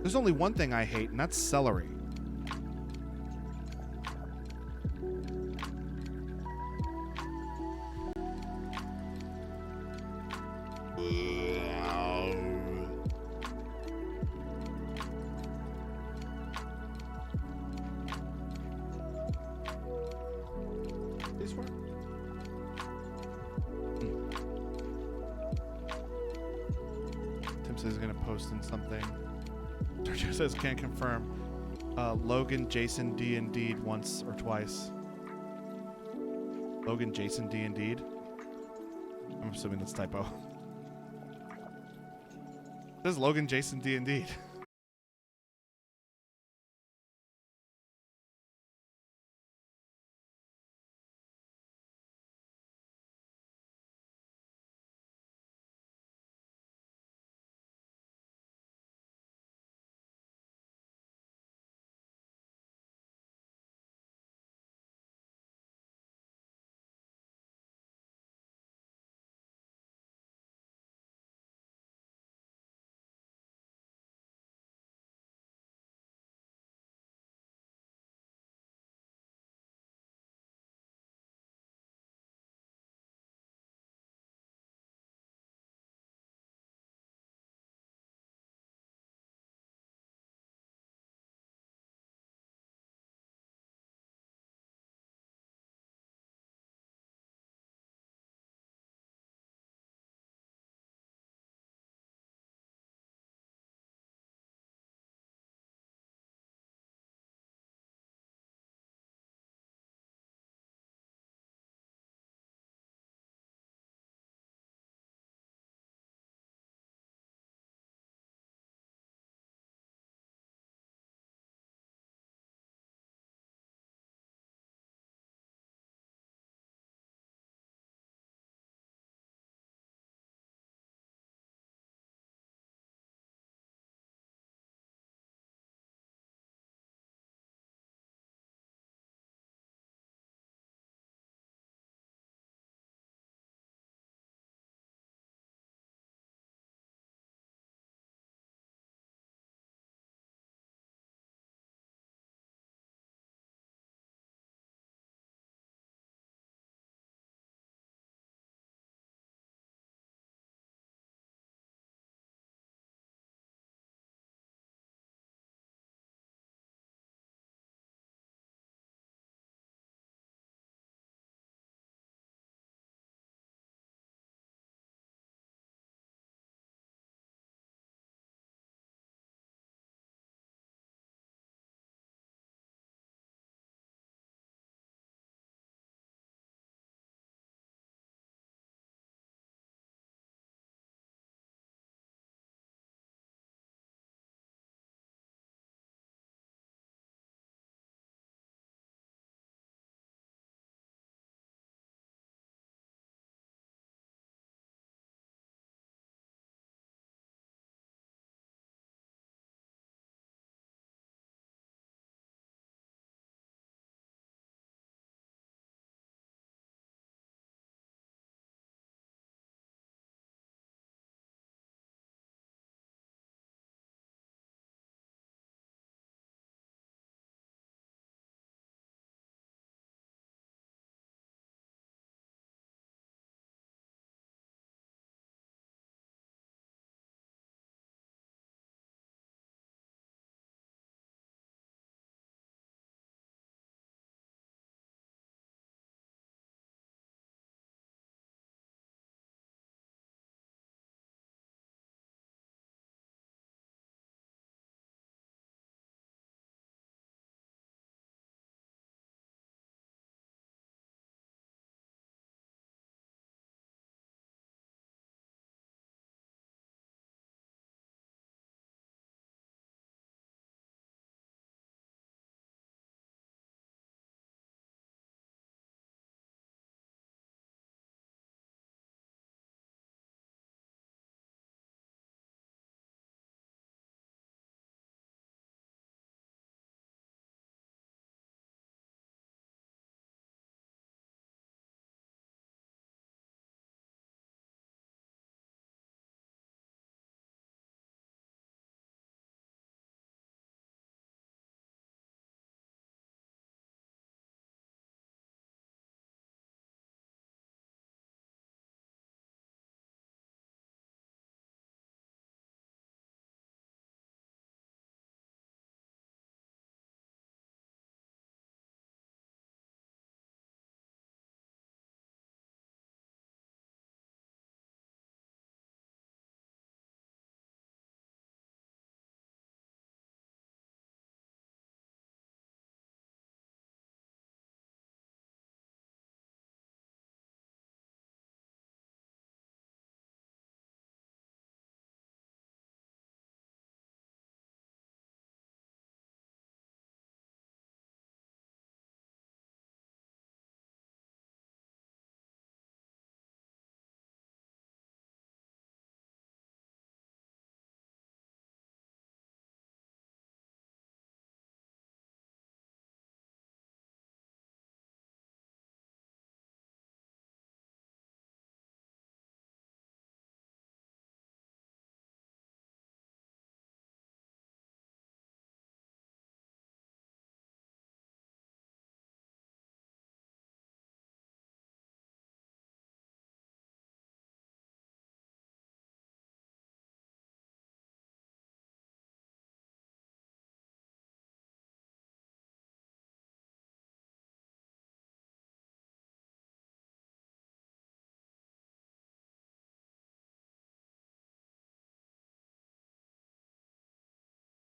There's only one thing I hate, and that's celery. These work? Tim says he's gonna post in something. Sergio says can't confirm. Logan, Jason, D indeed once or twice. Logan, Jason, D indeed. I'm assuming that's typo. It says Logan, Jason, D indeed.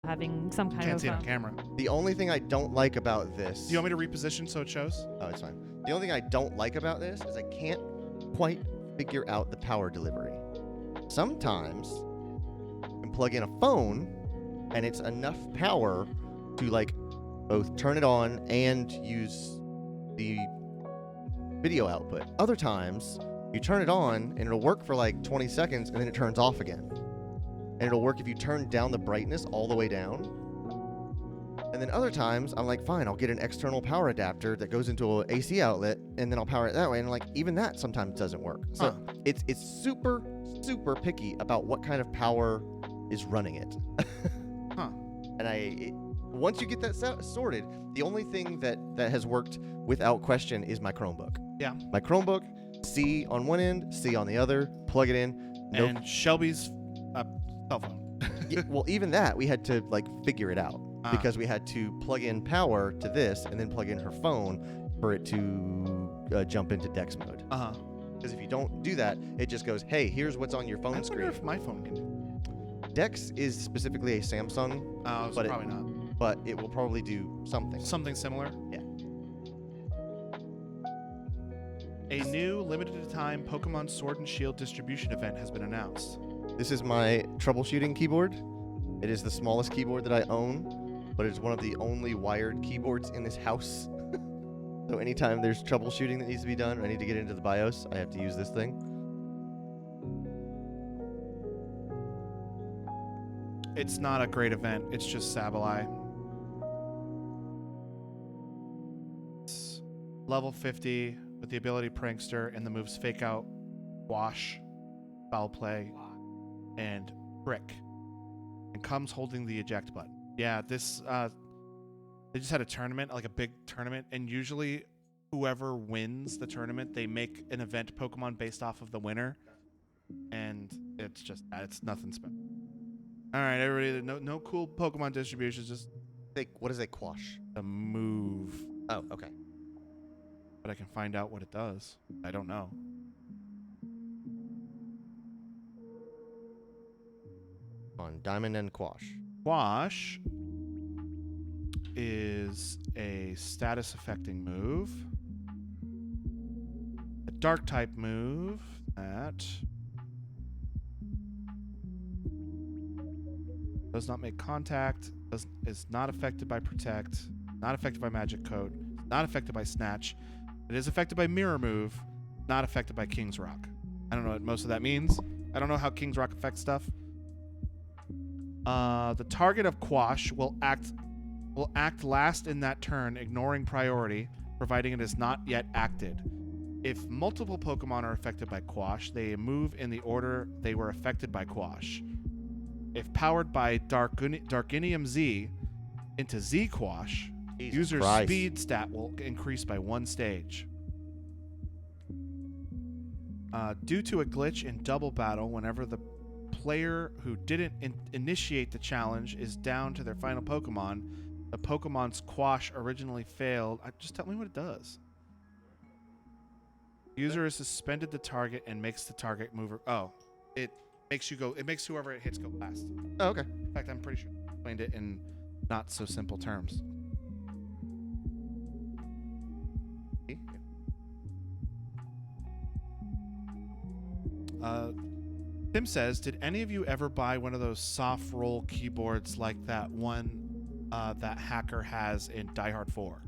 having some kind Can't of. see it on camera. The only thing I don't like about this. Do you want me to reposition so it shows? Oh, it's fine. The only thing I don't like about this is I can't quite figure out the power delivery. Sometimes you can plug in a phone and it's enough power to like both turn it on and use the video output. Other times you turn it on and it'll work for like 20 seconds and then it turns off again. And it'll work if you turn down the brightness all the way down. And then other times, I'm like, fine, I'll get an external power adapter that goes into an AC outlet, and then I'll power it that way. And like, even that sometimes doesn't work. So it's super, super picky about what kind of power is running it. And once you get that sorted, the only thing that has worked without question is my Chromebook. Yeah. My Chromebook, C on one end, C on the other, plug it in. No, And Shelby's cell phone. well, even that, we had to like figure it out. Because we had to plug in power to this and then plug in her phone for it to jump into Dex mode. Because if you don't do that, it just goes, hey, here's what's on your phone I wonder screen. if my phone can do Dex is specifically a Samsung, it. But Probably not. but it will probably do something. Something similar? Yeah. A new limited time Pokemon Sword and Shield distribution event has been announced. This is my troubleshooting keyboard. It is the smallest keyboard that I own, but it's one of the only wired keyboards in this house. So anytime there's troubleshooting that needs to be done, or I need to get into the BIOS, I have to use this thing. It's not a great event. It's just Sableye. It's level 50 with the ability Prankster and the moves Fake Out, Wash, Foul Play, and Brick. And comes holding the eject button. Yeah, this they just had a tournament, like a big tournament, and usually whoever wins the tournament, they make an event Pokemon based off of the winner. And it's nothing special. All right, everybody, no cool Pokemon distributions, just What is a quash? a move. Oh, okay. But I can find out what it does. I don't know. On Diamond and Quash. Wash is a status affecting move. A dark type move that does not make contact, is not affected by Protect, not affected by Magic Coat, not affected by Snatch. It is affected by Mirror Move, not affected by King's Rock. I don't know what most of that means. I don't know how King's Rock affects stuff. The target of Quash will act last in that turn, ignoring priority, providing it is not yet acted. If multiple Pokemon are affected by Quash, they move in the order they were affected by Quash. If powered by Darkinium Z into Z Quash, Jesus user's Christ. speed stat will increase by 1 stage. Due to a glitch in Double Battle, whenever the player who didn't initiate the challenge is down to their final Pokemon, the Pokemon's Quash originally failed. Just tell me what it does. User is suspended the target and makes the target mover. Oh, it makes you go. It makes whoever it hits go last. Oh, okay. In fact, I'm pretty sure I explained it in not so simple terms. Tim says, did any of you ever buy one of those soft roll keyboards like that one that Hacker has in Die Hard 4?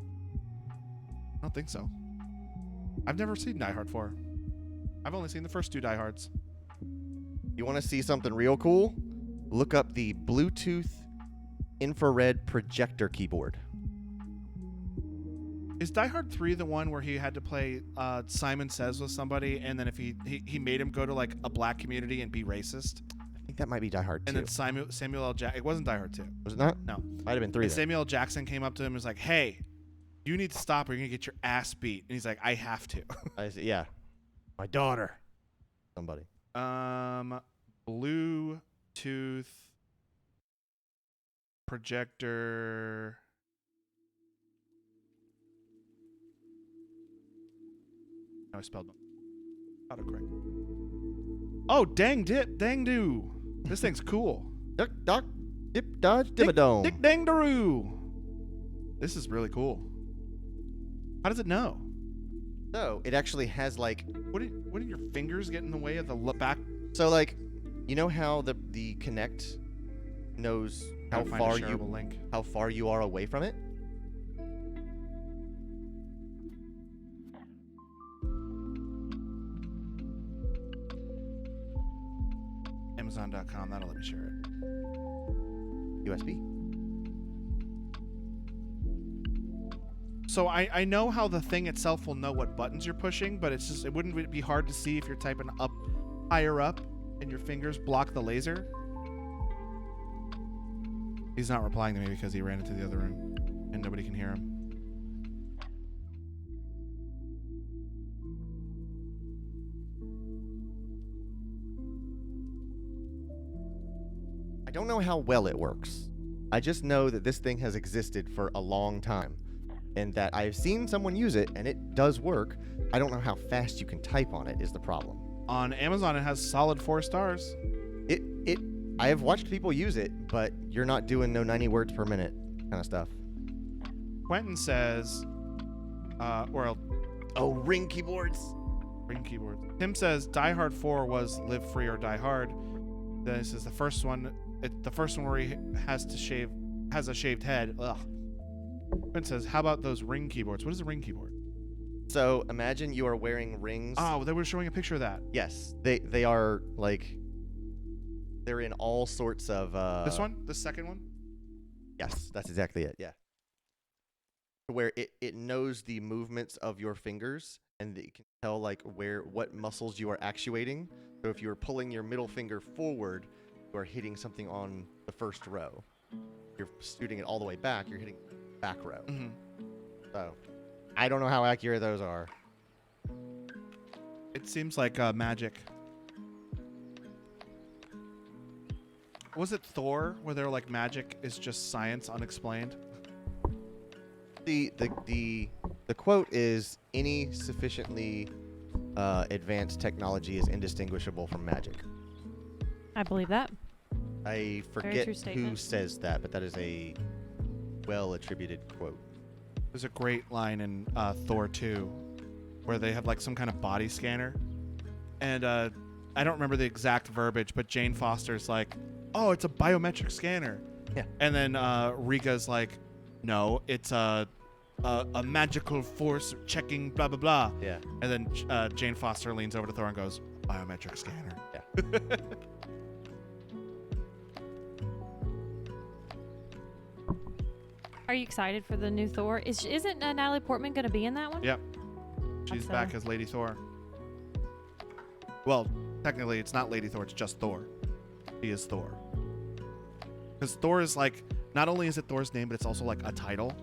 I don't think so. I've never seen Die Hard 4. I've only seen the first 2 Die Hards. You want to see something real cool? Look up the Bluetooth infrared projector keyboard. Is Die Hard 3 the one where he had to play Simon Says with somebody, and then if he made him go to like a black community and be racist? I think that might be Die Hard 2. And then Samuel L. Jackson, it wasn't Die Hard 2. Was it not? No. Might have been 3 And then. Samuel L. Jackson came up to him and was like, hey, you need to stop or you're going to get your ass beat. And he's like, I have to. Yeah. My daughter. Somebody. Bluetooth projector. No, I spelled autocorrect. Oh, dang do. This thing's cool. Doc, Dip, dodge, dimmadome. Dick dang daroo. This is really cool. How does it know? So it actually has like, Wouldn't your fingers get in the way of the back? so like, you know how the Kinect knows how Gotta find a far shareable link. you are away from it? Amazon.com. That'll let me share it. USB. So I know how the thing itself will know what buttons you're pushing, but it's just, it wouldn't be hard to see if you're typing up higher up and your fingers block the laser. He's not replying to me because he ran into the other room and nobody can hear him. I don't know how well it works. I just know that this thing has existed for a long time, and that I've seen someone use it, and it does work. I don't know how fast you can type on it is the problem. On Amazon, it has solid 4 stars. I have watched people use it, but you're not doing no 90 words per minute kind of stuff. Quentin says, Oh, ring keyboards. ring keyboard. Tim says Die Hard 4 was Live Free or Die Hard. Then this is the first one. The first one where he has a shaved head. Ugh. Quentin says, how about those ring keyboards? What is a ring keyboard? So imagine you are wearing rings. Oh, they were showing a picture of that. Yes, they are like, they're in all sorts of. This one? The second one? Yes, that's exactly it. Yeah. Where it knows the movements of your fingers, and it can tell like what muscles you are actuating. So if you are pulling your middle finger forward, you are hitting something on the first row. If you're shooting it all the way back, you're hitting back row. Mm-hmm. So I don't know how accurate those are. It seems like magic. Was it Thor where they're like magic is just science unexplained? The quote is, any sufficiently advanced technology is indistinguishable from magic. I believe that. I true forget who statement. says that, but that is a well-attributed quote. There's a great line in Thor 2 where they have like some kind of body scanner. And I don't remember the exact verbiage, but Jane Foster's like, oh, it's a biometric scanner. Yeah. And then Riga's like, no, it's a magical force checking blah, blah, blah. Yeah. And then Jane Foster leans over to Thor and goes, biometric scanner. Yeah. Are you excited for the new Thor? Isn't Natalie Portman going to be in that one? Yep. She's That's, back as Lady Thor. Well, technically, it's not Lady Thor, it's just Thor. He is Thor. Because Thor is like, not only is it Thor's name, but it's also like a title.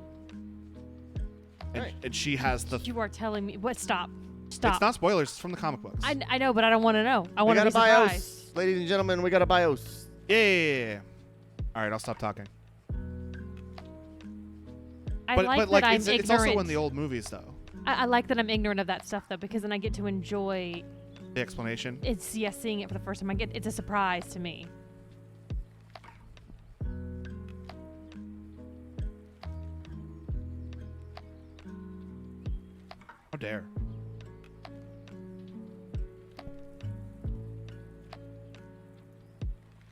And, Right. and she has the. You are telling me. What? Stop. It's Stop. not spoilers, it's from the comic books. I know, but I don't want to know. I We want to got be a surprised. BIOS, ladies and gentlemen. We got a BIOS. Yeah. All right, I'll stop talking. I but like but that like I'm it's ignorant. also in the old movies though. I like that I'm ignorant of that stuff though, because then I get to enjoy. The explanation. It's seeing it for the first time. It's a surprise to me. How dare.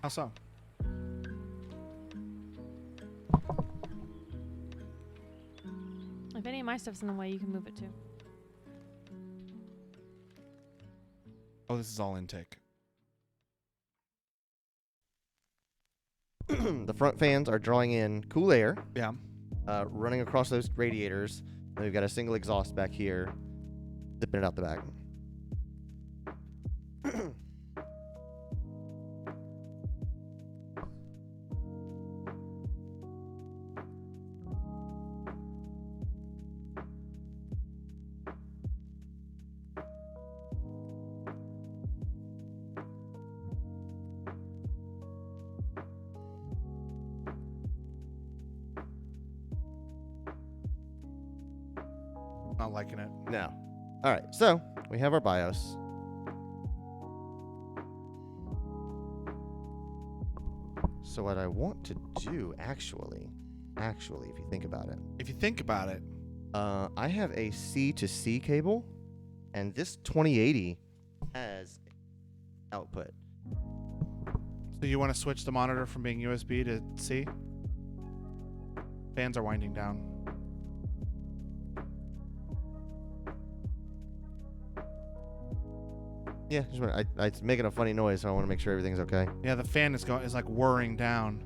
How so? If any of my stuff's in the way, you can move it too. Oh, this is all intake. The front fans are drawing in cool air, Yeah. running across those radiators. And we've got a single exhaust back here, zipping it out the back. Not liking it. No. All right, so we have our BIOS. So what I want to do, actually, if you think about it, If you think about it, I have a C to C cable, and this 2080 has output. so you want to switch the monitor from being USB to C? Fans are winding down. Yeah, it's making a funny noise, so I want to make sure everything's okay. Yeah, the fan is like whirring down.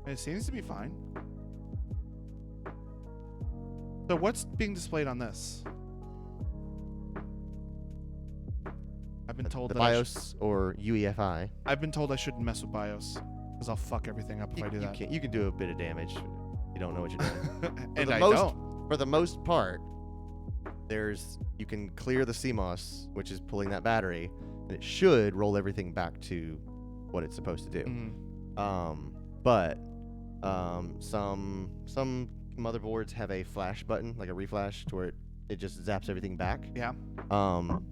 It seems to be fine. So what's being displayed on this? I've been told The that BIOS or UEFI. I've been told I shouldn't mess with BIOS because I'll fuck everything up if I do that. You can do a bit of damage. You don't know what you're doing. And the I most- don't. For the most part, you can clear the CMOS, which is pulling that battery, and it should roll everything back to what it's supposed to do. Mhm. But some motherboards have a flash button, like a reflash, to where it just zaps everything back. Yeah.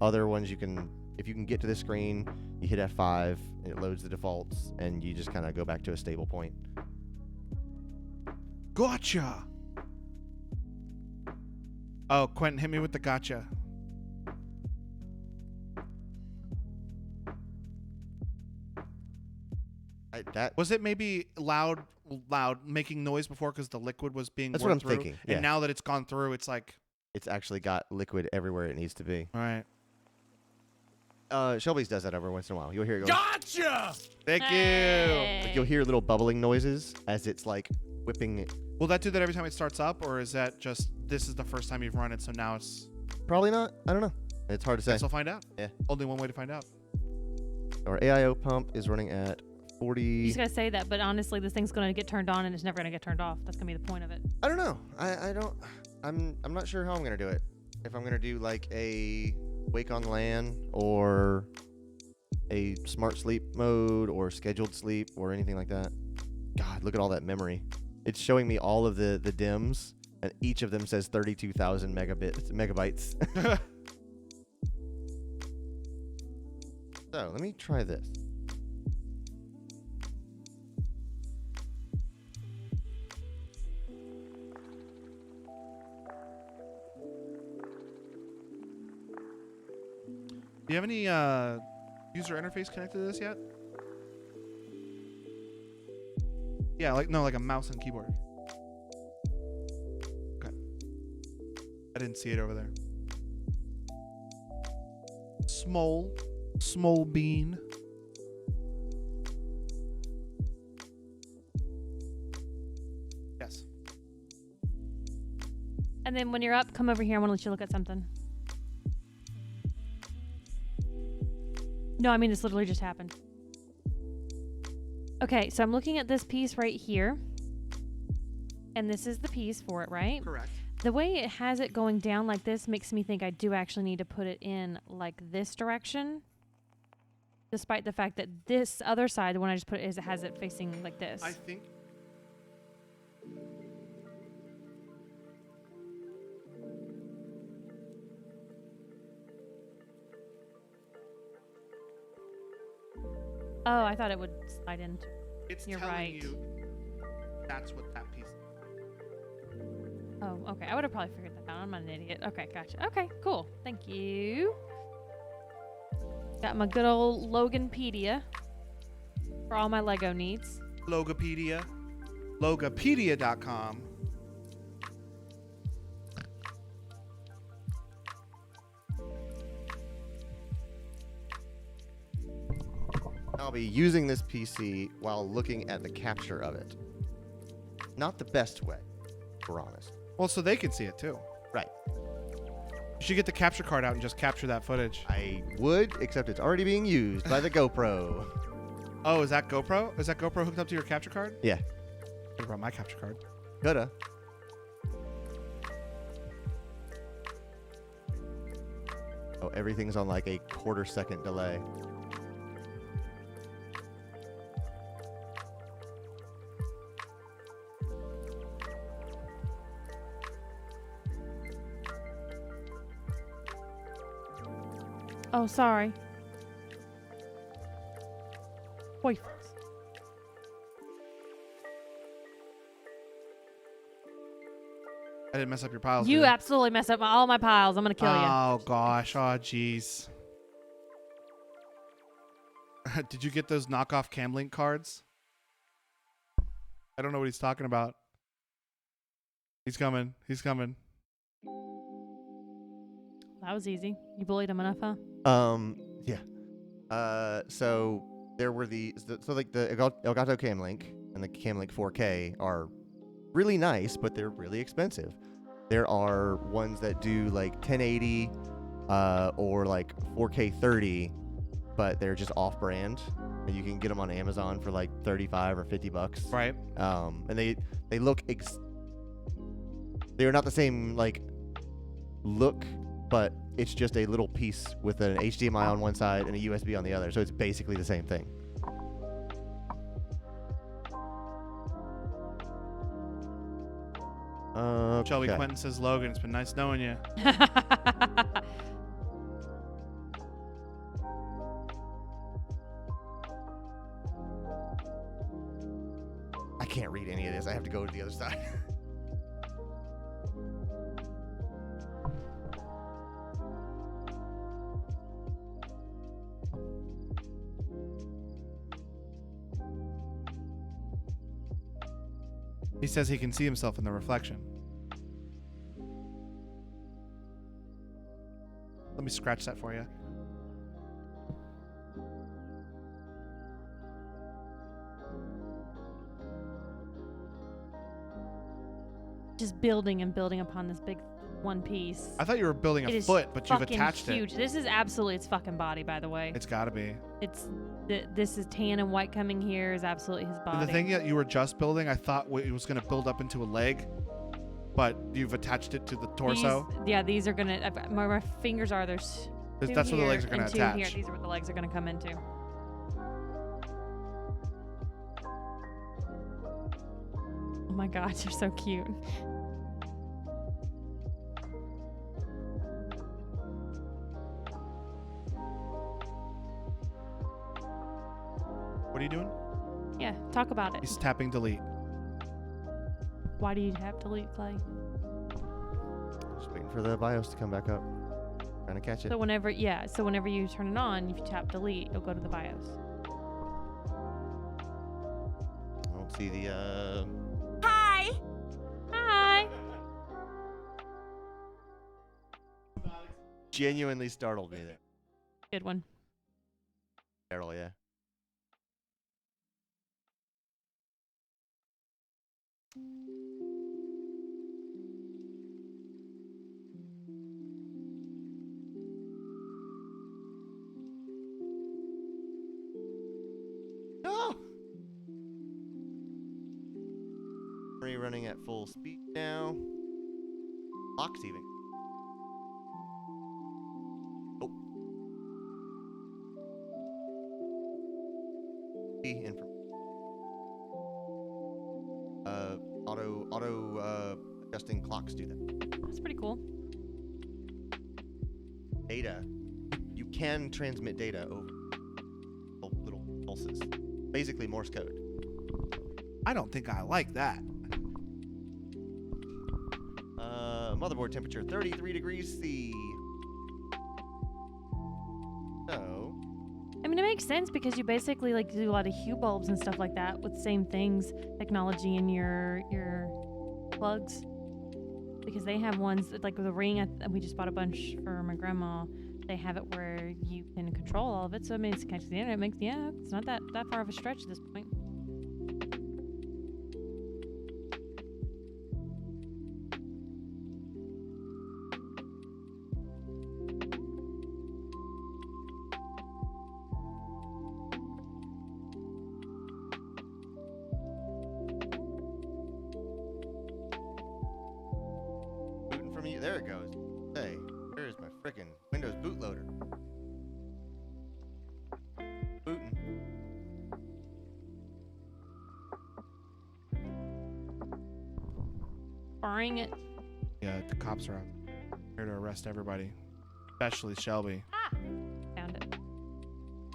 Other ones if you can get to the screen, you hit F5 and it loads the defaults, and you just kind of go back to a stable point. Gotcha. Oh, Quentin, hit me with the gotcha. Was it maybe loud, making noise before because the liquid was being That's what I'm worked through? thinking, yeah. And now that it's gone through, it's like, It's actually got liquid everywhere it needs to be. all right. Shelby's does that every once in a while. You'll hear it go. Gotcha! Thank you. Like you'll hear little bubbling noises as it's like whipping it. Will that do that every time it starts up, or is that just this is the first time you've run it, so now it's? Probably not. I don't know. It's hard to say. Guess we'll find out. Yeah. Only one way to find out. Our AIO pump is running at You 40. just gotta say that, but honestly, this thing's gonna get turned on and it's never gonna get turned off. That's gonna be the point of it. I don't know. I don't. I'm not sure how I'm gonna do it. If I'm gonna do like a wake on LAN or a smart sleep mode or scheduled sleep or anything like that. God, look at all that memory. It's showing me all of the DIMMs, and each of them says 32,000 megabytes. So let me try this. Do you have any user interface connected to this yet? Yeah, like a mouse and keyboard. Okay. I didn't see it over there. Small bean. Yes. And then when you're up, come over here. I want to let you look at something. No, I mean, this literally just happened. Okay, so I'm looking at this piece right here. And this is the piece for it, right? Correct. The way it has it going down like this makes me think I do actually need to put it in like this direction. Despite the fact that this other side, the one I just put it has it facing like this. I think. Oh, I thought it would slide into. It's You're telling right. you that's what that piece. Oh, okay. I would have probably figured that out. I'm not an idiot. Okay, gotcha. Okay, cool. Thank you. Got my good old Loganpedia for all my Lego needs. Logopedia. Logopedia.com. I'll be using this PC while looking at the capture of it. Not the best way, if we're honest. Well, so they can see it too. Right. You should get the capture card out and just capture that footage. I would, except it's already being used by the GoPro. Oh, is that GoPro? Is that GoPro hooked up to your capture card? Yeah. I brought my capture card. Coulda. Oh, everything's on like a quarter-second delay. Oh, sorry. Boyfriends. I didn't mess up your piles. You did I? absolutely messed up all my piles. I'm gonna kill you. Oh gosh. Oh jeez. Did you get those knockoff Camlink cards? I don't know what he's talking about. He's coming. He's coming. That was easy. You bullied him enough, huh? Yeah. So there were so like the Elgato Camlink and the Camlink 4K are really nice, but they're really expensive. There are ones that do like 1080 or like 4K 30, but they're just off-brand, and you can get them on Amazon for like 35 or 50 bucks. Right. And they look they're not the same like look, but it's just a little piece with an HDMI on one side and a USB on the other, so it's basically the same thing. Shelby Okay. Quentin says, Logan, it's been nice knowing you. I can't read any of this. I have to go to the other side. He says he can see himself in the reflection. Let me scratch that for you. Just building and building upon this big one piece. I thought you were building a It is foot, but you've fucking attached huge. This is absolutely its fucking body, by the way. It's gotta be. It's this is tan and white coming here is absolutely his body. The thing that you were just building, I thought it was gonna build up into a leg, but you've attached it to the torso. These are gonna. My fingers are there's. Two That's where the here legs are gonna and two attach. Here. These are where the legs are gonna come into. Oh my god, you're so cute. What are you doing? Yeah, talk about it. He's tapping delete. Why do you have to leave, Clay? Just waiting for the BIOS to come back up. Trying to catch it. So whenever you turn it on, if you tap delete, you'll go to the BIOS. I don't see the Hi. genuinely startled me there. Good one. Daryl, yeah. No! Running at full speed now. Clock's even. Oh. Auto adjusting clocks do that. That's pretty cool. Data. You can transmit data over little pulses. Basically Morse code. I don't think I like that. Motherboard temperature 33 degrees C. So, I mean, it makes sense because you basically like do a lot of hue bulbs and stuff like that with same things, technology in your plugs. Because they have ones that, like with the ring, we just bought a bunch for my grandma. They have it where you can control all of it. So I mean, it's connected to the internet. It's not that far of a stretch at this point. booting from you. There it goes. Hey, there's my frickin' Windows bootloader. Booting. Bring it. Yeah, the cops are out here to arrest everybody, especially Shelby. Found it.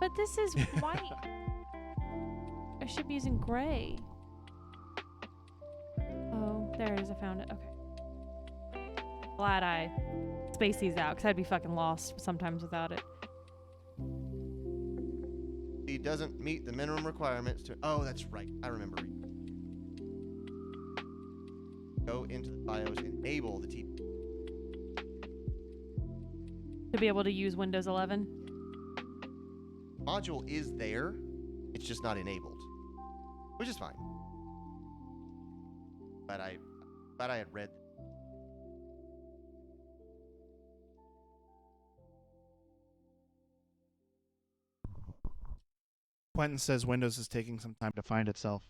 But this is white. I should be using gray. Oh, there it is. I found it. Okay. Glad I spaced these out because I'd be fucking lost sometimes without it. He doesn't meet the minimum requirements to. Oh, that's right. I remember. Go into the BIOS, enable the TP. To be able to use Windows 11. Module is there, it's just not enabled, which is fine. But I had read. Quentin says Windows is taking some time to find itself.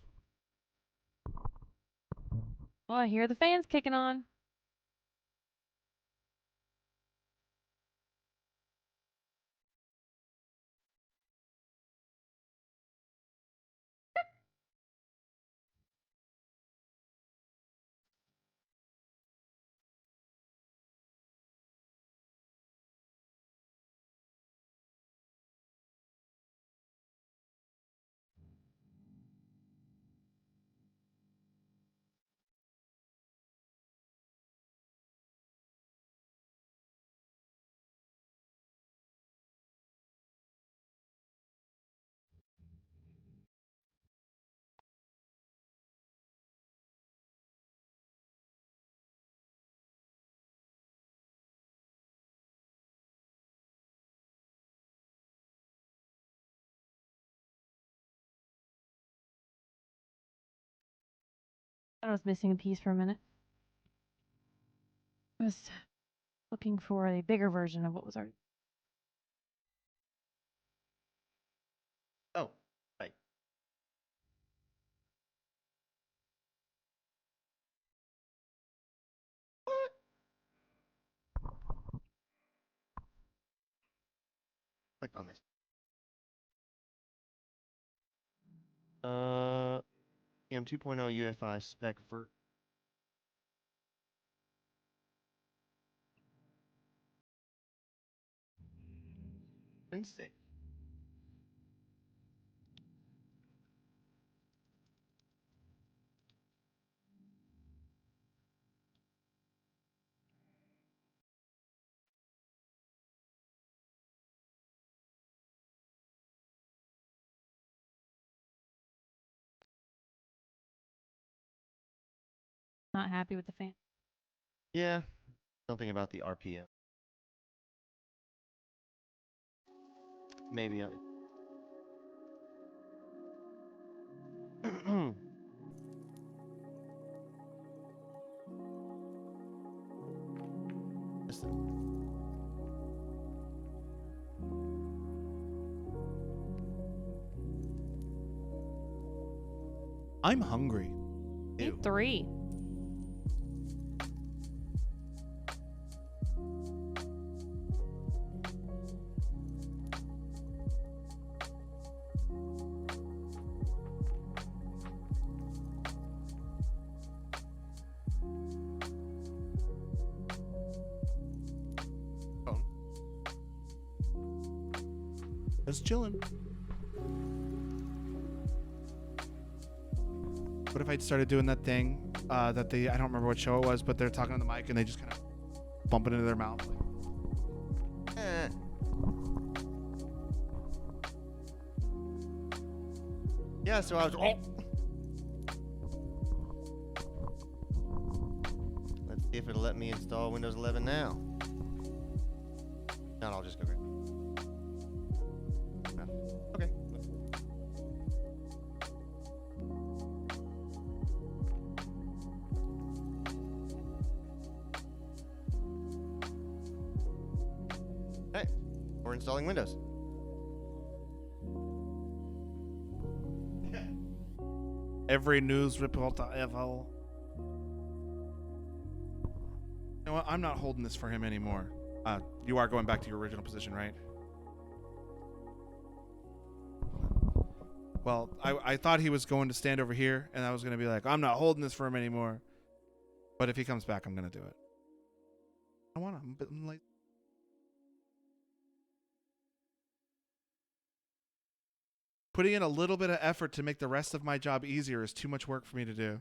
Oh, I hear the fans kicking on. I was missing a piece for a minute. I was looking for a bigger version of what was already. Oh, right. What? Click on this. EM 2.0 UEFI spec for. Wednesday. Not happy with the fan. Yeah, something about the RPM. Maybe. Listen. I'm hungry. Ew. 3. Phone. Just chilling. What if I'd started doing that thing that they, I don't remember what show it was, but they're talking on the mic and they just kind of bump it into their mouth. Eh. Yeah, so I was. Oh. Let's see if it'll let me install Windows 11 now. No, I'll just go. No. Okay. Hey, we're installing Windows. Every news reporter ever. You know what? I'm not holding this for him anymore. You are going back to your original position, right? Well, I thought he was going to stand over here, and I was going to be like, I'm not holding this for him anymore. But if he comes back, I'm going to do it. I want him, but I'm like, Putting in a little bit of effort to make the rest of my job easier is too much work for me to do.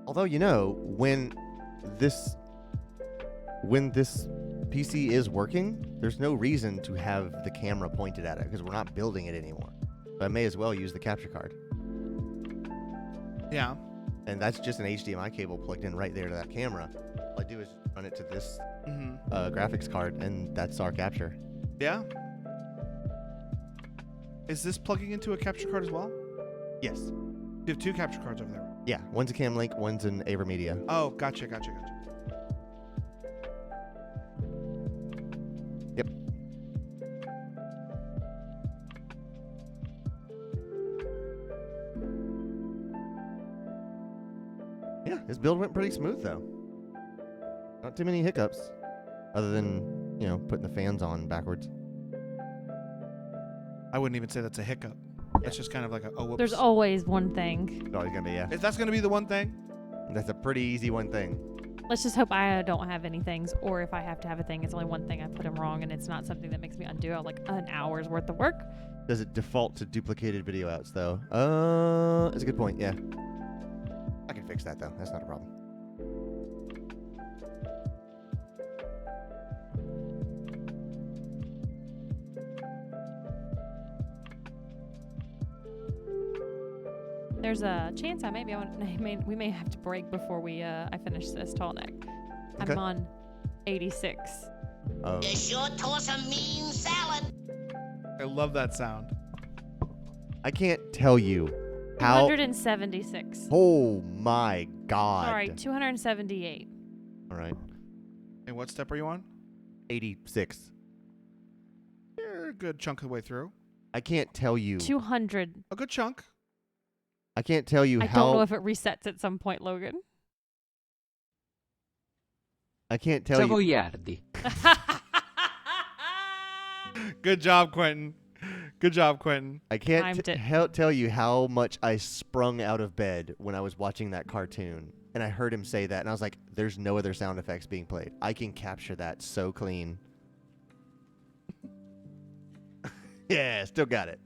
Although, you know, when this PC is working, there's no reason to have the camera pointed at it because we're not building it anymore. So I may as well use the capture card. Yeah. And that's just an HDMI cable plugged in right there to that camera. All I do is run it to this graphics card, and that's our capture. Yeah. Is this plugging into a capture card as well? Yes. You have 2 capture cards over there. Yeah, one's a Camlink, one's an AverMedia. Oh, gotcha. Yep. Yeah, his build went pretty smooth though. Not too many hiccups, other than, you know, putting the fans on backwards. I wouldn't even say that's a hiccup. That's just kind of like a, oh, whoops. There's always one thing. It's always gonna be, yeah. If that's going to be the one thing, That's a pretty easy one thing. Let's just hope I don't have any things, or if I have to have a thing, it's only one thing I put in wrong, and it's not something that makes me undo like an hour's worth of work. Does it default to duplicated video outs though? That's a good point, yeah. I can fix that though, that's not a problem. There's a chance we may have to break before I finish this tall neck. Okay. I'm on 86. Oh, You sure toss a mean salad. I love that sound. I can't tell you how. 276. Oh my god. Sorry, 278. All right. And what step are you on? 86. You're a good chunk of the way through. I can't tell you. 200. A good chunk. I can't tell you I how. don't know if it resets at some point, Logan. I can't tell you. Savoiardi. Good job, Quentin. Good job, Quentin. I can't Timed it. tell you how much I sprung out of bed when I was watching that cartoon. And I heard him say that, and I was like, there's no other sound effects being played. I can capture that so clean. Yeah, still got it.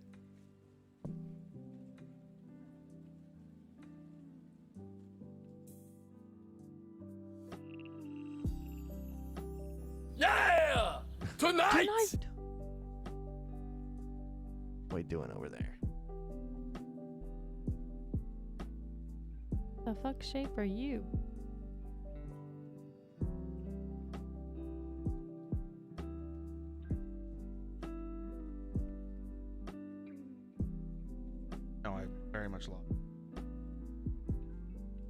Yeah! Tonight! What are you doing over there? The fuck shape are you? No, I very much love.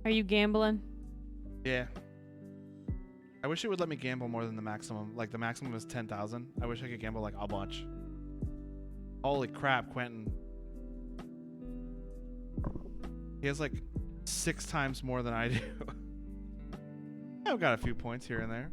Are you gambling? Yeah. I wish it would let me gamble more than the maximum. Like, the maximum is 10,000. I wish I could gamble, like, a bunch. Holy crap, Quentin. He has, like, 6 times more than I do. I've got a few points here and there.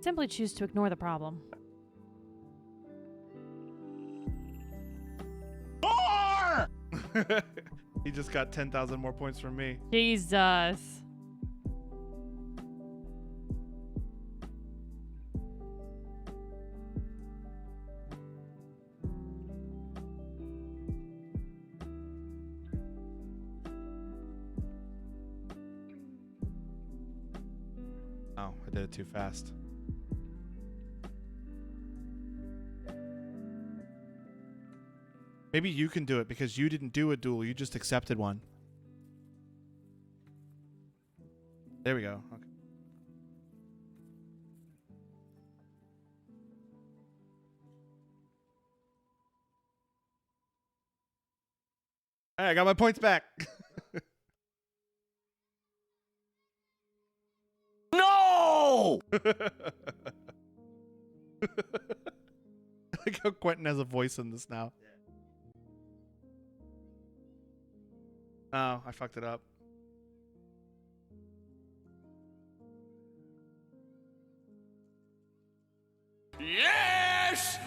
Simply choose to ignore the problem. He just got 10,000 more points from me. Jesus. Oh, I did it too fast. Maybe you can do it because you didn't do a duel. You just accepted one. There we go. Okay. All right, I got my points back. No! Like how Quentin has a voice in this now. Oh, I fucked it up. Yes!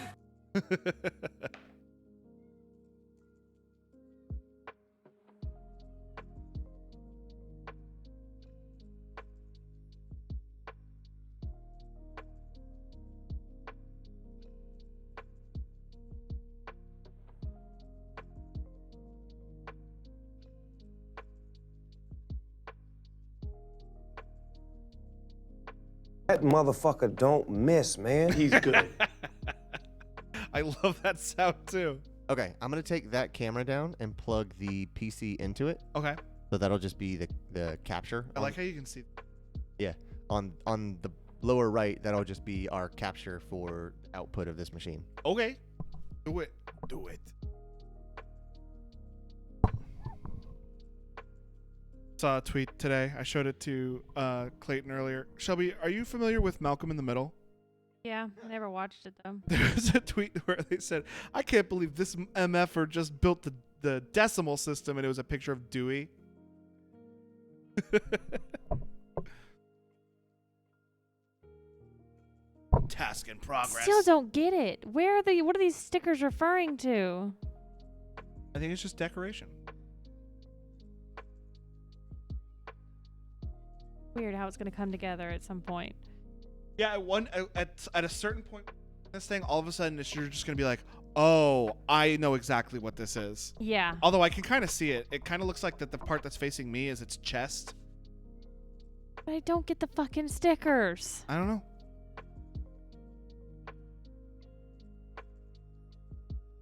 That motherfucker don't miss, man. He's good. I love that sound too. Okay, I'm gonna take that camera down and plug the PC into it. Okay. So that'll just be the capture. I like how you can see. Yeah, on the lower right, that'll just be our capture for output of this machine. Okay. Do it. Do it. Saw a tweet today. I showed it to Clayton earlier. Shelby, are you familiar with Malcolm in the Middle? Yeah, I never watched it though. There's a tweet where they said, I can't believe this MFer just built the decimal system, and it was a picture of Dewey. Task in progress. Still don't get it. Where are what are these stickers referring to? I think it's just decoration. Weird how it's gonna come together at some point. Yeah, at a certain point, this thing, all of a sudden, you're just gonna be like, oh, I know exactly what this is. Yeah. Although I can kind of see it. It kind of looks like that the part that's facing me is its chest. But I don't get the fucking stickers. I don't know.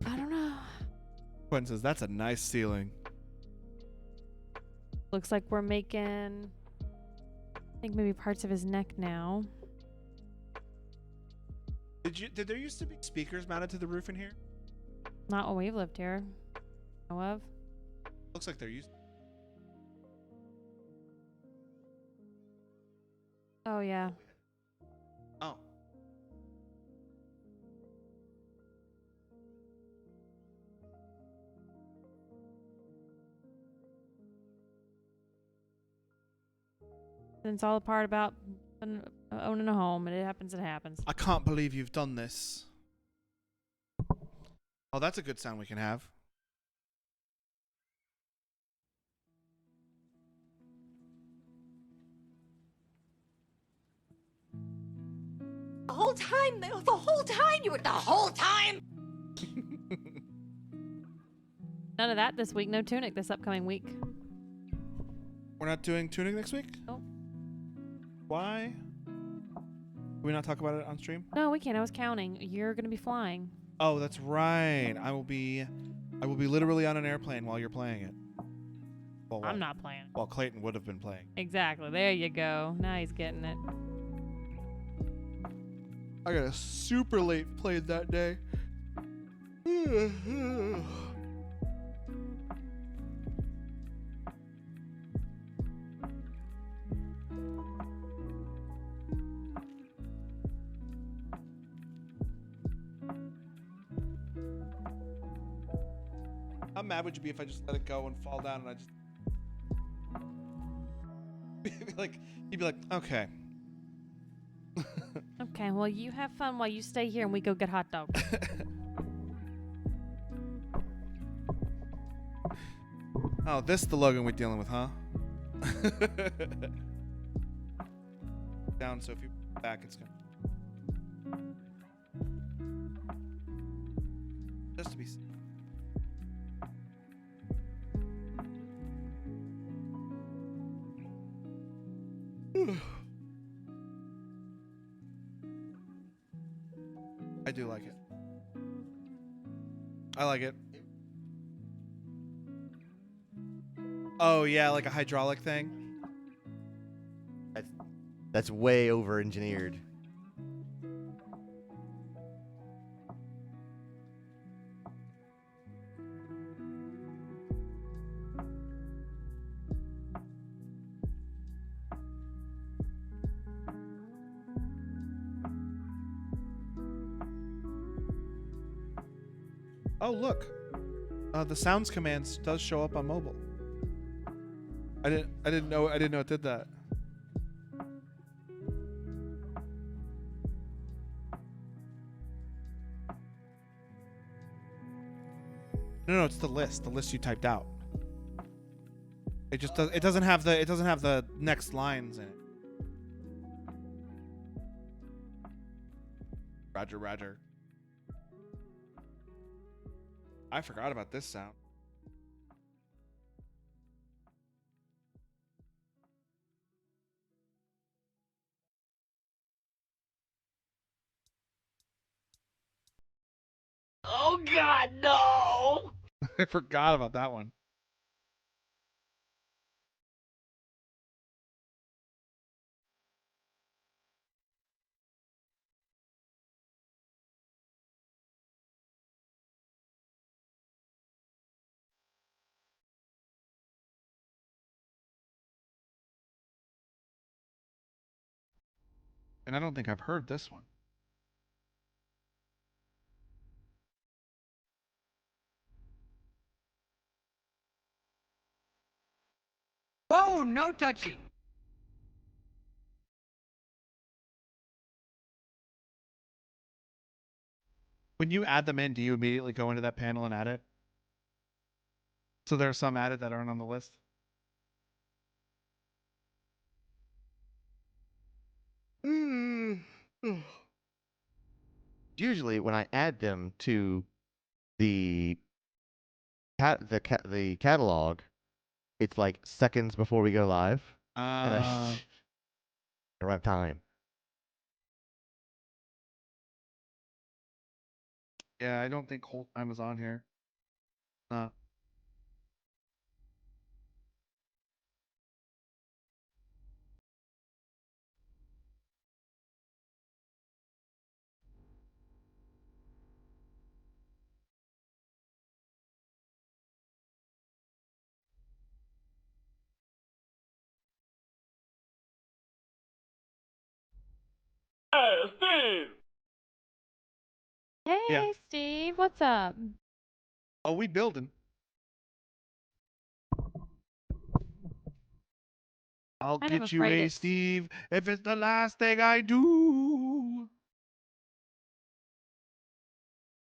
I don't know. Quentin says, that's a nice ceiling. Looks like we're making, I think maybe parts of his neck now. Did there used to be speakers mounted to the roof in here? Not when we've lived here. Know of. Looks like there used to. Oh yeah. Oh. And it's all a part about owning a home, and it happens. It happens. I can't believe you've done this. Oh, that's a good sound we can have. The whole time, you were the whole time. None of that this week. No tunic this upcoming week. We're not doing tuning next week? Nope. Why? Can we not talk about it on stream? No, we can't. I was counting. You're gonna be flying. Oh, that's right. I will be literally on an airplane while you're playing it. Well, I'm not playing. Well, Clayton would have been playing. Exactly. There you go. Now he's getting it. I got a super late plane that day. How mad would you be if I just let it go and fall down and I just you'd be like, okay. Okay, well, you have fun while you stay here and we go get hot dogs. Oh, this is the Logan we're dealing with, huh? Down, so if you back, it's gonna. Just to be. I do like it. I like it. Oh yeah, like a hydraulic thing. That's way over engineered. Oh, look. The sounds commands does show up on mobile. I didn't know it did that. No, it's the list. The list you typed out. It just does. It doesn't have the next lines in it. Roger. I forgot about this sound. Oh God, no! I forgot about that one. And I don't think I've heard this one. Oh, no touchy. When you add them in, do you immediately go into that panel and add it? So there are some added that aren't on the list? Usually, when I add them to the the catalog, it's like seconds before we go live, and I don't have time. Yeah, I don't think whole time is on here. Hey, Steve! Hey, Yeah. Steve, what's up? Oh, we building. I'll Kind of get you afraid a it's- Steve if it's the last thing I do.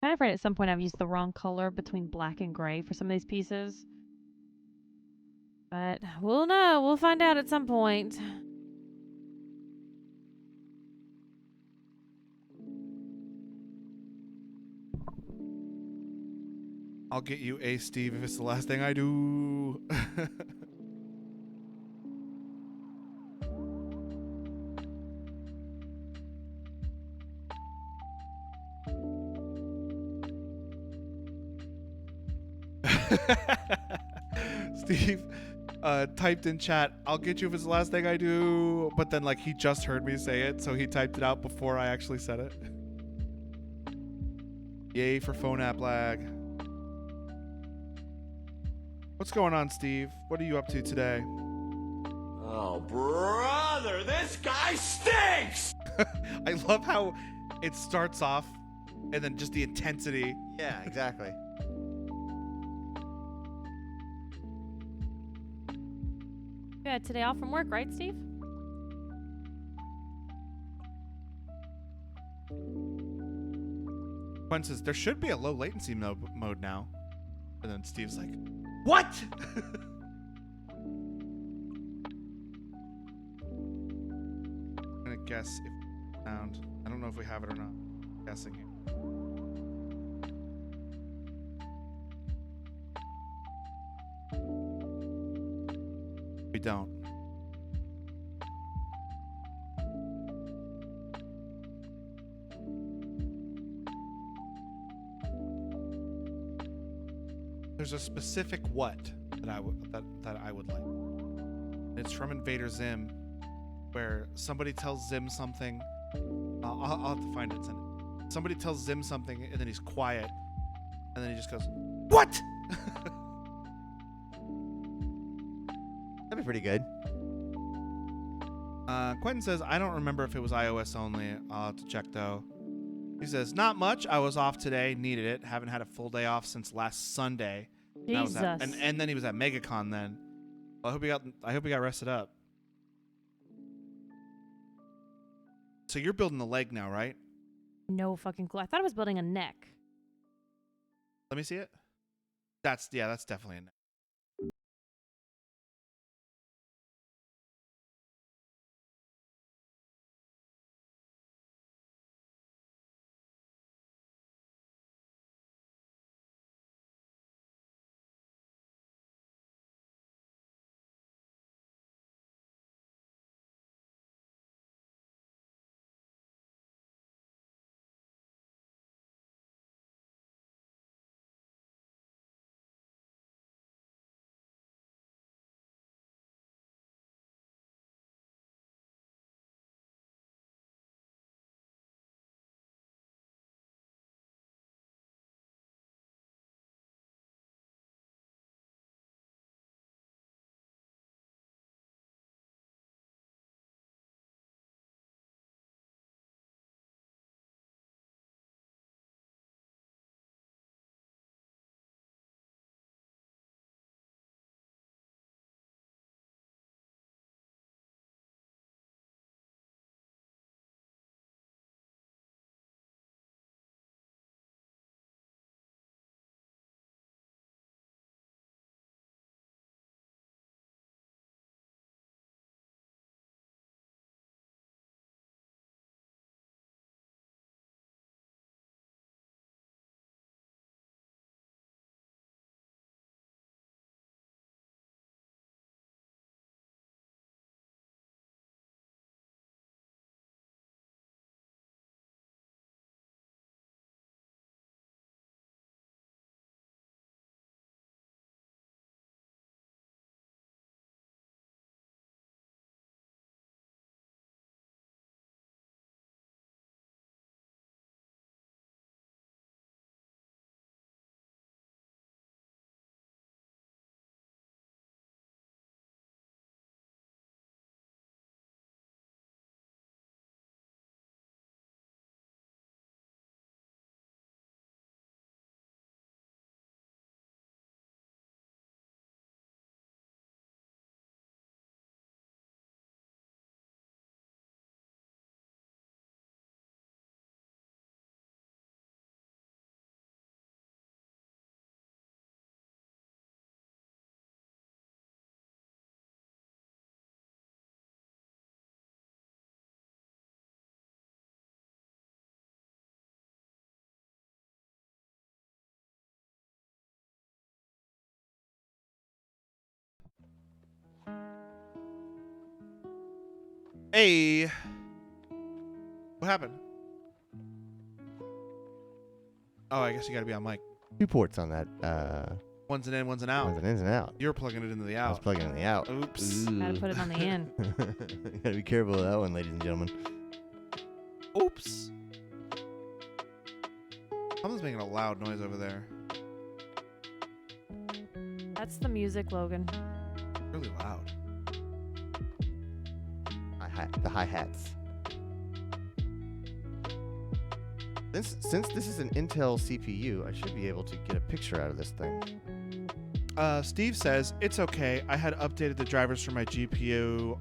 Kind of afraid at some point I've used the wrong color between black and gray for some of these pieces. But we'll know. We'll find out at some point. I'll get you a Steve if it's the last thing I do. Steve typed in chat, I'll get you if it's the last thing I do, but then like he just heard me say it, so he typed it out before I actually said it. Yay for phone app lag. What's going on, Steve? What are you up to today? Oh, brother, this guy stinks! I love how it starts off and then just the intensity. Yeah, exactly. You had today off from work, right, Steve? Gwen says, there should be a low latency mode now. And then Steve's like, what? I'm gonna guess if found. I don't know if we have it or not. I'm guessing here. We don't. There's a specific what that I would like. It's from Invader Zim, where somebody tells Zim something. I'll have to find it and send it. Somebody tells Zim something and then he's quiet, and then he just goes, "What?" That'd be pretty good. Quentin says, I don't remember if it was iOS only. I'll have to check though. He says, not much. I was off today. Needed it. Haven't had a full day off since last Sunday. And I was Jesus. and then he was at MegaCon then. Well, I hope he got rested up. So you're building the leg now, right? No fucking clue. I thought I was building a neck. Let me see it. That's definitely a neck. Hey. What happened? Oh, I guess you gotta be on mic. 2 ports on that. One's an in, one's an out. One's an ins and out. You're plugging it into the I was out. plugging in the out. Oops. Gotta put it on the in. Gotta be careful of that one, ladies and gentlemen. Oops. Someone's making a loud noise over there. That's the music, Logan. Really loud. The hi-hats. Since this is an Intel CPU, I should be able to get a picture out of this thing. Steve says, it's okay. I had updated the drivers for my GPU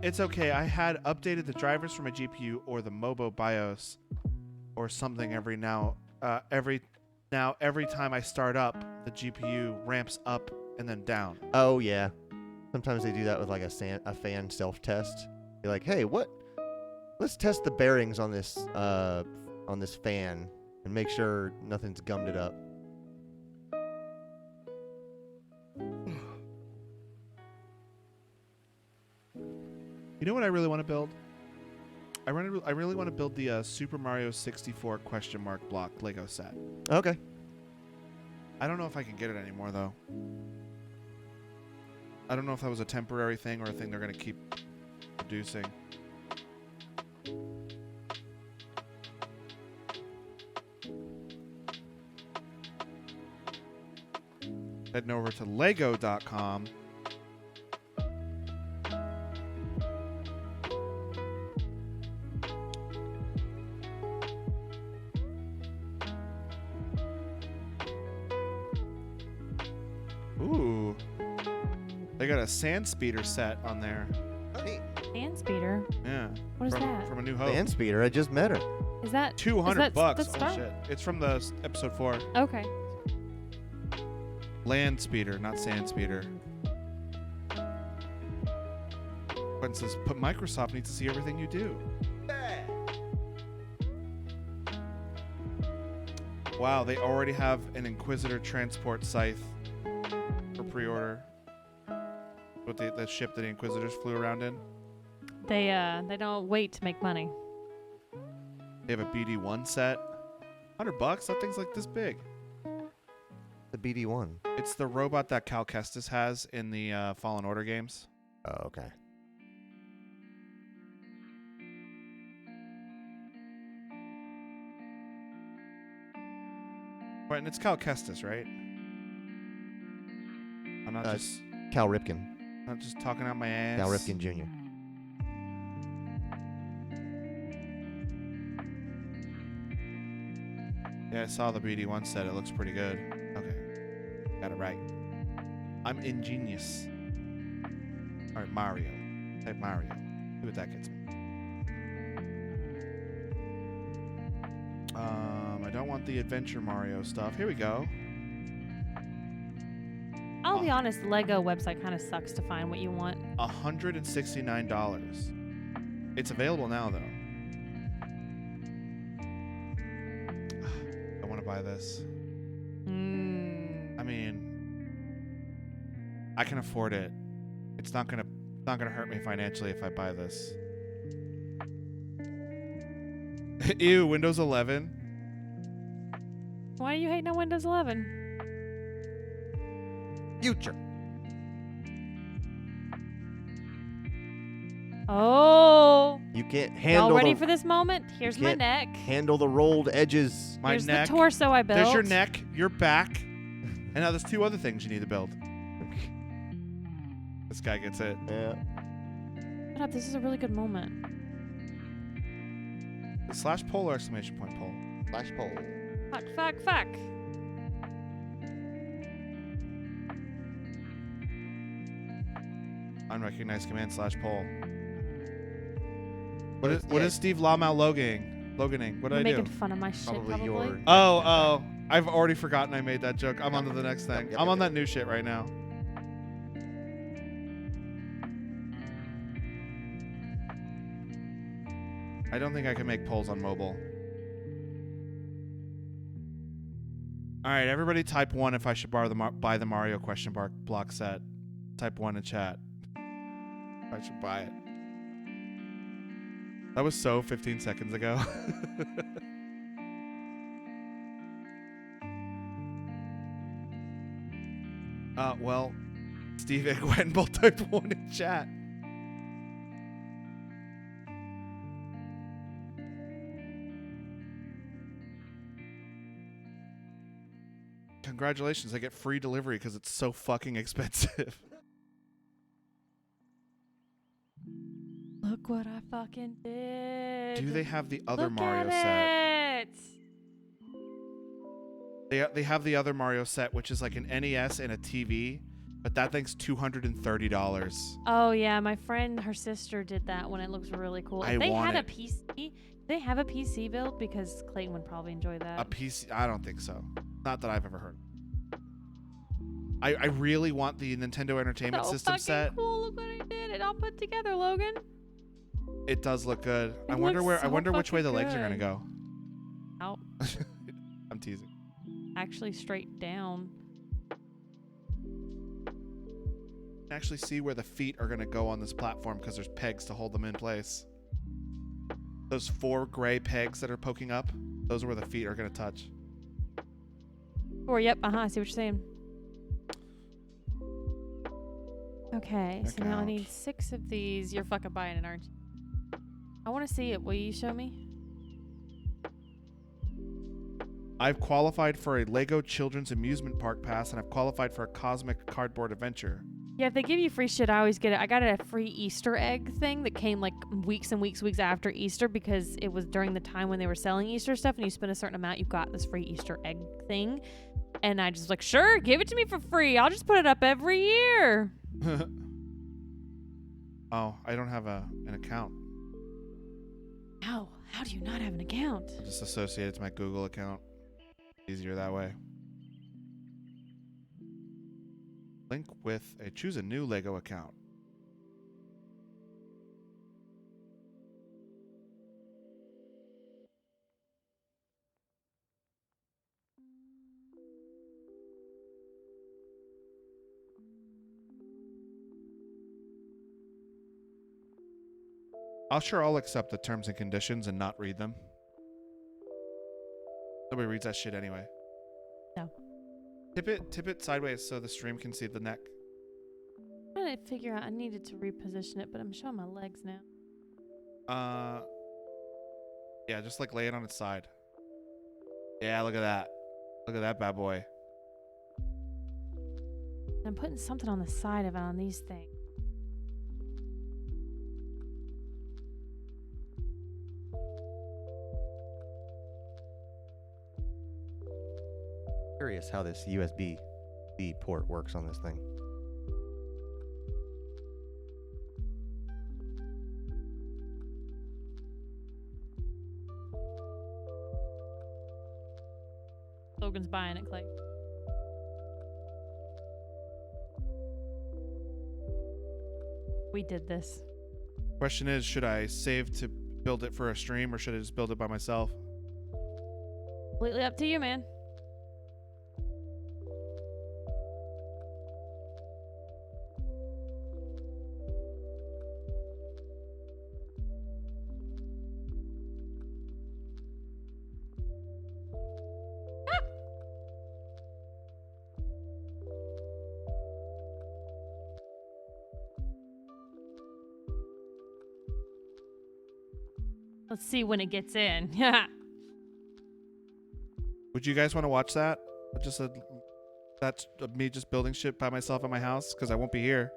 it's okay. I had updated the drivers for my GPU or the Mobo BIOS or something every time I start up, the GPU ramps up and then down. Oh yeah. Sometimes they do that with like a fan self-test. You're like, hey, let's test the bearings on this fan and make sure nothing's gummed it up. You know what I really want to build? I really want to build the Super Mario 64 ? Block Lego set. Okay. I don't know if I can get it anymore though. I don't know if that was a temporary thing or a thing they're gonna keep producing. Heading over to Lego.com. Ooh. They got a sand speeder set on there. Oh, neat. Sand speeder. Yeah. What is from, that? From A New Hope. Land speeder. I just met her. Is that $200 bucks. That's Oh Star- shit. It's from the episode 4. Okay. Land speeder, not sand speeder. Quentin says, but Microsoft needs to see everything you do. Wow, they already have an Inquisitor transport scythe for pre-order. With the ship that the Inquisitors flew around in. They don't wait to make money. They have a BD-1 set. $100? That thing's like this big. The BD-1. It's the robot that Cal Kestis has in the Fallen Order games. Oh, okay. Right, and it's Cal Kestis, right? I'm not just Cal Ripken. not just talking out my ass. Cal Ripken Jr. Yeah, I saw the BD-1 set. It looks pretty good. Okay. Got it right. I'm ingenious. All right, Mario. Type Mario. See what that gets me. I don't want the Adventure Mario stuff. Here we go. I'll be honest, the Lego website kind of sucks to find what you want. $169. It's available now, though. I want to buy this. I mean, I can afford it. It's not gonna hurt me financially if I buy this. Ew, Windows 11. Why are you hating on Windows 11? Future. Oh. You can't handle Y'all ready the, for this moment? Here's my can't neck. handle the rolled edges. My Here's neck. the torso I built. There's your neck, your back, and now there's 2 other things you need to build. This guy gets it. Yeah. Shut up, this is a really good moment. / poll or exclamation point poll? Flash poll. Fuck, fuck, fuck. Unrecognized command / poll. Yeah. What is Steve Lamau loganing? What did You're I making do? fun of my shit, Probably probably. your. Oh, I've already forgotten I made that joke. I'm on to the next thing. Yep, I'm on yep. that new shit right now. I don't think I can make polls on mobile. All right, everybody type 1 if I should buy the Mario question block set. Type 1 in chat. I should buy it. That was so 15 seconds ago. Well, Steve and Gwen both typed 1 in chat. Congratulations, I get free delivery because it's so fucking expensive. Look what I fucking did. Do they have the other Look Mario set? at it. They have the other Mario set, which is like an NES and a TV, but that thing's $230. Oh yeah, my friend, her sister did that one. It looks really cool. I If they want had it. a PC, they have a PC build because Clayton would probably enjoy that. A PC? I don't think so. Not that I've ever heard. I really want the Nintendo Entertainment So System fucking set. cool. Look what I did. It all put together, Logan. It does look good. I It wonder looks I so wonder which way the fucking legs are gonna good. go. Out. I'm teasing. Actually, straight down. You can actually see where the feet are gonna go on this platform because there's pegs to hold them in place. Those 4 gray pegs that are poking up, those are where the feet are gonna touch. Or yep, I see what you're saying. Okay, so now I Account. need 6 of these. You're fucking buying it, aren't you? I want to see it. Will you show me? I've qualified for a Lego Children's Amusement Park pass, and I've qualified for a Cosmic Cardboard Adventure. Yeah, if they give you free shit, I always get it. I got a free Easter egg thing that came like weeks and weeks after Easter because it was during the time when they were selling Easter stuff, and you spend a certain amount, you got this free Easter egg thing. And I just was like, sure, give it to me for free. I'll just put it up every year. Oh, I don't have an account. How do you not have an account? Just associate it to my Google account. Easier that way. Link with choose a new Lego account. I'll accept the terms and conditions and not read them. Nobody reads that shit anyway. No. Tip it sideways so the stream can see the neck. I'm trying to figure out. I needed to reposition it, but I'm showing my legs now. Yeah, just like lay it on its side. Yeah, look at that. Look at that bad boy. I'm putting something on the side of it on these things. Curious how this USB-C port works on this thing. Logan's buying it, Clay. We did this. Question is, should I save to build it for a stream or should I just build it by myself? Completely up to you, man. Let's see when it gets in. Would you guys want to watch that? Just that's me just building shit by myself at my house because I won't be here.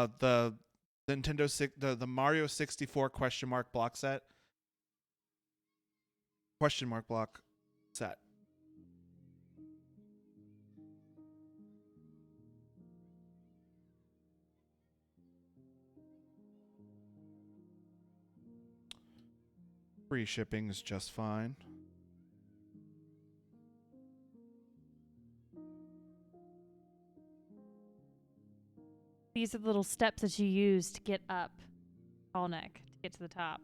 The the Mario 64 question mark block set. Question mark block set. Free shipping is just fine. These are the little steps that you use to get up tall neck, to get to the top.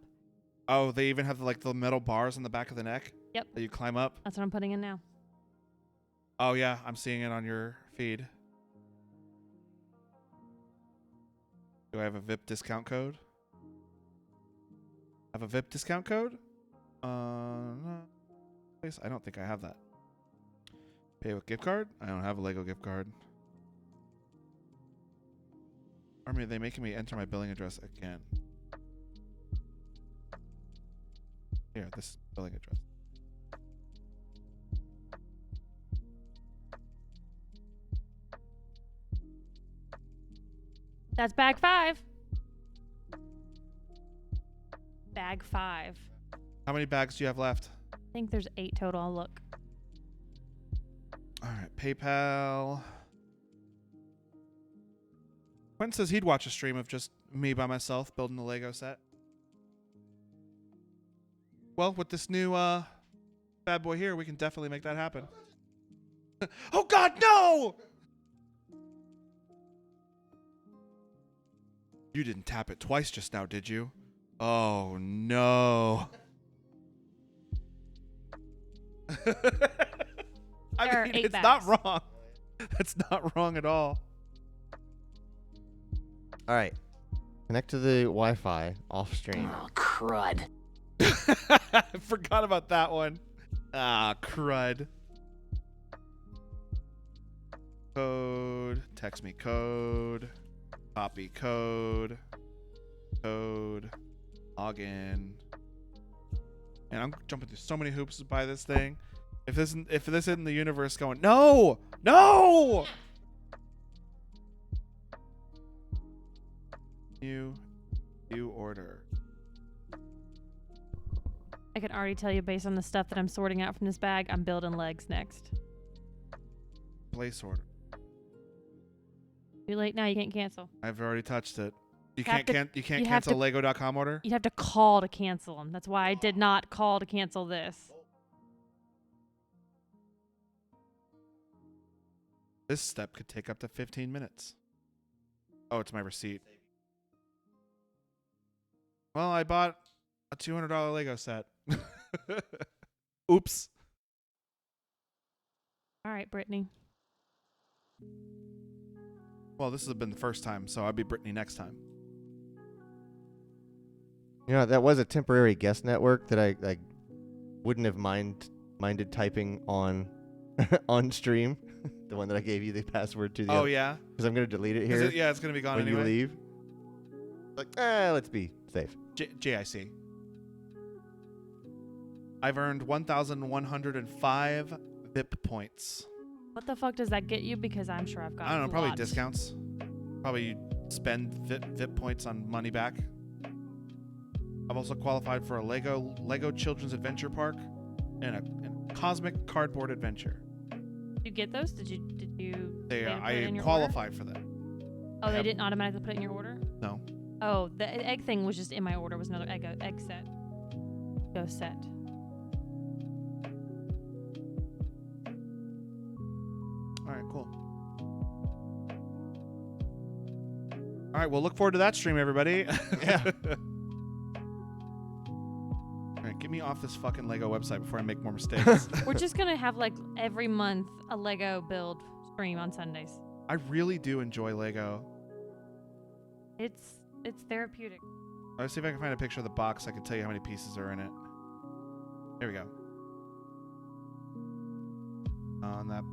Oh, they even have like the metal bars on the back of the neck? Yep. That you climb up? That's what I'm putting in now. Oh yeah, I'm seeing it on your feed. Do I have a VIP discount code? Have a VIP discount code? No. I don't think I have that. Pay with gift card? I don't have a Lego gift card. Or are they making me enter my billing address again? Here, this billing address. That's bag 5. Bag 5. How many bags do you have left? I think there's 8 total. I'll look. All right, PayPal. Quentin says he'd watch a stream of just me by myself building the Lego set. Well, with this new bad boy here, we can definitely make that happen. Oh God, no! You didn't tap it twice just now, did you? Oh no. I There are mean, 8 it's bags. not wrong. That's not wrong at all. All right. Connect to the Wi-Fi off stream. Oh, crud. I forgot about that one. Ah, crud. Code. Text me code. Copy code. Code. Login. And I'm jumping through so many hoops to buy this thing. If this isn't the universe going, no! No! New order. I can already tell you based on the stuff that I'm sorting out from this bag, I'm building legs next. Place order. Too late now, you can't cancel. I've already touched it. You Have can't to- you can't you have cancel to- Lego.com order? You'd have to call to cancel them. That's why I did not call to cancel this. This step could take up to 15 minutes. Oh, it's my receipt. Well, I bought a $200 Lego set. Oops. All right, Brittany. Well, this has been the first time, so I'll be Brittany next time. You know, that was a temporary guest network that I wouldn't have minded typing on on stream. The one that I gave you the password to. Oh, yeah? Because I'm going to delete it Is here. yeah, it's going to be gone when anyway. you leave. Like, let's be safe. JIC. I've earned 1,105 VIP points. What the fuck does that get you? Because I'm sure I've got I don't know, probably lots. discounts. Probably you spend VIP points on money back. I've also qualified for a Lego Children's Adventure Park and a Cosmic Cardboard Adventure. Did you get those? Did you put it I in your qualified for them. order? Oh, they have- didn't automatically put it in your order? No. Oh, the egg thing was just in my order. Was another egg set. Go set. All right, cool. All right, well, look forward to that stream, everybody. Yeah. All right, get me off this fucking Lego website before I make more mistakes. We're just gonna have like every month a Lego build stream on Sundays. I really do enjoy Lego. It's therapeutic. Let's see if I can find a picture of the box. I can tell you how many pieces are in it. Here we go. On that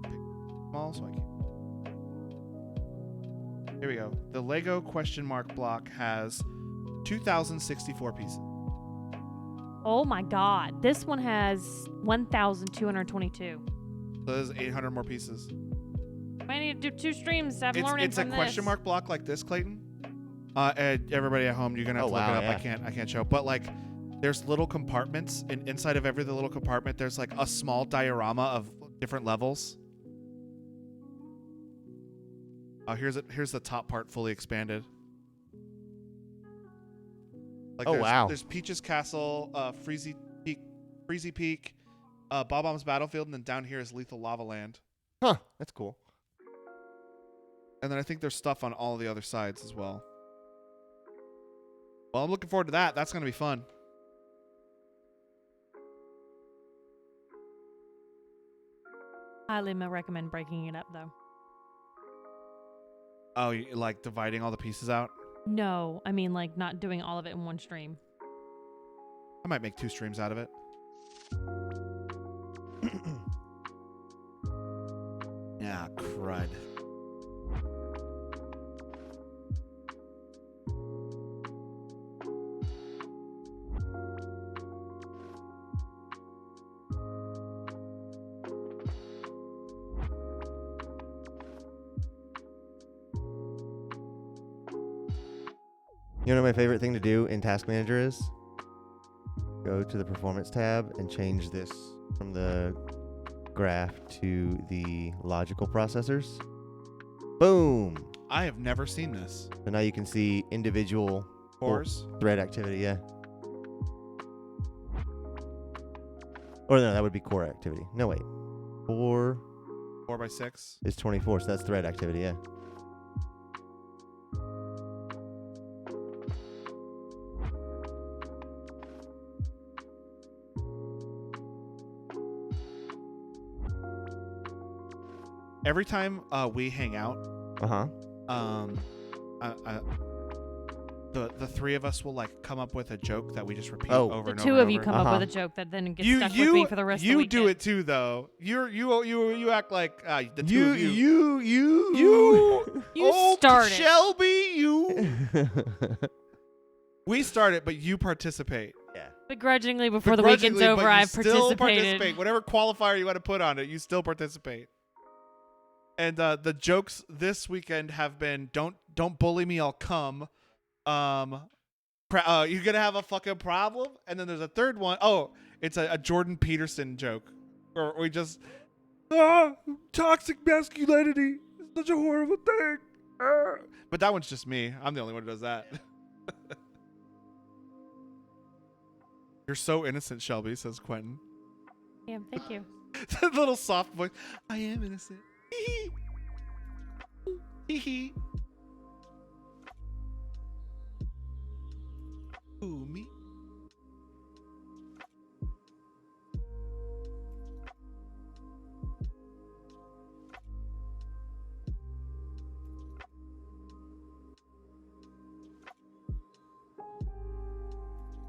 small, so I can. Here we go. The Lego question mark block has 2,064 pieces. Oh my god. This one has 1,222. So there's 800 more pieces. I need to do 2 streams. I'm learning It's a from question this. mark block like this, Clayton. Everybody at home, you're gonna have to look it up. yeah. I can't show. But like, there's little compartments, and inside of every little compartment, there's like a small diorama of different levels. Here's the top part fully expanded. Like Oh, wow. There's Peach's Castle, Freezy Peak, Bob-omb's Battlefield, and then down here is Lethal Lava Land. Huh. That's cool. And then I think there's stuff on all the other sides as well. Well, I'm looking forward to that. That's going to be fun. Highly recommend breaking it up though. Oh, you like dividing all the pieces out? No, I mean like not doing all of it in one stream. I might make 2 streams out of it. Yeah, crud. You know what my favorite thing to do in Task Manager is? Go to the Performance tab and change this from the graph to the logical processors. Boom! I have never seen this. So now you can see individual Cores? thread activity, yeah. Or no, that would be core activity. No, wait. 4 4x6? is 24, so that's thread activity, yeah. every time we hang out, Uh-huh. The three of us will like come up with a joke that we just repeat Oh. over The and two over of and you over. come Uh-huh. up with a joke that then gets You stuck with me for the rest of the you weekend. do it too though. You act like the two You of you. you You Oh, started. Shelby, you. We start it, but you participate. Begrudgingly before the weekend's Begrudgingly, over, but you I've still participated. participate. Whatever qualifier you want to put on it, you still participate. And the jokes this weekend have been don't bully me, I'll come. You're gonna have a fucking problem. And then there's a third one. Oh, it's a Jordan Peterson joke, or we just toxic masculinity is such a horrible thing. But that one's just me. I'm the only one who does that. You're so innocent, Shelby, says Quentin. Damn, thank you. The little soft voice. I am innocent. Hee hee. Ooh, me.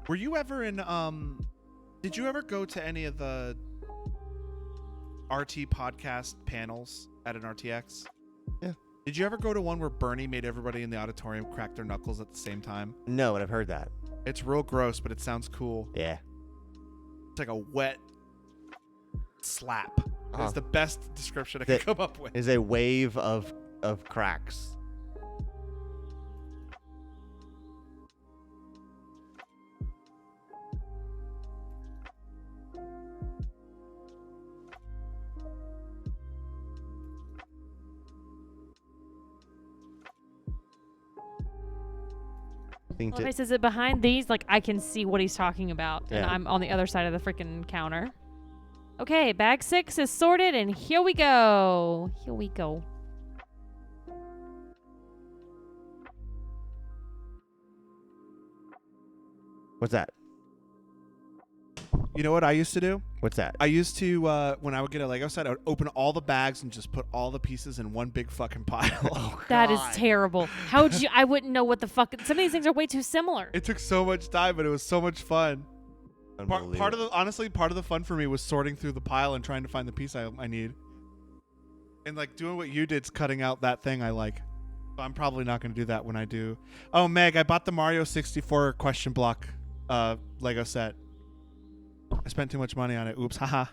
Were you ever in did you ever go to any of the RT podcast panels at an RTX? Yeah. Did you ever go to one where Bernie made everybody in the auditorium crack their knuckles at the same time? No, but I've heard that. It's real gross, but it sounds cool. Yeah. It's like a wet slap. Uh-huh. It's the best description I That could come up with. Is a wave of cracks. Well, if he says it behind these, like I can see what he's talking about, and Yeah. I'm on the other side of the freaking counter. Okay, bag 6 is sorted, and here we go. Here we go. What's that? You know what I used to do? What's that? I used to, when I would get a Lego set, I would open all the bags and just put all the pieces in one big fucking pile. That is terrible. How would you? I wouldn't know what the fuck. Some of these things are way too similar. It took so much time, but it was so much fun. Part of the fun for me was sorting through the pile and trying to find the piece I need. And like doing what you did's cutting out that thing I like. So I'm probably not going to do that when I do. Oh, Meg, I bought the Mario 64 question block Lego set. I spent too much money on it. Oops, haha.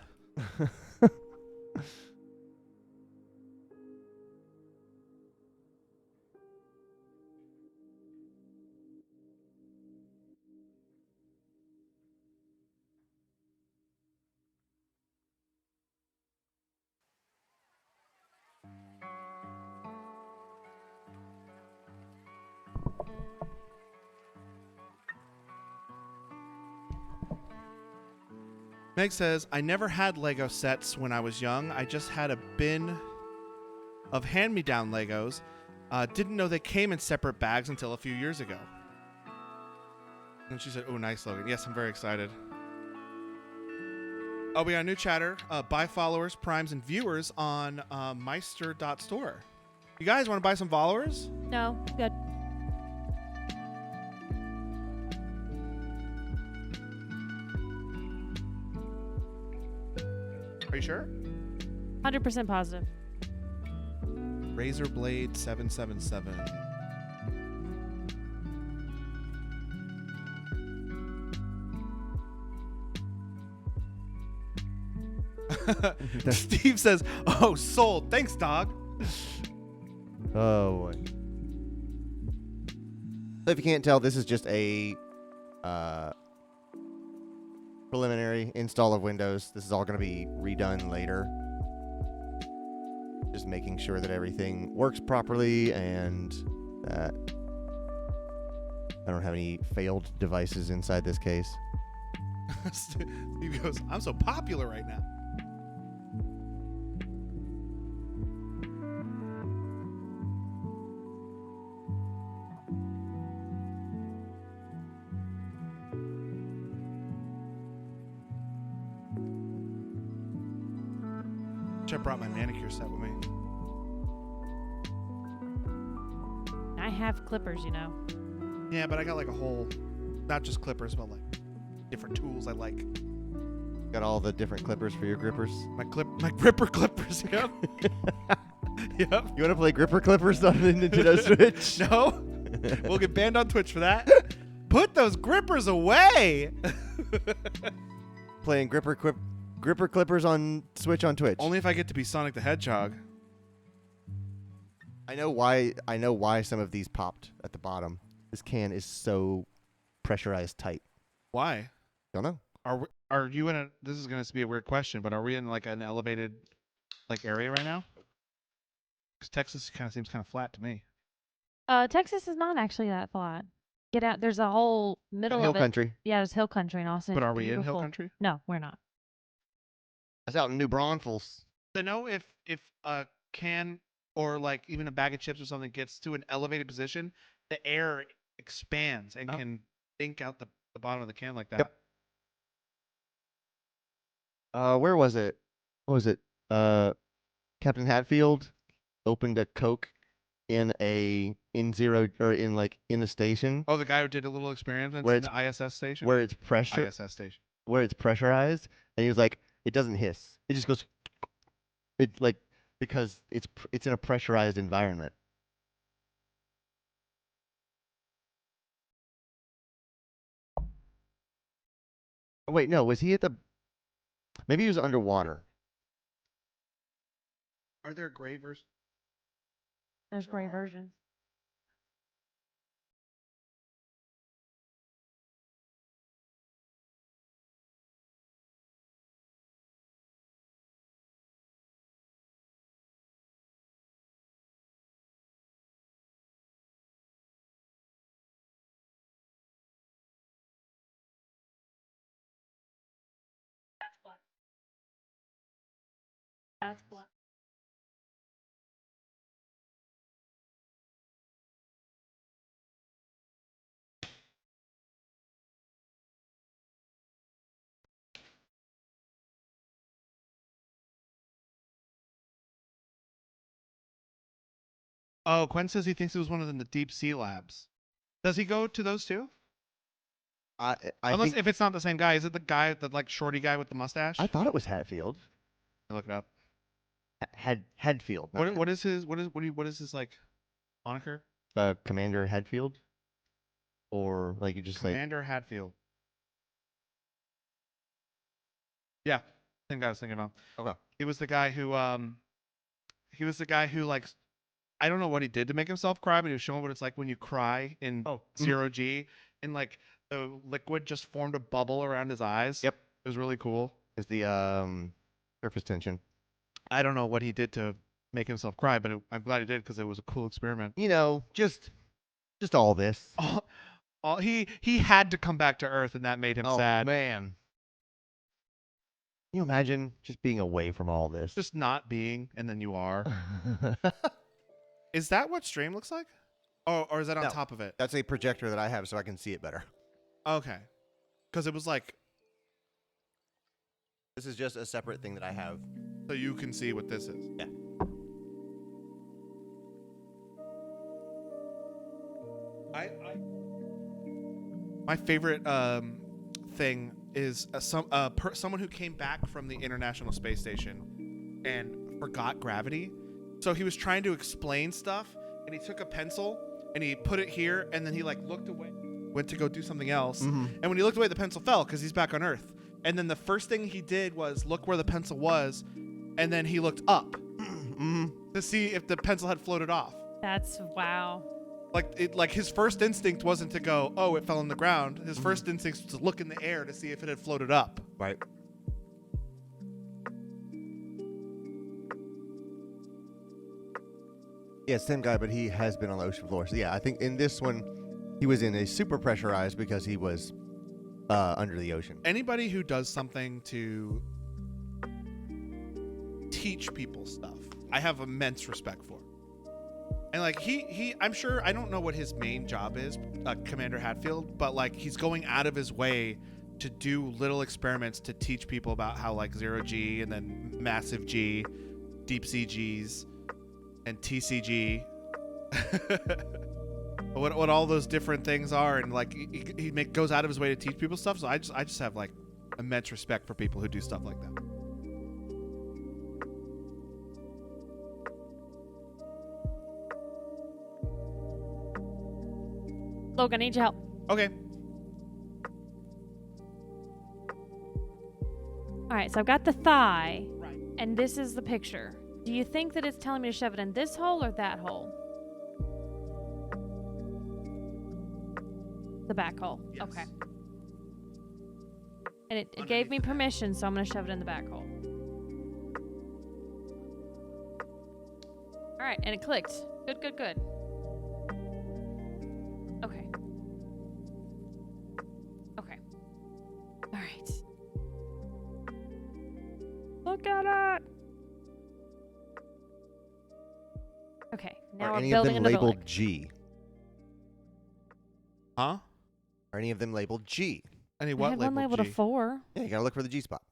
Meg says, I never had Lego sets when I was young. I just had a bin of hand-me-down Legos. Didn't know they came in separate bags until a few years ago. And she said, oh, nice, Logan. Yes, I'm very excited. Oh, we got a new chatter. Buy followers, primes, and viewers on Meister.store. You guys want to buy some followers? No, good. Are you sure? 100% positive. Razorblade 777. Steve says, oh, sold. Thanks, dog. Oh boy. So if you can't tell, this is just a preliminary install of Windows. This is all going to be redone later. Just making sure that everything works properly and that I don't have any failed devices inside this case. Steve goes, I'm so popular right now. I brought my manicure set with me. have clippers, you know. Yeah, but I got like a whole, not just clippers, but like different tools I like. Got all the different clippers for your grippers. My gripper clippers. Yep. Yep. You want to play gripper clippers on the Nintendo Switch? No. We'll get banned on Twitch for that. Put those grippers away. Playing gripper clippers on Switch on Twitch. Only if I get to be Sonic the Hedgehog. I know why some of these popped at the bottom. This can is so pressurized tight. Why? Don't know. Are you in a? This is going to be a weird question, but are we in like an elevated like area right now? Because Texas kind of seems kind of flat to me. Texas is not actually that flat. Get out. There's a whole middle Hill of it. country. Yeah, there's hill country in Austin. But It's are we in hill beautiful. country? No, we're not. That's out in New Braunfels. To know if a can or like even a bag of chips or something gets to an elevated position, the air expands and can sink out the bottom of the can like that. Yep. Where was it? What was it? Captain Hatfield opened a Coke in a station Oh, the guy who did a little experiment Where in the ISS station. where it's ISS station. where it's pressurized, and he was like, it doesn't hiss. It just goes. It like because it's in a pressurized environment. Oh, wait, no, was he at the? Maybe he was underwater. Are there gray versions? There's gray versions. That's black. Oh, Quinn says he thinks it was one of them, the deep sea labs. Does he go to those too? I Unless think, if it's not the same guy, is it the guy, the like shorty guy with the mustache? I thought it was Hatfield. I look it up. Hadfield. not What is his like moniker? Commander Hadfield, or like you just like Commander Hatfield. Yeah, same guy I was thinking of. Okay. He was the guy who like I don't know what he did to make himself cry, but he was showing what it's like when you cry in zero G, and like the liquid just formed a bubble around his eyes. Yep. It was really cool. is the surface tension. I don't know what he did to make himself cry, but I'm glad he did because it was a cool experiment. You know, just all this. He had to come back to Earth, and that made him sad. Man. Can you imagine just being away from all this? Just not being, and then you are. Is that what stream looks like? Oh, or is that on No. top of it? That's a projector that I have so I can see it better. Okay. Because it was like, This is just a separate thing that I have. so you can see what this is. Yeah. My favorite thing is someone who came back from the International Space Station and forgot gravity. So he was trying to explain stuff, and he took a pencil and he put it here, and then he like looked away, went to go do something else, and when he looked away, the pencil fell because he's back on Earth. And then the first thing he did was look where the pencil was, and then he looked up to see if the pencil had floated off. That's wow. Like his first instinct wasn't to go, oh, it fell on the ground. His first instinct was to look in the air to see if it had floated up. Right. Yeah, same guy, but he has been on the ocean floor. So yeah, I think in this one, he was in a super pressurized because he was under the ocean. Anybody who does something to teach people stuff, I have immense respect for. And like I'm sure, I don't know what his main job is, Commander Hatfield, but like he's going out of his way to do little experiments to teach people about how like zero G and then massive G, deep sea Gs, and TCG. what all those different things are, and like he goes out of his way to teach people stuff. So I just have like immense respect for people who do stuff like that. Logan, I need your help. Okay. All right, so I've got the thigh, Right. and this is the picture. Do you think that it's telling me to shove it in this hole or that hole? The back hole. Yes. Okay. And it gave me permission, so I'm going to shove it in the back hole. All right, and it clicked. Good, good, good. Okay. Okay. All right. Look at it. Okay, now Are we're any of building them another labeled leg. G? Huh? Are any of them labeled G? Any I what had one labeled G? a 4. Yeah, you gotta look for the G spot.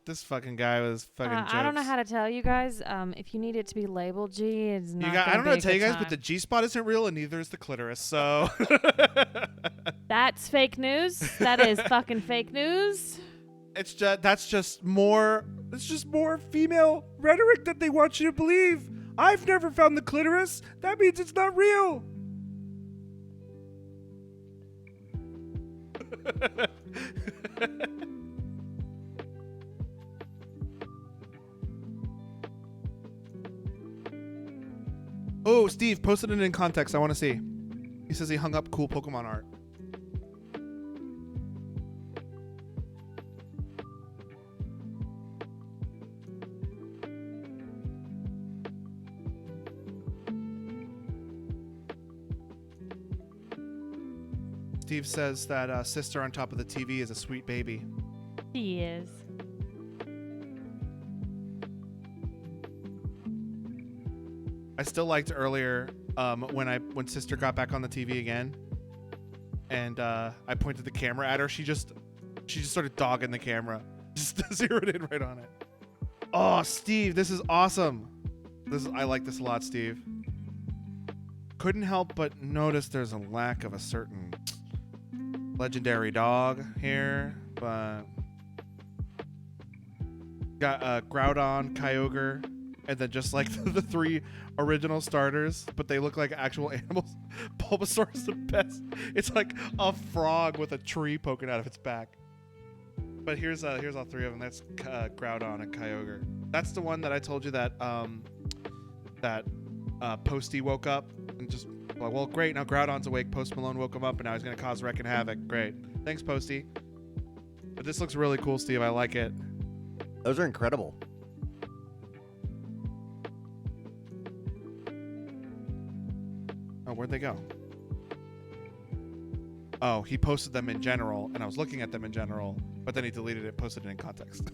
This fucking guy was fucking jokes. I don't know how to tell you guys. If you need it to be labeled G, it's not. I don't know how to tell you guys, but the the G spot isn't real, and neither is the clitoris. So that's fake news. That is fucking fake news. it's just more female rhetoric that they want you to believe. I've never found the clitoris. That means it's not real. Oh, Steve, posted it in context. I want to see. He says he hung up cool Pokemon art. Steve says that sister on top of the TV is a sweet baby. She is. I still liked earlier when sister got back on the TV again, and I pointed the camera at her. She just started dogging the camera, just zeroed in right on it. Oh, Steve, this is awesome. I like this a lot, Steve. Couldn't help but notice there's a lack of a certain legendary dog here, but got Groudon, Kyogre, and then just like the 3 original starters, but they look like actual animals. Bulbasaur is the best. It's like a frog with a tree poking out of its back. But here's all 3 of them. That's Groudon and Kyogre. That's the one that I told you that Posty woke up and just well, great. Now Groudon's awake. Post Malone woke him up, and now he's gonna cause wreck and havoc. Great. Thanks, Posty. But this looks really cool, Steve. I like it. Those are incredible. Oh, where'd they go? Oh, he posted them in general, and I was looking at them in general, but then he deleted it, posted it in context.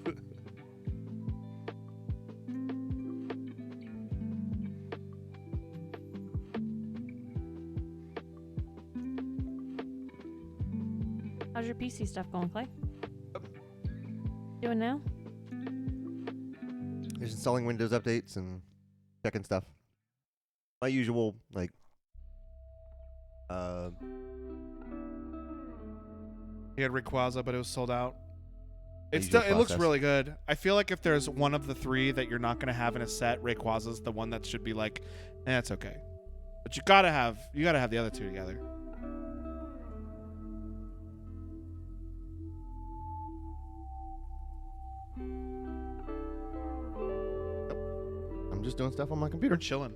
How's your PC stuff going, Clay? Doing now? Just installing Windows updates and checking stuff. My usual, like, He had Rayquaza, but it was sold out. The It usual looks process. really good. I feel like if there's one of the 3 that you're not going to have in a set, Rayquaza's the one that should be like, it's okay. But you gotta have the other 2 together. I'm just doing stuff on my We're computer. chilling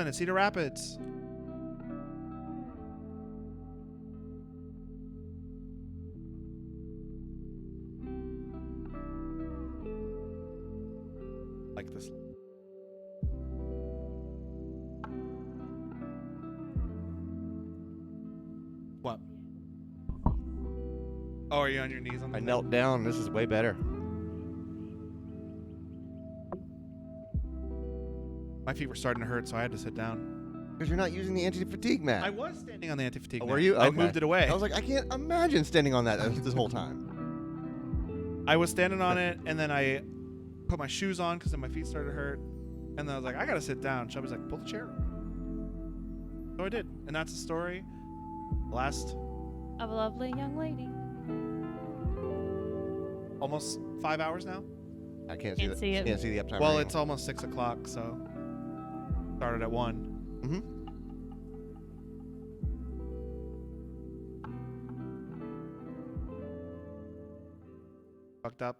in Cedar Rapids. Like this. What? Oh, are you on your knees on the I thing? knelt down. This is way better. My feet were starting to hurt, so I had to sit down. Because you're not using the anti-fatigue mat. I was standing on the anti-fatigue Oh, mat. were you? I Okay. moved it away. I was like, I can't imagine standing on that this whole time. I was standing on it, and then I put my shoes on because then my feet started to hurt. And then I was like, I gotta sit down. Shelby's like, pull the chair up. So I did, and that's the story. Last Of a lovely young lady. almost 5 hours now. I can't see Can't the, see it. Can't see the uptime. Well, rating. it's almost 6 o'clock, so started at 1. Mhm. Fucked up.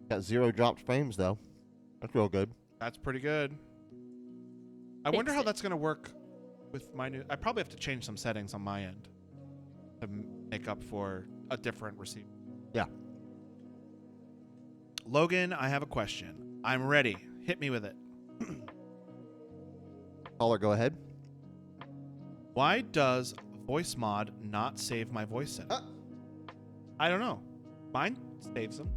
Got 0 dropped frames though. That's real good. That's pretty good. I wonder how that's going to work with my new... I probably have to change some settings on my end to make up for a different receiver. Yeah. Logan, I have a question. I'm ready. Hit me with it. Caller, go ahead. Why does voice mod not save my voice setting? I don't know. Mine saves them.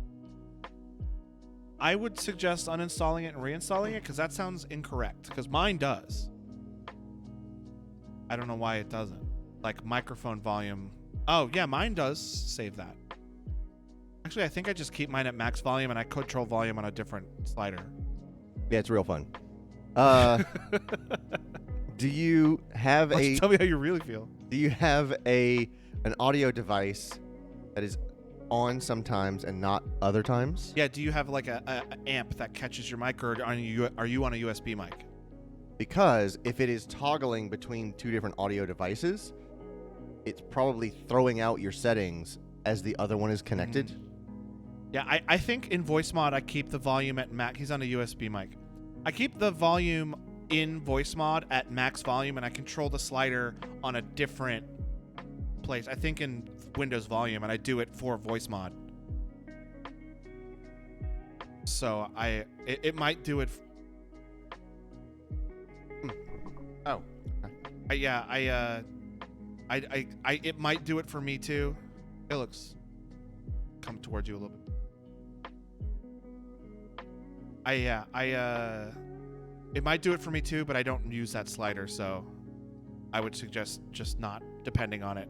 I would suggest uninstalling it and reinstalling it because that sounds incorrect. Because mine does. I don't know why it doesn't. Like microphone volume. Oh, yeah, mine does save that. Actually, I think I just keep mine at max volume and I control volume on a different slider. Yeah, it's real fun. Do you have Why don't you tell me how you really feel? Do you have an audio device that is on sometimes and not other times? Yeah, do you have like a amp that catches your mic, or are you on a USB mic? Because if it is toggling between 2 different audio devices, it's probably throwing out your settings as the other one is connected. Yeah, I think in voice mod I keep the volume at max. He's on a USB mic. I keep the volume in voice mod at max volume, and I control the slider on a different place. I think in Windows volume, and I do it for voice mod. So it might do it. Oh. It might do it for me too. It looks come towards you a little bit. It might do it for me too, but I don't use that slider, so I would suggest just not depending on it.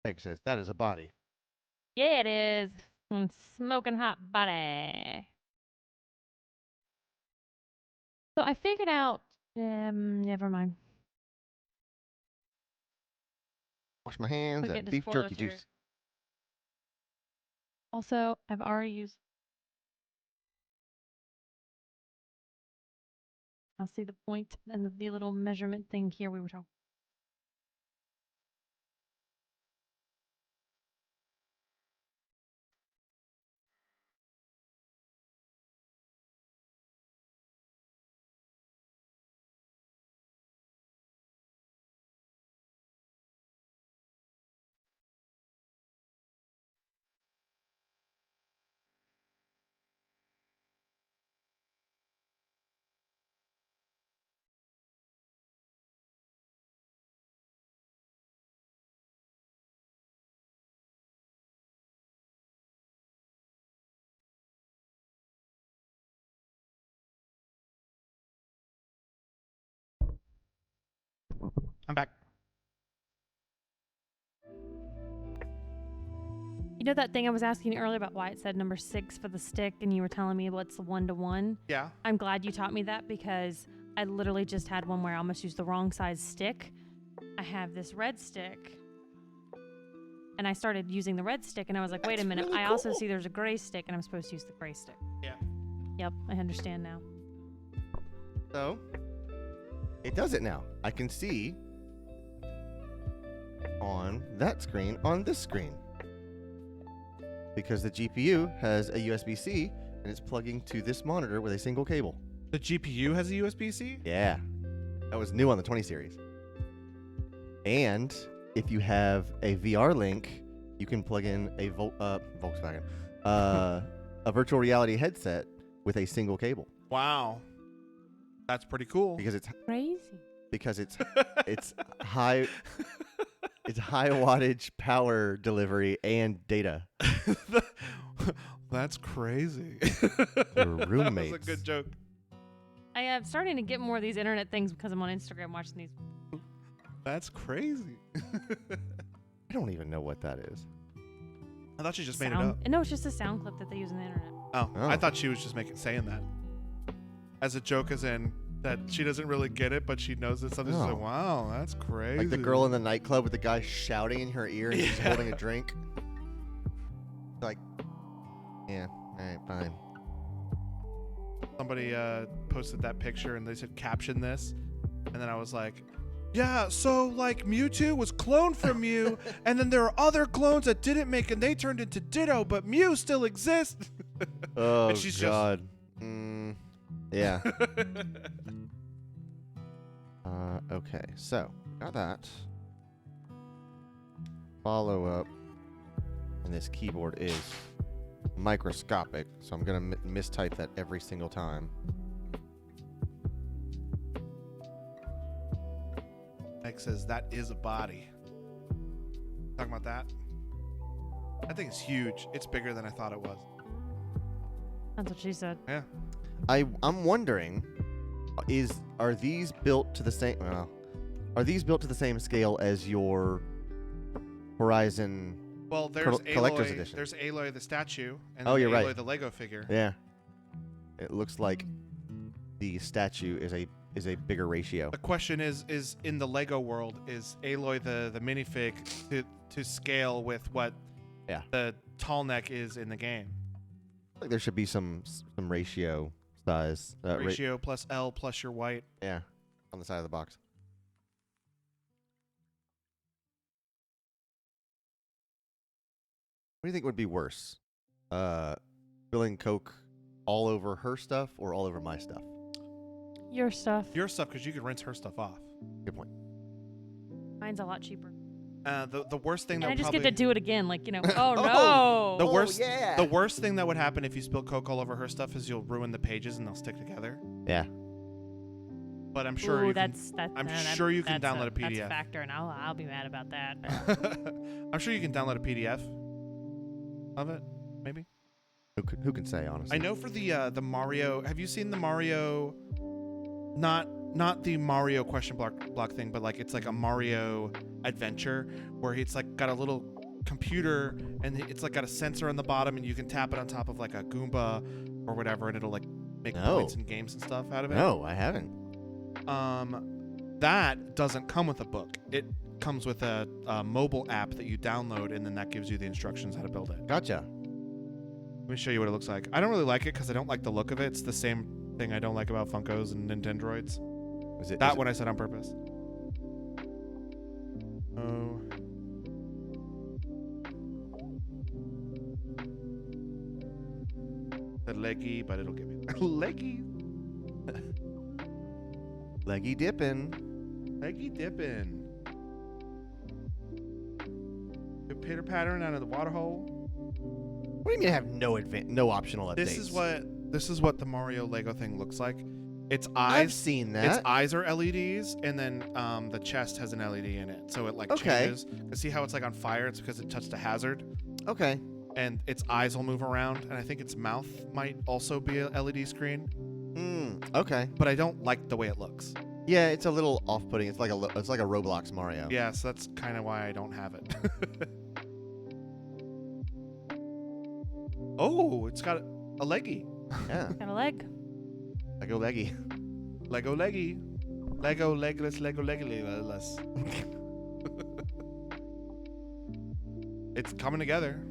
Egg says that is a body. Yeah, it is. Smoking hot body. So I figured out. Never mind. Wash my hands. Forget That to beef spoil jerky it here. juice. Also, I've already used. I'll see the point and the little measurement thing here we were talking. I'm back. You know that thing I was asking you earlier about why it said number 6 for the stick, and you were telling me what's the 1-to-1? Yeah. I'm glad you taught me that because I literally just had one where I almost used the wrong size stick. I have this red stick, and I started using the red stick, and I was like, wait a minute, really I also cool. see there's a gray stick, and I'm supposed to use the gray stick. Yeah. Yep, I understand now. So it does it now. I can see on that screen, on this screen. Because the GPU has a USB-C and it's plugging to this monitor with a single cable. The GPU has a USB-C? Yeah. That was new on the 20 series. And if you have a VR link, you can plug in a Volkswagen, a virtual reality headset with a single cable Wow. That's pretty cool. because it's Crazy. it's high wattage power delivery and data. That's crazy. They're That was a roommates. good joke. I am starting to get more of these internet things because I'm on Instagram watching these. That's crazy. I don't even know what that is. I thought you just made it sound- up. No, it's just a sound clip that they use on the internet. Oh, Oh. I thought she was just saying that as a joke, as in that she doesn't really get it, but she knows it's something. She's No. like, "Wow, that's crazy." Like the girl in the nightclub with the guy shouting in her ear and she's Yeah. holding a drink. Like, yeah, all right, fine. Somebody posted that picture and they said caption this, and then I was like, yeah, so like Mewtwo was cloned from Mew, and then there are other clones that didn't make and they turned into Ditto, but Mew still exists. Oh, And she's just- God. Yeah. Okay, so got that. Follow up. And this keyboard is microscopic, so I'm going to mistype that every single time. Mike says that is a body. Talking about that? That thing's huge. It's bigger than I thought it was. That's what she said. Yeah. I'm wondering, are these built to the same? Are these built to the same scale as your Horizon? Well, there's Collector's Aloy. edition. There's Aloy the statue, and Oh, then you're Aloy right. the Lego figure. Yeah. It looks like the statue is a bigger ratio. The question is in the Lego world, is Aloy the minifig to scale with what Yeah. the tall neck is in the game? Like there should be some ratio size. Ratio plus L plus your white. Yeah, on the side of the box. What do you think would be worse? Spilling Coke all over her stuff or all over my stuff? Your stuff. Your stuff, because you could rinse her stuff off. Good point. Mine's a lot cheaper. The worst thing And that I would just probably get to do it again. Like, oh Oh. no. the worst yeah. the worst thing that would happen if you spill Coke all over her stuff is you'll ruin the pages and they'll stick together. Yeah. But I'm sure Ooh, you can, I'm sure you can download a That's a PDF. factor, and I'll be mad about that. I'm sure you can download a PDF of it, maybe. Who can say, honestly? I know for the Mario. Have you seen the Mario? Not the Mario question block thing, but like it's like a Mario adventure where it's like got a little computer, and it's like got a sensor on the bottom, and you can tap it on top of like a Goomba or whatever, and it'll like make No. points and games and stuff out of it. No, I haven't. That doesn't come with a book. It comes with a mobile app that you download, and then that gives you the instructions how to build it. Gotcha. Let me show you what it looks like. I don't really like it because I don't like the look of it. It's the same thing I don't like about Funkos and Nintendroids. Is it That is one I said on purpose. Oh. The leggy, but it'll give me leggy. leggy dipping? Leggy dipping. Good pitter pattern out of the water hole. What do you mean I have no optional updates? This is what the Mario Lego thing looks like. Its eyes. I've seen that. Its eyes are LEDs, and then the chest has an LED in it, so it like changes. See how it's like on fire? It's because it touched a hazard. Okay. And its eyes will move around, and I think its mouth might also be a LED screen. Okay. But I don't like the way it looks. Yeah, it's a little off-putting. It's like a Roblox Mario. Yeah, so that's kind of why I don't have it. Oh, it's got a leggy. Yeah. Got a leg. Lego leggy. Lego leggy. Lego legless. Lego legless. It's coming together.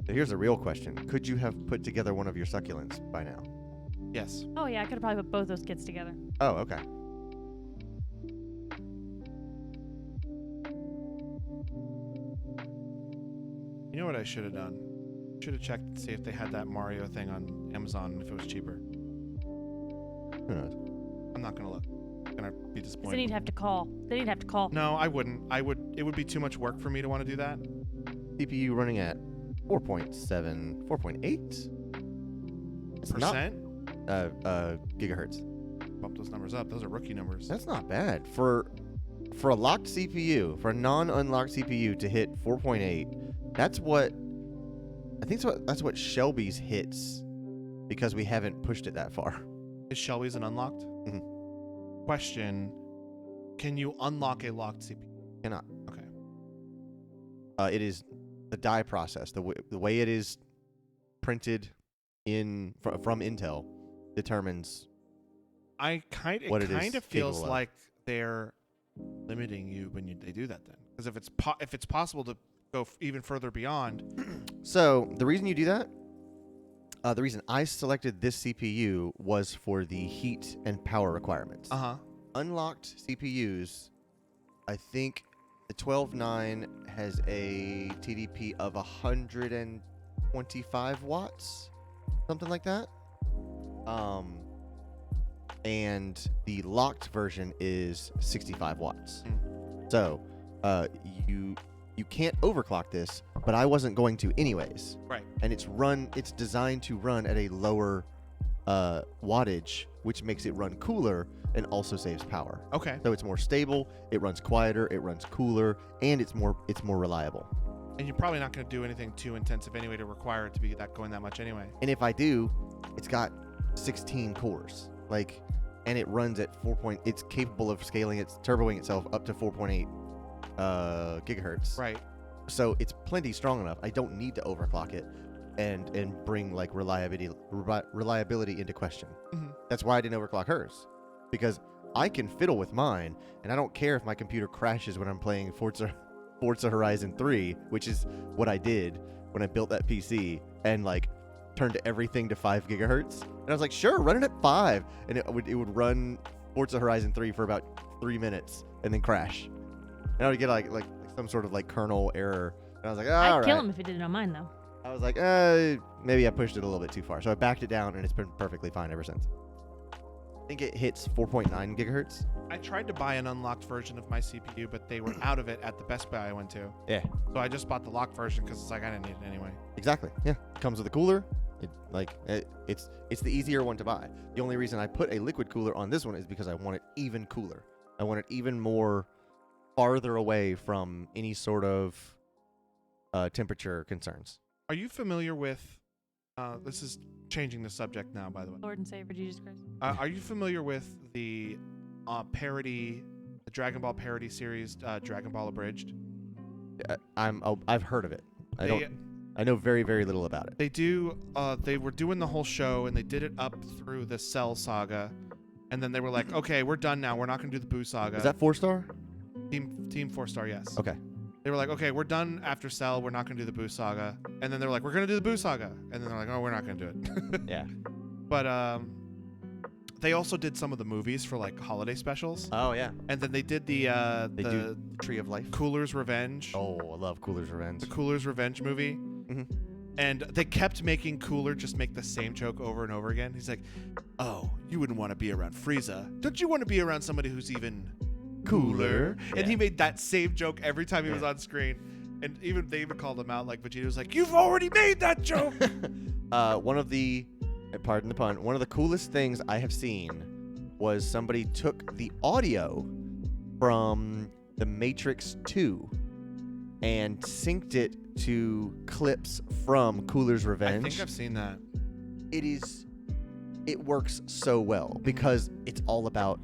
So here's a real question. Could you have put together one of your succulents by now? Yes. Oh yeah, I could have probably put both those kids together. Oh, okay. You know what I should have done? Should have checked to see if they had that Mario thing on Amazon if it was cheaper. Who knows? I'm not gonna look. I'm gonna be Because disappointed. then you'd have to call. Then you'd have to call. No, I wouldn't. It would be too much work for me to want to do that. CPU running at 4.7, 4.8? It's not Percent? gigahertz. Bump those numbers up. Those are rookie numbers. That's not bad for a locked CPU, for a non-unlocked CPU to hit 4.8. That's what I think. That's what Shelby's hits because we haven't pushed it that far. Is Shelby's an unlocked? Mhm. Question: can you unlock a locked CPU? Cannot. Okay. It is the die process. The way it is printed from Intel determines It what it is kind of feels capable of. like they're limiting you when they do that. Then, because if it's possible to go even further beyond. So the reason you do that, the reason I selected this CPU was for the heat and power requirements. Unlocked CPUs, I think the 12.9 has a TDP of 125 watts, something like that. And the locked version is 65 watts. So, you can't overclock this, but I wasn't going to anyways. Right. And it's designed to run at a lower wattage, which makes it run cooler and also saves power. Okay. So it's more stable, it runs quieter, it runs cooler, and it's more reliable. And you're probably not going to do anything too intensive anyway to require it to be going that much anyway. And if I do, it's got 16 cores. And it runs at it's capable of scaling turboing itself up to 4.8 gigahertz. Right. So it's plenty strong enough. I don't need to overclock it and bring reliability into question. Mm-hmm. That's why I didn't overclock hers, because I can fiddle with mine, and I don't care if my computer crashes when I'm playing Forza Horizon 3, which is what I did when I built that PC and turned everything to 5 gigahertz. And I was like, sure, run it at 5, and it would run Forza Horizon 3 for about 3 minutes and then crash. And I would get like some sort of kernel error, and I was like, all I'd kill right. him if he did it on mine though. I was like, maybe I pushed it a little bit too far. So I backed it down, and it's been perfectly fine ever since. I think it hits 4.9 gigahertz. I tried to buy an unlocked version of my CPU, but they were out of it at the Best Buy I went to. Yeah. So I just bought the locked version because it's I didn't need it anyway. Exactly. Yeah. It comes with a cooler. It's the easier one to buy. The only reason I put a liquid cooler on this one is because I want it even cooler. I want it even more farther away from any sort of temperature concerns. Are you familiar with? This is changing the subject now, by the way. Lord and Savior Jesus Christ. Are you familiar with the parody, the Dragon Ball parody series, Dragon Ball Abridged. I've heard of it. They- I know very, very little about it. They do. They were doing the whole show, and they did it up through the Cell saga, and then they were like, "Okay, we're done now. We're not going to do the Boo saga." Is that 4-star? Team 4-star? Yes. Okay. They were like, "Okay, we're done after Cell. We're not going to do the Boo saga." And then they were like, "We're going to do the Boo saga," and then they're like, "Oh, we're not going to do it." Yeah. But they also did some of the movies for like holiday specials, Oh yeah. and then they did the They do Tree of Life. Cooler's Revenge. Oh, I love Cooler's Revenge. The Cooler's Revenge movie. Mhm. And they kept making Cooler just make the same joke over and over again. He's like, "Oh, you wouldn't want to be around Frieza. Don't you want to be around somebody who's even cooler?" And Yeah. he made that same joke every time he was on screen. And they even called him out. Like Vegeta was like, "You've already made that joke." One of the, pardon the pun, one of the coolest things I have seen was somebody took the audio from The Matrix 2 and synced it to clips from Cooler's I Revenge. think I've seen that. It works so well because it's all about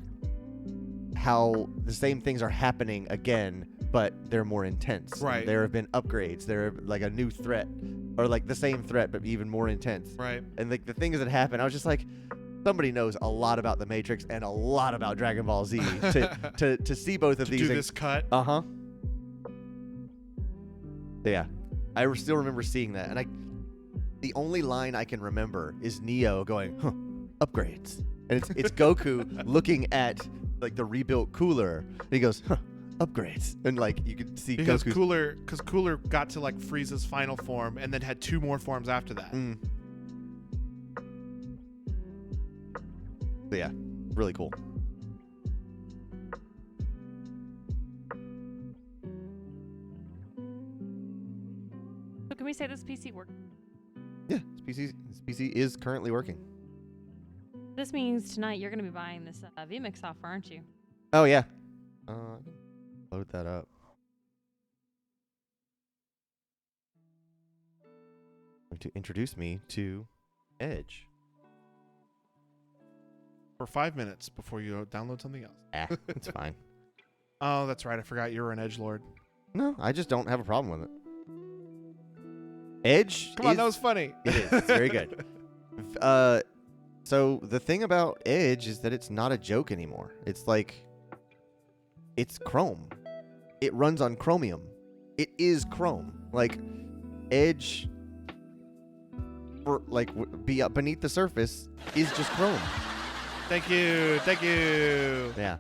how the same things are happening again, but they're more intense. Right. There have been upgrades. There like a new threat, or like the same threat but even more intense. Right. And like the things that happen, I was just like, somebody knows a lot about the Matrix and a lot about Dragon Ball Z to see both of To these. do this cut. Uh-huh. Yeah. I still remember seeing that, and the only line I can remember is Neo going, "Huh, upgrades." And it's Goku looking at like the rebuilt Cooler. And he goes, "Huh, upgrades." And like you could see Because Goku's Cooler got to like Frieza's final form and then had 2 more forms after that. But yeah, really cool. So can we say this PC worked? Yeah, this PC is currently working. This means tonight you're going to be buying this vMix software, aren't you? Oh yeah. Load that up. Going to introduce me to Edge. For 5 minutes before you download something else. Ah, it's fine. Oh, that's right. I forgot you were an edgelord. No, I just don't have a problem with it. Edge. Come on, that was funny. It is. It's very good. So the thing about Edge is that it's not a joke anymore. It's like, it's Chrome. It runs on Chromium. It is Chrome. Like, Edge, for like beneath the surface, is just Chrome. Thank you. Thank you. Yeah.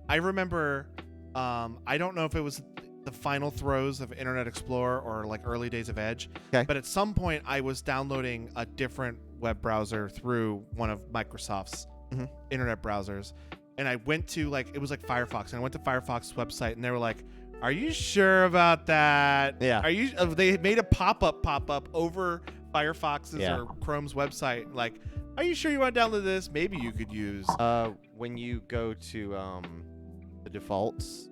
I remember, I don't know if it was the final throes of Internet Explorer or like early days of Edge, Okay. but at some point I was downloading a different web browser through one of Microsoft's Mhm. internet browsers, and I went to it was like Firefox, and I went to Firefox's website, and they were like, "Are you sure about that? Yeah. Are you?" They made a pop up over Firefox's Yeah. or Chrome's website, like, "Are you sure you want to download this? Maybe you could use." When you go to the defaults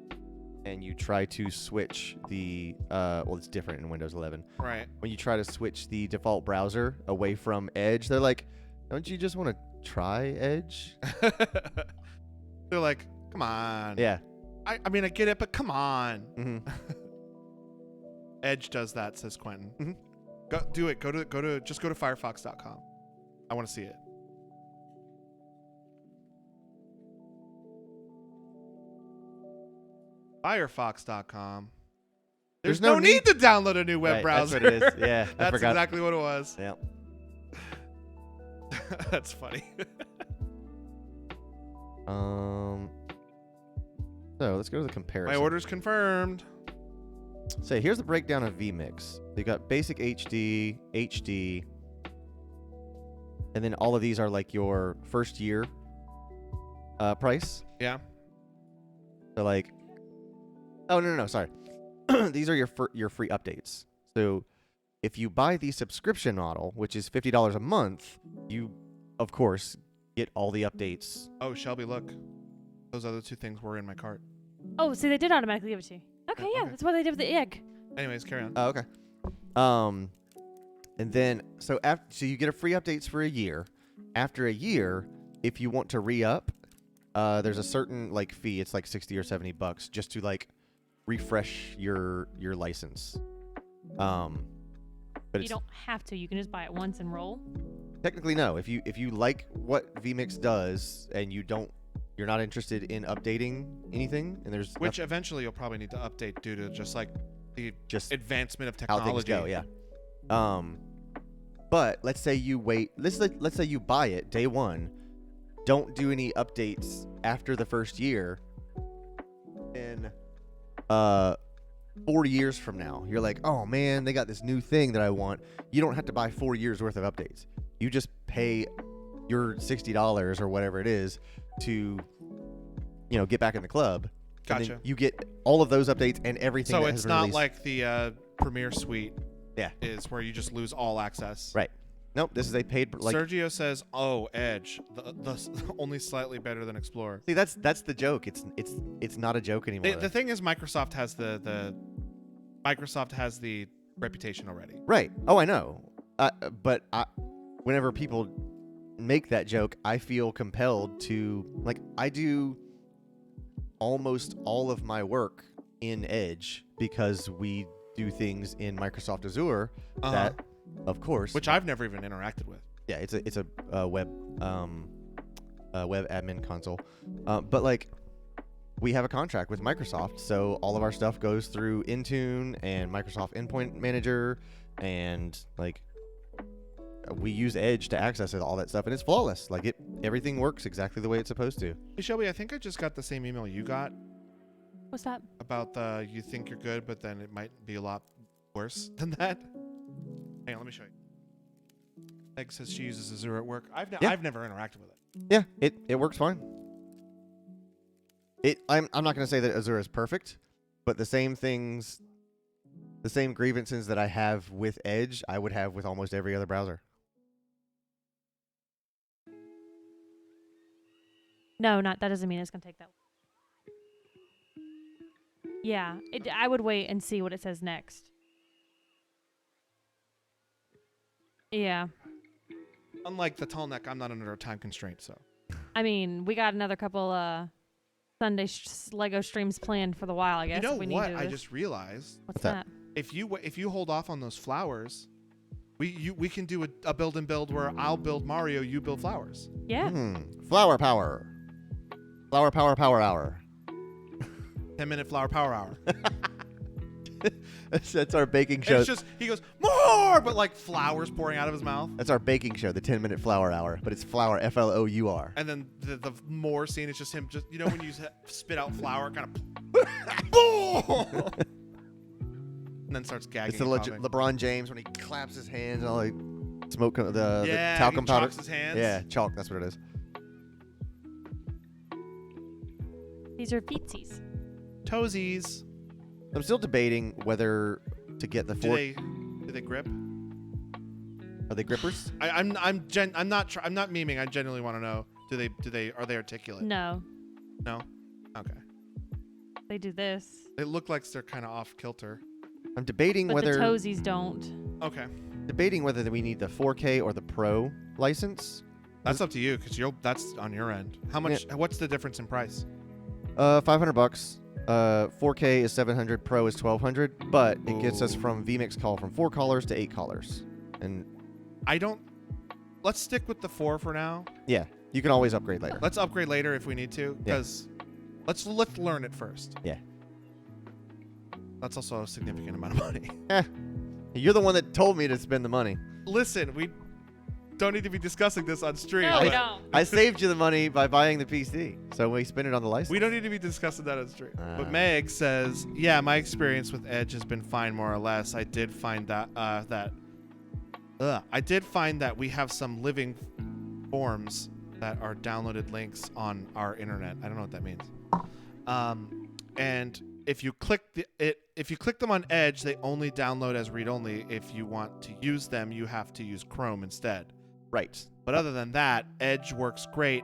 and you try to switch the well, it's different in Windows 11. Right. When you try to switch the default browser away from Edge, they're like, "Don't you just want to try Edge?" They're like, "Come on." Yeah. I mean, I get it, but come on. hmm Edge does that, says Quentin. Mhm. Go do it. Go to just go to firefox.com. I want to see it. Firefox.com. There's no need to download a new web Right, browser. that's what it is. Yeah, I That's forgot. exactly what it was. Yeah. That's funny. So let's go to the comparison. My order's confirmed. So here's the breakdown of vMix. You got basic HD, HD, and then all of these are like your first year price. Yeah. So like, oh no, sorry. These are your free updates. So if you buy the subscription model, which is $50 a month, you of course get all the updates. Oh, Shelby, look. Those other 2 things were in my cart. Oh, so they did automatically give it to you. Okay, yeah, okay. that's what they did with the egg. Anyways, carry on. Oh, okay. And then so you get a free updates for a year. After a year, if you want to re-up, there's a certain like fee. It's like $60 or $70 just to like refresh your license. But You it's don't have to. You can just buy it once and roll. technically no. If you like what vMix does and you're not interested in updating anything, and there's Which eventually you'll probably need to update due to just like the just advancement of how technology. things go, yeah. But let's say you wait. Let's say you buy it day one. Don't do any updates after the first year. And 4 years from now, you're like, oh man, they got this new thing that I want. You don't have to buy 4 years worth of updates. You just pay your $60 or whatever it is to, get back in the club. And then Gotcha. you get all of those updates and everything. So that it's has been not released. like the Premiere Suite. Yeah. Is where you just lose all access. Right. Nope. This is a paid like. Sergio says, "Oh, Edge, the only slightly better than Explorer." See, that's the joke. It's not a joke anymore. The thing is, Microsoft has the reputation already. Right. Oh, I know. But whenever people make that joke, I feel compelled to like. I do almost all of my work in Edge because we do things in Microsoft Azure that, of course, Which I've never even interacted with. yeah, it's a web web admin console, but like we have a contract with Microsoft, so all of our stuff goes through Intune and Microsoft Endpoint Manager, and like we use Edge to access all that stuff, and it's flawless. Like everything works exactly the way it's supposed to. Hey Shelby, I think I just got the same email you got What's that? about the you think you're good, but then it might be a lot worse than that. Hang on, let me show you. Meg says she uses Azure at work. I've never interacted with it. Yeah, it works fine. I'm not going to say that Azure is perfect, but the same things, the same grievances that I have with Edge, I would have with almost every other browser. No, that doesn't mean it's gonna take that. Yeah, I would wait and see what it says next. Yeah, Unlike the tall neck, I'm not under a time constraint, so. I mean, we got another couple Sunday Lego streams planned for the while. I guess. You know if we what? Need to I do this. just realized What's that? that? if you hold off on those flowers, we can do a build and build where I'll build Mario, you build flowers. Yeah. Flower power. Flower power power hour. 10-minute flower power hour. That's our baking And show. it's just he goes more, but like flowers pouring out of his mouth. That's our baking show, the 10-minute flour hour, but it's flour, Flour. And then the more scene is just him, just when you spit out flour, kind of, and then starts gagging. It's the and coughing. LeBron James when he claps his hands and all like smoke, the Yeah, talcum he powder. chalks his hands. Yeah, chalk. That's what it is. These are feetsies. Toesies. I'm still debating whether to get the fork. Do they grip? Are they grippers? I'm not memeing. I genuinely want to know. Are they articulate? No, No? Okay. they do this, They look like they're kind of off kilter. I'm debating but whether the toesies don't. Okay. we need the 4K or the Pro license. That's up to you because that's on your end. How much? What's the difference in price? $500. 4K is $700. Pro is $1,200. But it gets us Ooh. from vMix call from 4 callers to 8 callers. And Let's stick with the 4 for now. yeah, you can always upgrade later. Let's upgrade later if we need to, because let's learn it first. Yeah. That's also a significant amount of money. You're the one that told me to spend the money. Listen, we don't need to be discussing this on stream. No, we but don't. I saved you the money by buying the PC, so we spend it on the license. We don't need to be discussing that on stream. But Ah. Meg says, yeah, my experience with Edge has been fine, more or less. I did find that I did find that we have some living forms that are downloaded links on our internet. I don't know what that means. And if you click them on Edge, they only download as read-only. If you want to use them, you have to use Chrome instead. Right. But other than that, Edge works great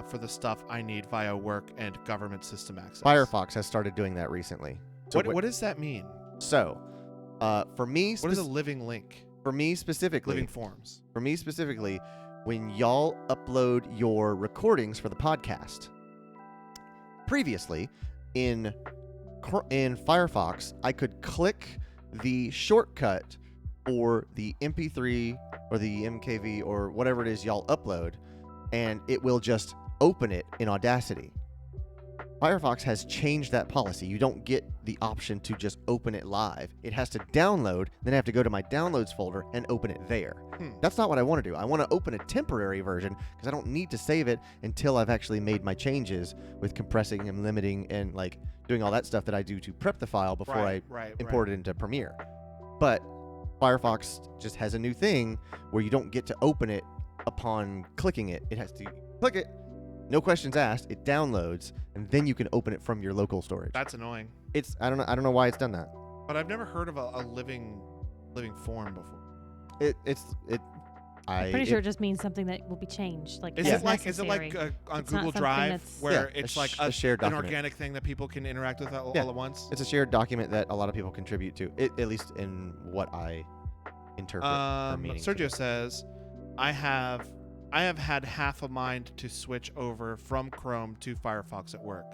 for the stuff I need via work and government system access. Firefox has started doing that recently. So What does that mean? So, for me, What is a living link? for me specifically, Living forms. when y'all upload your recordings for the podcast, previously in Firefox, I could click the shortcut for the MP3 or the MKV or whatever it is y'all upload, and it will just open it in Audacity. Firefox has changed that policy. You don't get the option to just open it live. It has to download, then I have to go to my downloads folder and open it there. That's not what I want to do. I want to open a temporary version because I don't need to save it until I've actually made my changes with compressing and limiting and like doing all that stuff that I do to prep the file before I import it into Premiere. But Firefox just has a new thing where you don't get to open it upon clicking it. It has to click it, no questions asked, it downloads, and then you can open it from your local storage. That's annoying. It's I don't know why it's done that. But I've never heard of a living form before. I'm pretty sure it just means something that will be changed. Like Is as it like necessary. on It's not Google something Drive that's- where Yeah, it's a like a shared an document. organic thing that people can interact with all Yeah. at once? It's a shared document that a lot of people contribute to, at least in what I interpret. her meaning to. Sergio says, I have had half a mind to switch over from Chrome to Firefox at work.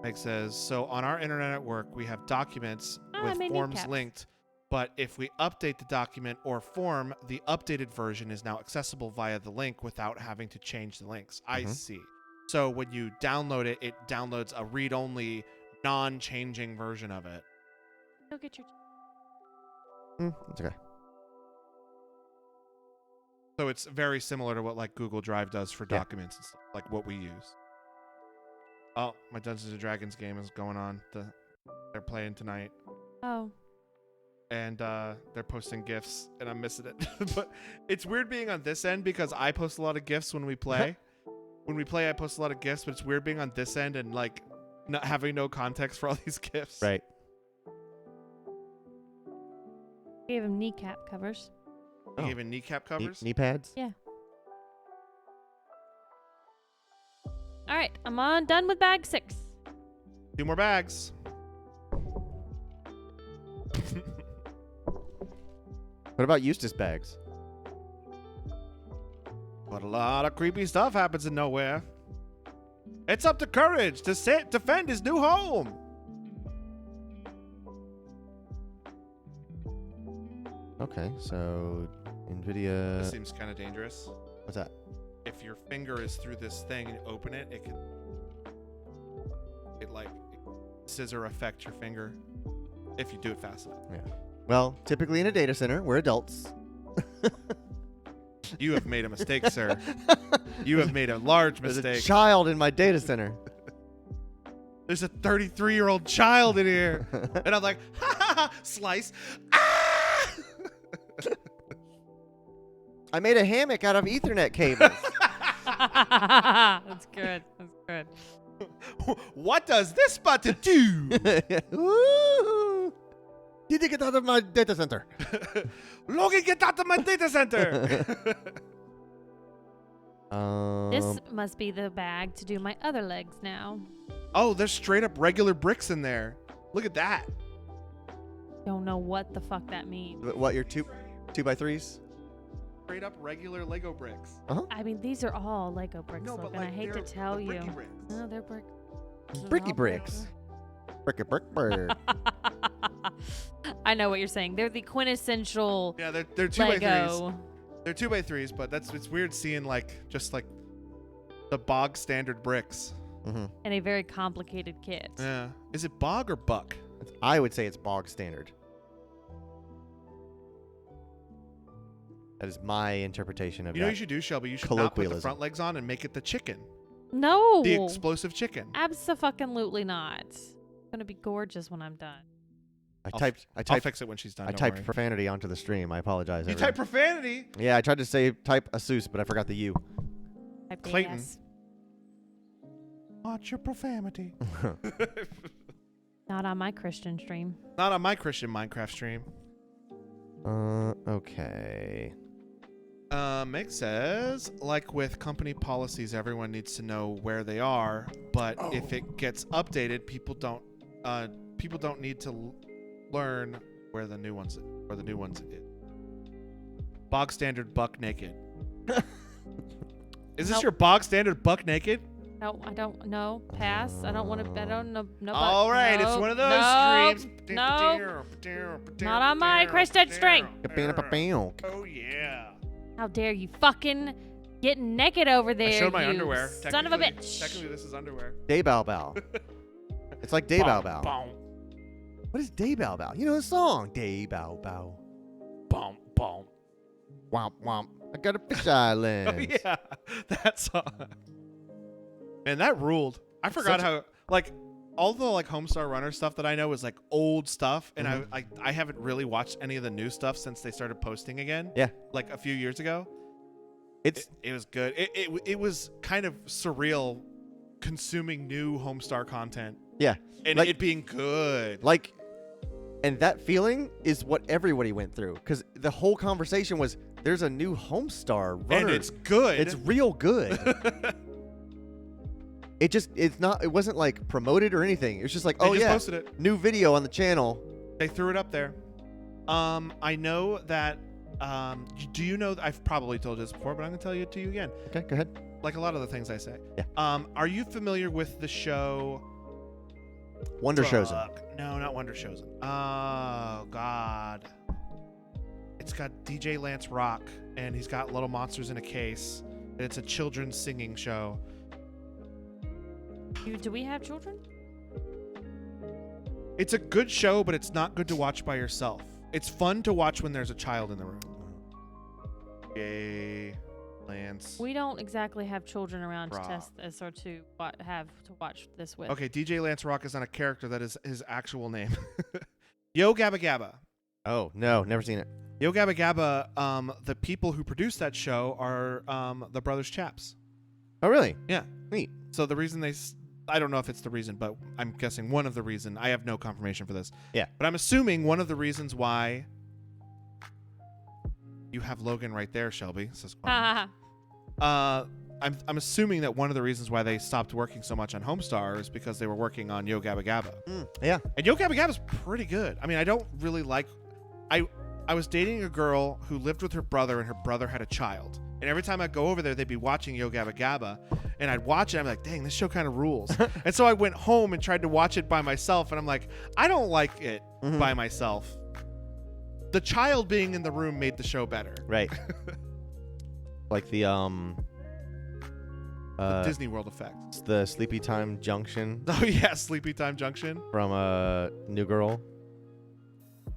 Meg says, so on our internet at work, we have documents I with made forms kneecaps. linked, but if we update the document or form, the updated version is now accessible via the link without having to change the links. I see. So when you download it, it downloads a read-only, non-changing version of it. Go get your. It's okay. So it's very similar to what like Google Drive does for Yeah. documents and stuff, like what we use. Oh, my Dungeons and Dragons game is going on. They're playing tonight, Oh. and they're posting GIFs, and I'm missing it. But it's weird being on this end because I post a lot of GIFs when we play. When we play, I post a lot of GIFs, but it's weird being on this end and like not having no context for all these GIFs. Right. Gave him kneecap covers. You gave him kneecap covers. Knee pads? Yeah. All right, I'm done with bag 6. 2 more bags. What about Eustace bags? But a lot of creepy stuff happens in nowhere. It's up to Courage to defend his new home. Okay, so NVIDIA. This seems kind of dangerous. What's that? If your finger is through this thing and you open it, it like scissor affect your finger if you do it fast enough. Yeah. Well, typically in a data center, we're adults. You have made a mistake, sir. You have made a large There's mistake. a child in my data center. There's a 33-year-old child in here. And I'm like, ha ha ha, slice. Ah! I made a hammock out of Ethernet cables. That's good. That's good. What does this button do? Woo! Did you get out of my data center? Logan, get out of my data center. This must be the bag to do my other legs now. Oh, there's straight up regular bricks in there. Look at that. Don't know what the fuck that means. What, your 2x3s? Straight up regular Lego bricks. I mean, these are all Lego bricks, No, but Logan. like I hate to they're tell the you. bricky bricks. No, they're brick. They're Bricky all bricks. Brick, brick, brick. I know what you're saying. They're the quintessential Yeah, they're 2x3s. Lego. They're 2x3s, but it's weird seeing like just like the bog standard bricks. Mm-hmm. And a very complicated kit. Yeah. Is it bog or buck? I would say it's bog standard. That is my interpretation of You know what that. you should do, Shelby? You should not put the colloquialism. front legs on and make it the chicken. No. The explosive chicken. Absolutely not. It's gonna be gorgeous when I'm done. I I'll typed I'll fix it when she's done. I don't typed worry. profanity onto the stream. I apologize. You everyone. type profanity? Yeah, I tried to say type Asus, but I forgot the U. Type Clayton. AS. Watch your profanity. Not on my Christian stream. Not on my Christian Minecraft stream. Okay. Meg says, like with company policies, everyone needs to know where they are, but if it gets updated, people don't need to learn where the new ones is. Bog standard buck naked. Is this your bog standard buck naked? No, I don't know. Pass. I don't want to. I don't know. No. All right, it's nope, one of those nope, streams. Nope. Not on my Christian string. Oh yeah. How dare you fucking get naked over there? I showed my you underwear. Son of a Technically- bitch. Technically, this is underwear. Day Bow Bow. It's like Day Bow Bow. Boom, What is Day Bow Bow? You know the song? Day Bow Bow. boom, boom. Womp womp. I got a fish Oh island. yeah, that song. And that ruled. I forgot Such how like all the like Homestar Runner stuff that I know is like old stuff, and Mhm. I haven't really watched any of the new stuff since they started posting again. Yeah. Like a few years ago. It's It was good. It was kind of surreal consuming new Homestar content yeah. and Like- it being good. Like, and that feeling is what everybody went through because the whole conversation was there's a new Homestar Runner. And it's good. It's real good. It wasn't like promoted or anything. It was just like, They oh just yeah, posted it. new video on the channel. They threw it up there. I know that. Do you know? I've probably told you this before, but I'm gonna tell it to you again. Okay, go ahead. Like a lot of the things I say. Yeah. Are you familiar with the show? Wonder Chosen. No, not Wonder Chosen. Oh God. It's got DJ Lance Rock, and he's got Little Monsters in a Case, and it's a children's singing show. Do we have children? It's a good show, but it's not good to watch by yourself. It's fun to watch when there's a child in the room. Yay, Lance. We don't exactly have children around Rock. to test this or to have to watch this with. Okay, DJ Lance Rock is not a character. That is his actual name. Yo Gabba Gabba. Oh no, never seen it. Yo Gabba Gabba. The people who produced that show are the Brothers Chaps. Oh really? Yeah. Neat. So the reason I don't know if it's the reason, but I'm guessing one of the reason. I have no confirmation for this. Yeah. But I'm assuming one of the reasons why you have Logan right there, Shelby. Says Ha ha I'm assuming that one of the reasons why they stopped working so much on Homestar is because they were working on Yo Gabba Gabba. Yeah. And Yo Gabba Gabba is pretty good. I mean, I don't really like. I was dating a girl who lived with her brother, and her brother had a child. And every time I go over there, they'd be watching Yo Gabba Gabba, and I'd watch it. I'm like, dang, this show kind of rules. And so I went home and tried to watch it by myself, and I'm like, I don't like it by myself. The child being in the room made the show better. Right. Like the Disney World effect. the Sleepy Time Junction Oh yeah, Sleepy Time Junction. from New Girl.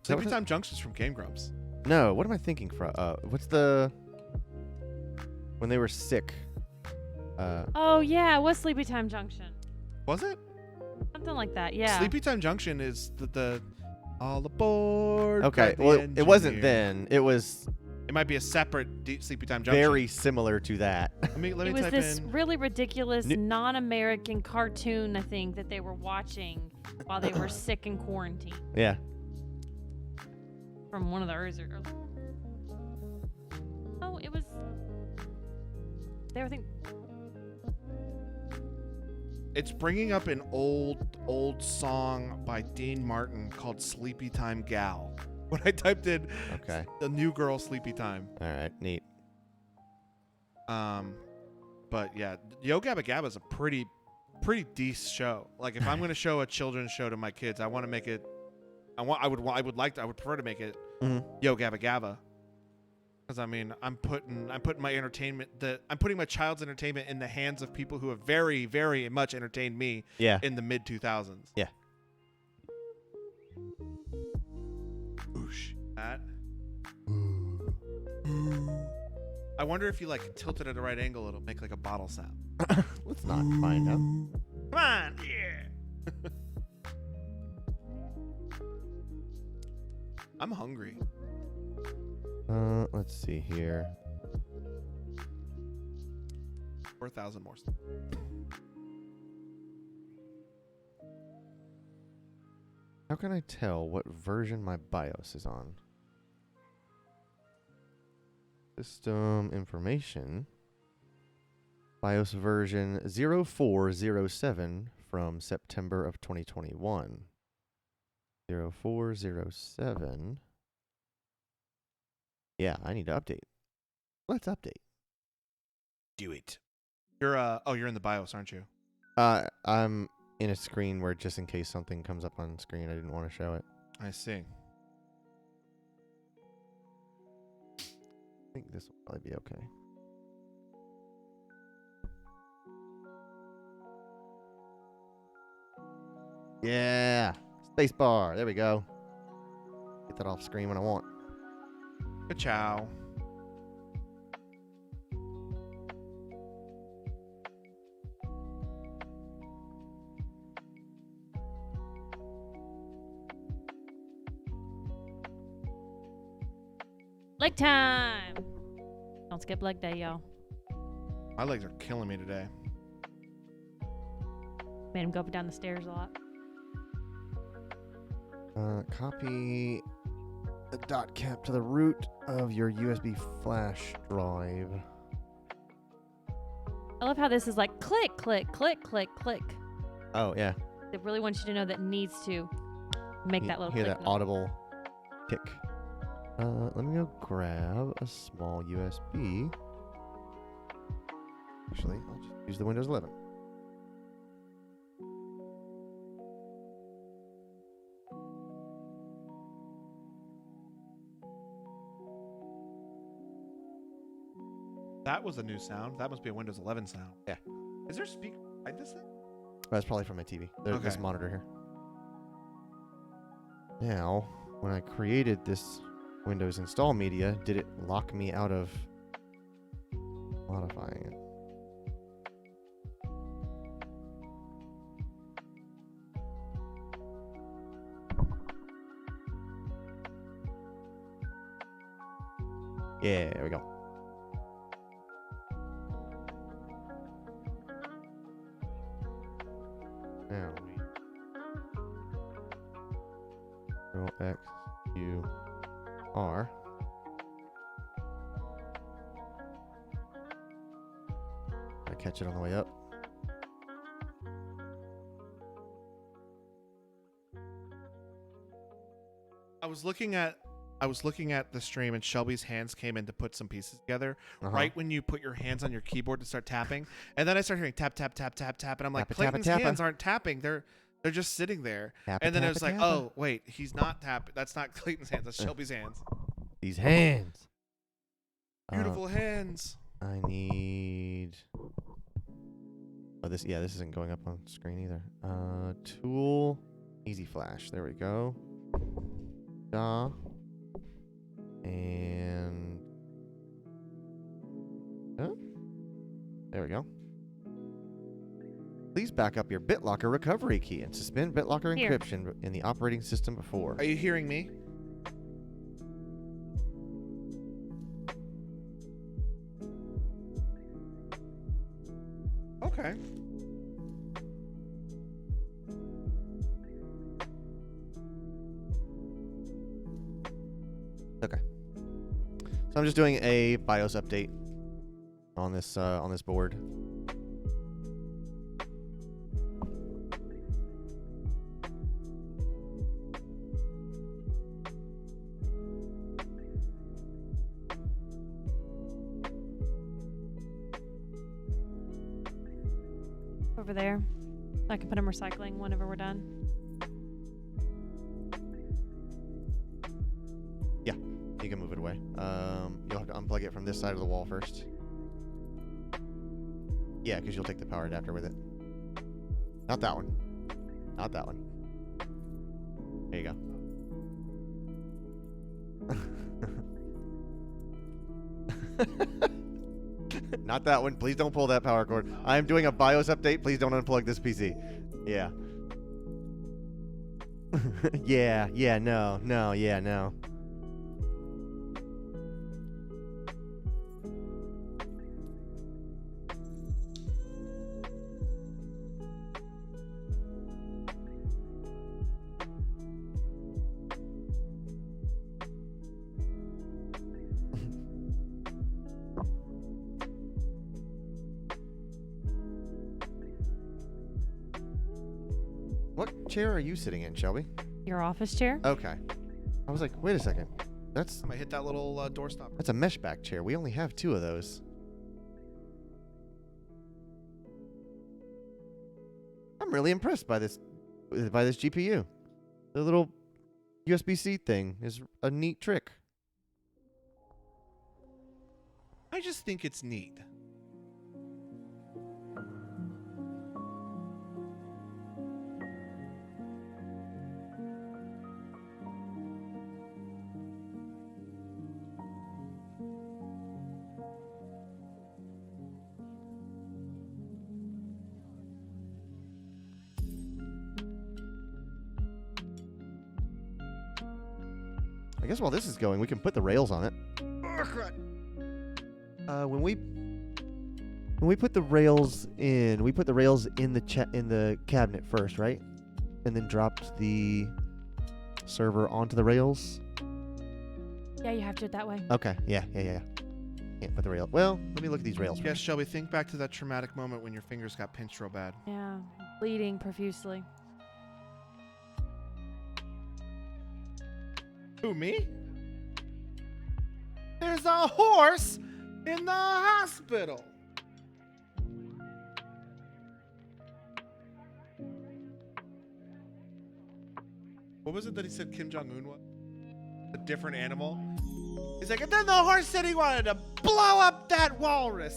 Is that Sleepy what Time Junction's from Game Grumps. No, what am I thinking from? What's the when they were sick? Oh yeah, it was Sleepy Time Junction. Was it? Something like that. Yeah. Sleepy Time Junction is the all aboard. Okay, by the well, it wasn't engineer. then. It was It might be a separate Sleepy Time Junction. very similar to that. Let me It type was this in. really ridiculous New- non-American cartoon, I think, that they were watching while they were sick in quarantine Yeah. from one of the earlier. Oh, it was. They were thinking. It's bringing up an old song by Dean Martin called "Sleepy Time Gal." When I typed in Okay. the new girl Sleepy Time. All right. Neat. But yeah, Yo Gabba Gabba is a pretty decent show. Like if I'm going to show a children's show to my kids, I want to make it. I would prefer to make it Mhm. Yo Gabba Gabba. Because I mean, I'm putting my entertainment. I'm putting my child's entertainment in the hands of people who have very, very much entertained me Yeah. in the mid 2000s. Yeah. Oosh. That. I wonder if you like tilt it at the right angle, it'll make like a bottle sound. Let's not find out. Come on, yeah. I'm hungry. Let's see here. 4,000 more. How can I tell what version my BIOS is on? System information. BIOS version 0407 from September of 2021. 0407. Yeah, I need to update. Let's update. Do it. You're in the BIOS, aren't you? I'm in a screen where just in case something comes up on screen, I didn't want to show it. I see. I think this will probably be okay. Yeah. Space bar. There we go. Get that off screen when I want. Good chow. Leg time. Don't skip leg day, y'all. My legs are killing me today. Made him go up and down the stairs a lot. Copy the dot cap to the root of your USB flash drive. I love how this is like click, click, click, click, click. Oh, yeah. It really wants you to know that it needs to make that little Hear click that noise. audible tick. Let me go grab a small USB. Actually, I'll just use the Windows 11. That was a new sound. That must be a Windows 11 sound. Yeah. Is there a speaker behind this thing? That's probably from my TV. This Okay. monitor here. Now, when I created this Windows install media, did it lock me out of modifying it? Yeah, there we go. Now we Control X Q R. Gotta catch it on the way up. I was looking at the stream and Shelby's hands came in to put some pieces together Uh-huh. right when you put your hands on your keyboard to start tapping. And then I started hearing tap, tap, tap, tap, tap. And I'm like, Tappa, tappa, Clayton's tappa. hands aren't tapping. They're just sitting there. Tappa, And then I tappa, was like, tappa. oh, wait, he's not tapping. That's not Clayton's hands. That's Shelby's hands. These hands. Beautiful hands. I need. Oh, this isn't going up on screen either. Tool, easy flash. There we go. And there we go. Please back up your BitLocker recovery key and suspend BitLocker Here. encryption in the operating system before. Are you hearing me? Okay. Okay. So I'm just doing a BIOS update on this board. Over there. I can put them recycling whenever we're done. Yeah, you can move it away. You'll have to unplug it from this side of the wall first. Yeah, because you'll take the power adapter with it. Not that one. Not that one. There you go. Not that one. Please don't pull that power cord. I'm doing a BIOS update. Please don't unplug this PC. Yeah. No. What chair are you sitting in, Shelby? Your office chair? Okay. I was like, wait a second. That's I'm going to hit that little door stopper. a mesh back chair. We only have 2 of those. really impressed by this GPU. The little USB-C thing is a neat trick. I just think it's neat. I guess while this is going, we can put the rails on it. When we put the rails in, we put the rails in the cabinet first, right? And then dropped the server onto the rails. Yeah, you have to do it that way. Okay. Yeah. Can't put the rail. Well, let me look at these rails. Yes, Shelby, think back to that traumatic moment when your fingers got pinched real bad. Yeah, bleeding profusely. Who, me? There's a horse in the hospital. What was it that he said Kim Jong-un was? A different animal? He's like, and then the horse said he wanted to blow up that walrus.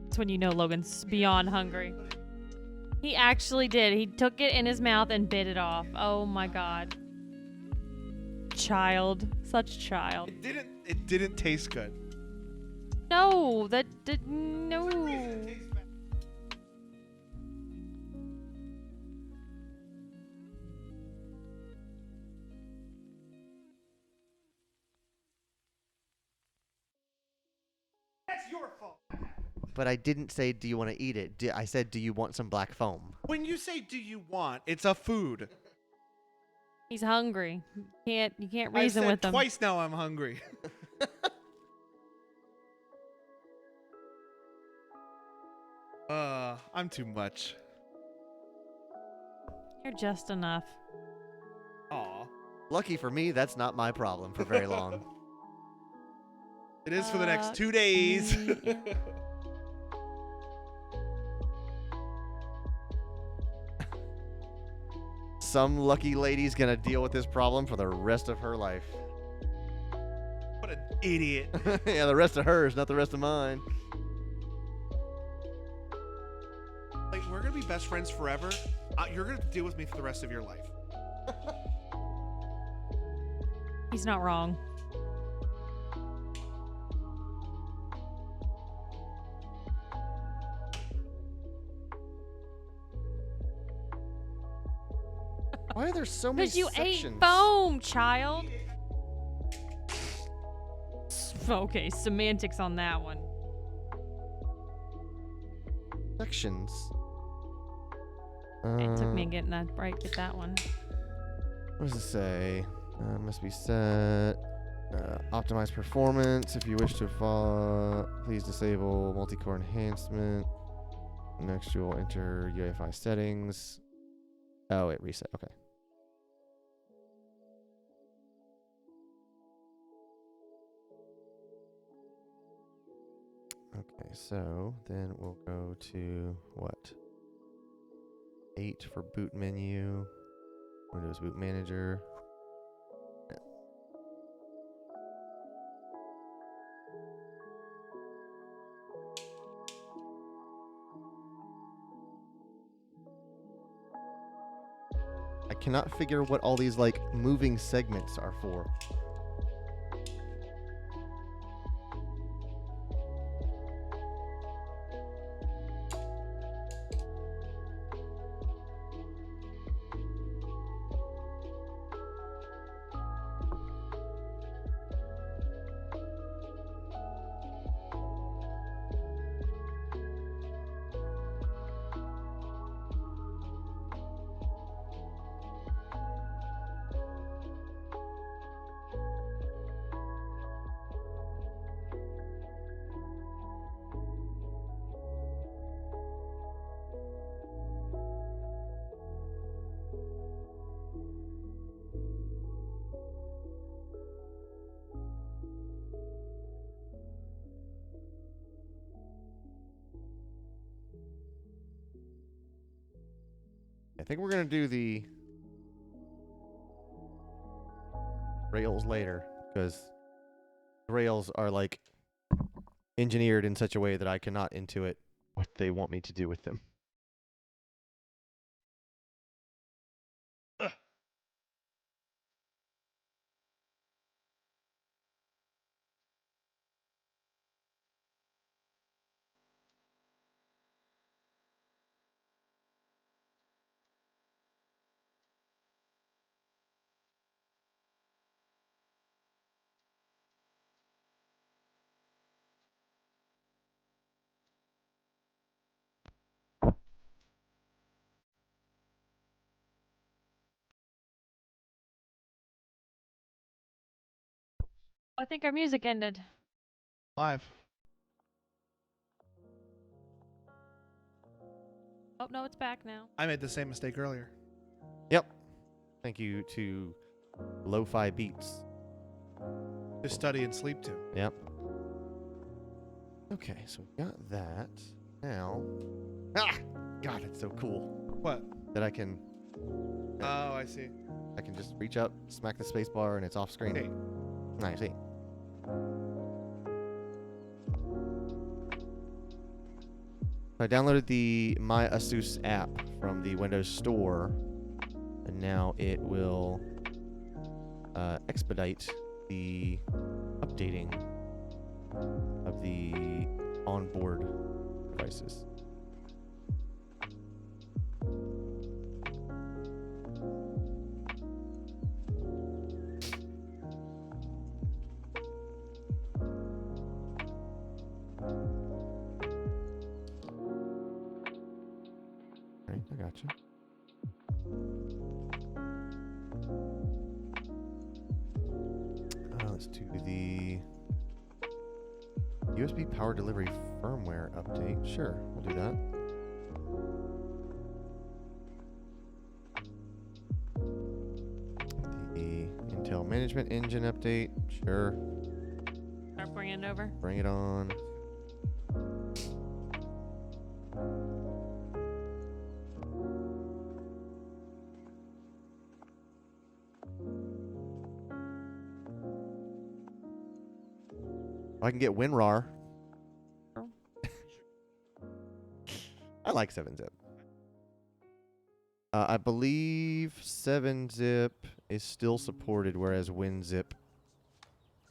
That's when you know Logan's beyond hungry. He actually did. He took it in his mouth and bit it off. Oh my god. Child. Such child. It didn't taste good. No, that did no. That's your fault. But I didn't say, do you want to eat it? I said, do you want some black foam? When you say do you want, it's a food. He's hungry. You can't I reason said with him. twice now I'm hungry. I'm too much. You're just enough. Aw. Lucky for me, that's not my problem for very long. It is for the next 2 days. Some lucky lady's gonna deal with this problem for the rest of her life. What an idiot. Yeah, the rest of hers, not the rest of mine. Like, we're gonna be best friends forever. You're gonna deal with me for the rest of your life. He's not wrong. Why are there so many Because you sections? ate foam, child. Okay, semantics on that one. Sections. It took me getting that right. Get that one. What does it say? Must be set. Optimize performance. If you wish to follow, please disable multi-core enhancement. Next, you will enter UEFI settings. Oh, it reset. Okay. Okay, so then we'll go to what? 8 for boot menu. Windows Boot Manager. Yeah. I cannot figure what all these like moving segments are for. I think we're gonna do the rails later because rails are like engineered in such a way that I cannot intuit what they want me to do with them. I think our music ended. Live. Oh no, it's back now. I made the same mistake earlier. Yep. Thank you to Lo-Fi Beats. To study and sleep to. Yep. Okay, so we got that. Now, God, it's so cool What? that I can Oh, I see. just reach up, smack the space bar, and it's off screen. Hey. Nice. See. I downloaded the My Asus app from the Windows Store, and now it will expedite the updating of the onboard devices. Right, I gotcha. Let's do the USB power delivery firmware update. Sure, we'll do that. The Intel Management Engine update. Sure, Start bringing it over. bring it on. I can get WinRAR. Oh. I like 7-zip. I believe 7-zip is still supported, whereas WinZip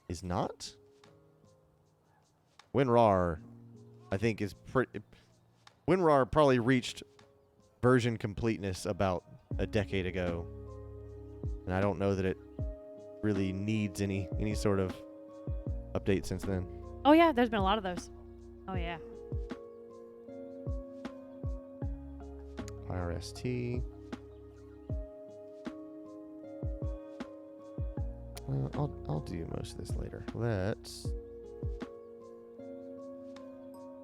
is not. WinRAR, I think, is pretty. WinRAR probably reached version completeness about a decade ago, and I don't know that it really needs any sort of update since then. Oh yeah, there's been a lot of those. Oh yeah. IRST. I'll do most of this later.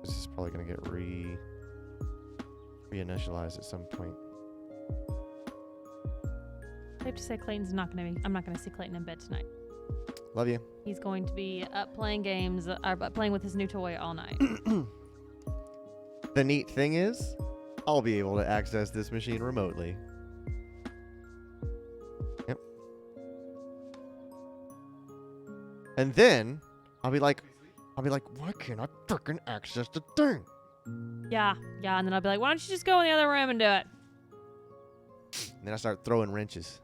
This is probably gonna get reinitialized at some point. Safe to say Clayton's not gonna be. I'm not gonna see Clayton in bed tonight. Love you. He's going to be up playing games, or playing with his new toy all night. The neat thing is, I'll be able to access this machine remotely. Yep. And then I'll be like, why can't I frickin' access the thing? Yeah, and then I'll be like, why don't you just go in the other room and do it? And then I start throwing wrenches.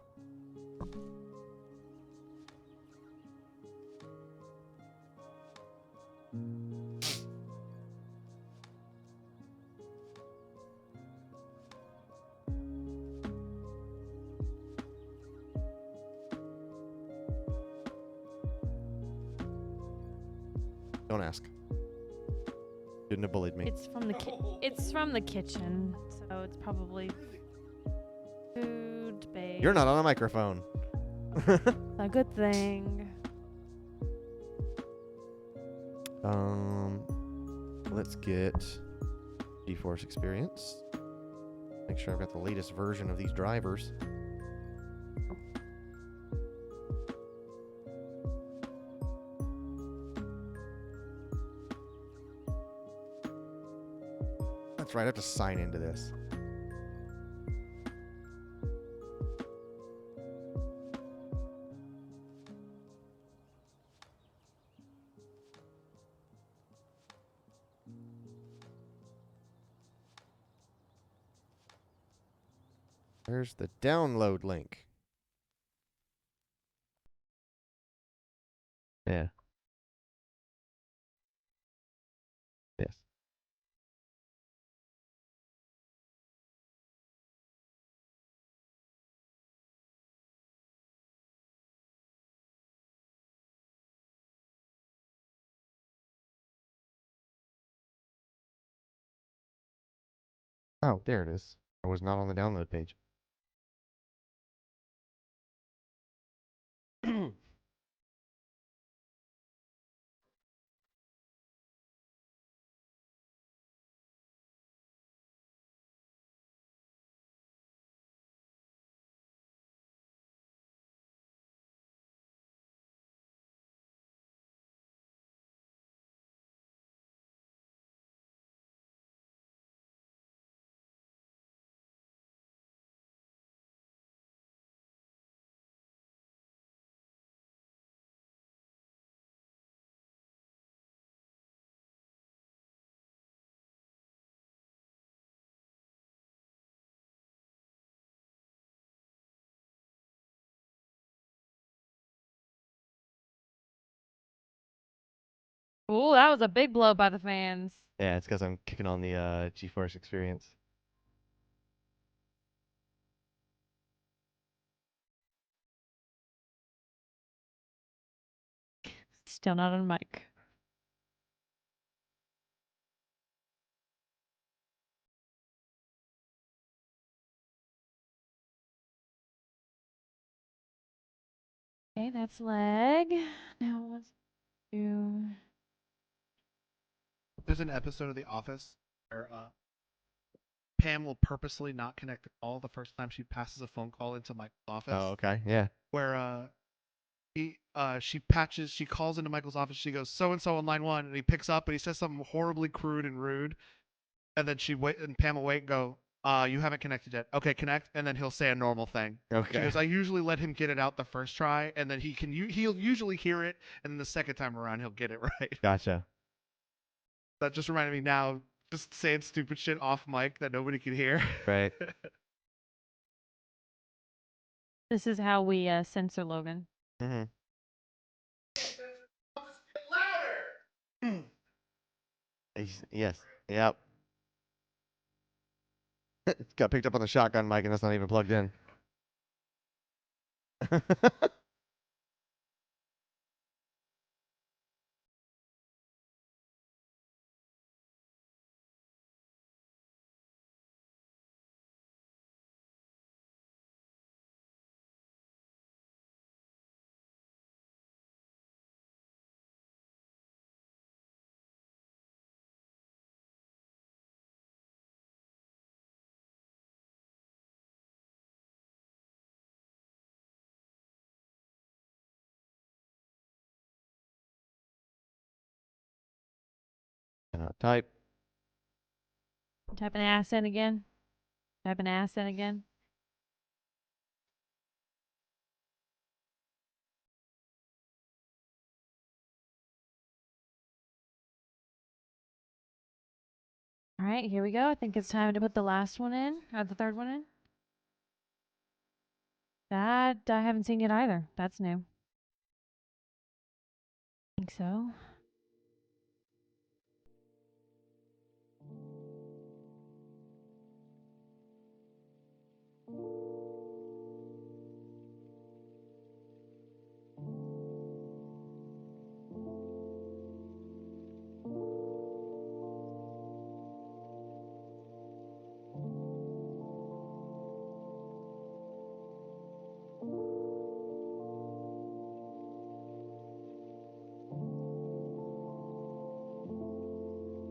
Don't ask. Shouldn't have bullied me. It's from the kitchen, so it's probably food based. You're not on a microphone. A good thing. Let's get GeForce Experience. Make sure I've got the latest version of these drivers. That's right, I have to sign into this. Where's the download link? Yeah. Yes. Oh, there it is. I was not on the download page. Ooh, that was a big blow by the fans. Yeah, it's because I'm kicking on the GeForce Experience. Still not on mic. Okay, that's leg. Now let's do. There's an episode of The Office where Pam will purposely not connect the call the first time she passes a phone call into Michael's office. Oh, okay. Yeah. Where she calls into Michael's office. She goes, so and so on line 1, and he picks up and he says something horribly crude and rude. And then Pam will wait and go, you haven't connected yet. Okay, connect, and then he'll say a normal thing. She Okay. goes, I usually let him get it out the first try, and then he'll usually hear it, and then the second time around he'll get it right. Gotcha. That just reminded me now, just saying stupid shit off mic that nobody can hear. Right. This is how we censor Logan. Mm-hmm. Yes. Yep. It's got picked up on the shotgun mic and that's not even plugged in. Cannot type. Type an ass in again. Type an ass in again. All right, here we go. I think it's time to put the last one in, or the third one in. That I haven't seen yet either. That's new. I think so.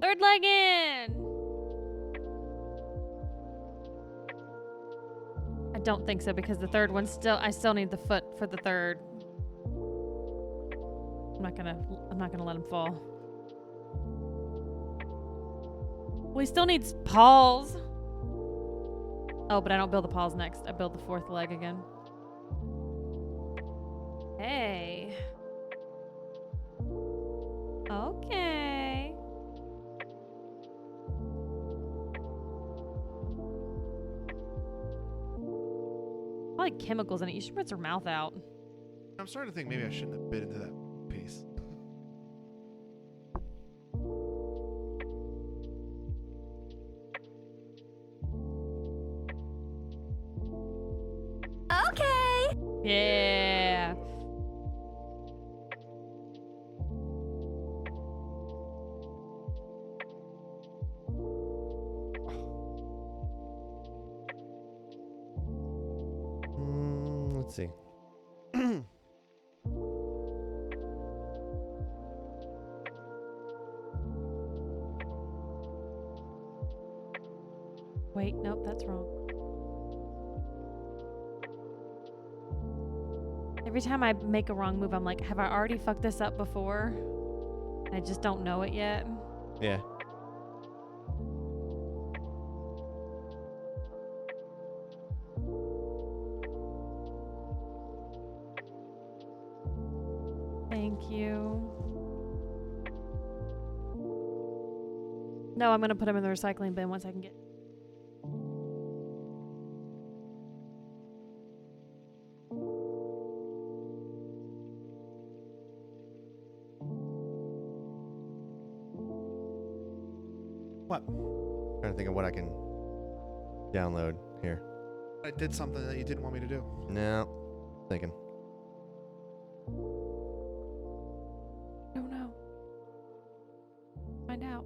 Third leg in. I don't think so because the third one I still need the foot for the third. I'm not gonna let him fall. Well, he still needs paws. Oh, but I don't build the paws next. I build the fourth leg again. Hey. Okay. probably chemicals in it. You should rinse her mouth out. I'm starting to think maybe I shouldn't have bit into that piece. Okay. Yeah. Let's see. Wait, nope, that's wrong. Every time I make a wrong move, I'm like, have I already fucked this up before? I just don't know it yet. Yeah. Thank you. No, I'm gonna put them in the recycling bin once I can get. What? Trying to think of what I can download here. I did something that you didn't want me to do. No. Thinking. Don't know. Find out.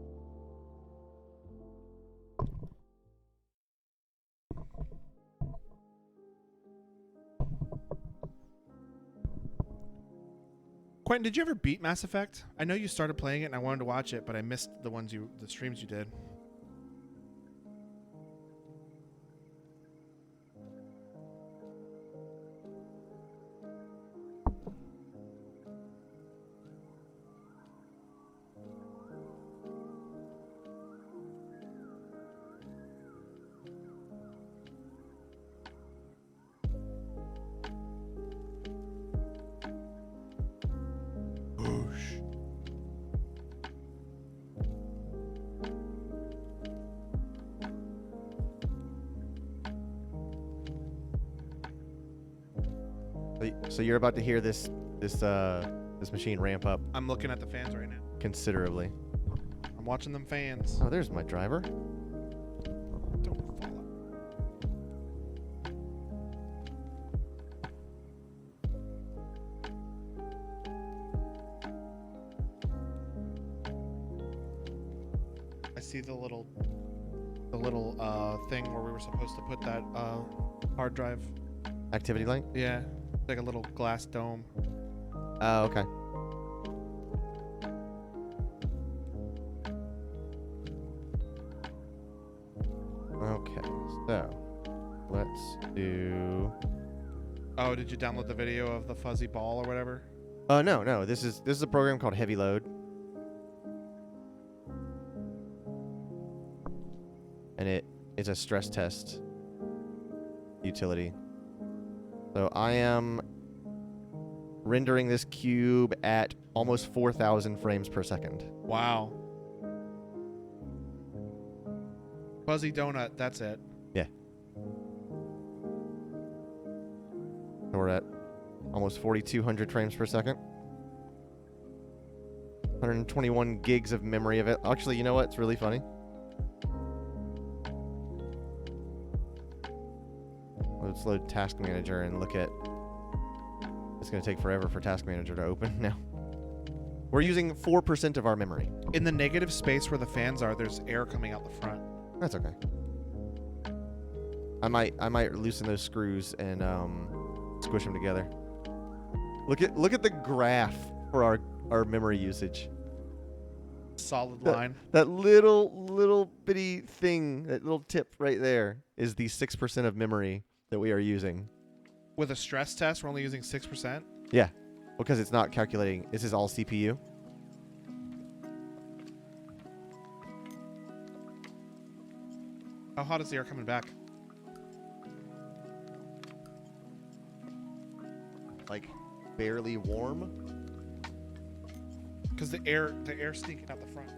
Quentin, did you ever beat Mass Effect? I know you started playing it and I wanted to watch it, but I missed the streams you did. So you're about to hear this machine ramp up I'm looking at the fans right now. considerably. I'm watching them fans. Oh, there's my driver. Don't fall out. I see the little thing where we were supposed to put that hard drive. Activity light? Yeah, like a little glass dome. Oh, okay. Okay, so let's do. Oh, did you download the video of the fuzzy ball or whatever? No. This is a program called Heavy Load, and it is a stress test utility. So I am rendering this cube at almost 4,000 frames per second. Wow. Fuzzy donut, that's it. Yeah. So we're at almost 4,200 frames per second. 121 gigs of memory of it. Actually, you know what? It's really funny. Let's load Task Manager and look at. It's going to take forever for Task Manager to open now. We're using 4% of our memory. In the negative space where the fans are, there's air coming out the front. That's okay. I might loosen those screws and squish them together. Look at the graph for our memory usage. Solid That- line. That little bitty thing, that little tip right there is the 6% of memory that we are using. With a stress test, we're only using 6%. Yeah, because it's not calculating. This is all CPU. How hot is the air coming back? Like barely warm. Because the air's sneaking out the front.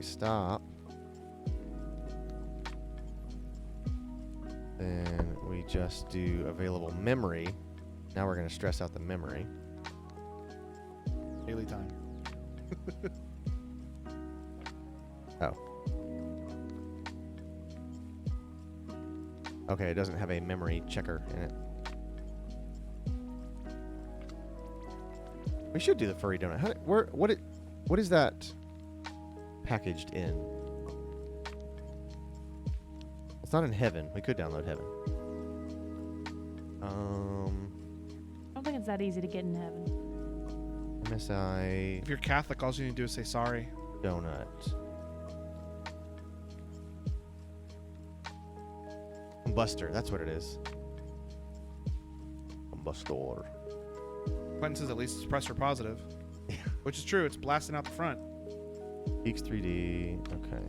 we stop. Then we just do available memory. Now we're going to stress out the memory. Daily time. Oh. Okay, it doesn't have a memory checker in it. We should do the furry donut. What is that packaged in? It's not in Heaven. We could download Heaven. I don't think it's that easy to get in heaven. MSI If you're Catholic, all you need to do is say sorry. donut. Combustor, that's what it is. Combustor. Quentin says at least it's pressure positive. Which is true. It's blasting out the front. Geeks 3D. Okay.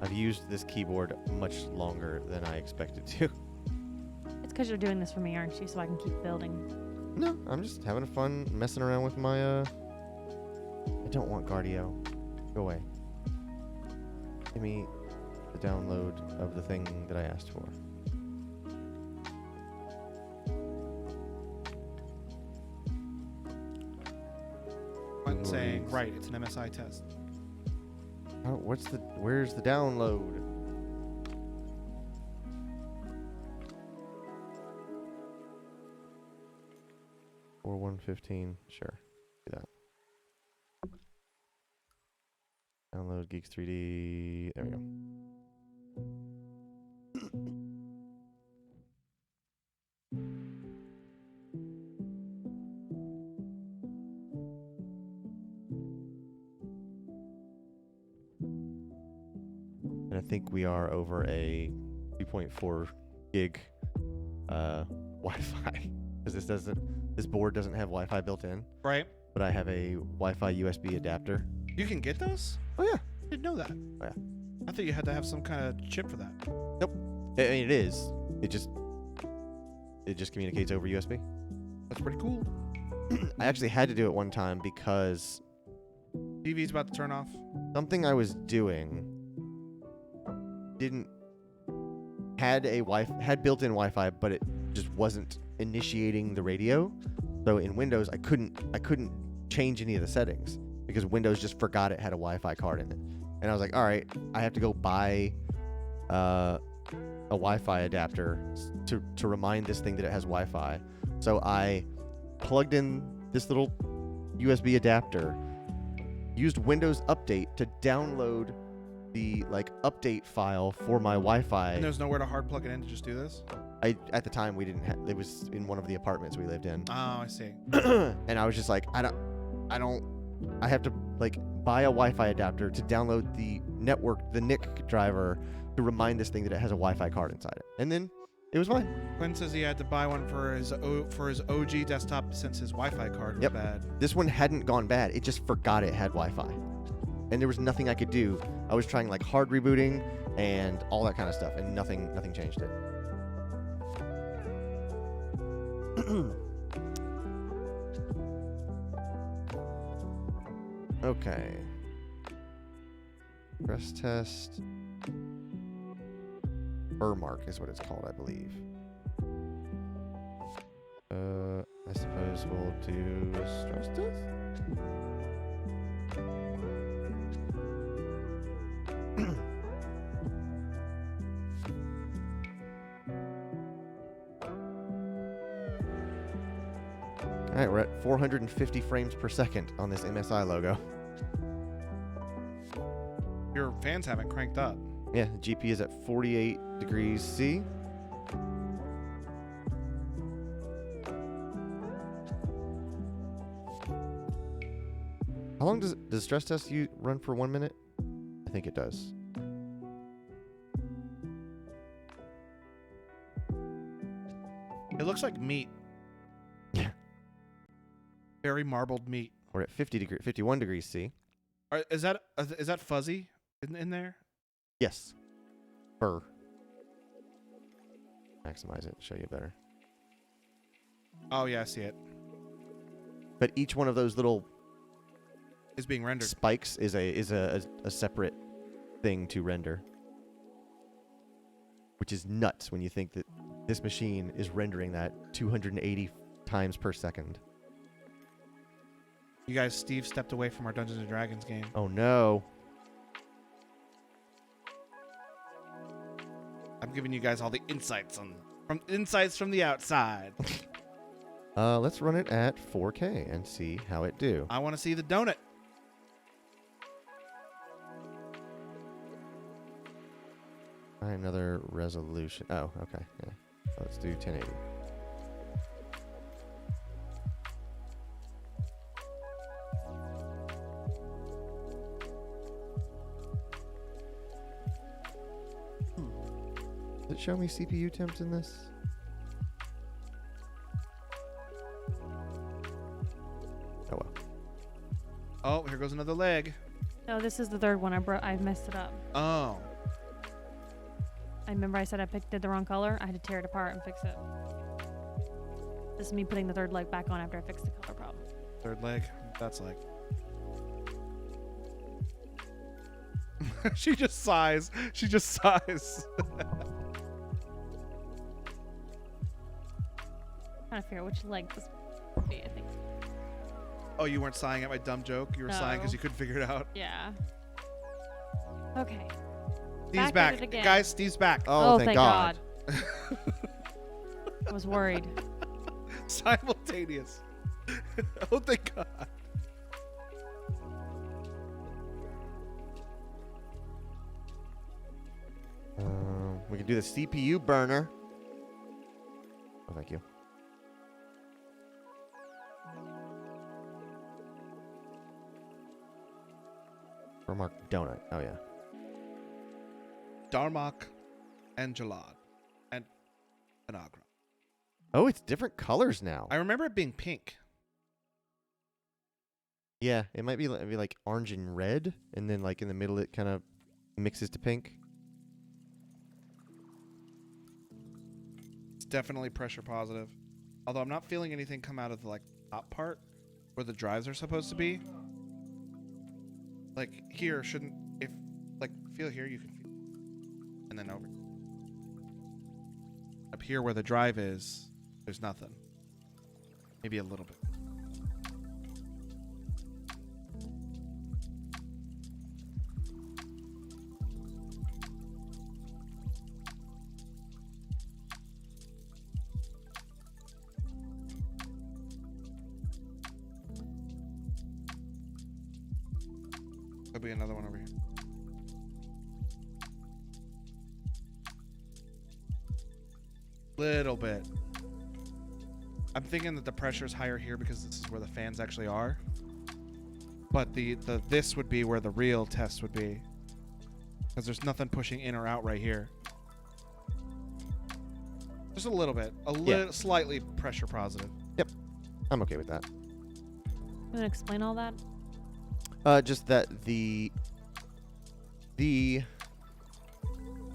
I've used this keyboard much longer than I expected to. It's because you're doing this for me, aren't you? So I can keep building. No, I'm just having fun messing around with my, I don't want Guardio. Go away. Give me the download of the thing that I asked for. Quentin saying, right, it's an MSI test. Oh, where's the download? Or 115, sure. Do that. Download Geeks 3D. There we go. And I think we are over a 3.4 gig Wi-Fi because this board doesn't have Wi-Fi built in, Right? but I have a Wi-Fi USB adapter. You can get those? Oh yeah. I didn't know that. Oh, yeah. I thought you had to have some kind of chip for that. I mean, it is. It just communicates over USB. That's pretty cool. I actually had to do it one time because TV's about to turn off. something I was doing had built-in Wi-Fi, but it just wasn't initiating the radio. So in Windows, I couldn't change any of the settings because Windows just forgot it had a Wi-Fi card in it. And I was like, all right, I have to go buy a Wi-Fi adapter to remind this thing that it has Wi-Fi. So I plugged in this little USB adapter, used Windows Update to download the update file for my Wi-Fi. And there's nowhere to hard plug it in to just do this? At the time we didn't have, it was in one of the apartments we lived in. Oh, I see. And I was just like, I have to buy a Wi-Fi adapter to download the NIC driver to remind this thing that it has a Wi-Fi card inside it. And then it was fine. Quentin says he had to buy one for his OG desktop since his Wi-Fi card was Yep. bad. This one hadn't gone bad. It just forgot it had Wi-Fi. And there was nothing I could do. I was trying hard rebooting and all that kind of stuff, and nothing changed it. Okay. Stress test. Burmark is what it's called, I believe. I suppose we'll do a stress test? Alright, we're at 450 frames per second on this MSI logo. Your fans haven't cranked up. Yeah, the GP is at 48 degrees C. How long does stress test run for 1 minute? I think it does. It looks like meat. Yeah. Very marbled meat. We're at 51 degrees C. Is that fuzzy in there? Yes. Fur. Maximize it, show you better. Oh yeah, I see it. But each one of those little Is being rendered. spikes is a separate thing to render, which is nuts when you think that this machine is rendering that 280 times per second. You guys, Steve stepped away from our Dungeons and Dragons game. Oh no. I'm giving you guys all the insights from the outside. Let's run it at 4K and see how it do. I want to see the donut. Try another resolution. Oh, okay. Yeah. Let's do 1080. Does it show me CPU temps in this? Oh well. Oh, here goes another leg. No, this is the third one. I messed it up. Oh. I remember I said did the wrong color. I had to tear it apart and fix it. This is me putting the third leg back on after I fixed the color problem. Third leg. That's like. She just sighs. She just sighs. Trying to figure out which leg this would be, I think. Oh, you weren't sighing at my dumb joke? You were sighing because No. you couldn't figure it out? Yeah. Okay. Steve's Back back. at it again. Guys, Steve's back. Oh, thank God. I was worried. Simultaneous. Oh, thank God. We can do the CPU burner. Oh, thank you. Or Mark Donut. Oh, yeah. Darmok and Jalad and Anagra. Oh, it's different colors now. I remember it being pink. Yeah, it might be like orange and red, and then like in the middle it kind of mixes to pink. It's definitely pressure positive. Although I'm not feeling anything come out of the like top part where the drives are supposed to be. Like here shouldn't, if like feel here, you can feel, and then over up here where the drive is, there's nothing. Maybe a little bit. There'll be another one over here. Little bit. I'm thinking that the pressure is higher here because this is where the fans actually are. But this would be where the real test would be. Because there's nothing pushing in or out right here. Just a little bit. Slightly pressure positive. Yep. I'm okay with that. You want to explain all that? Just that the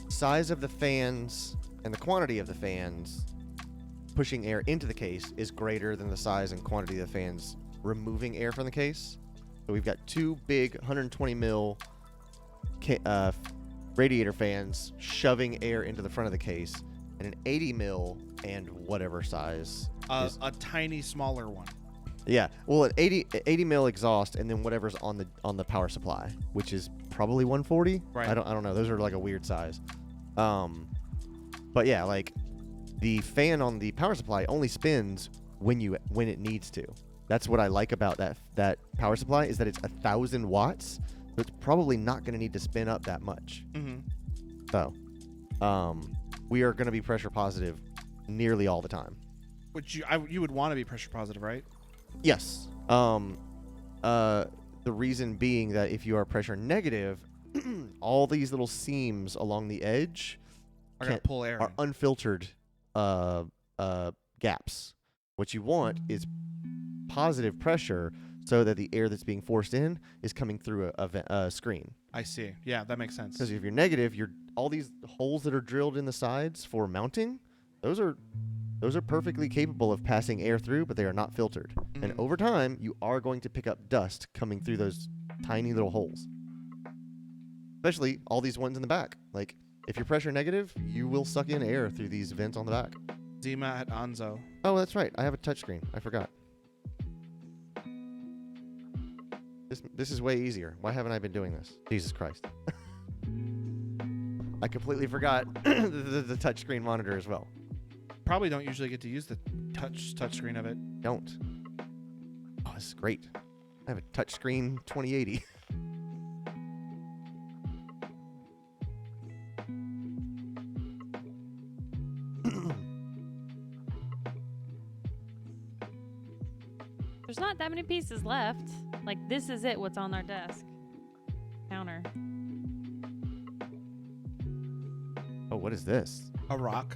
size of the fans and the quantity of the fans pushing air into the case is greater than the size and quantity of the fans removing air from the case. So we've got two big 120 mil radiator fans shoving air into the front of the case, and an 80 mil and whatever size. A tiny smaller one. Yeah, well, an 80 mil exhaust, and then whatever's on the power supply, which is probably 140. Right. I don't know. Those are like a weird size. But yeah, like the fan on the power supply only spins when it needs to. That's what I like about that power supply, is that it's 1,000 watts. So it's probably not going to need to spin up that much. Mm-hmm. So, we are going to be pressure positive nearly all the time. Which you would want to be pressure positive, right? Yes. The reason being that if you are pressure negative, all these little seams along the edge Are gonna pull air. are unfiltered gaps. What you want is positive pressure so that the air that's being forced in is coming through a screen. I see. Yeah, that makes sense. Because if you're negative, all these holes that are drilled in the sides for mounting, those are Those are perfectly capable of passing air through, but they are not filtered. And Mhm. over time, you are going to pick up dust coming through those tiny little holes. Especially all these ones in the back. Like, if you're pressure negative, you will suck in air through these vents on the back. Zima at Anzo. Oh, that's right. I have a touchscreen. I forgot. This is way easier. Why haven't I been doing this? Jesus Christ. I completely forgot the touchscreen monitor as well. Probably don't usually get to use the touchscreen of it. Don't. Oh, this is great. I have a touchscreen 2080. There's not that many pieces left. Like, this is it, what's on our desk. Counter. Oh, what is this? A rock.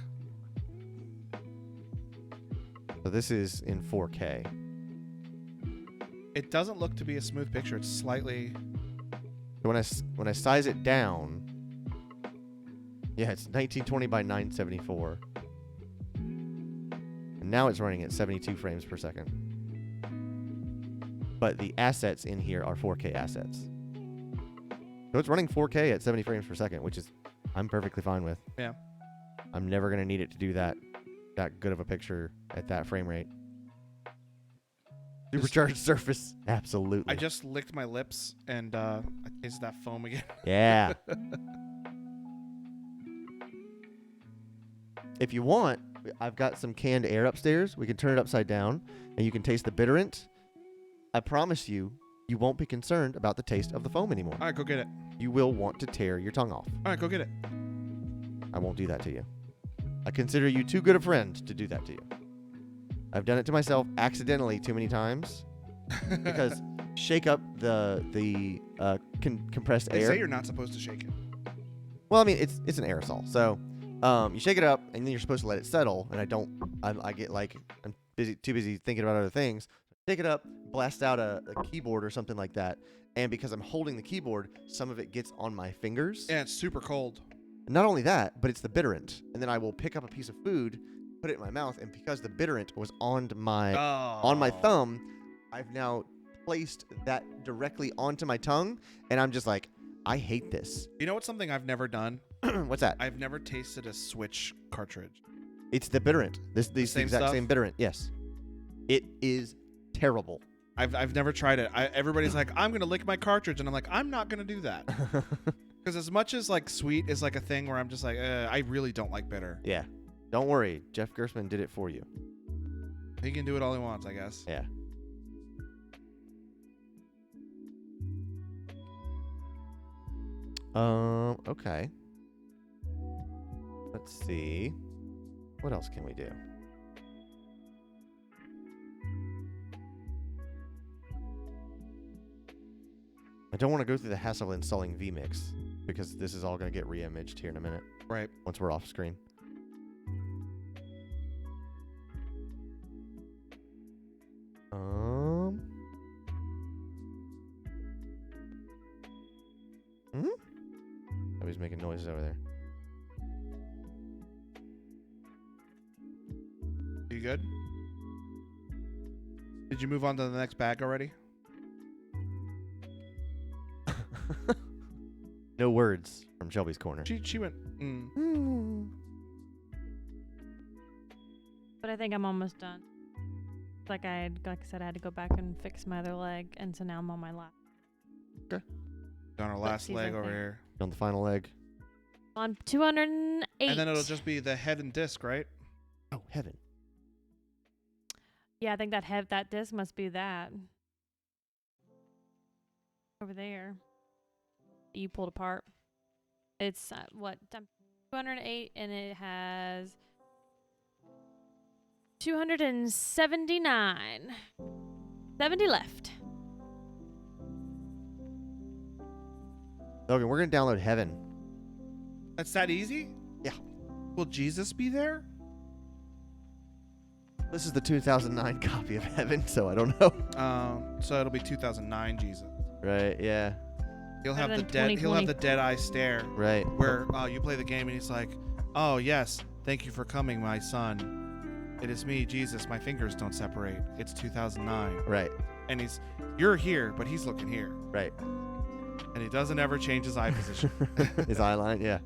So this is in 4K. It doesn't look to be a smooth picture. It's slightly. So when I size it down, yeah, it's 1920 by 974. And now it's running at 72 frames per second. But the assets in here are 4K assets. So it's running 4K at 70 frames per second, which is I'm perfectly fine with. Yeah. I'm never going to need it to do that good of a picture at that frame rate. Supercharged surface, absolutely. I just licked my lips and I tasted that foam again. Yeah. If you want, I've got some canned air upstairs. We can turn it upside down, and you can taste the bitterant. I promise you, you won't be concerned about the taste of the foam anymore. All right, go get it. You will want to tear your tongue off. All right, go get it. I won't do that to you. I consider you too good a friend to do that to you. I've done it to myself accidentally too many times because shake up the compressed They air. say you're not supposed to shake it. Well, I mean, it's an aerosol. So you shake it up, and then you're supposed to let it settle. And I don't. I get like I'm too busy thinking about other things. Take it up, blast out a keyboard or something like that. And because I'm holding the keyboard, some of it gets on my fingers. And it's super cold. Not only that, but it's the bitterant. And then I will pick up a piece of food, put it in my mouth, and because the bitterant was on my thumb, I've now placed that directly onto my tongue, and I'm just like, I hate this. You know what's something I've never done? What's that? I've never tasted a Switch cartridge. It's the bitterant. This the same exact stuff? same bitterant. Yes. It is terrible. I've never tried it. Everybody's like, I'm gonna lick my cartridge, and I'm like, I'm not gonna do that. Because as much as like sweet is like a thing where I'm just like, I really don't like bitter. Yeah. Don't worry. Jeff Gersman did it for you. He can do it all he wants, I guess. Yeah. Okay. Let's see. What else can we do? I don't want to go through the hassle of installing vMix because this is all going to get re-imaged here in a minute Right. once we're off screen. Somebody's making noises over there. You good? Did you move on to the next bag already? No words from Shelby's corner. She went. But I think I'm almost done. Like I said, I had to go back and fix my other leg, and so now I'm on my lap. On our last Oopsies, leg I over think. here. On the final leg. On 208. And then it'll just be the head and disc, right? Oh, heaven. Yeah, I think that disc must be that. Over there. You pulled apart. It's 208, and it has 279. 70 left. Logan, we're going to download Heaven. That's that easy? Yeah. Will Jesus be there? This is the 2009 copy of Heaven, so I don't know. So it'll be 2009 Jesus. Right, yeah. He'll Better have than he'll have the dead eye stare Right. where you play the game and he's like, "Oh yes, thank you for coming, my son." It is me, Jesus. My fingers don't separate. It's 2009. Right. And you're here, but he's looking here. Right. And he doesn't ever change his eye position. His eye line, yeah.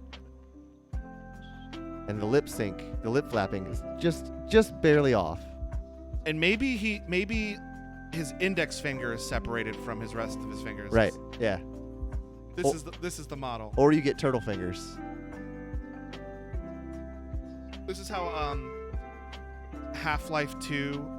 And the lip sync, the lip flapping is just barely off. And maybe his index finger is separated from his rest of his fingers. Right. Yeah. This is the model. Or you get turtle fingers. This is how Half-Life 2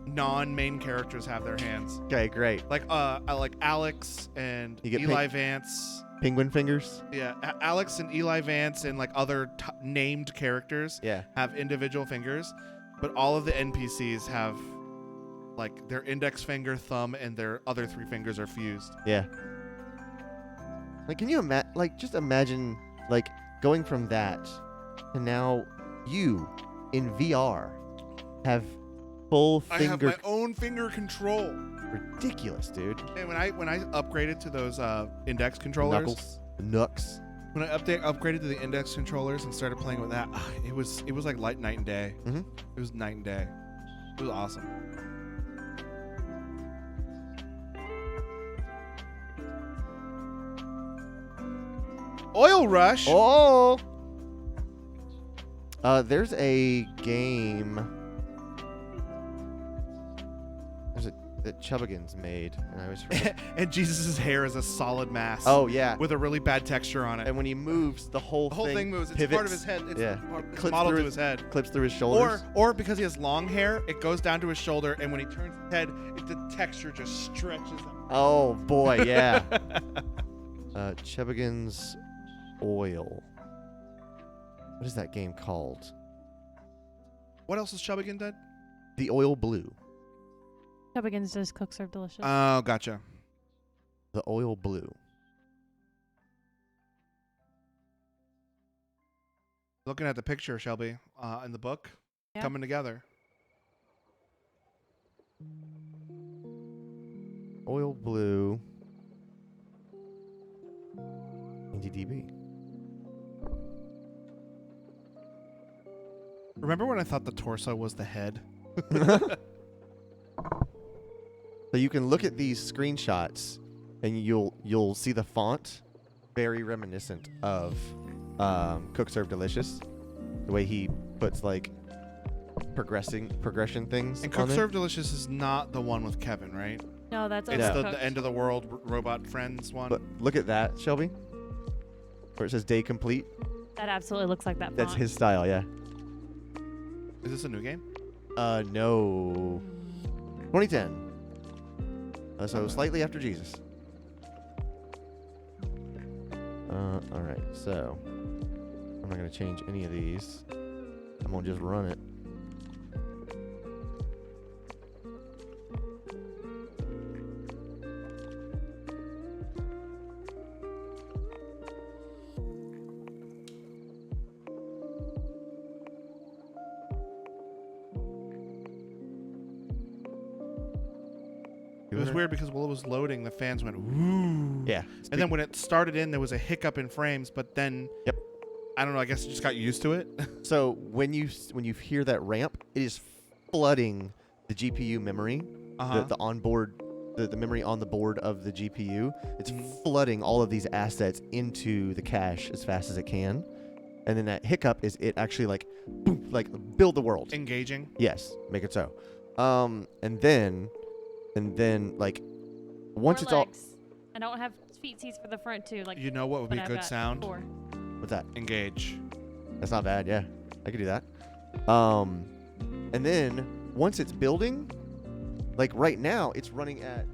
non-main characters have their hands. Okay, great. Like Alex and You get Eli Vance. Penguin fingers. Yeah, Alex and Eli Vance and like other named characters Yeah. have individual fingers, but all of the NPCs have like their index finger, thumb, and their other 3 fingers are fused. Yeah. Like, can you just imagine like going from that to now you in VR have full I have finger. my own finger control. Ridiculous, dude. And when I upgraded to those index controllers, Knuckles, Nooks. when I upgraded to the index controllers and started playing with that, it was like night and day. Mhm. It was night and day. It was awesome. Oil Rush. Oh. There's a game. That Chubbigans made, and I always forget. And Jesus' hair is a solid mass. Oh yeah. With a really bad texture on it. And when he moves, the whole thing moves. It's pivots. part of his head. It's Yeah. it's Clips modeled through to his- his head. Clips through his shoulders. Or because he has long hair, it goes down to his shoulder, and when he turns his head, the texture just stretches him. Oh boy, yeah. Chubbigans Oil. What is that game called? What else has Chubbigan done? The Oil Blue. Chubbigans does cook serve delicious. Oh, gotcha. The Oil Blue. Looking at the picture, Shelby, in the book, Yeah. coming together. Oil Blue. NDDB. Remember when I thought the torso was the head? So you can look at these screenshots, and you'll see the font very reminiscent of Cook Serve Delicious. The way he puts like progression things. And on Cook there. Serve Delicious is not the one with Kevin, right? No, that's It's Yeah. overcooked. the end of the world robot friends one. But look at that, Shelby. Where it says day complete. That absolutely looks like that That's font. his style, yeah. Is this a new game? No. 2010. So slightly after Jesus. All right. So I'm not gonna change any of these. I'm gonna just run it. It was weird because while it was loading, the fans went woo. Yeah. And then when it started in, there was a hiccup in frames, but then Yep. I don't know. I guess I just got used to it. So when you hear that ramp, it is flooding the GPU memory, Uh-huh. the onboard, the memory on the board of the GPU. It's flooding all of these assets into the cache as fast as it can, and then that hiccup is it actually like, boom, like build the world. Engaging. Yes, make it so. And then like once it's all legs. I don't have feet seats for the front too. Like You know what would be but I've good got sound? 4. what's that? Engage. That's not bad. Yeah, I could do that. And then once it's building, like right now, it's running at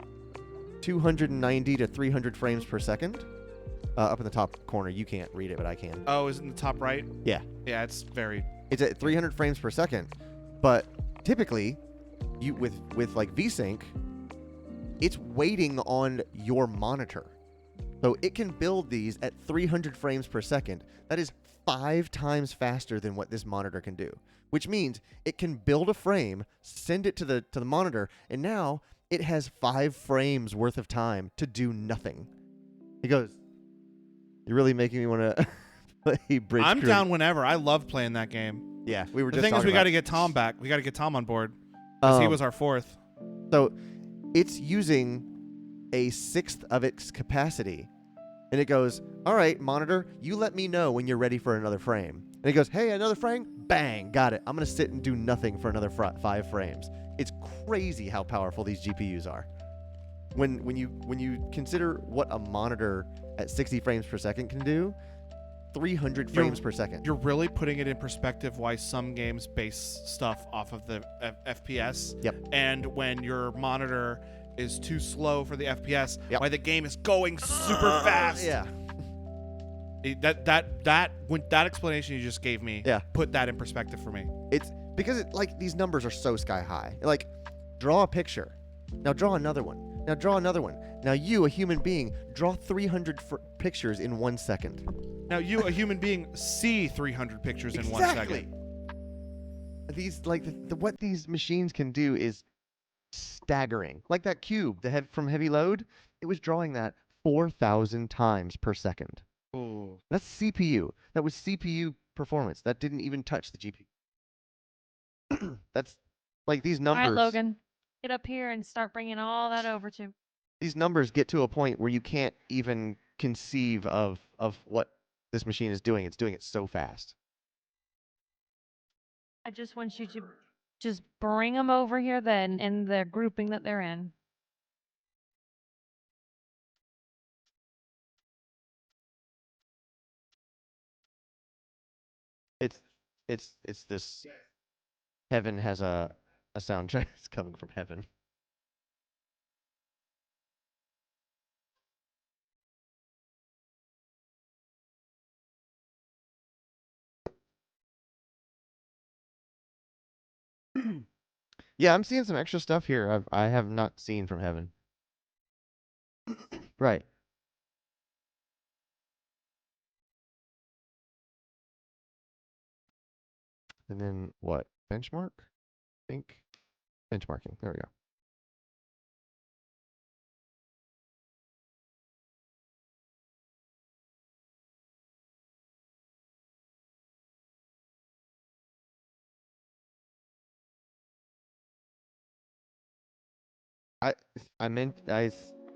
290 to 300 frames per second. Up in the top corner, you can't read it, but I can. Oh, is it in the top right? Yeah, Yeah, it's very. it's at 300 frames per second. But typically, you with like VSync, it's waiting on your monitor. So it can build these at 300 frames per second. That is 5 times faster than what this monitor can do. Which means it can build a frame, send it to the monitor, and now it has 5 frames worth of time to do nothing. He goes, "You're really making me want to play Bridge I'm Crew." down whenever. I love playing that game. Yeah, we were The just thing is, talking we got to about- get Tom back. We got to get Tom on board because he Um, was our fourth. So it's using a sixth of its capacity. And it goes, all right, monitor, you let me know when you're ready for another frame. And it goes, hey, another frame? Bang, got it. I'm going to sit and do nothing for another 5 frames. It's crazy how powerful these GPUs are. When you consider what a monitor at 60 frames per second can do, 300 frames per second. You're really putting it in perspective why some games base stuff off of the FPS. Yep. And when your monitor is too slow for the FPS, Yep. why the game is going super fast. Yeah. That explanation you just gave me, Yeah. put that in perspective for me. It's because these numbers are so sky high. Like, draw a picture. Now draw another one. Now draw another one. Now you, a human being, draw 300 pictures in 1 second. Now you, a human being, see 300 pictures in 1 second. These what these machines can do is staggering. Like that cube from Heavy Load, it was drawing that 4,000 times per second. Ooh. That's CPU. That was CPU performance. That didn't even touch the GPU. That's like these All numbers. right, Logan, get up here and start bringing all that over to. These numbers get to a point where you can't even conceive of what this machine is doing. It's doing it so fast. I just want you to just bring them over here then in the grouping that they're in. It's this. Heaven has a soundtrack that's coming from heaven. Yeah, I'm seeing some extra stuff here I have not seen from heaven. Right. And then what? Benchmark? I think benchmarking. There we go.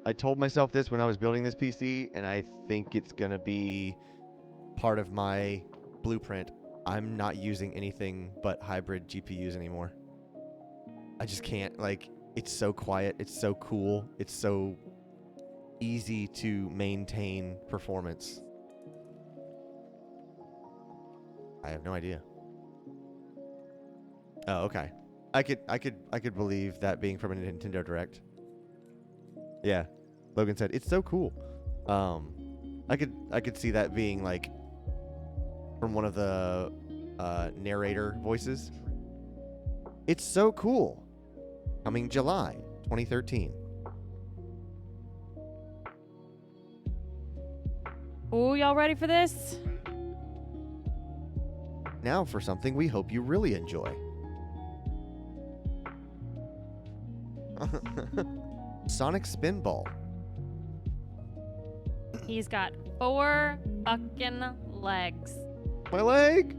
I told myself this when I was building this PC, and I think it's gonna be part of my blueprint. I'm not using anything but hybrid GPUs anymore. I just can't. Like, it's so quiet, it's so cool, it's so easy to maintain performance. I have no idea. Oh, okay. I could believe that being from a Nintendo Direct. Yeah. Logan said it's so cool. I could see that being like from one of the narrator voices. It's so cool. Coming July 2013. Oh, y'all ready for this? Now for something we hope you really enjoy. Sonic Spinball. He's got 4 fucking legs. My leg.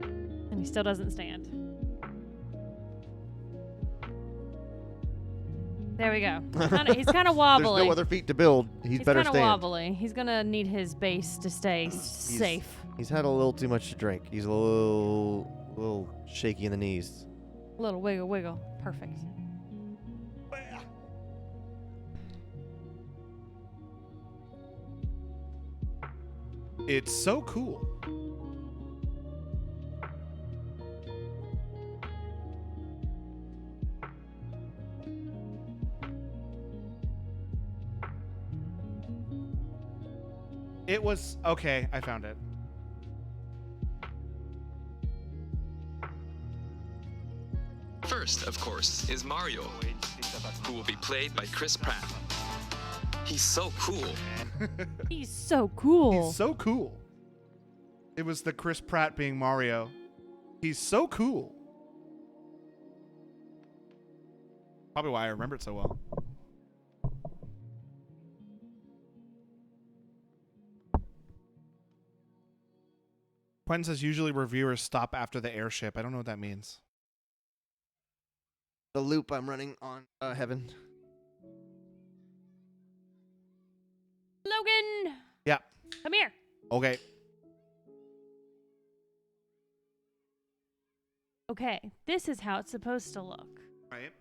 And he still doesn't stand. There we go. He's kind of wobbly. There's no other feet to build. He's better kind of stand. wobbly. He's gonna need his base to stay safe. He's had a little too much to drink. He's a little shaky in the knees. Little wiggle, wiggle. Perfect. It's so cool. It was okay. I found it. First, of course, is Mario, who will be played by Chris Pratt. He's so cool. He's so cool. He's so cool. It was the Chris Pratt being Mario. He's so cool. Probably why I remember it so well. Quentin says usually reviewers stop after the airship. I don't know what that means. The loop I'm running on Heaven. Logan, Yeah. come here. Okay. Okay, this is how it's supposed to look. Right.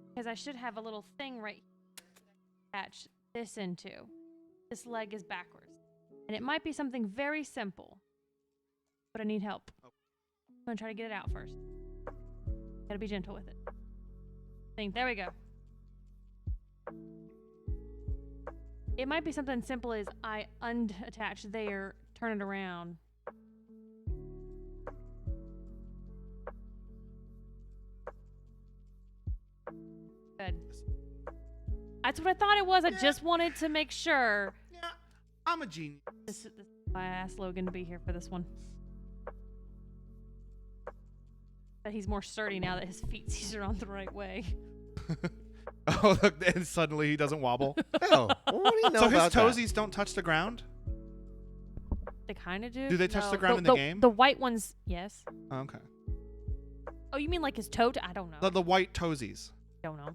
Because I should have a little thing right here to attach this into. This leg is backwards. And it might be something very simple. But I need help. I'm going to try to get it out first. Gotta be gentle with it. There we go. It might be something simple as I unattach there, turn it around. Good. That's what I thought it was. I just wanted to make sure. Yeah, I'm a genius. This is why I asked Logan to be here for this one. But he's more sturdy now that his feetsies are on the right way. Oh, look, and suddenly he doesn't wobble. Oh, what do you know So his about that? toesies don't touch the ground? They kind of do. Do they touch No. the ground in the game? The white ones, yes. Oh, okay. Oh, you mean like his toe? I don't know. The white toesies. Don't know.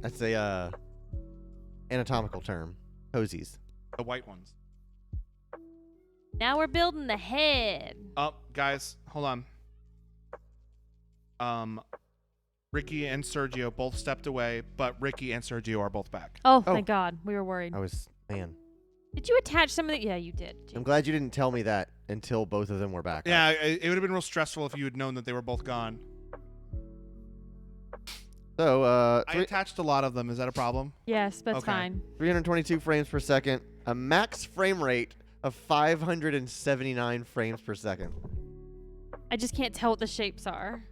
That's a anatomical term. Toesies. The white ones. Now we're building the head. Oh, guys, hold on. Ricky and Sergio both stepped away, but Ricky and Sergio are both back. Oh, thank God. We were worried. Man. Did you attach some of the... Yeah, you did. I'm glad you didn't tell me that until both of them were back. Yeah, it would have been real stressful if you had known that they were both gone. So, I attached a lot of them. Is that a problem? Yes, that's Okay. fine. 322 frames per second, a max frame rate of 579 frames per second. I just can't tell what the shapes are.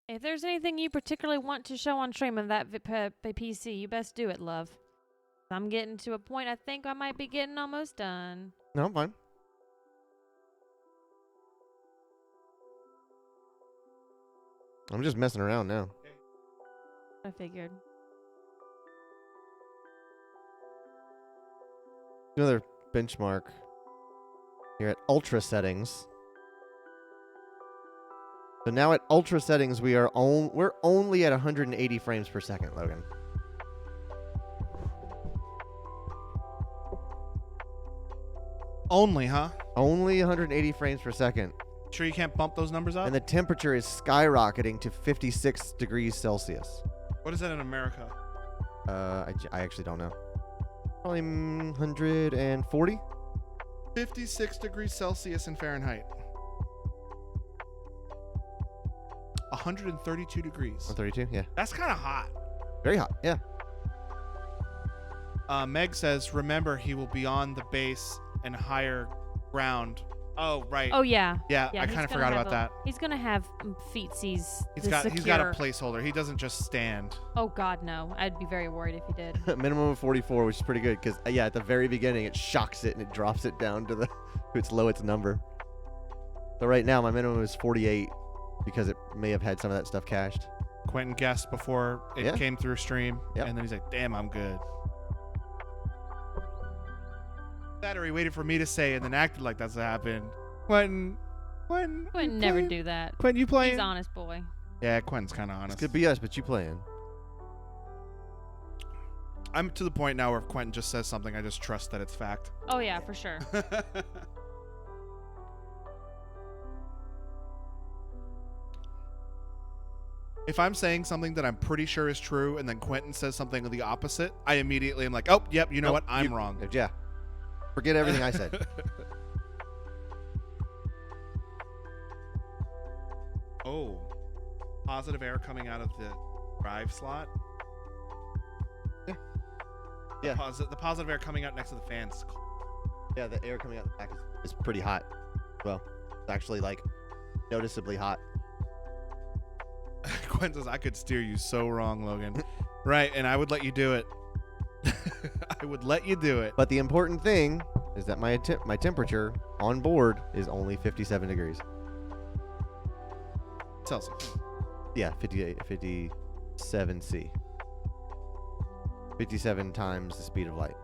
If there's anything you particularly want to show on stream of that PC, you best do it, love. I'm getting to a point I think I might be getting almost done. No, I'm fine. I'm just messing around now. I figured. Another benchmark here at ultra settings. So now at ultra settings, we're only at 180 frames per second, Logan. Only, huh? Only 180 frames per second. Sure you can't bump those numbers up? And the temperature is skyrocketing to 56 degrees Celsius. What is that in America? I actually don't know. Probably 140? 56 degrees Celsius in Fahrenheit. 132 degrees. 132, yeah. That's kind of hot. Very hot, yeah. Meg says, remember, he will be on the base and higher ground. Oh, right. Oh, yeah. Yeah, I he's kind of gonna forgot have about that. He's going to have feetsies. He's got a placeholder. He doesn't just stand. Oh, God, no. I'd be very worried if he did. Minimum of 44, which is pretty good because, yeah, at the very beginning, it shocks it and it drops it down to its lowest number. So right now, my minimum is 48 because it may have had some of that stuff cached. Quentin guessed before it came through stream, Yep. and then he's like, damn, I'm good. That or he waited for me to say and then acted like that's what happened. Quentin, Quentin never do that. Quentin, you playing? He's honest boy. Yeah, Quentin's kind of honest. This could be us, but you playing. I'm to the point now where if Quentin just says something, I just trust that it's fact. Oh, yeah, for sure. If I'm saying something that I'm pretty sure is true and then Quentin says something the opposite, I immediately am like, oh, yep, you know Nope, what? I'm wrong. Yeah. Forget everything I said. Oh, positive air coming out of the drive slot. Yeah. Yeah. The positive air coming out next to the fans. Yeah, the air coming out the back is pretty hot. Well, it's actually like noticeably hot. Gwen says, I could steer you so wrong, Logan. Right, and I would let you do it. I would let you do it. But the important thing is that my temperature on board is only 57 degrees. Celsius. Yeah, 57 C. 57 times the speed of light.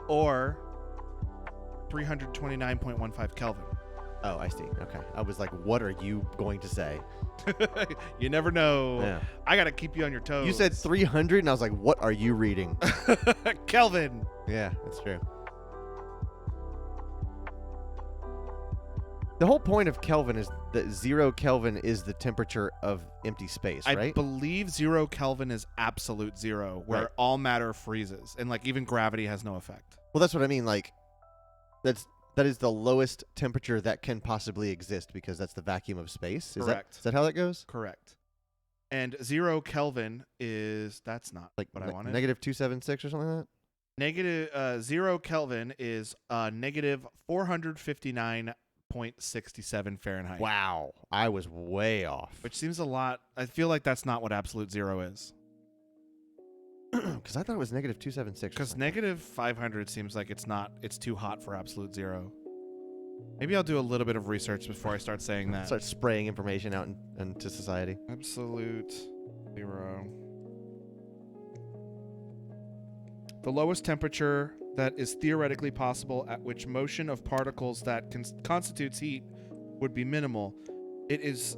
Or 329.15 Kelvin. Oh, I see. Okay. I was like, what are you going to say? You never know. Yeah. I got to keep you on your toes. You said 300, and I was like, what are you reading? Kelvin. Yeah, that's true. The whole point of Kelvin is that 0 Kelvin is the temperature of empty space, I right? believe 0 Kelvin is absolute zero, where Right. all matter freezes, and like even gravity has no effect. Well, that's what I mean. Like, that is the lowest temperature that can possibly exist because that's the vacuum of space. Correct. Is that how that goes? Correct. And 0 Kelvin is that's not Like what I wanted. negative 276 or something like that? Negative 0 Kelvin is negative 459.67 Fahrenheit. Wow, I was way off. Which seems a lot. I feel like that's not what absolute zero is. Because I thought it was negative 276. Because negative 500 seems like it's too hot for absolute zero. Maybe I'll do a little bit of research before I start saying that. Start spraying information out into society. Absolute zero. The lowest temperature that is theoretically possible at which motion of particles that constitutes heat would be minimal. It is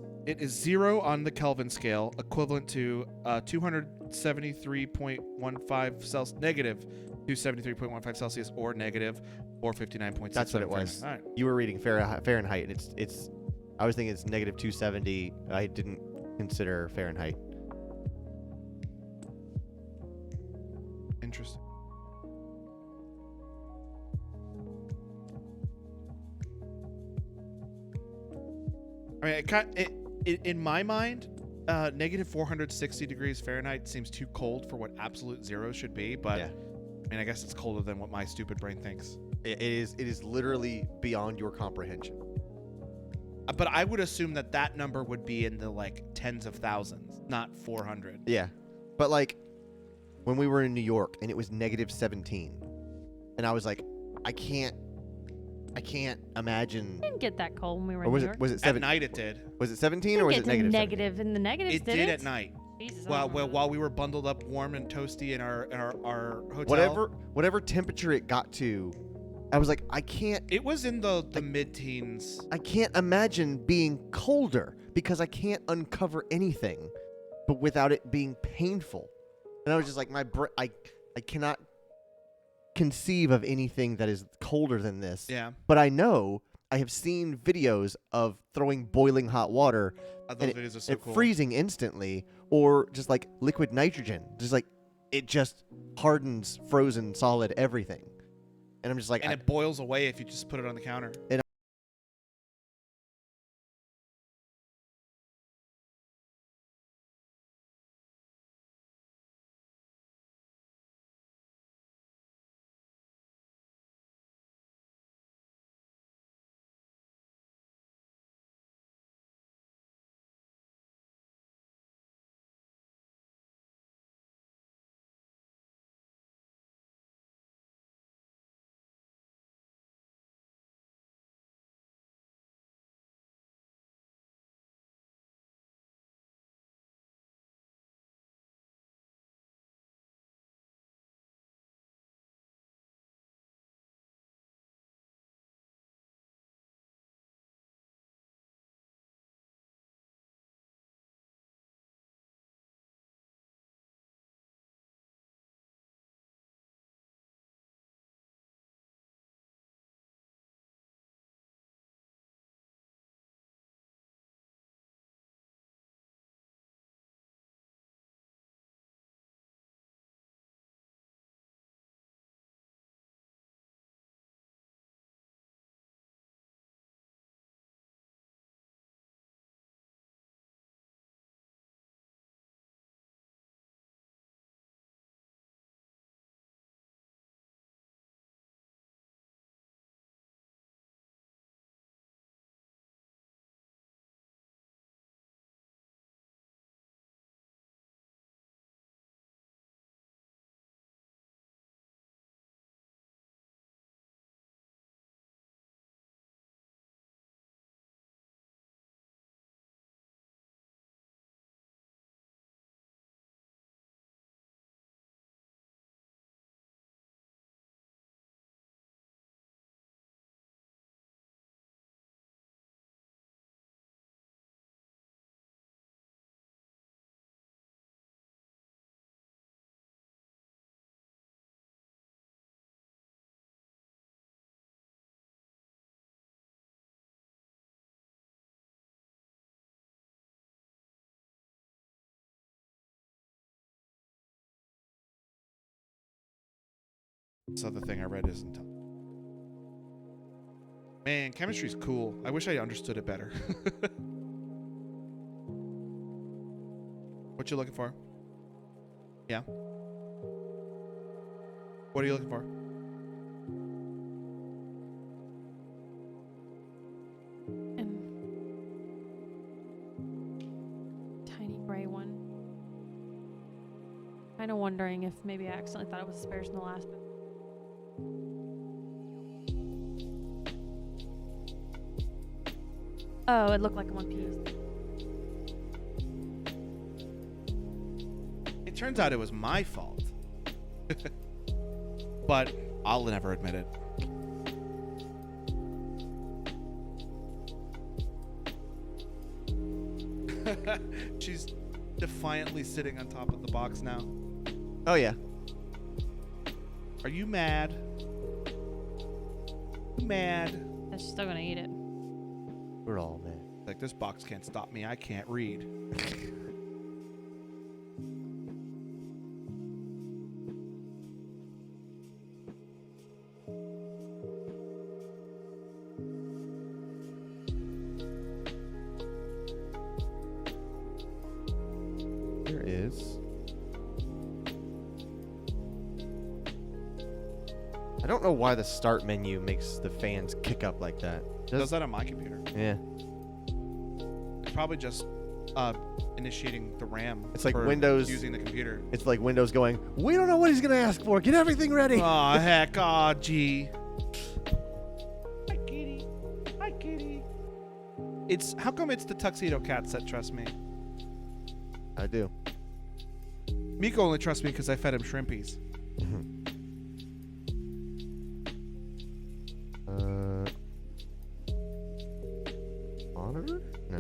0 on the Kelvin scale, equivalent to 273.15 Celsius, negative 273.15 Celsius, or negative 459.6. That's what it was. All right. You were reading Fahrenheit, and it's. I was thinking it's negative 270. I didn't consider Fahrenheit. Interesting. I mean, in my mind, negative 460 degrees Fahrenheit seems too cold for what absolute zero should be. But Yeah. I mean, I guess it's colder than what my stupid brain thinks. It is literally beyond your comprehension. But I would assume that number would be in the like tens of thousands, not 400. Yeah, but like when we were in New York and it was negative 17, and I was like, I can't imagine. Didn't get that cold when we were Or in was New it York. was it At 7? night it did. Was it 17 Didn't or was get it to negative? negative in the negatives? It did did it? at night. Jesus, While we were bundled up warm and toasty in our hotel. 17? Whatever temperature it got to, I was like, I can't It was in the mid-teens. I can't imagine being colder because I can't uncover anything, but without it being painful. And I was just like, I cannot conceive of anything that is colder than this. Yeah. But I know I have seen videos of throwing boiling hot water Those and videos are so it cool. freezing instantly, or just like liquid nitrogen, just like it just hardens frozen solid everything. And I'm just like, And it boils away if you just put it on the counter. This other thing I read isn't. Man, chemistry's cool. I wish I understood it better. What you looking for? Yeah. What are you looking for? And tiny gray one. Kind of wondering if maybe I accidentally thought it was spares in the last bit. Oh, it looked like one piece. It turns out it was my fault. But I'll never admit it. She's defiantly sitting on top of the box now. Oh yeah. Are you mad? Mad? But she's still gonna eat it. We're all mad. Like, this box can't stop me. I can't read. There is. I don't know why the start menu makes the fans kick up like that. Does that on my computer? Yeah. It's probably just initiating the RAM. It's like for Windows- using the computer. It's like Windows going, we don't know what he's going to ask for. Get everything ready. Aw, heck. Aw, gee. Hi, kitty. Hi, kitty. How come it's the tuxedo cats that trust me? I do. Miko only trusts me because I fed him shrimpies. Monitor? No.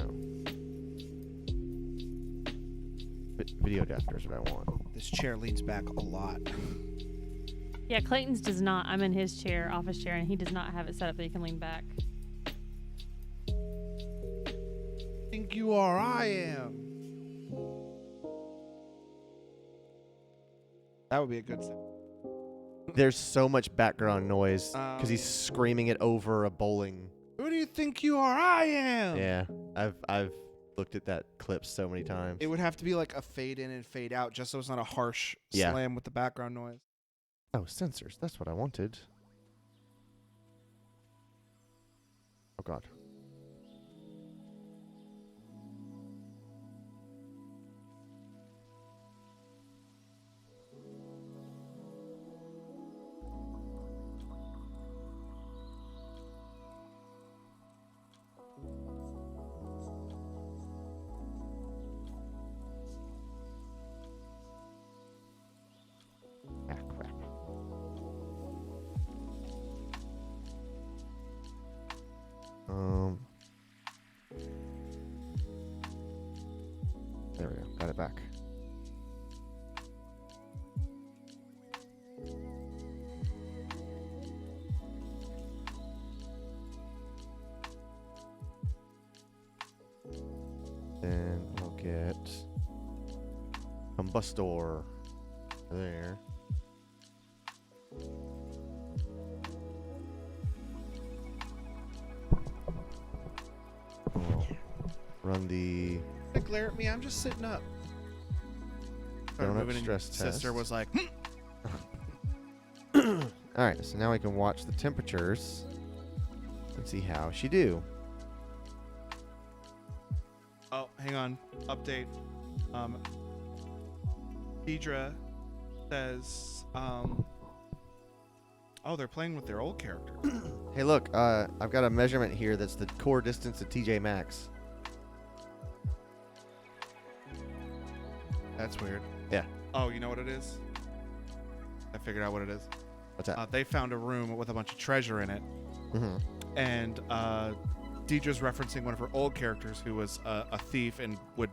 Video adapter is what I want. This chair leans back a lot. Yeah, Clayton's does not. I'm in his chair, office chair, and he does not have it set up that he can lean back. Think you are, I am. That would be a good sound. There's so much background noise because he's screaming it over a bowling. Who do you think you are? I am. Yeah, I've looked at that clip so many times. It would have to be like a fade in and fade out, just so it's not a harsh slam with the background noise. Oh, sensors. That's what I wanted. Oh God. Ah, crap. There we go. Got it back. Then I'll get Combustor there. We'll run the Don't glare at me. I'm just sitting up. donut Moving in, stress test. Sister was like, All right, so now we can watch the temperatures and see how she do. oh, hang on. Update. Deidre says, oh, they're playing with their old character. Hey, look, I've got a measurement here that's the core distance of TJ Maxx. That's weird. Yeah. Oh, you know what it is? I figured out what it is. What's that? They found a room with a bunch of treasure in it, Mm-hmm. and Deidre's referencing one of her old characters who was a thief and would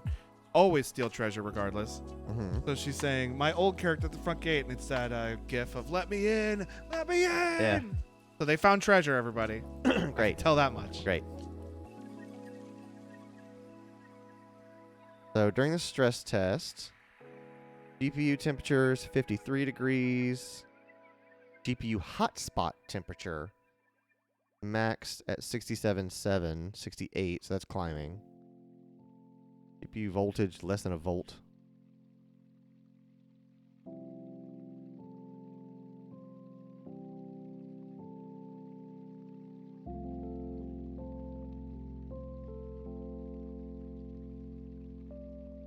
always steal treasure regardless. Mm-hmm. So she's saying, my old character at the front gate, and it's that gif of, let me in, let me in. Yeah. So they found treasure, everybody. Great. Tell that much. Great. So during the stress test, GPU temperature is 53 degrees. GPU hotspot temperature maxed at 67.7, 68, so that's climbing. GPU voltage less than a volt.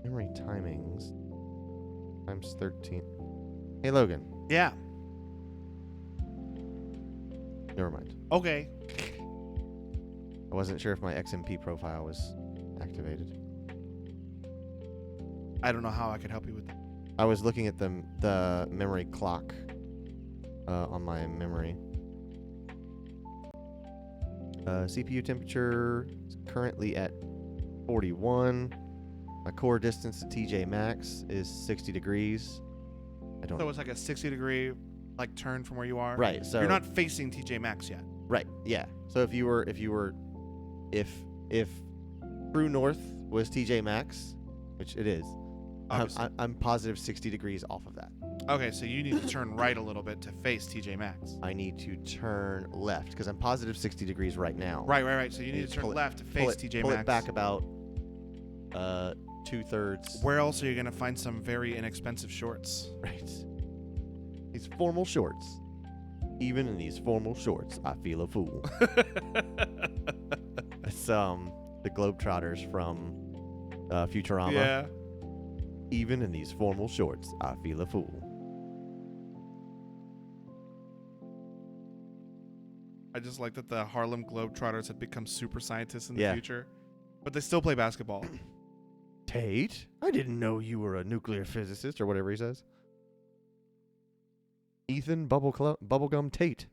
Memory timings times 13. Hey Logan, Yeah. never mind. Okay. I wasn't sure if my XMP profile was activated. I don't know how I could help you with that. I was looking at the memory clock on my memory. CPU temperature is currently at 41. My core distance to TJ Maxx is 60 degrees. I don't So it's like a 60-degree like turn from where you are. Right, so you're not facing TJ Maxx yet. right, yeah. So if true north was TJ Maxx, which it is, Obviously. I'm positive 60 degrees off of that. Okay, so you need to turn right a little bit to face TJ Maxx. I need to turn left because I'm positive 60 degrees right now. Right. So you need Just to turn pull it- left to Pull face it, TJ pull Maxx. it back about 2/3. Where else are you gonna find some very inexpensive shorts? Right. These formal shorts. Even in these formal shorts, I feel a fool. It's the Globetrotters from Futurama. Yeah. Even in these formal shorts, I feel a fool. I just like that the Harlem Globetrotters had become super scientists in the Yeah. future, but they still play basketball. Tate? I didn't know you were a nuclear physicist or whatever he says. Ethan Bubblegum Tate.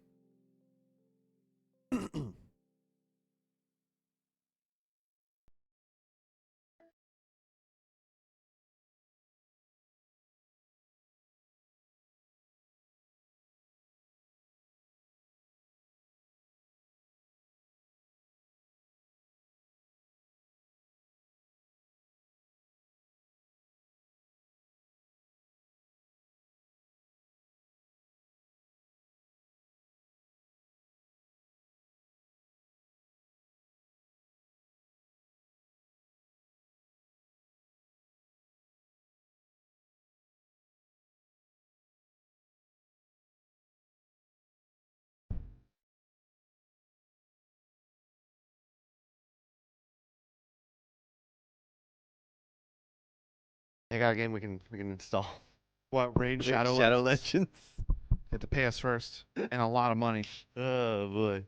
I got a game we can install. What, Raid Shadow? Shadow Legends. You have to pay us first, and a lot of money. Oh boy.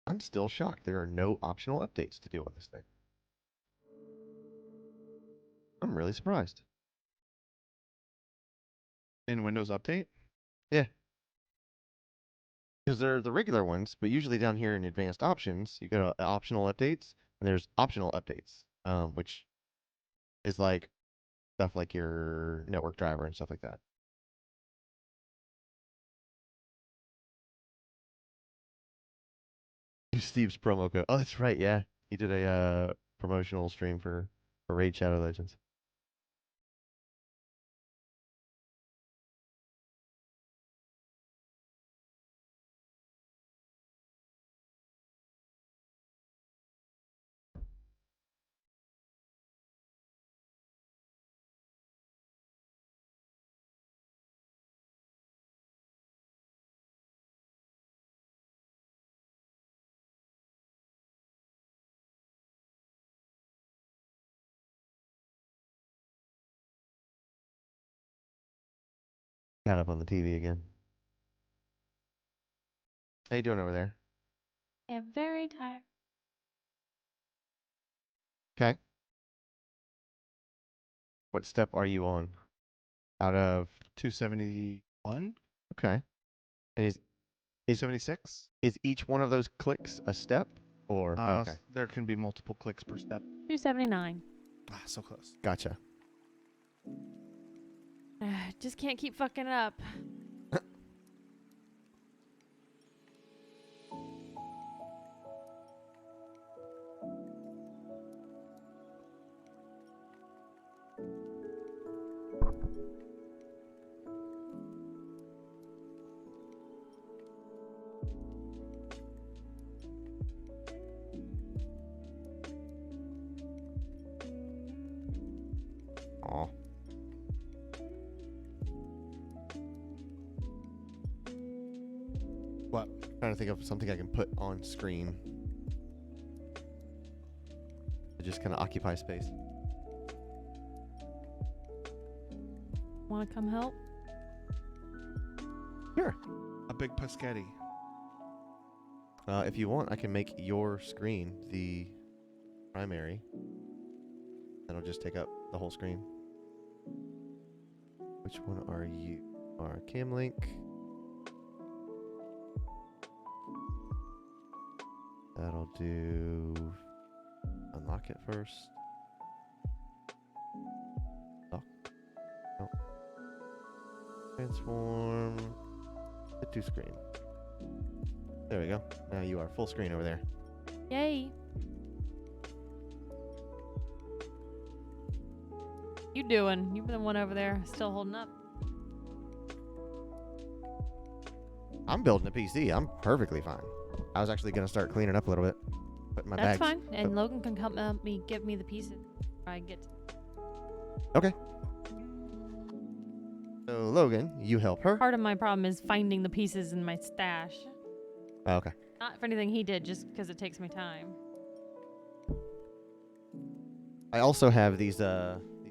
I'm still shocked there are no optional updates to deal with this thing. I'm really surprised. In Windows Update? Yeah. Because there are the regular ones, but usually down here in advanced options, you go to optional updates, and there's optional updates, which is like stuff like your network driver and stuff like that. Use Steve's promo code. Oh, that's right. Yeah, he did a promotional stream for Raid Shadow Legends. Got up on the TV again. How you doing over there? I'm very tired. Okay. What step are you on? Out of 271? okay. And is 76? each one of those clicks a step, Or okay, There can be multiple clicks per step. 279. Ah, so close. gotcha. Just can't keep fucking it up. Aw. What? Trying to think of something I can put on screen to just kind of occupy space. Want to come help? Sure. A big Paschetti. If you want, I can make your screen the primary. That'll just take up the whole screen. Which one are you? Our cam link. That'll do. Unlock it first. Lock. No. Transform. Hit to screen. There we go. Now you are full screen over there. Yay. You doing? You've been the one over there still holding up. I'm building a PC. I'm perfectly fine. I was actually gonna start cleaning up a little bit. Putting my That's bags. fine. And Logan can come help me give me the pieces. I get. Okay. So Logan, you help her. Part of my problem is finding the pieces in my stash. Oh, okay. Not for anything he did, just because it takes me time. I also have these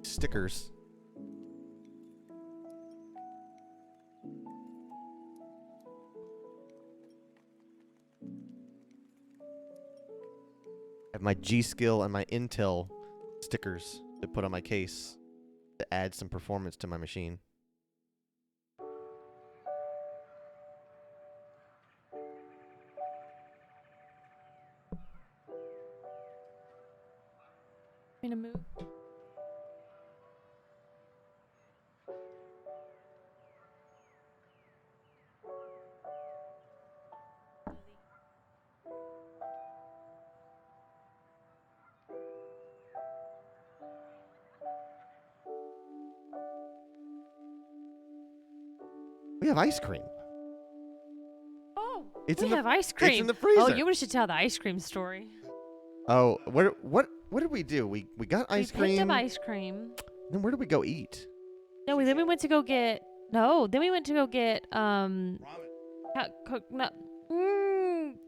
stickers. I have my G Skill and my Intel stickers to put on my case to add some performance to my machine. Me to move. We have ice cream. Oh, It's we in the- have ice it's cream. in the Oh, freezer. you should tell the ice cream story. Oh, what did we do? We got ice we cream. picked up ice cream. Then where did we go eat? No, then we went to go get. No, then we went to go get Ramen.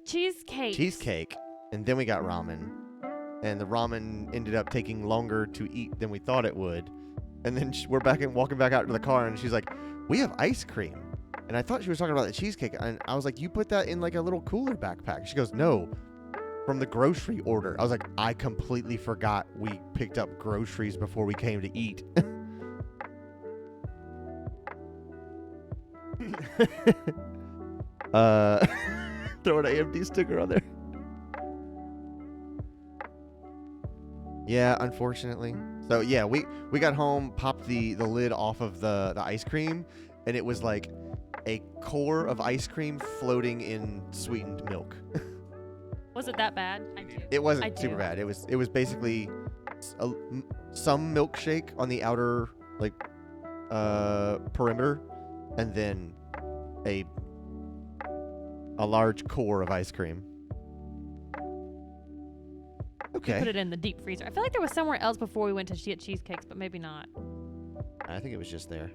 cheesecake. Cheesecake, and then we got ramen, and the ramen ended up taking longer to eat than we thought it would, and then we're walking back out to the car, and she's like, "We have ice cream," and I thought she was talking about the cheesecake, and I was like, "You put that in like a little cooler backpack?" She goes, "No, from the grocery order." I was like, "I completely forgot we picked up groceries before we came to eat." Throw an AMD sticker on there. Yeah, unfortunately. So yeah, we got home, popped the lid off of the ice cream, and it was like a core of ice cream floating in sweetened milk. Was it that bad? I do. It I wasn't do. super bad. It was basically some milkshake on the outer like perimeter, and then a large core of ice cream. We Okay. put it in the deep freezer. I feel like there was somewhere else before we went to get cheesecakes, but maybe not. I think it was just there.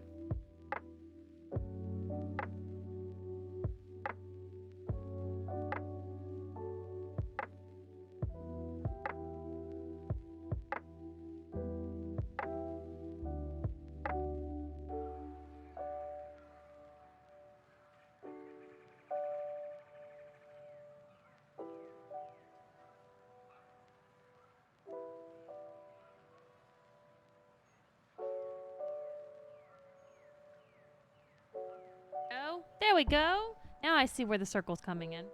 Oh, there we go. Now I see where the circle's coming in.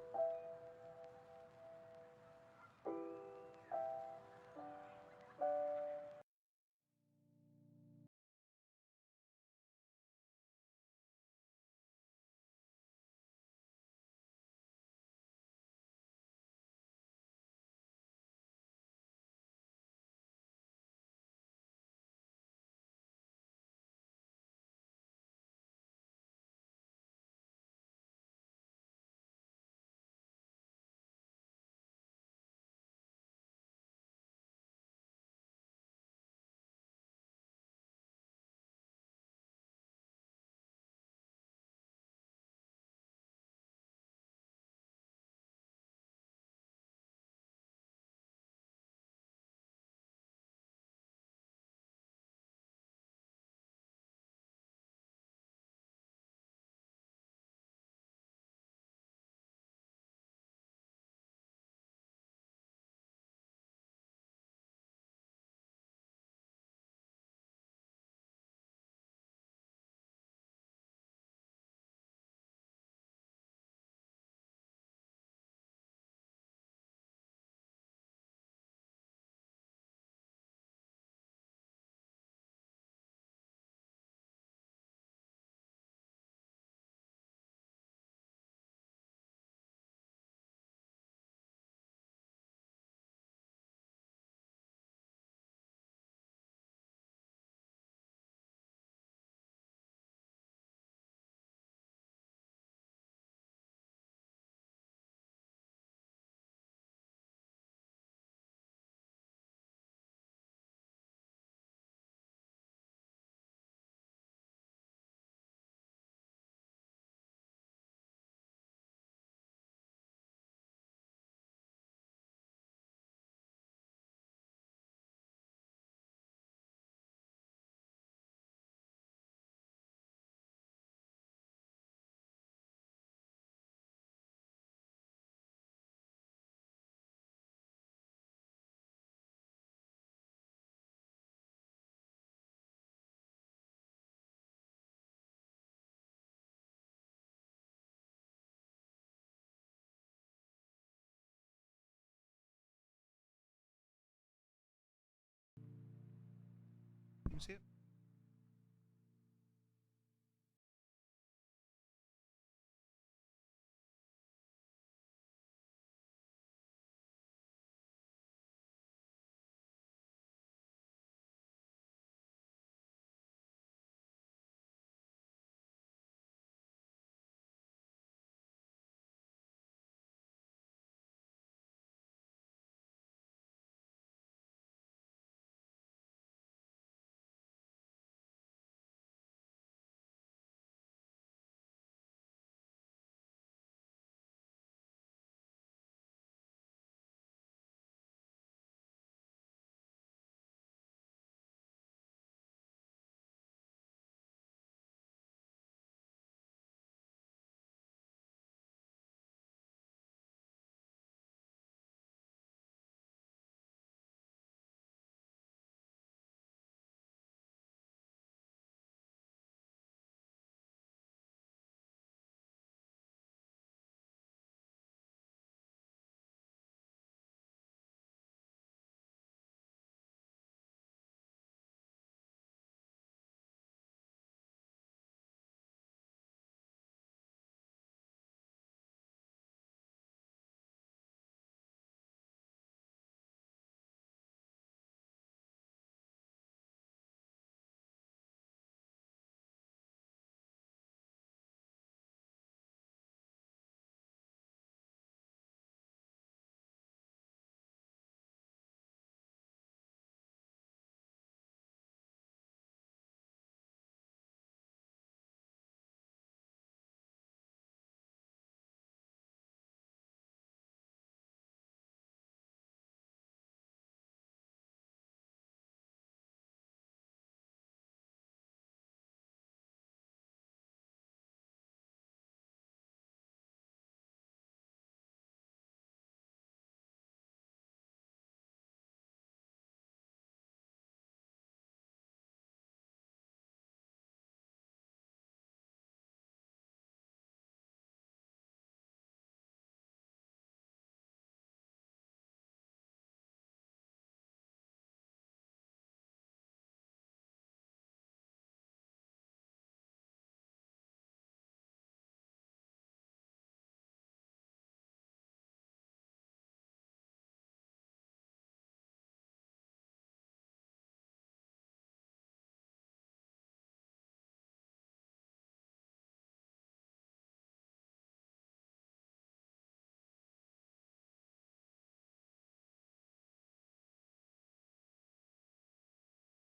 me see it.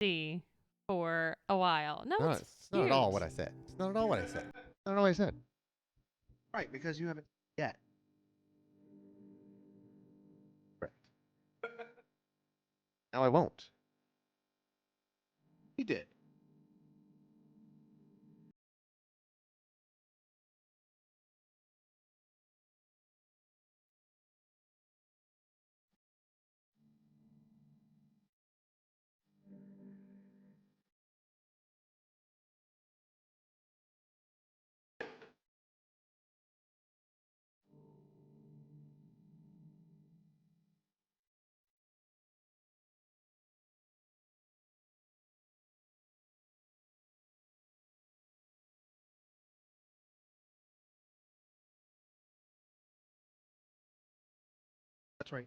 See for a while. No, No, it's it's not at all huge. what I said. It's not at all what I said. Not all I said. Right, because you haven't yet. Correct. Now I won't. He did. That's right.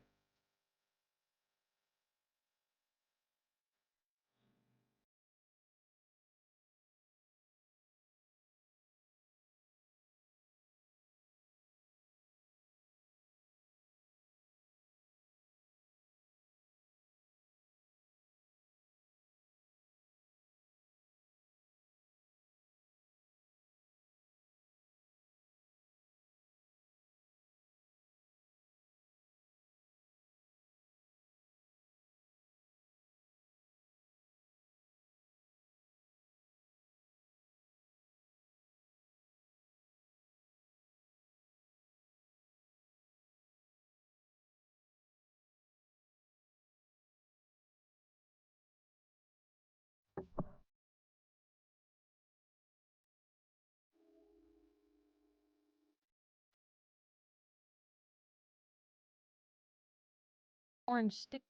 Orange stick.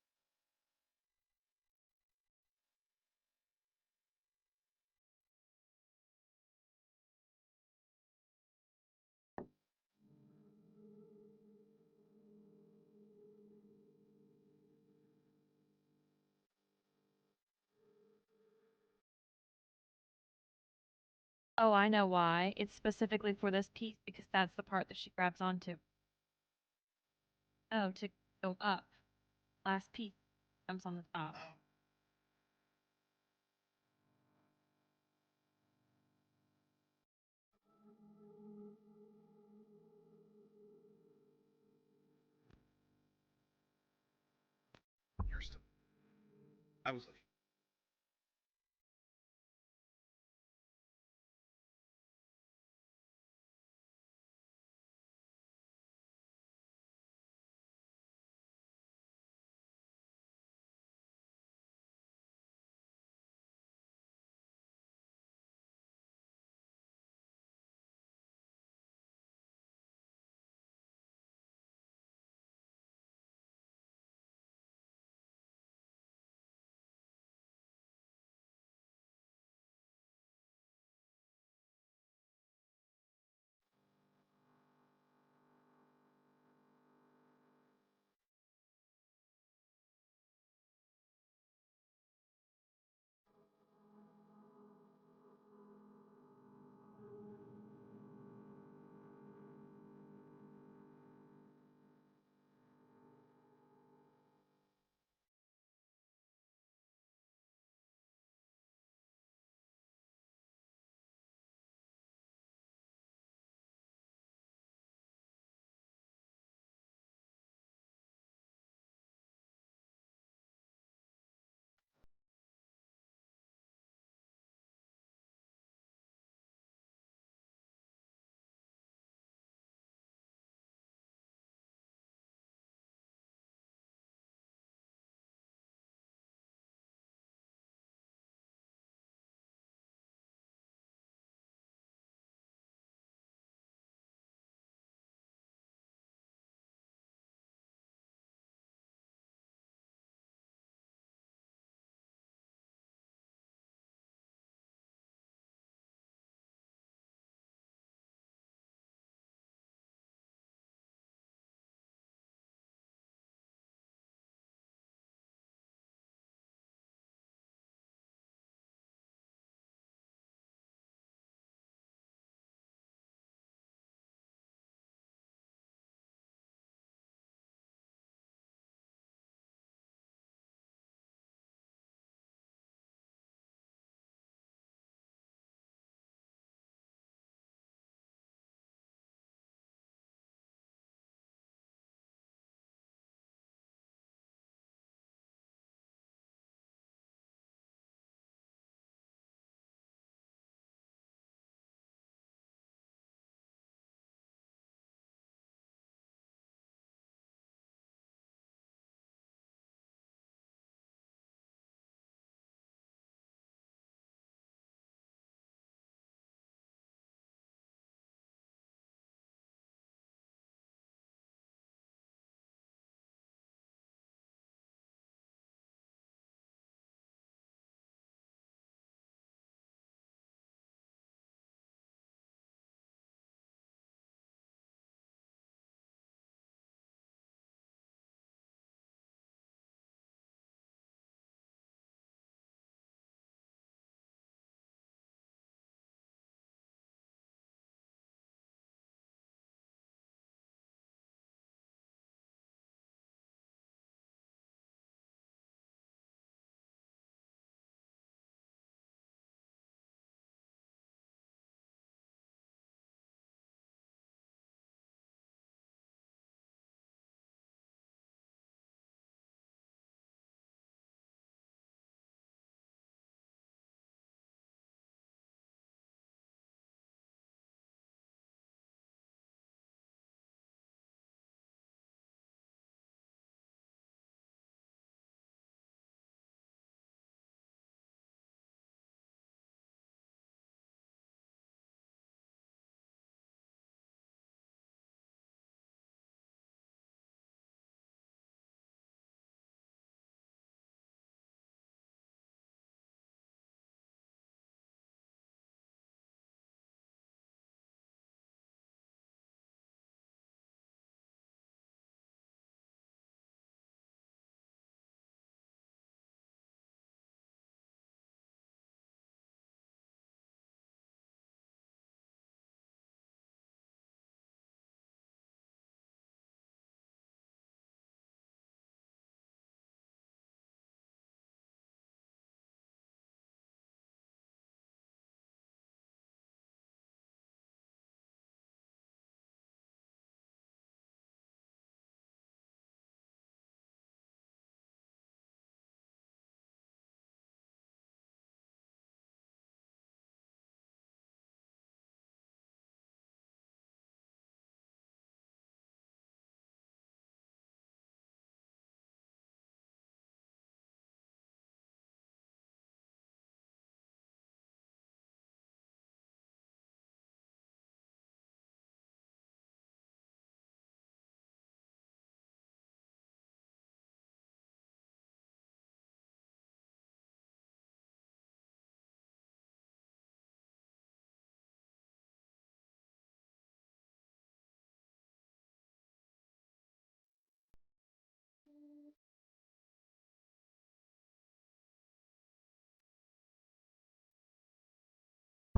Oh, I know why. It's specifically for this piece because that's the part that she grabs onto. Oh, to go up. Last piece comes on the top. I was like,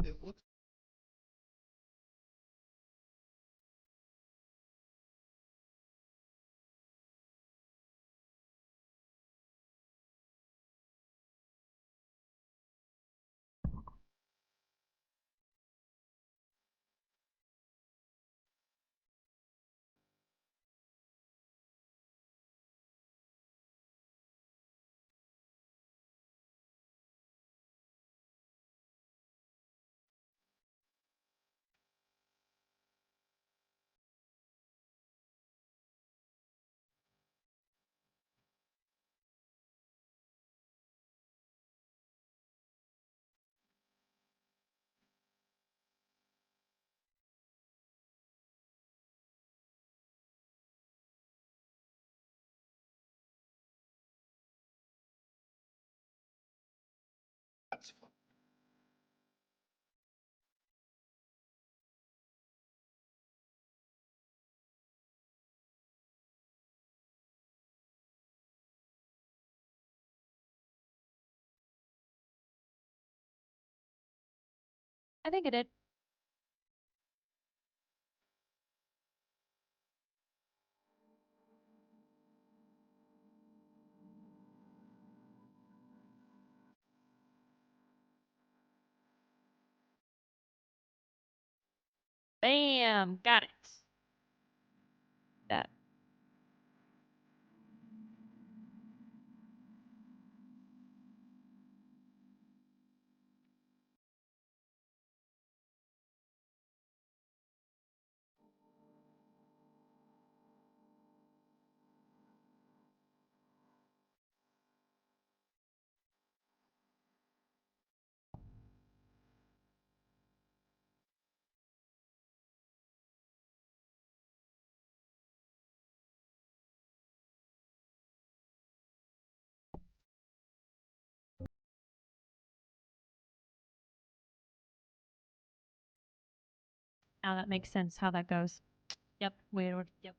It looks. That's fun. I think it did. Bam! Got it. That. Now that makes sense how that goes. Yep. Weird. Yep.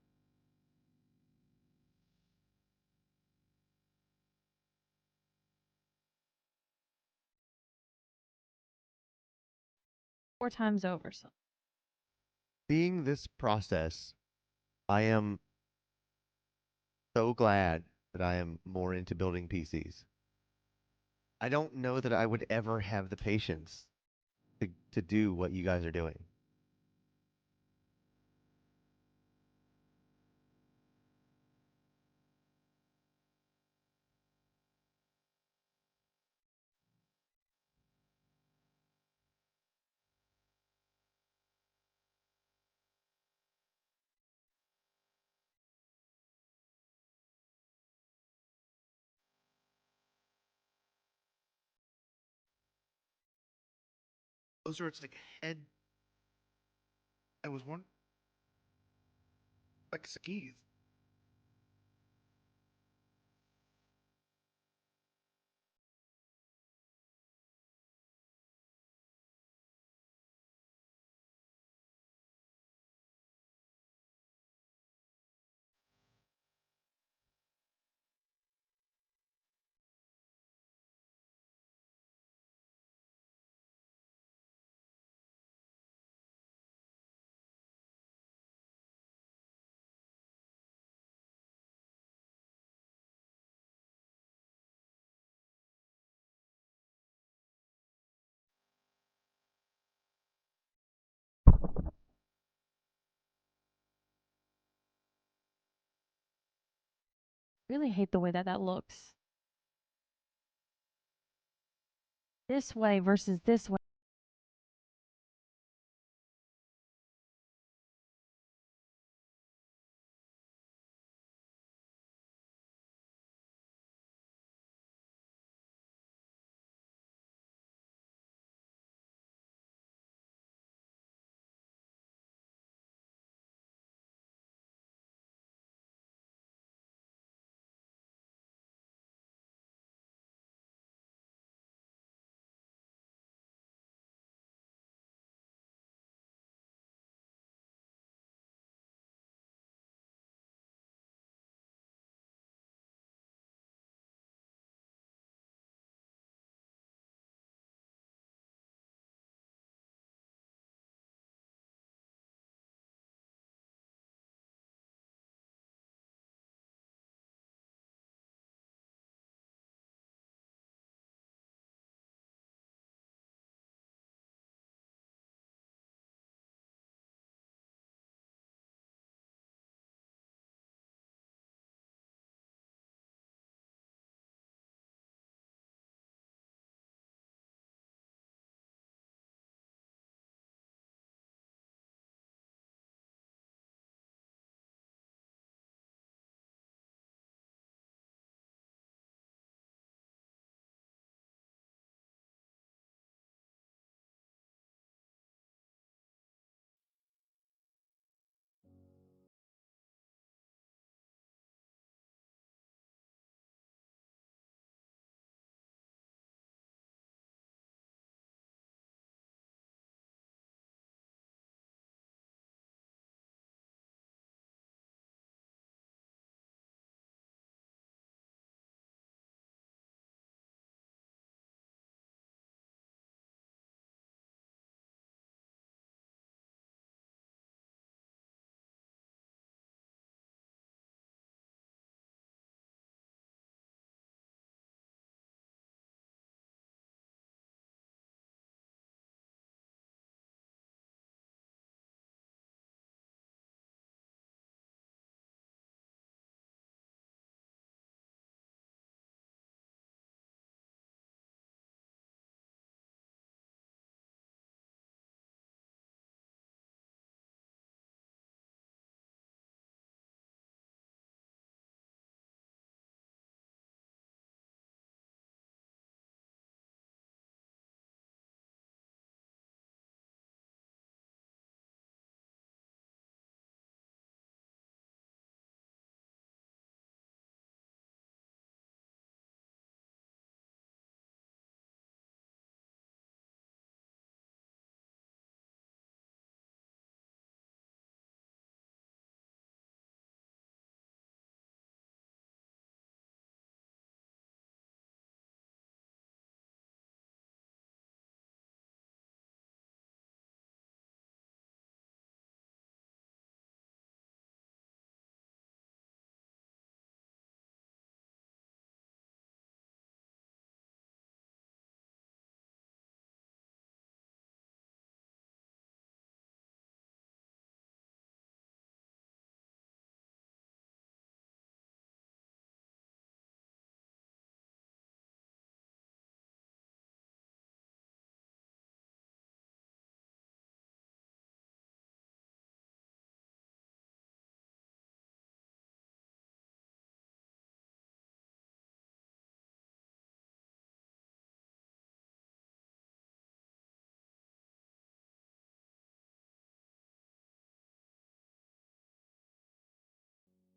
Four times over. So. Seeing this process, I am so glad that I am more into building PCs. I don't know that I would ever have the patience to do what you guys are doing. Those are its like head. I was one like skis. Really hate the way that that looks. This way versus this way.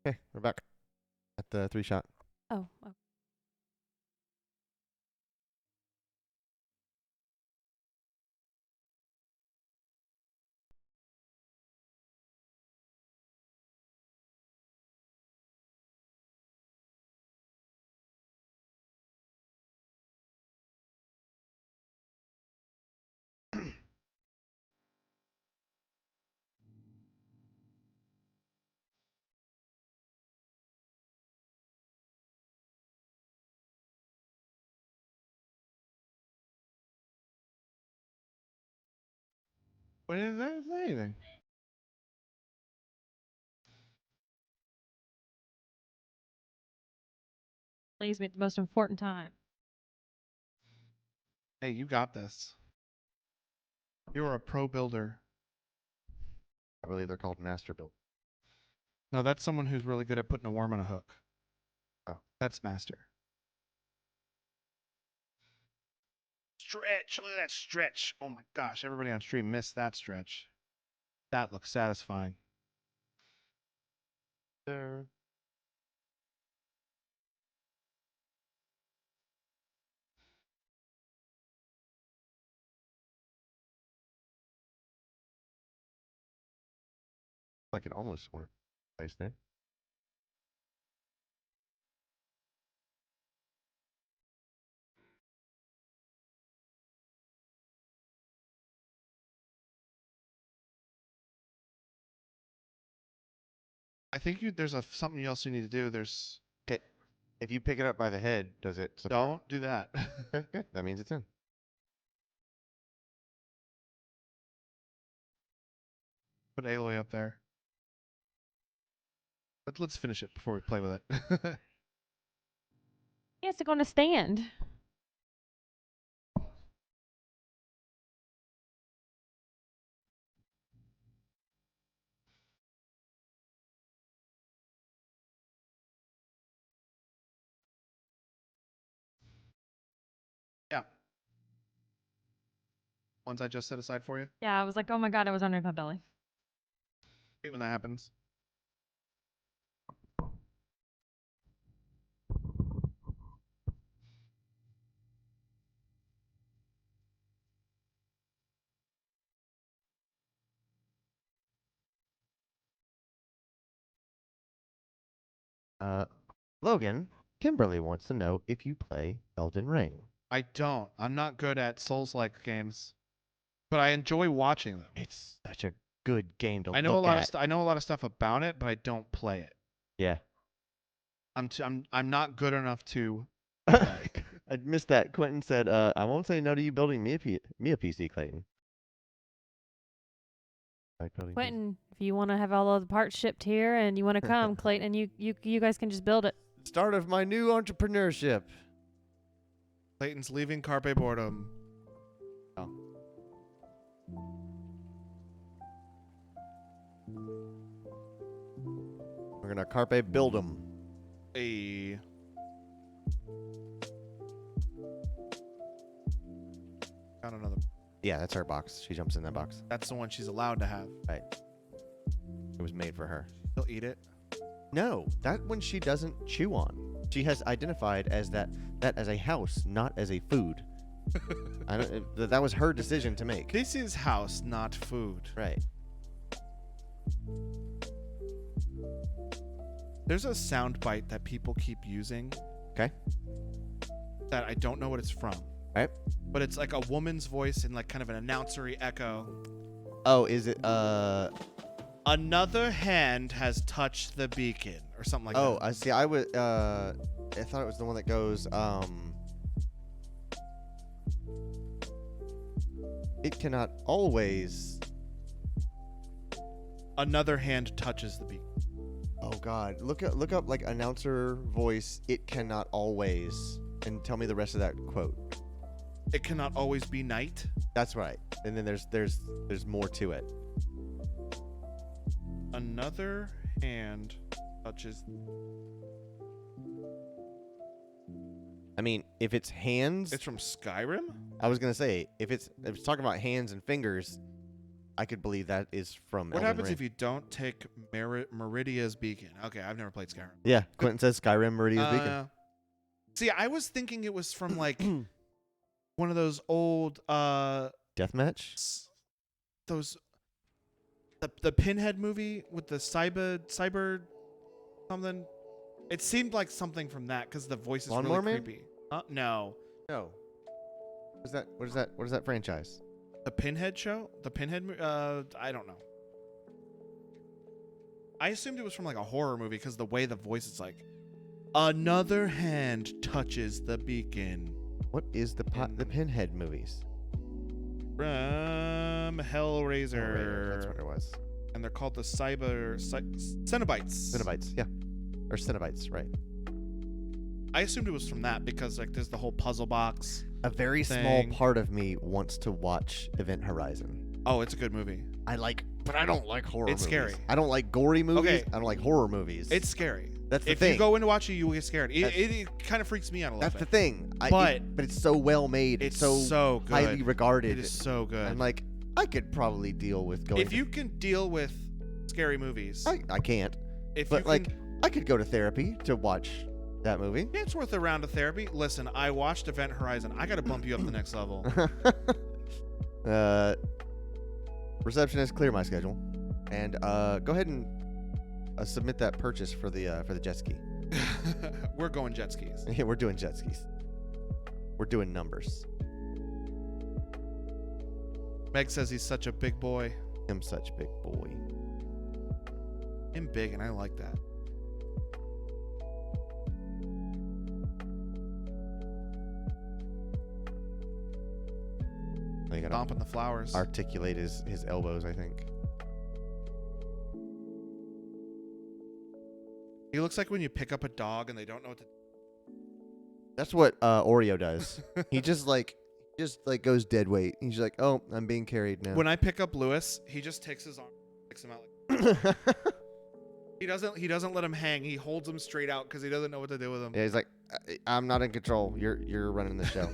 Okay, we're back at the 3-shot. Oh. What did that say anything? Leaves me at the most important time. Hey, you got this. You're a pro builder. I believe they're called master build. No, that's someone who's really good at putting a worm on a hook. Oh. That's master. Stretch. Look at that stretch. Oh my gosh. Everybody on stream missed that stretch. That looks satisfying. There. Like it almost worked. Nice there. I think there's something else you need to do. There's. Okay. If you pick it up by the head, does it support? Don't do that. Okay, good. That means it's in. Put Aloy up there. But let's finish it before we play with it. He has to go on a stand. Yeah. Ones I just set aside for you. Yeah, I was like, oh my god, I was underneath my belly. Hate when that happens. Logan, Kimberly wants to know if you play Elden Ring. I don't. I'm not good at Souls-like games, but I enjoy watching them. It's such a good game to I know look a lot at. of I know a lot of stuff about it, but I don't play it. Yeah. I'm not good enough to. I missed that. Quentin said, I won't say no to you building me a PC, Clayton. Like building Quentin, if you want to have all of the parts shipped here and you want to come, Clayton, and you guys can just build it. PC. Start of my new entrepreneurship. Clayton's leaving Carpe Boredom. Oh. We're gonna carpe build them. A. Got another. Yeah, that's her box. She jumps in that box. That's the one she's allowed to have. Right. It was made for her. He'll eat it. No, that one she doesn't chew on. She has identified as that as a house, not as a food. I don't, that was her decision to make. This is house, not food. Right. There's a soundbite that people keep using. Okay. That I don't know what it's from. Right. But it's like a woman's voice in like kind of an announcery echo. Oh, is it Another hand has touched the beacon or something like that. Oh, I see. I thought it was the one that goes it cannot always. Another hand touches the beacon. Oh God! Look up like announcer voice. It cannot always, and tell me the rest of that quote. It cannot always be night. That's right. And then there's more to it. Another hand touches. I mean, if it's hands, It's from Skyrim. I was gonna say if it's talking about hands and fingers, I could believe that is from. What Elden happens Ring. if you don't take Meridia's Beacon? Okay, I've never played Skyrim. Yeah, Quentin says Skyrim Meridia's Beacon. See, I was thinking it was from like one of those old Deathmatch. those the Pinhead movie with the cyber something. It seemed like something from that because the voice is Lawnmower really Man? creepy. No, No. What is that? What is that? What is that franchise? the Pinhead show, the Pinhead. I don't know. I assumed it was from like a horror movie because the way the voice is like, another hand touches the beacon. What is the Pinhead movies? From Hellraiser. That's what it was. And they're called the Cenobites. Cenobites, yeah, or Cenobites, right? I assumed it was from that because like there's the whole puzzle box. A very thing. small part of me wants to watch Event Horizon. Oh, it's a good movie. But I don't like horror. It's movies. scary. I don't like gory movies. Okay. I don't like horror movies. It's scary. That's the if thing. you go in to watch it, you will get scared. That's- It kind of freaks me out a little That's the bit. thing. But it's so well made. It's so so good. highly regarded. It is so good. I'm like, I could probably deal with going. If you can deal with scary movies, I can't. if But you like, can, I could go to therapy to watch that movie. yeah, it's worth a round of therapy. Listen, I watched Event Horizon. I got to bump you up the next level. Receptionist, clear my schedule, and go ahead and submit that purchase for the jet ski. We're going jet skis. Yeah, we're doing jet skis. We're doing numbers. Meg says he's such a big boy. I'm such big boy. I'm big, and I like that. Oh, you gotta Stomping the flowers. articulate his elbows, I think. He looks like when you pick up a dog and they don't know what to. That's what Oreo does. he just goes dead weight. He's like, oh, I'm being carried now. When I pick up Lewis, he just takes his arm, picks him out. Like, he doesn't let him hang. He holds him straight out because he doesn't know what to do with him. Yeah, he's like, I'm not in control. You're running the show.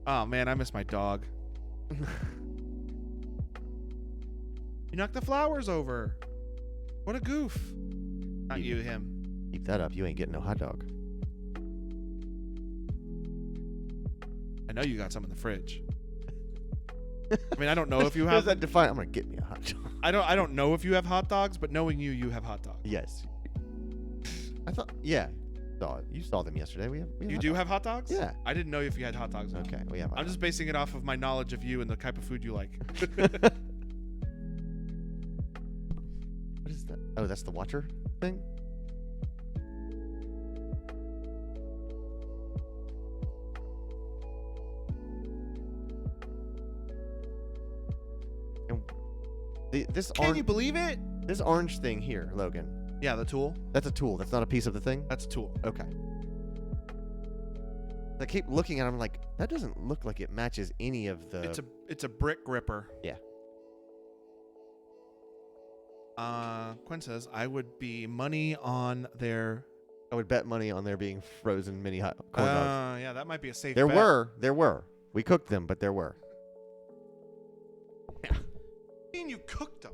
Oh man, I miss my dog. You knocked the flowers over. What a goof. Not you, him. Keep that up. You ain't getting no hot dog. I know you got some in the fridge. I mean, I don't know if you How does have. that define? I'm gonna get me a hot dog. I don't know if you have hot dogs, but knowing you, you have hot dogs. Yes. I thought. Yeah. You saw them yesterday. We have You hot do dogs. have hot dogs? Yeah. I didn't know if you had hot dogs. Now. Okay. We have. Hot I'm just basing it off of my knowledge of you and the type of food you like. What is that? Oh, that's the Watcher thing. And this Can you believe it? this orange thing here, Logan. Yeah, the tool. That's a tool. That's not a piece of the thing. That's a tool. Okay. I keep looking at him like that doesn't look like it matches any of the. It's a brick gripper. Yeah. Quinn says I would be money on their. I would bet money on there being frozen mini hot corn dogs. Yeah, that might be a safe. There bet. were. We cooked them, but there were. I mean, you cooked them.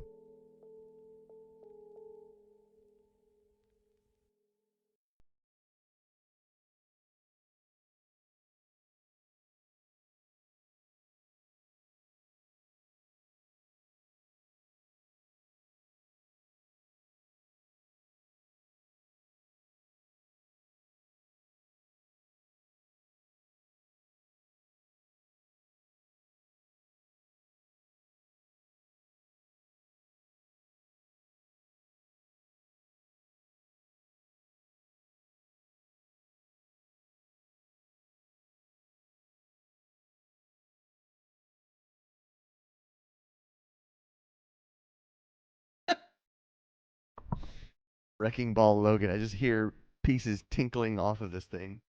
Wrecking Ball Logan. I just hear pieces tinkling off of this thing.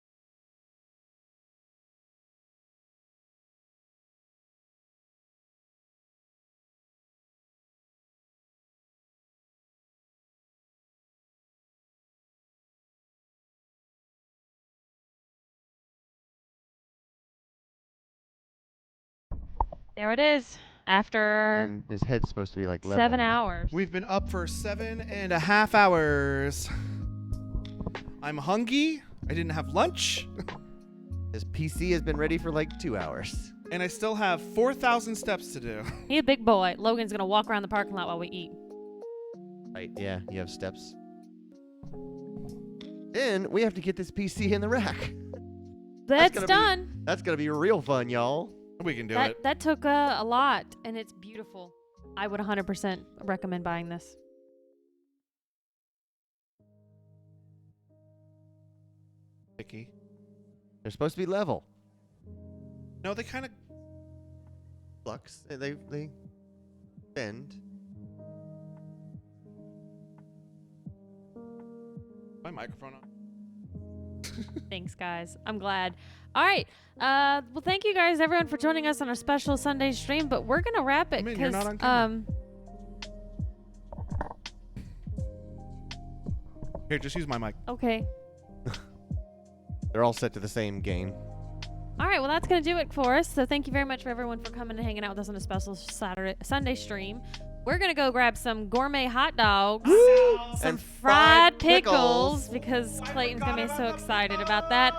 There it is. after And his head's supposed to be like level. 7 hours. We've been up for 7.5 hours. I'm hungry. I didn't have lunch. His PC has been ready for like 2 hours. And I still have 4,000 steps to do. He's a big boy. Logan's gonna walk around the parking lot while we eat. Right, yeah, you have steps. Then we have to get this PC in the rack. That's gonna be- done. That's gonna be real fun, y'all. We can do That it. that took a lot, and it's beautiful. I would 100% recommend buying this. Vicky. They're supposed to be level. No, they kind of. Flux. They bend. My microphone on. Thanks, guys. I'm glad. All right. Well, thank you guys, everyone, for joining us on our special Sunday stream. But we're gonna wrap it I mean, you're because not on camera. Here, just use my mic. Okay. They're all set to the same gain. All right. Well, that's gonna do it for us. So thank you very much for everyone for coming and hanging out with us on a special Sunday stream. We're gonna go grab some gourmet hot dogs, some And fried fried pickles, pickles. because Clayton's gonna be so excited about that.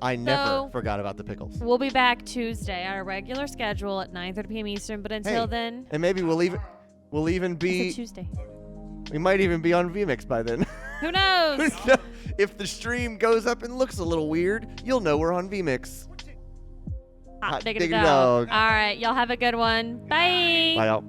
I never So- forgot about the pickles. We'll be back Tuesday at our regular schedule at 9:30 p.m. Eastern. But until Hey, then, And maybe we'll even it's a be Tuesday. we might even be on VMix by then. Who knows? If the stream goes up and looks a little weird, you'll know we're on VMix. Hot Hot diggity diggity dog. dog. All right. Y'all have a good one. Bye. Bye, y'all.